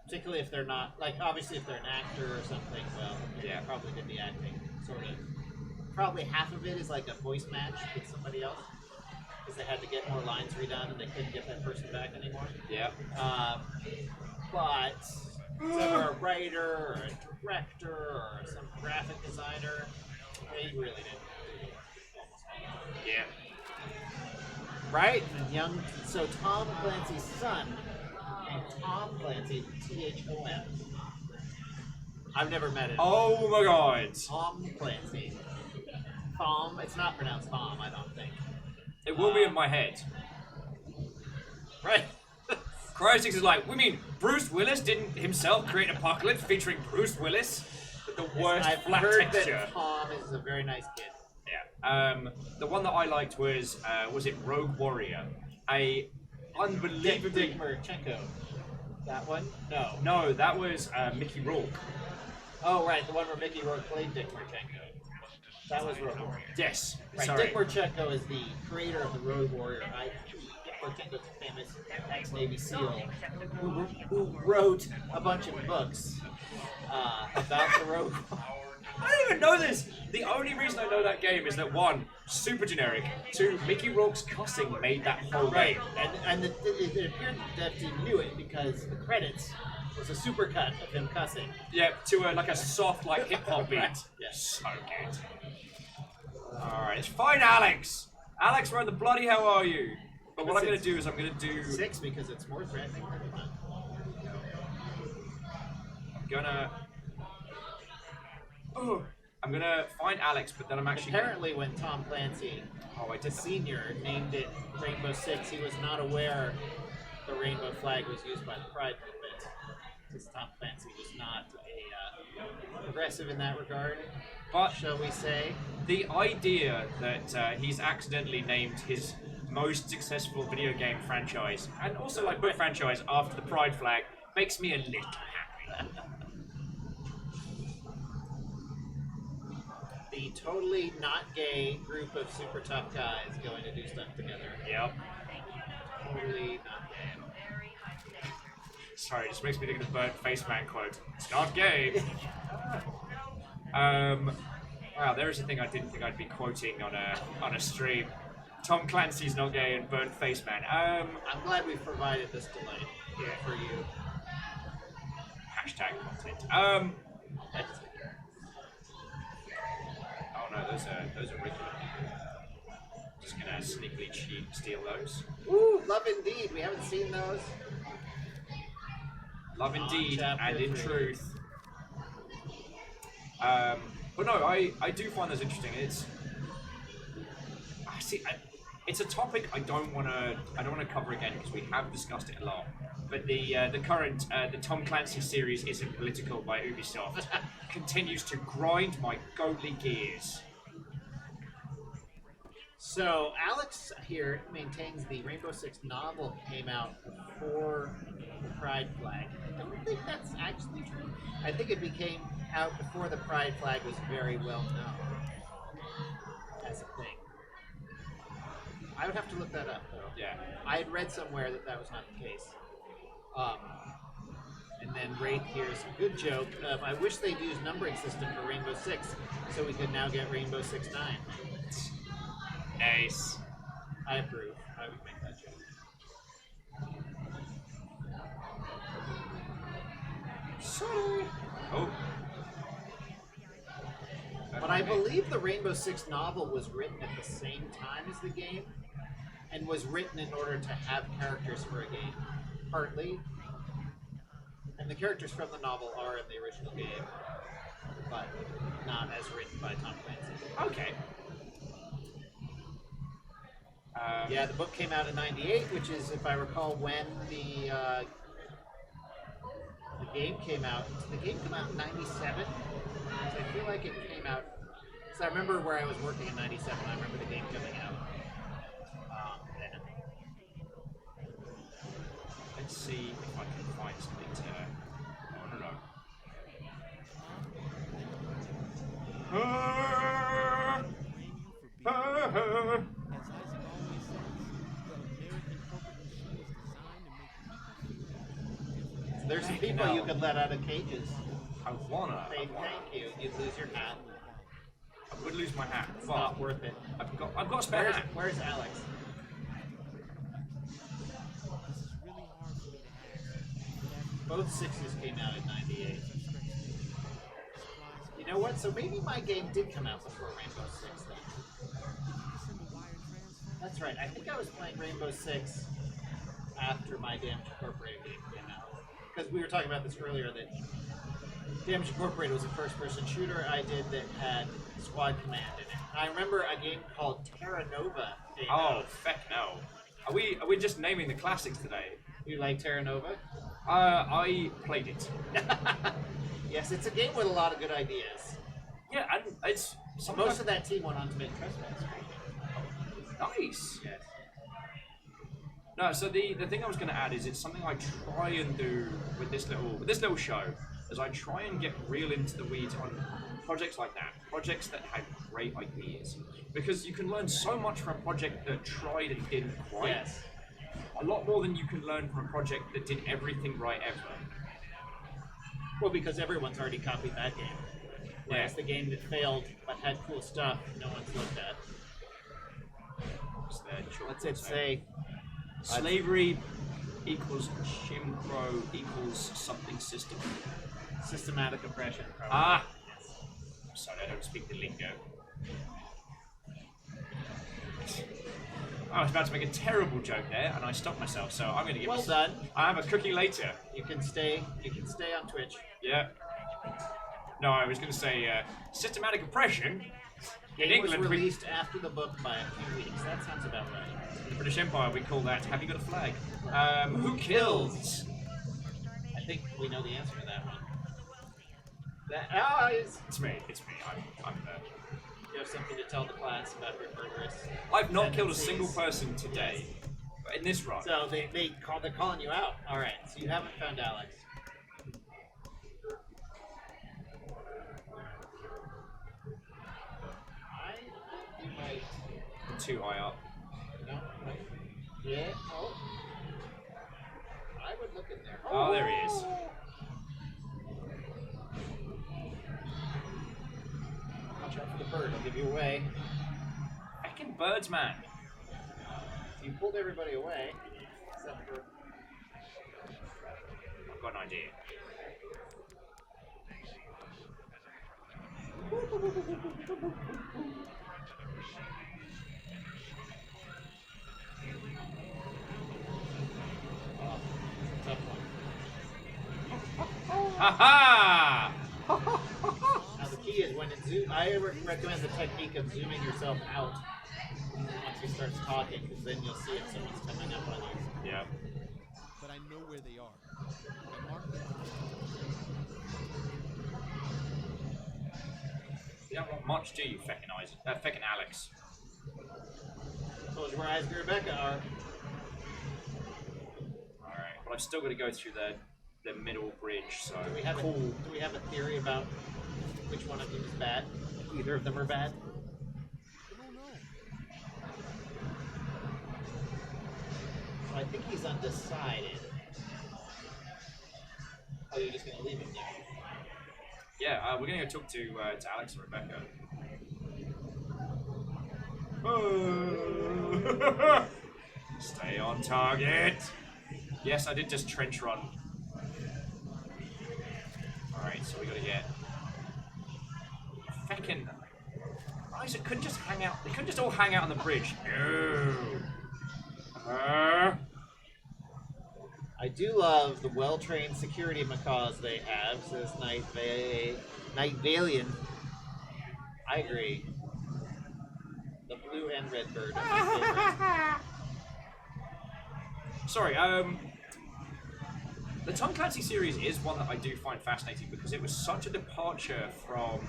Particularly if they're not, like, obviously if they're an actor or something, well, yeah, probably did the acting, sort of. probably half of it is like a voice match with somebody else because they had to get more lines redone and they couldn't get that person back anymore. Yeah. But so a writer or a director or some graphic designer, they really didn't do the work almost all the time. Yeah. Right? And so Tom Clancy's son, named Tom Clancy, Thom. I've never met him. Oh my god. Tom Clancy. Thom, it's not pronounced Thom, I don't think. It will be in my head. Right? Cryotix is like, we mean Bruce Willis didn't himself create Apocalypse featuring Bruce Willis with the worst I've flat heard texture. that Tom is a very nice kid. Yeah. The one that I liked was it Rogue Warrior? A unbelievably... Dick Marchenko. That one? No. No, that was Mickey Rourke. Oh, right, the one where Mickey Rourke played Dick Marchenko. That was Rogue Warrior. Yes. Right, Sorry. Dick Marchenko is the creator of the Rogue Warrior IP. Dick Marchenko's a famous ex-Navy SEAL who wrote a bunch of books about the Rogue Warrior. I don't even know this. The only reason I know that game is that one, super generic. Two, Mickey Rourke's cussing made that whole Right, game. and it appeared that the dev team knew it because the credits was a supercut of him cussing. Yeah, to like a soft like hip hop beat. Yeah. So good. All right, it's fine, Alex. Alex, where the bloody hell are you? But what I'm gonna do is I'm gonna do. 6 because it's more threatening. I'm gonna find Alex, but then I'm actually. Apparently, when Tom Clancy, Oh, I the did that. senior, named it Rainbow Six, he was not aware the rainbow flag was used by the Pride movement. Because Tom Clancy was not a progressive in that regard, But shall we say? the idea that he's accidentally named his most successful video game franchise, and also like book franchise, after the Pride flag, makes me a little happy. The totally not gay group of super tough guys going to do stuff together. Yep. Totally not gay. Very high standards. Sorry, it just makes me think of the burnt face man quote. It's not gay. Wow, there is a thing I didn't think I'd be quoting on a stream. Tom Clancy's not gay and burnt face man. I'm glad we've provided this delay for you. Hashtag content. Oh no, those are regular. Just gonna sneakily steal those. Ooh, Love Indeed. We haven't seen those. Love indeed, chapter and in 3. truth. But no, I do find this interesting. It's a topic I don't want to cover again because we have discussed it a lot. But the current the Tom Clancy series Isn't Political by Ubisoft continues to grind my goatly gears. So Alex here maintains the Rainbow Six novel came out before the Pride flag. I don't think that's actually true. I think it became out before the Pride flag was very well known as a thing. I would have to look that up though. Yeah. I had read somewhere that that was not the case. And then Wraith here's a good joke of, I wish they'd use numbering system for Rainbow Six so we could now get Rainbow Six 9. Nice. I approve. I would make that joke. Sorry. Oh. But I believe the Rainbow Six novel was written at the same time as the game, and was written in order to have characters for a game, partly. And the characters from the novel are in the original game, but not as written by Tom Clancy. Okay. Yeah, the book came out in '98, which is, if I recall, when the game came out. Did the game come out in '97? I feel like it came out. Because I remember where I was working in '97. I remember the game coming out. Then. Let's see if I can find something to. I don't know. As Isaac always says, the American corporate machine is designed to make people feel There's some Heck people no. you could let out of cages. I wanna. Say thank you. You'd lose your hat. I would lose my hat, It's but not worth it. I've got a spare hat. Where's Alex? This is really hard for me to ask. But as Both sixes came out in '98. supplies You know what? So maybe my game did come out before Rainbow Six then. send a wire transfer. That's right. I think I was playing Rainbow Six after my Damage Incorporated game came out. Because we were talking about this earlier that Damage Incorporated was a first-person shooter I did that had Squad Command in it. And I remember a game called Terra Nova came Oh, out. feck no. Are we just naming the classics today? You like Terra Nova? I played it. Yes, it's a game with a lot of good ideas. Yeah, and it's Most of that team went on to make Trespass. nice. Yes. No, so the thing I was going to add is it's something I try and do with this little show, is I try and get real into the weeds on projects like that, projects that had great ideas, because you can learn so much from a project that tried and didn't quite. Yes. A lot more than you can learn from a project that did everything right ever. Well, because everyone's already copied that game. Whereas Yeah. the game that failed but had cool stuff, no one's looked at. What's their short What's it say? say? Slavery equals Jim Crow equals something system. Systematic oppression, probably. Ah! Sorry, I don't speak the lingo. I was about to make a terrible joke there, and I stopped myself. So I'm going to give. Well done. I have a cookie later. You can stay on Twitch. Yeah. No, I was going to say systematic oppression. In Game was England, released after the book by a few weeks. That sounds about right. in the British Empire, we call that "Have you got a flag?" Who kills? I think we know the answer to that one. It's me. It's me. I'm You have something to tell the class about your murderous. I've not killed a tendencies. single person today. But in this run. So they're calling you out. All right. So you haven't found Alex. I think you might. Too high up. No. Right. Yeah. Oh. I would look in there. Oh, there he is. Watch out for the bird. I'll give you away. Heckin' birds, man. You pulled everybody away, except for. I've got an idea. Oh, it's a tough one. Ha Now the key is when it I recommend the technique of zooming yourself out once he starts talking, because then you'll see if someone's coming up on you. Yeah. But I know where they are. I marked them on You don't want much, do you, feckin' Alex? Told you where Isaac and Rebecca are. Alright, but I've still got to go through the middle bridge, so Do we have cool. do we have a theory about which one of them is bad? Either of them are bad. I don't know. So I think he's undecided. Oh, you're just gonna leave him there? Yeah, we're gonna go talk to Alex and Rebecca. Stay on target. Yes, I did just trench run. Alright, so we gotta get feckin' Isaac couldn't just hang out. They couldn't just all hang out on the bridge. No. I do love the well-trained security macaws they have, says Night Valian. I agree. The blue and red bird are my favorite. Sorry, the Tom Clancy series is one that I do find fascinating because it was such a departure from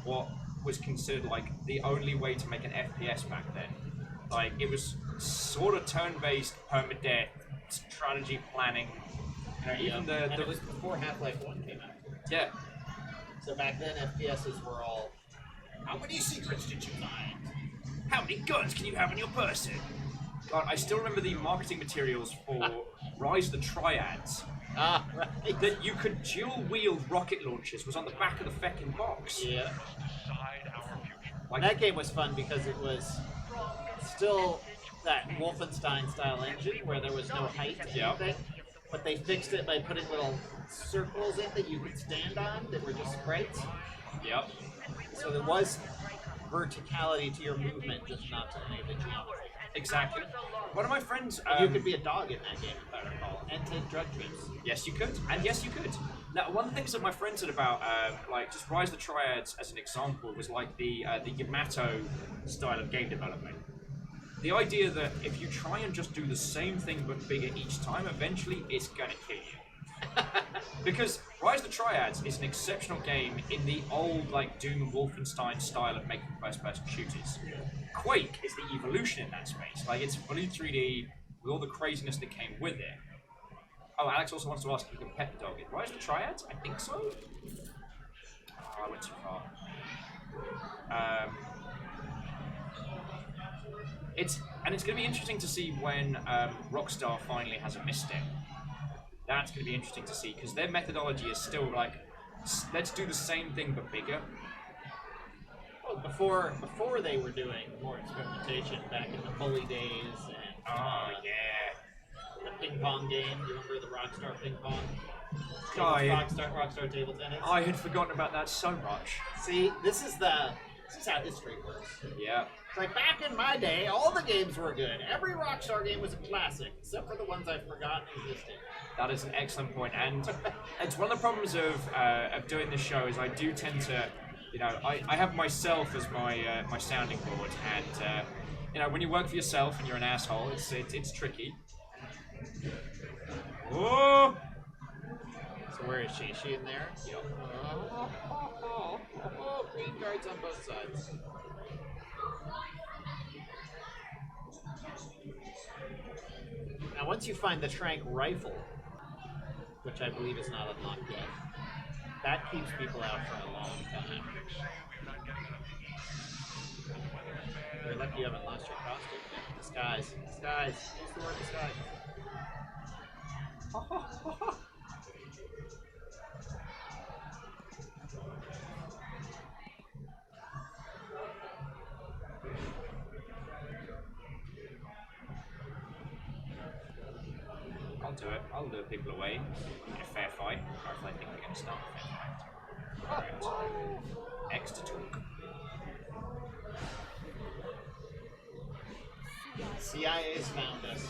what was considered like the only way to make an FPS back then. Like, it was sort of turn-based, permadeath, strategy planning. You know, even And the it was before Half-Life 1 came out. yeah. So back then, FPSs were all, how many secrets did you find? How many guns can you have in your person? God, I still remember the marketing materials for Rise of the Triads. Ah, right. That you could dual-wield rocket launchers was on the back of the feckin' box. Yeah. Decide our future. And that game was fun because it was still that Wolfenstein style engine where there was no height to Yeah. anything, but they fixed it by putting little circles in that you could stand on that were just sprites. Yep. So there was verticality to your movement, just not to any of the geometry. Exactly. One of my friends. You could be a dog in that game, if I recall, and take drug trips. Yes, you could, and yes, you could. Now, one of the things that my friend said about, like, just Rise of the Triads as an example was like the Yamato style of game development. The idea that if you try and just do the same thing but bigger each time, eventually it's gonna kill you. Because Rise of the Triads is an exceptional game in the old, like, Doom and Wolfenstein style of making first-person shooters. Quake is the evolution in that space. Like, it's fully 3D with all the craziness that came with it. Oh, Alex also wants to ask if you can pet the dog. Rise of the Triads? I think so. Oh, I went too far. It's going to be interesting to see when Rockstar finally has a misstep. That's going to be interesting to see because their methodology is still like, let's do the same thing but bigger. Well, before they were doing more experimentation back in the Bully days and the ping pong game. You remember the Rockstar ping pong? Rockstar table tennis. I had forgotten about that so much. See, this is how history works. Yeah. It's like back in my day, all the games were good. Every Rockstar game was a classic, except for the ones I've forgotten existed. That is an excellent point, and it's one of the problems of doing this show is I do tend to, you know, I have myself as my my sounding board, and you know, when you work for yourself and you're an asshole, it's tricky. Oh! So where is she? Is she in there? Yep. Green cards on both sides. Now, once you find the Trank rifle, which I believe is not unlocked yet, that keeps people out for a long time. You're lucky you haven't lost your costume yet. Disguise. Disguise. Use the word disguise. I'll do it. I'll lure people away in a fair fight, or if I think we're going to start a fair fight. Alright. Next to talk. CIA's found us.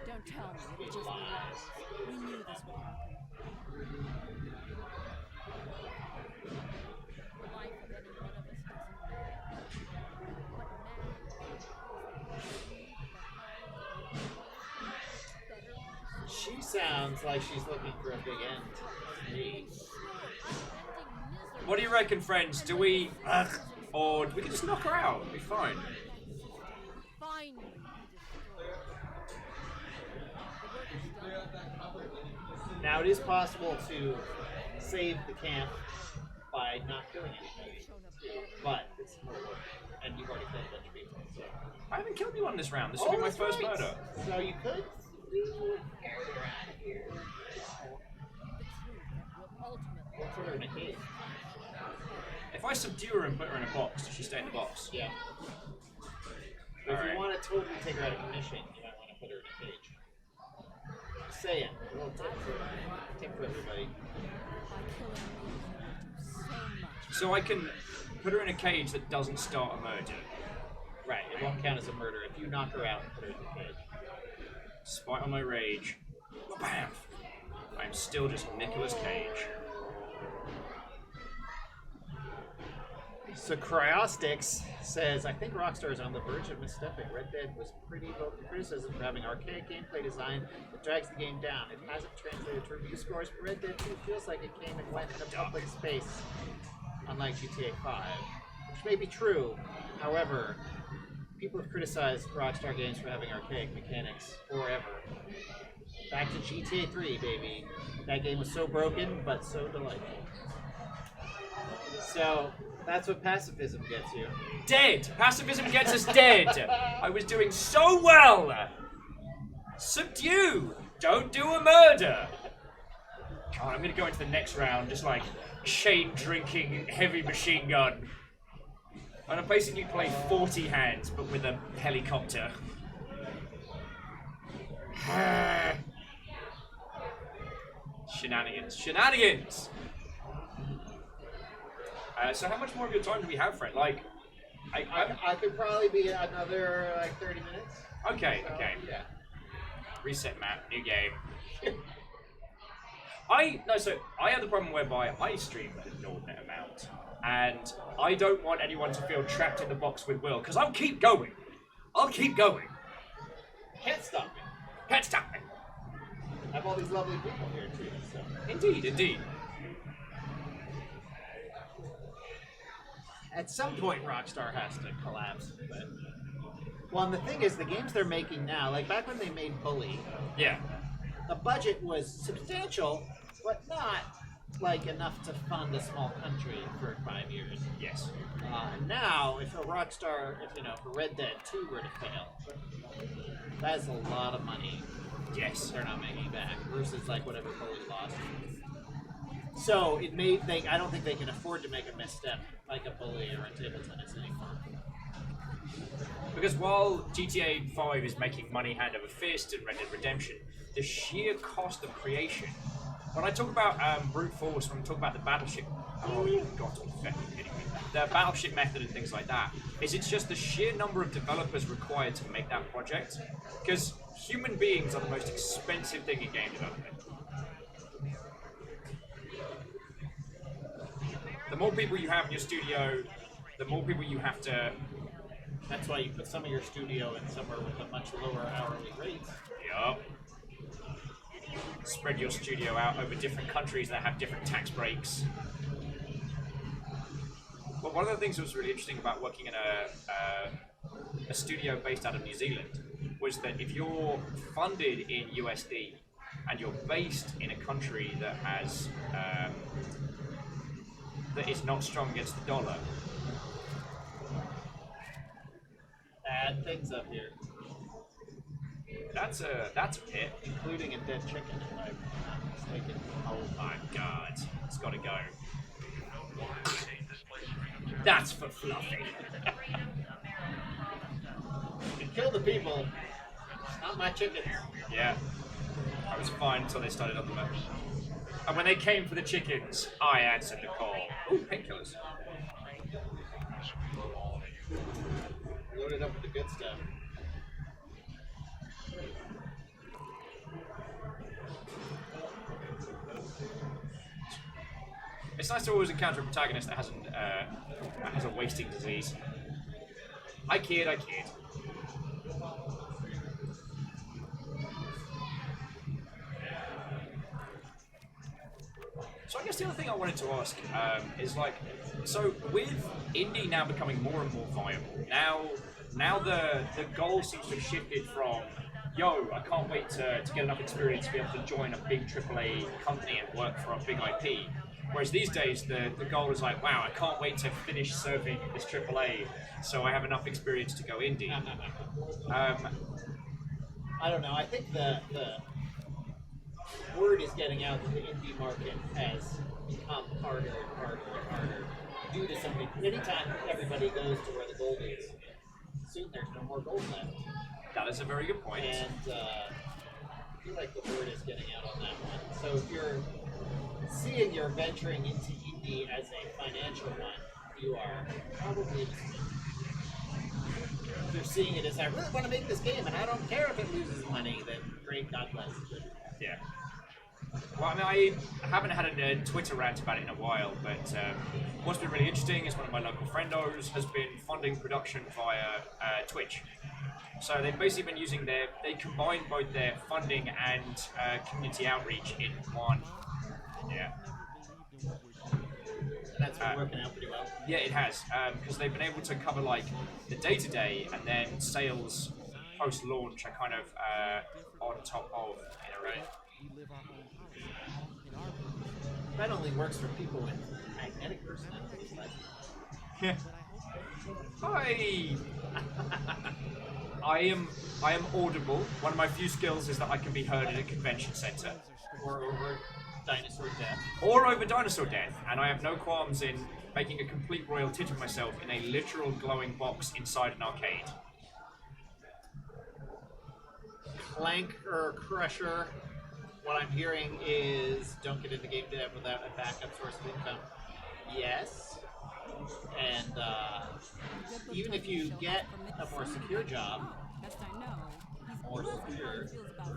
Don't tell me. It just lies. We knew this would happen. The life of any one of us doesn't matter. What matters She sounds like she's looking for a big end. Me. What do you reckon, friends? Do we, or we can just knock her out? It'll be fine. finally be destroyed. Now, it is possible to save the camp by not killing anybody, but it's more work, and you've already killed a bunch of people. So. I haven't killed anyone this round. This will be my that's first right. murder. So you could carry her out of here. We'll put her in a cage. If I subdue her and put her in a box, does she stay in the box? Yeah. But if Alright. you want to totally take her out of commission, you might want to put her in a cage. Just saying. A little tip for everybody. So I can put her in a cage that doesn't start a murder. Right, it won't count as a murder if you knock her out and put her in the cage. Spite on my rage. Bam! I'm still just Nicolas Cage. So Cryostix says, I think Rockstar is on the verge of misstepping. Red Dead was pretty vocal criticism for having archaic gameplay design that drags the game down. It hasn't translated to review scores, but Red Dead 2 feels like it came and went in a public space, unlike GTA 5. Which may be true, however, people have criticized Rockstar games for having archaic mechanics forever. Back to GTA 3, baby. That game was so broken, but so delightful. So, that's what pacifism gets you. Dead! Pacifism gets us dead! I was doing so well! Subdue! Don't do a murder! Oh, I'm gonna go into the next round just like chain drinking heavy machine gun. I'm gonna basically play 40 hands but with a helicopter. Shenanigans. Shenanigans! So how much more of your time do we have, Fred? Like, I could probably be another like 30 minutes. Okay, So, okay. Yeah. Reset map, new game. So I have the problem whereby I stream an inordinate amount, and I don't want anyone to feel trapped in the box with Will, because I'll keep going. I'll keep going. Can't stop me. Can't stop me. I have all these lovely people here too. So. Indeed, indeed. At some point, Rockstar has to collapse. But well, and the thing is, the games they're making now, like back when they made Bully, Yeah. the budget was substantial, but not like enough to fund a small country for 5 years. Yes. And now, if a Rockstar, if Red Dead 2 were to fail, that's a lot of money. Yes. They're not making back versus like whatever Bully lost. So it made I don't think they can afford to make a misstep like a Bully or a table tennis anymore. Because while GTA 5 is making money hand over fist and Red Dead Redemption, the sheer cost of creation. When I talk about brute force, when I talk about the battleship, oh, you've got to be fucking kidding me. The battleship method and things like that, it's just the sheer number of developers required to make that project. Because human beings are the most expensive thing in game development. The more people you have in your studio, the more people you have to. That's why you put some of your studio in somewhere with a much lower hourly rate. Yup. Spread your studio out over different countries that have different tax breaks. But one of the things that was really interesting about working in a studio based out of New Zealand was that if you're funded in USD and you're based in a country that has that is not strong against the dollar. Add things up here, That's a hit. including a dead chicken, if I'm not mistaken. Oh my god, it's gotta go. That's for Fluffy. Kill the people, not my chickens. Yeah, I was fine until they started on the map. And when they came for the chickens, I answered the call. Ooh, painkillers. Loaded up with the good stuff. It's nice to always encounter a protagonist that has a wasting disease. I kid. So I guess the other thing I wanted to ask is like, so with indie now becoming more and more viable, now the goal seems to have shifted from, yo, I can't wait to get enough experience to be able to join a big AAA company and work for a big IP. Whereas these days the goal is like, wow, I can't wait to finish serving this AAA so I have enough experience to go indie. I don't know. I think the word is getting out that the indie market has become harder and harder and harder due to something. Anytime everybody goes to where the gold is, soon there's no more gold left. That is a very good point. And I feel like the word is getting out on that one. So if you're seeing you're venturing into indie as a financial one, you are probably listening. If you're seeing it as I really want to make this game and I don't care if it loses money, then great, God bless. Yeah. Well, I mean, I haven't had a Twitter rant about it in a while, but what's been really interesting is one of my local friendos has been funding production via Twitch. So they've basically been using they combine both their funding and community outreach in one. Yeah. That's been working out pretty well. Yeah, it has, because they've been able to cover like the day-to-day and then sales post-launch are kind of on top of in a way. That only works for people with magnetic personalities like Yeah. I am audible. One of my few skills is that I can be heard at a convention center. or over dinosaur death. or over dinosaur death, and I have no qualms in making a complete royal tit of myself in a literal glowing box inside an arcade. Clank or Crusher. What I'm hearing is don't get into game dev without a backup source of income. Yes. And even if you get a more secure job, more secure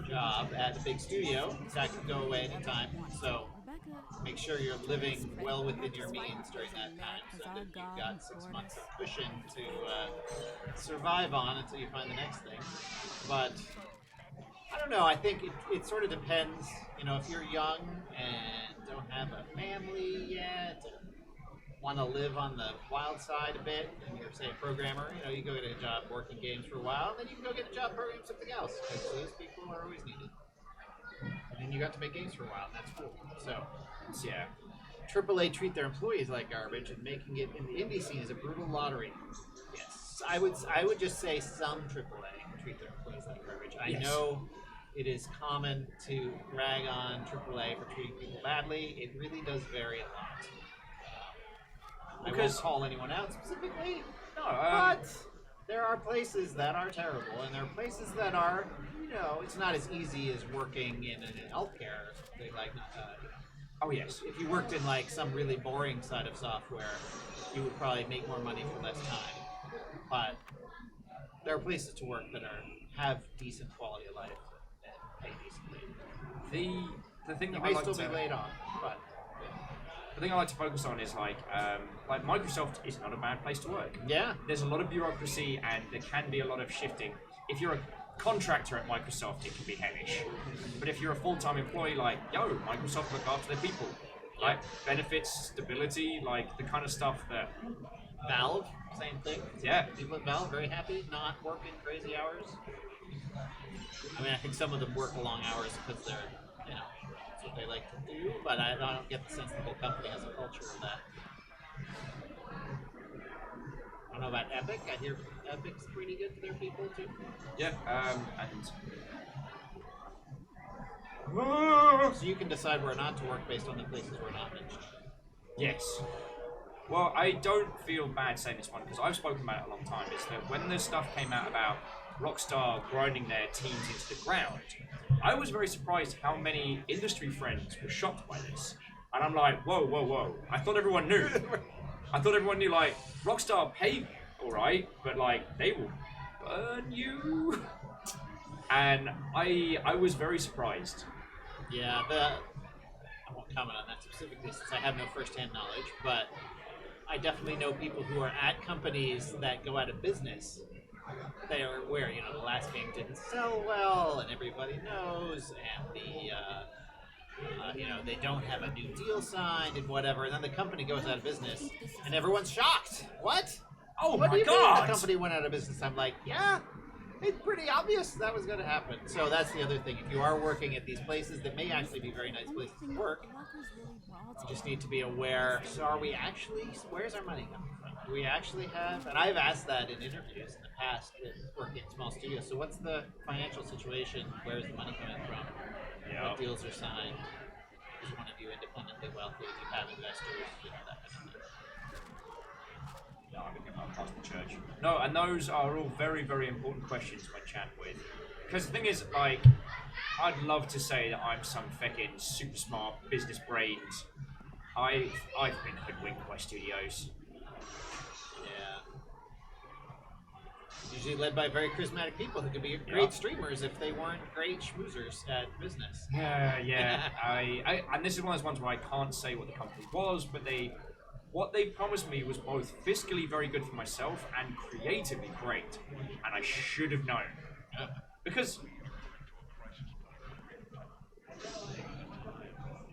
job at a big studio, that can go away anytime. So make sure you're living well within your means during that time, so that you've got 6 months of cushion to survive on until you find the next thing. But I don't know. I think it sort of depends. You know, if you're young and don't have a family yet, want to live on the wild side a bit, and you're, say, a programmer, you know, you go get a job working games for a while, and then you can go get a job programming something else, because those people are always needed. And then you got to make games for a while, and that's cool. So, Yeah. AAA treat their employees like garbage, and making it in the indie scene is a brutal lottery. Yes, I would just say some AAA treat their employees like garbage. I know it is common to rag on AAA for treating people badly. It really does vary a lot. I won't call anyone out specifically, but there are places that are terrible, and there are places that are, you know, it's not as easy as working in healthcare or something like that. Oh yes. If you worked in like some really boring side of software, you would probably make more money for less time. But there are places to work that have decent quality of life and pay decently. The thing You that may I like still to be laid off, but the thing I like to focus on is like Microsoft is not a bad place to work. yeah, There's a lot of bureaucracy and there can be a lot of shifting. If you're a contractor at Microsoft, it can be hellish. But if you're a full-time employee, like, Microsoft look after their people. Like, benefits, stability, like, the kind of stuff that... Valve, same thing. Yeah. People at Valve very happy, not working crazy hours. I mean, I think some of them work long hours because they're, you know, that's what they like to do, but I don't get the sense the whole company has a culture of that. I don't know about Epic. I hear Epic's pretty good to their people, too. Yeah, and... So you can decide where not to work based on the places we're not mentioned. Yes. Well, I don't feel bad saying this one because I've spoken about it a long time. Is that when the stuff came out about Rockstar grinding their teams into the ground, I was very surprised how many industry friends were shocked by this. And I'm like, whoa. I thought everyone knew. I thought everyone knew, like, Rockstar pay alright, but, like, they will burn you. And I was very surprised. Yeah, I won't comment on that specifically since I have no first-hand knowledge, but I definitely know people who are at companies that go out of business. They are where, you know, the last game didn't sell well, and everybody knows, and you know, they don't have a new deal signed and whatever, and then the company goes out of business, and everyone's shocked. What? Oh What my do you mean god! the company went out of business? I'm like, yeah, it's pretty obvious that was going to happen. So that's the other thing. If you are working at these places that may actually be very nice places to work, you just need to be aware. So are we actually, where's our money coming from? Do we actually have, and I've asked that in interviews in the past with working in small studios, so what's the financial situation? Where's the money coming from? What deals are signed? Is one of you independently wealthy? Do you have investors? You know, that kind of thing. No, I'm gonna get my past the church. No, and those are all very, very important questions when chatting with. Because the thing is, like, I'd love to say that I'm some feckin' super smart business brains. I've been hoodwinked by studios. Yeah. Usually led by very charismatic people who could be great streamers if they weren't great schmoozers at business. Yeah. I and this is one of those ones where I can't say what the company was, but what they promised me was both fiscally very good for myself and creatively great, and I should have known. Because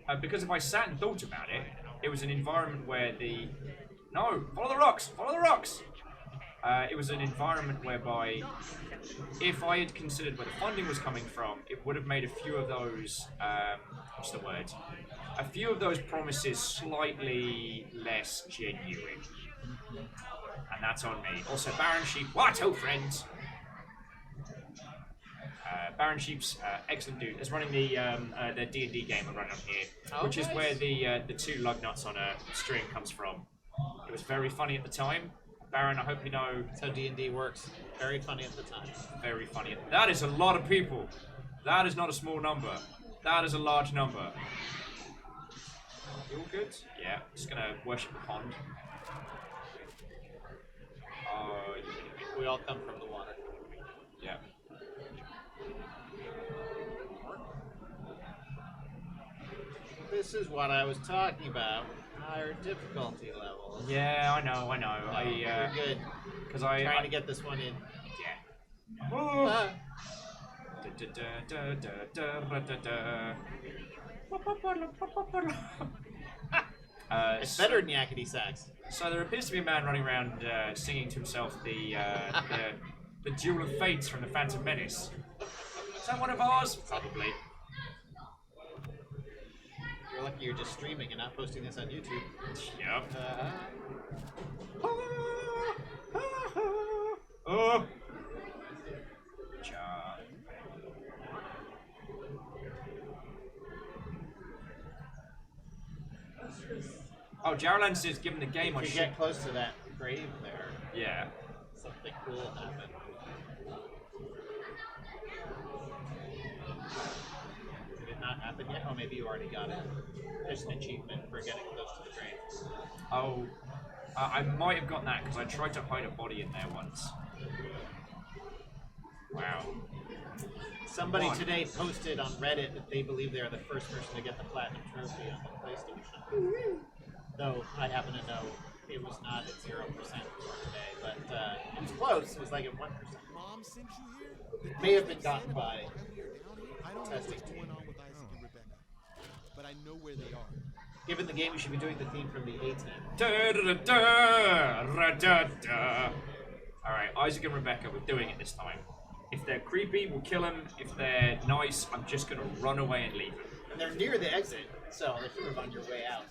if I sat and thought about it, it was an environment where follow the rocks! It was an environment whereby, if I had considered where the funding was coming from, it would have made a few of those, a few of those promises slightly less genuine. And that's on me. Also, Baron Sheep, what? Oh, friends! Baron Sheep's excellent dude is running the D&D game we're running on here, Oh, which is nice. where the two lug nuts on a string comes from. It was very funny at the time. Baron, I hope you know. That's how D&D works. Very funny at the time. Very funny. That is a lot of people. That is not a small number. That is a large number. You all good? Yeah. Just gonna worship the pond. Oh, We all come from the water. yeah. This is what I was talking about. Higher difficulty levels. Yeah, I know. We're good. Because Trying to get this one in. Yeah. Ah. It's better than Yakety Sax. So there appears to be a man running around singing to himself the Duel of Fates from the Phantom Menace. Is that one of ours? Probably. You're lucky you're just streaming and not posting this on YouTube. Yep. Oh. Oh, Jarlan says, given the game, I If you should. get close to that grave there, Yeah. something cool will happen. Did it not happen yet? Oh, maybe you already got it. There's an achievement for getting close to the grave. Oh, I might have got that because I tried to hide a body in there once. Wow. Somebody today posted on Reddit that they believe they are the first person to get the platinum trophy on the PlayStation. Though I happen to know it was not at 0% before today, but it was close. It was like at 1%. Mom sent you here? May have been gotten by I don't know testing what's team. going on with Isaac and Rebecca, but I know where they are. Given the game, you should be doing the theme from the A Team. Alright, Isaac and Rebecca, we're doing it this time. If they're creepy, we'll kill them. If they're nice, I'm just gonna run away and leave them. And they're near the exit, so they're sort of on your way out.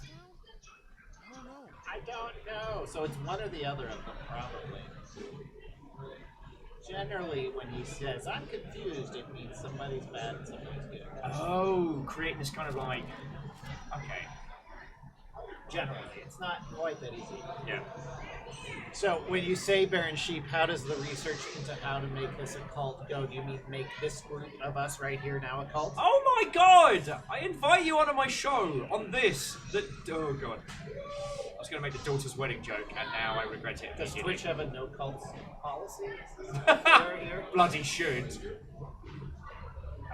I don't know. I don't know. So it's one or the other of them, probably. Generally, when he says, I'm confused, it means somebody's bad and somebody's good. Oh, creating this kind of like... Okay. Generally. It's not quite that easy. Yeah. So when you say Baron Sheep, how does the research into how to make this a cult go? Do you mean make this group of us right here now a cult? Oh my god! I invite you onto my show on this. Oh god. I was going to make the daughter's wedding joke, and now I regret it. Does immediately. Twitch have a no cults policy? Bloody should.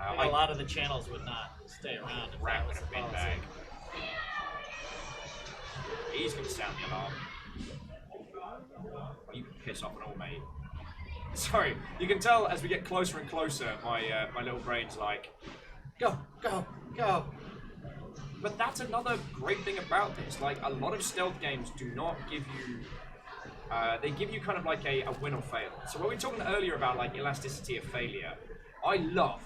I think a lot of the channels would not stay around if Rat that was with a the bin policy. bag. He's going to sound the alarm. You can piss off an old mate. Sorry, you can tell as we get closer and closer, my little brain's like, go, go, go. But that's another great thing about this. Like, a lot of stealth games do not give you... they give you kind of like a win or fail. So when we were talking earlier about like elasticity of failure, I love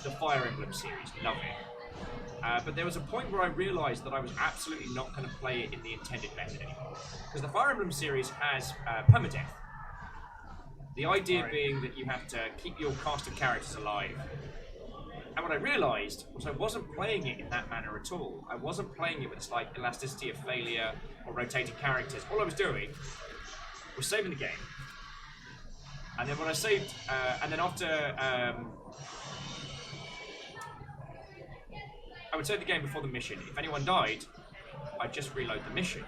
the Fire Emblem series. Love it. But there was a point where I realized that I was absolutely not going to play it in the intended method anymore. Because the Fire Emblem series has permadeath. The idea being that you have to keep your cast of characters alive. And what I realized was I wasn't playing it in that manner at all. I wasn't playing it with this like elasticity of failure or rotating characters. All I was doing was saving the game. And then when I saved, and then after, I would save the game before the mission. If anyone died, I'd just reload the mission.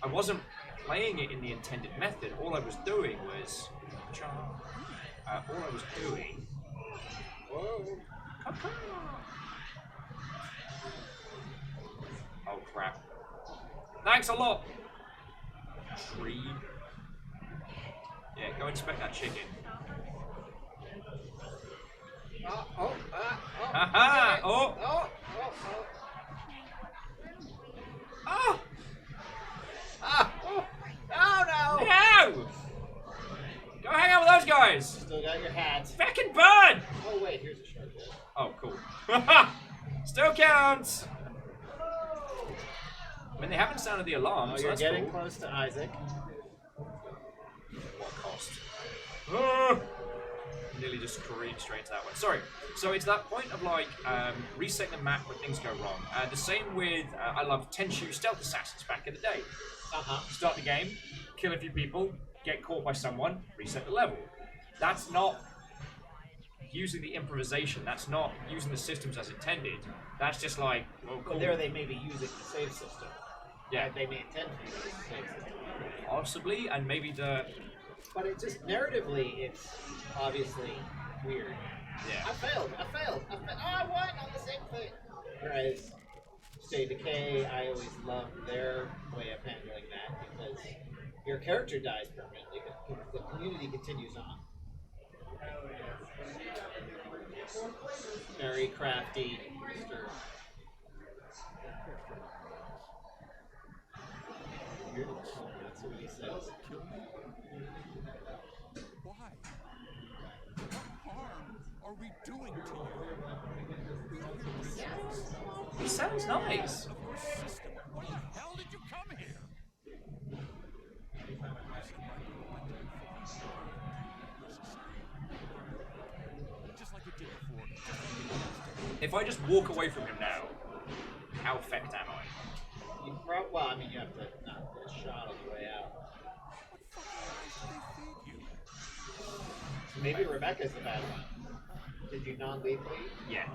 I wasn't playing it in the intended method. All I was doing was, oh crap. Thanks a lot. Tree. Yeah, go inspect that chicken. Aha! Oh! Oh! Oh no! No! Go hang out with those guys! Still got your hats. Fucking burn! Oh wait, here's a shortcut. Oh, cool. Still counts! I mean, they haven't sounded the alarm, Oh, so you're that's getting cool. close to Isaac. What cost? nearly just careened straight into that one. Sorry. So it's that point of like resetting the map when things go wrong. The same with I love Tenchu Stealth Assassins back in the day. Start the game, kill a few people, get caught by someone, reset the level. That's not using the improvisation. That's not using the systems as intended. That's just like, well, cool. Well, there they may be using the save system. Yeah. They may intend to use the save system. Possibly, and maybe the... But it just, narratively, it's obviously weird. Yeah. I failed. Oh, I won on the same thing. Whereas State of Decay, I always loved their way of handling that because your character dies permanently, but the community continues on. Very crafty, Mr. That's what he says. Kill me? Why? What harm are we doing to you? We are your prisoners. He sounds nice. Of your system. Why the hell did you come here? Just like it did before. Just like it used to. If I just walk away from him now, how effect am I? Well, I mean, you have to not get shot on the way out. What fucking lies did they feed you? Maybe Rebecca's the bad one. Did you non-lethally? Yeah.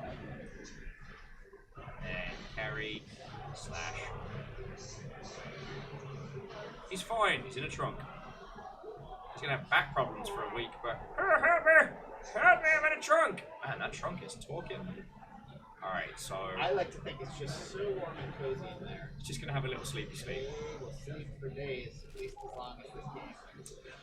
And carry, slash. He's fine. He's in a trunk. He's gonna have back problems for a week, but help me! Help me! I'm in a trunk. Man, that trunk is talking. All right, so I like to think it's just so warm and cozy in there. he's just gonna have a little sleepy sleep. They will sleep for days, at least as long as this game.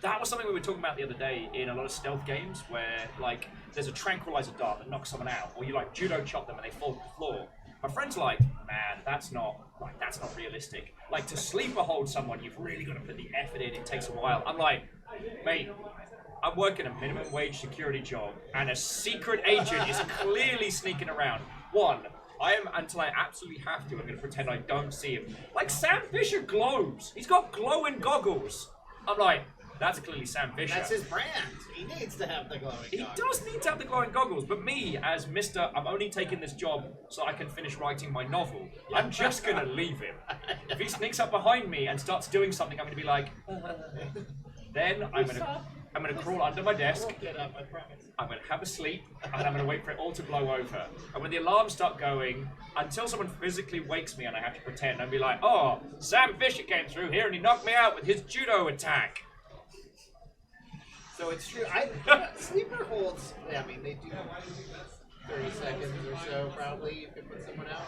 That was something we were talking about the other day in a lot of stealth games where, like, there's a tranquilizer dart that knocks someone out, or you, like, judo chop them and they fall to the floor. My friend's like, man, that's not realistic. Like, to sleeper hold someone, you've really got to put the effort in. It takes a while. I'm like, mate, I'm working a minimum wage security job, and a secret agent is clearly sneaking around. One, I am, until I absolutely have to, I'm going to pretend I don't see him. Like, Sam Fisher glows. He's got glowing goggles. I'm like, that's clearly Sam Fisher. That's his brand. He needs to have the glowing He goggles. does need to have the glowing goggles, but me, as Mr. I'm only taking this job so I can finish writing my novel, I'm just going to leave him. If he sneaks up behind me and starts doing something, I'm going to be like, then I'm going to crawl under my I desk, won't get up, I promise. I'm going to have a sleep, and I'm going to wait for it all to blow over. And when the alarms start going, until someone physically wakes me and I have to pretend, I'll be like, oh, Sam Fisher came through here and he knocked me out with his judo attack. So it's true. Sleeper holds, I mean, they do 30 seconds or so, probably. You can put someone out.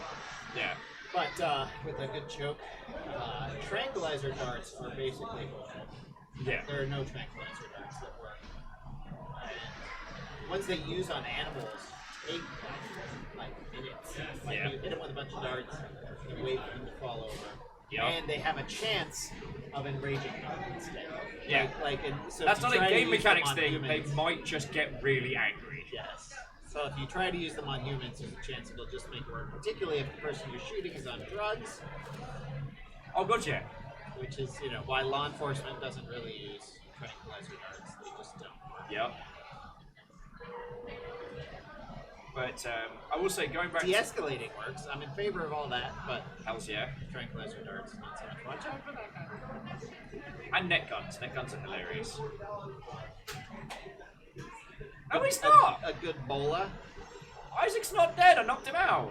Yeah. But with a good choke, tranquilizer darts are basically bullshit. Yeah. There are no tranquilizer darts that work. And ones they use on animals take like minutes. Like Yeah. you hit them with a bunch of darts, you wait for them to fall over. Yep. And they have a chance of enraging them instead. Yeah. So That's if you not a try to game use them mechanics on thing. humans- They might just get really angry. Yes. So if you try to use them on humans, there's a chance it'll just make it work, particularly if the person you're shooting is on drugs, Oh, gotcha. which is, why law enforcement doesn't really use tranquilizer darts. They just don't. Yep. But I will say, going back De-escalating works. I'm in favor of all that, but hells yeah. tranquilizer darts, not so much. Watch out for that guy. And net guns. Net guns are hilarious. No, he's not! A good bola. Isaac's not dead. I knocked him out.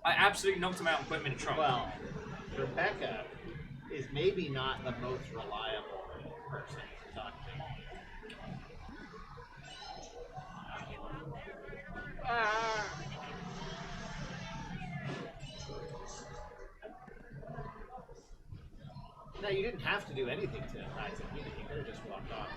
I absolutely knocked him out and put him in a trunk. Well, Rebecca is maybe not the most reliable person to talk to. No, you didn't have to do anything to Isaac either. You could have just walked off.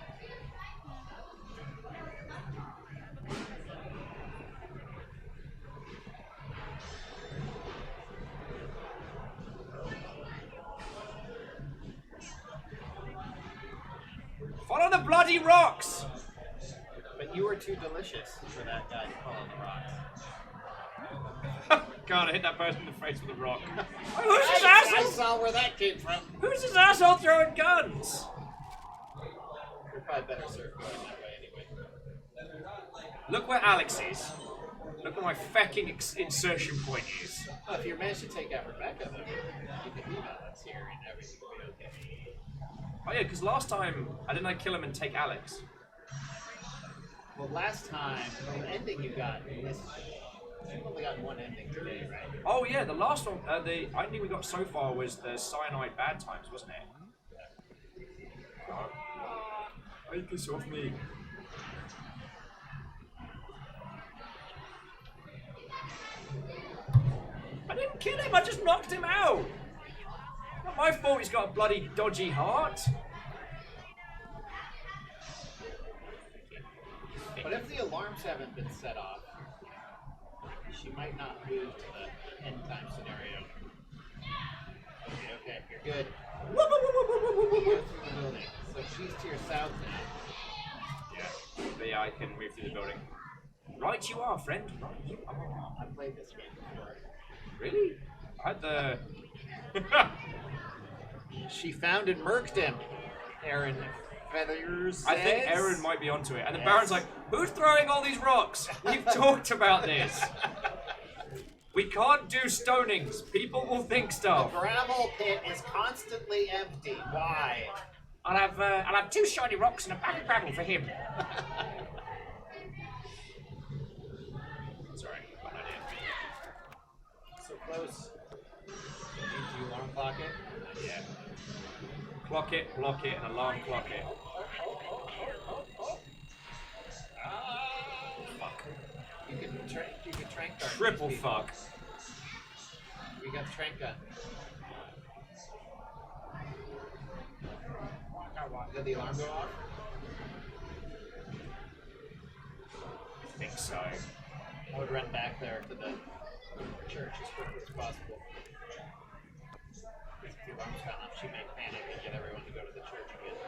Follow the bloody rocks! But you were too delicious for that guy to fall on the rocks. God, I hit that person in the face with a rock. Who's this I asshole? saw where that came from. Who's this asshole throwing guns? You're probably better served going that way anyway. Look where Alex is. Look where my fucking insertion point is. Well, if you manage to take out Rebecca, though, you can leave Alex here and everything will be okay. Oh yeah, because last time, didn't I kill him and take Alex? Well, last time, the ending you got in this, you've only gotten one ending today, right? Oh yeah, the last one, the ending we got so far was the cyanide bad times, wasn't it? Take this off me. I didn't kill him, I just knocked him out. Not my fault he's got a bloody dodgy heart. But if the alarms haven't been set off, she might not move to the end time scenario. Okay, you're good. You go through the building. So she's to your south now. But yeah, I can move through the building. Right you are, friend. Right you are. I played this game before. Really? I had the... She found and murked him. Aaron Feathers. I think says. Aaron might be onto it. And the Yes. Baron's like, who's throwing all these rocks? We've talked about this. We can't do stonings. People will think The stuff. gravel pit is constantly empty. Why? I'll have 2 shiny rocks and a bag of gravel for him. Sorry, bad idea. So close. Need to alarm clock it? Yeah. Clock it, block it, and alarm clock it. Fuck. You can trank gun. Triple fuck. You got the trank gun. Did the alarm go off? I think so. I would run back there to the church as quickly as possible. If the alarm's gone off, she may panic and get everyone to go to the church again.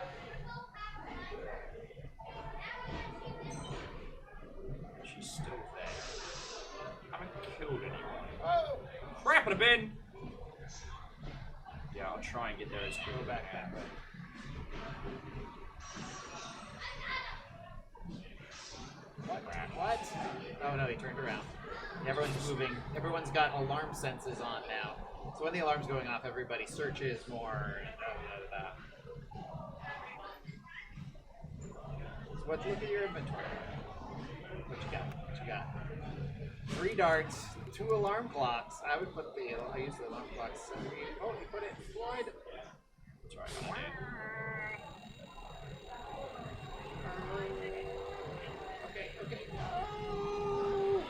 She's still there. I haven't killed anyone. Oh! Crap in a bin! Yeah, I'll try and get there as quick Go as back I can. that way. What? Oh no, he turned around. Everyone's moving. Everyone's got alarm senses on now. So when the alarm's going off, everybody searches more and So look at your inventory. What you got? What you got? 3 darts, 2 alarm clocks. I use the alarm clocks. Oh, you put it Floyd. Sorry, I did. Okay. Oh.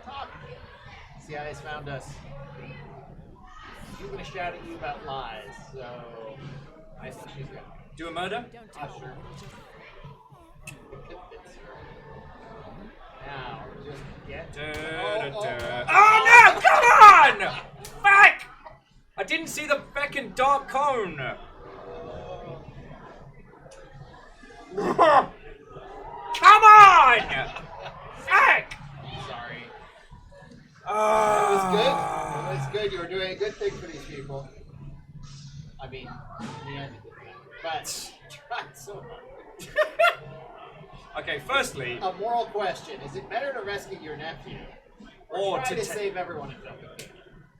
Talk. CIA's found us. She's gonna shout at you about lies, so I think she's gonna. Do a murder? Sure. Now, just get. Oh no! Come on! Fuck! I didn't see the feckin' dark cone. Come on! Fuck! Sorry. That was good. That was good. You were doing a good thing for these people. I mean, in the end, but tried so hard. Okay, firstly, A moral question: is it better to rescue your nephew or try to save everyone in Dublin?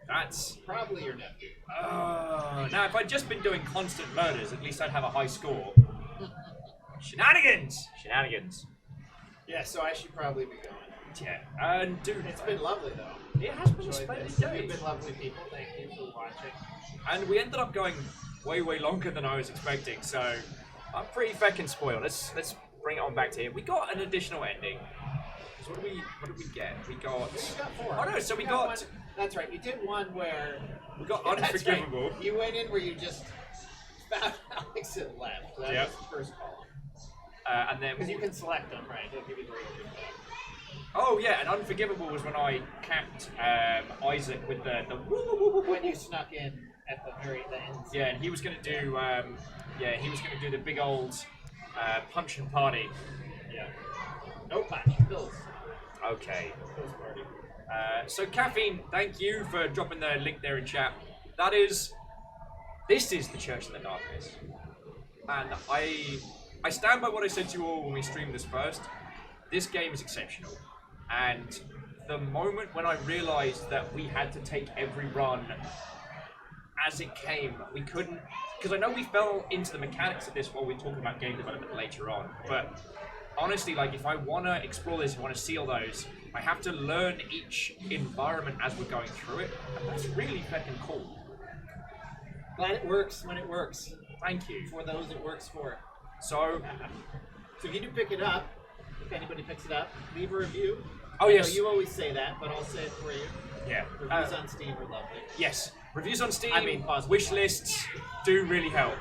that's... Probably your nephew. Now, if I'd just been doing constant murders, at least I'd have a high score. Shenanigans! Shenanigans. Yeah, so I should probably be going. Yeah, and dude, It's been lovely though. it has been a Enjoyed splendid this. day. You've been lovely people. Thank you for watching. And we ended up going way longer than I was expecting, so I'm pretty feckin' spoiled. Let's bring it on back to here. We got an additional ending. 'Cause what did we get? We got... You got 4. Oh no, so we You got... one. That's right. You did one where We got That's Unforgivable. right. You went in where you just found Alex and left. That Yep. was the first column. And then... Because you can select them, right? They'll give you the real Oh yeah, and Unforgivable was when I capped Isaac with the when you snuck in at the very end. yeah, and he was gonna do the big old punch and party. Yeah. No punch. Pills. Okay. Pills party. So Caffeine, thank you for dropping the link there in chat. This is the Church in the Darkness. and I stand by what I said to you all when we streamed this first. This game is exceptional, and the moment when I realised that we had to take every run as it came, we couldn't, because I know we fell into the mechanics of this while we were talking about game development later on, but honestly, like, if I want to explore this, I want to see all those, I have to learn each environment as we're going through it, and that's really fucking cool. Glad it works when it works. Thank you. For those it works for. So if you do pick it up, if anybody picks it up, leave a review. Oh, I know yes. you always say that, but I'll say it for you. Yeah. Reviews on Steam are lovely. Yes. Reviews on Steam, I mean, positive. wish lists do really help.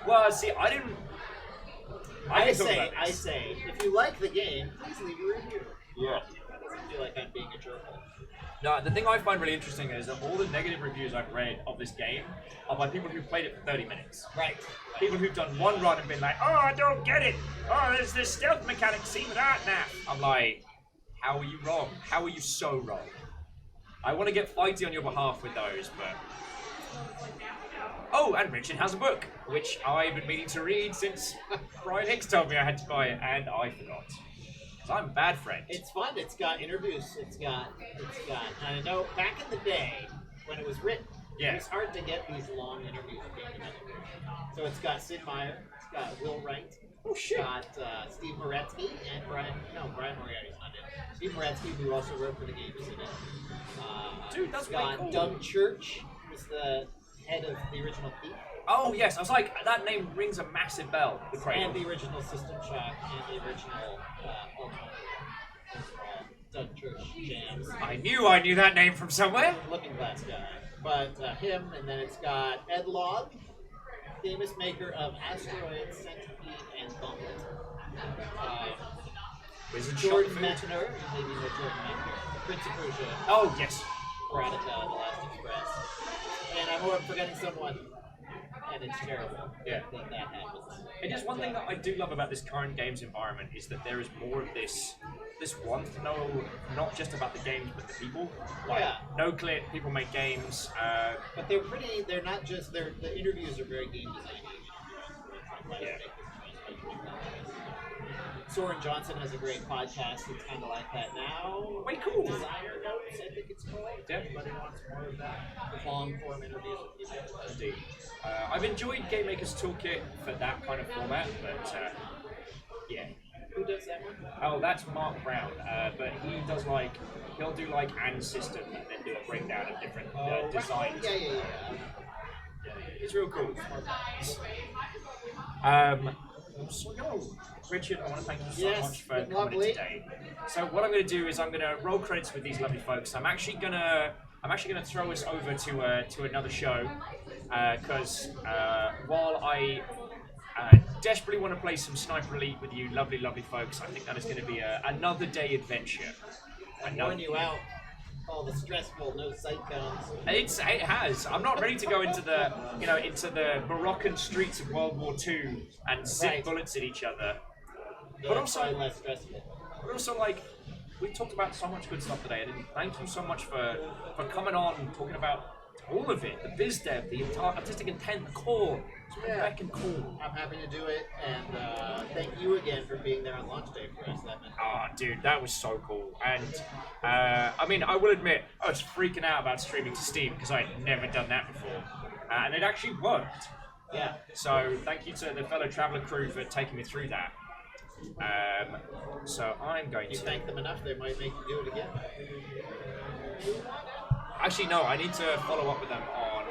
Well, see, I didn't talk about I this. say, if you like the game, please leave a review. Yeah. I feel like I'm being a jerk. No, the thing I find really interesting is that all the negative reviews I've read of this game are by people who played it for 30 minutes. Right. People who've done one run and been like, oh, I don't get it. Oh, there's this stealth mechanic scene without now. I'm like, how are you wrong? How are you so wrong? I want to get fighty on your behalf with those, but... Oh, and Richard has a book, which I've been meaning to read since Brian Hicks told me I had to buy it, and I forgot. Because I'm a bad friend. It's fun. It's got interviews. It's got. I know back in the day when it was written, Yeah. it was hard to get these long interviews with game developers. So it's got Sid Meier, it's got Will Wright, Oh, shit. it's got Steve Moretsky and Brian Moriarty's not in it. Steve Moretsky, who also wrote for the game, is in it. Dude, that's it's got really cool. Doug Church, who's the head of the original Thief, Oh, yes. I was like, that name rings a massive bell. The Cradle. and the original System Shock, and the original Ultimate. Those are all Doug Church jams. I knew that name from somewhere. Looking Glass guy. But him, and then it's got Ed Logg, famous maker of Asteroid, Centipede, and Gauntlet. Wizard Jordan Shot Food. Mettenor, you maybe know Jordan Mettenor, Prince of Persia, Oh, yes. Veronica, The Last Express. And I'm forgetting someone, and it's terrible that happens. It is one thing that I do love about this current games environment is that there is more of this want to know not just about the games but the people. Like, Yeah. no clip, people make games. But they're not just, the interviews are very game design. Yeah. Soren Johnson has a great podcast that's kind of like that now. Way cool. Designer Notes, I think it's called. Yeah. Anybody wants more of that? Long form interviews with people. Indeed. I've enjoyed Game Maker's Toolkit for that kind of format, but yeah. Who does that one? Oh, that's Mark Brown, but he'll do like an system and then do a breakdown of different designs. Yeah. It's real cool. Richard, I want to thank you so Yes, much for been coming in lovely. today. So what I'm going to do is I'm going to roll credits with these lovely folks. I'm actually going to throw us over to another show because while I desperately want to play some Sniper Elite with you, lovely folks, I think that is going to be another day adventure. I'm warning you out. All the stressful, no sight guns. It has. I'm not ready to go into the Moroccan streets of World War II and zip Right. bullets at each other. Yeah, But it's also- probably less stressful. But also, like, we talked about so much good stuff today, and thank you so much for coming on and talking about all of it, the biz dev, the entire artistic intent, the core. It's been fucking cool. I'm happy to do it, and thank you again for being there on launch day for us. That meant Ah, dude, that was so cool. And, I mean, I will admit, I was freaking out about streaming to Steam because I had never done that before. And it actually worked. yeah. So, thank you to the fellow Traveller crew for taking me through that. So, I'm going You to... thank them enough, they might make you do it again. Actually, no, I need to follow up with them on...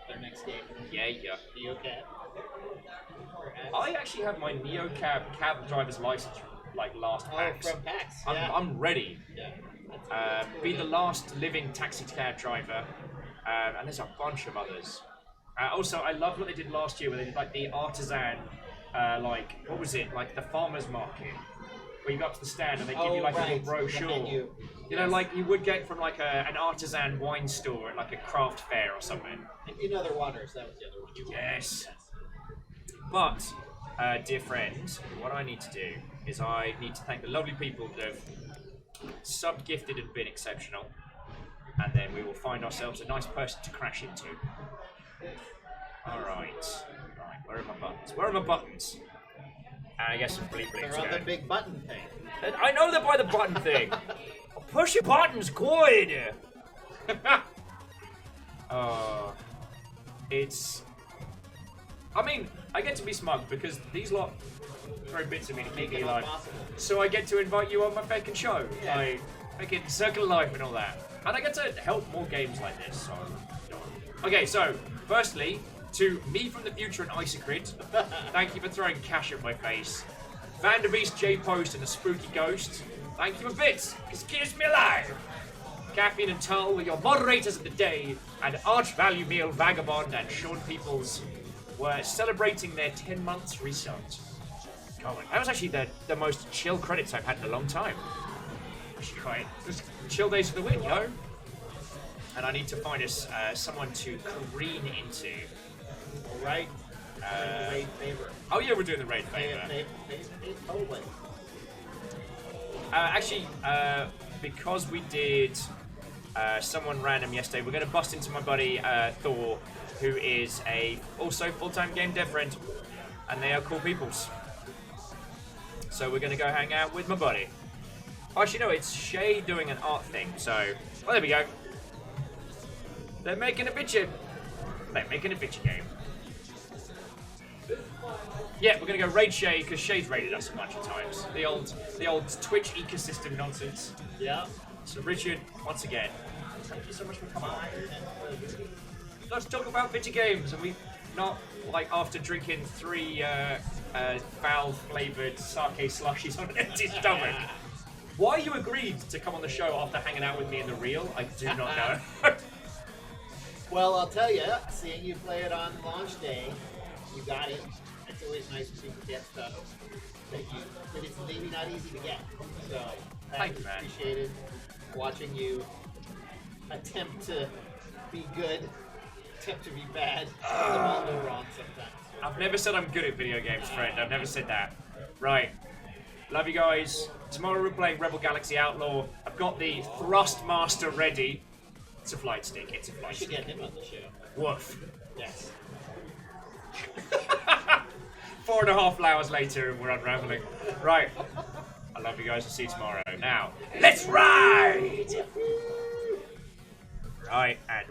Their next game. Yeah. Neocab. I actually have my Neocab cab driver's license from, like, last PAX. From PAX. Yeah. I'm ready. Yeah. Be the last living taxi cab driver, and there's a bunch of others. Also, I love what they did last year, where they did like the artisan, like what was it, like the farmers market, where you go up to the stand and they give you like a little brochure. You know, like you would get from like an artisan wine store at like a craft fair or something. In Other Waters, that was the other one. Yes. But, dear friends, what I need to do is I need to thank the lovely people that have sub-gifted and been exceptional. And and then we will find ourselves a nice person to crash into. Alright. Right, where are my buttons? Where are my buttons? And I guess some bleep bleeps. They're on the big button thing. I know they're by the button thing. Push your buttons, good. It's. I mean, I get to be smug because these lot throw bits of me to keep me alive. So I get to invite you on my fucking show. Yeah. Like, fucking Circle of Life and all that. And I get to help more games like this, so. Okay, so, firstly, to me from the future and Isocrid, thank you for throwing cash at my face. Vanderbeest, J-Post, and a spooky ghost, thank you for bits, because it keeps me alive. Caffeine and Tull were your moderators of the day, and Arch Value Meal, Vagabond, and Sean Peoples were celebrating their 10 months restart. God, that was actually the most chill credits I've had in a long time. Quite just chill days of the win, yo. And I need to find us someone to careen into. All right. Raid favor. Oh yeah, we're doing the raid favor. Totally. Actually, because we did someone random yesterday, we're going to bust into my buddy Thor, who is a also full-time game dev friend, and they are cool peoples. So we're going to go hang out with my buddy. Actually, no, it's Shay doing an art thing. So, well, there we go. They're making a bitchin'. They're making a bitchin' game. Yeah, we're gonna go raid Shay because Shay's raided us a bunch of times. The old Twitch ecosystem nonsense. Yeah. So Richard, once again, thank you so much for coming on. Let's talk about video games, and we not like after drinking 3 foul-flavored sake slushies on an empty stomach. Why you agreed to come on the show after hanging out with me in the real, I do not know. Well, I'll tell you, seeing you play it on launch day, you got it. It's always nice when people get stuff that it's maybe not easy to get. So, Thank you, man. Appreciated watching you attempt to be good, attempt to be bad. Them all go wrong sometimes. I've never said I'm good at video games, friend. I've never said that. Right. Love you guys. Tomorrow we're playing Rebel Galaxy Outlaw. I've got the Thrustmaster ready. It's a flight stick. It's a flight I should stick. get him on the show. Woof. Yes. 4.5 hours later and we're unraveling. Right. I love you guys. I'll see you tomorrow. Now, let's ride! Right, and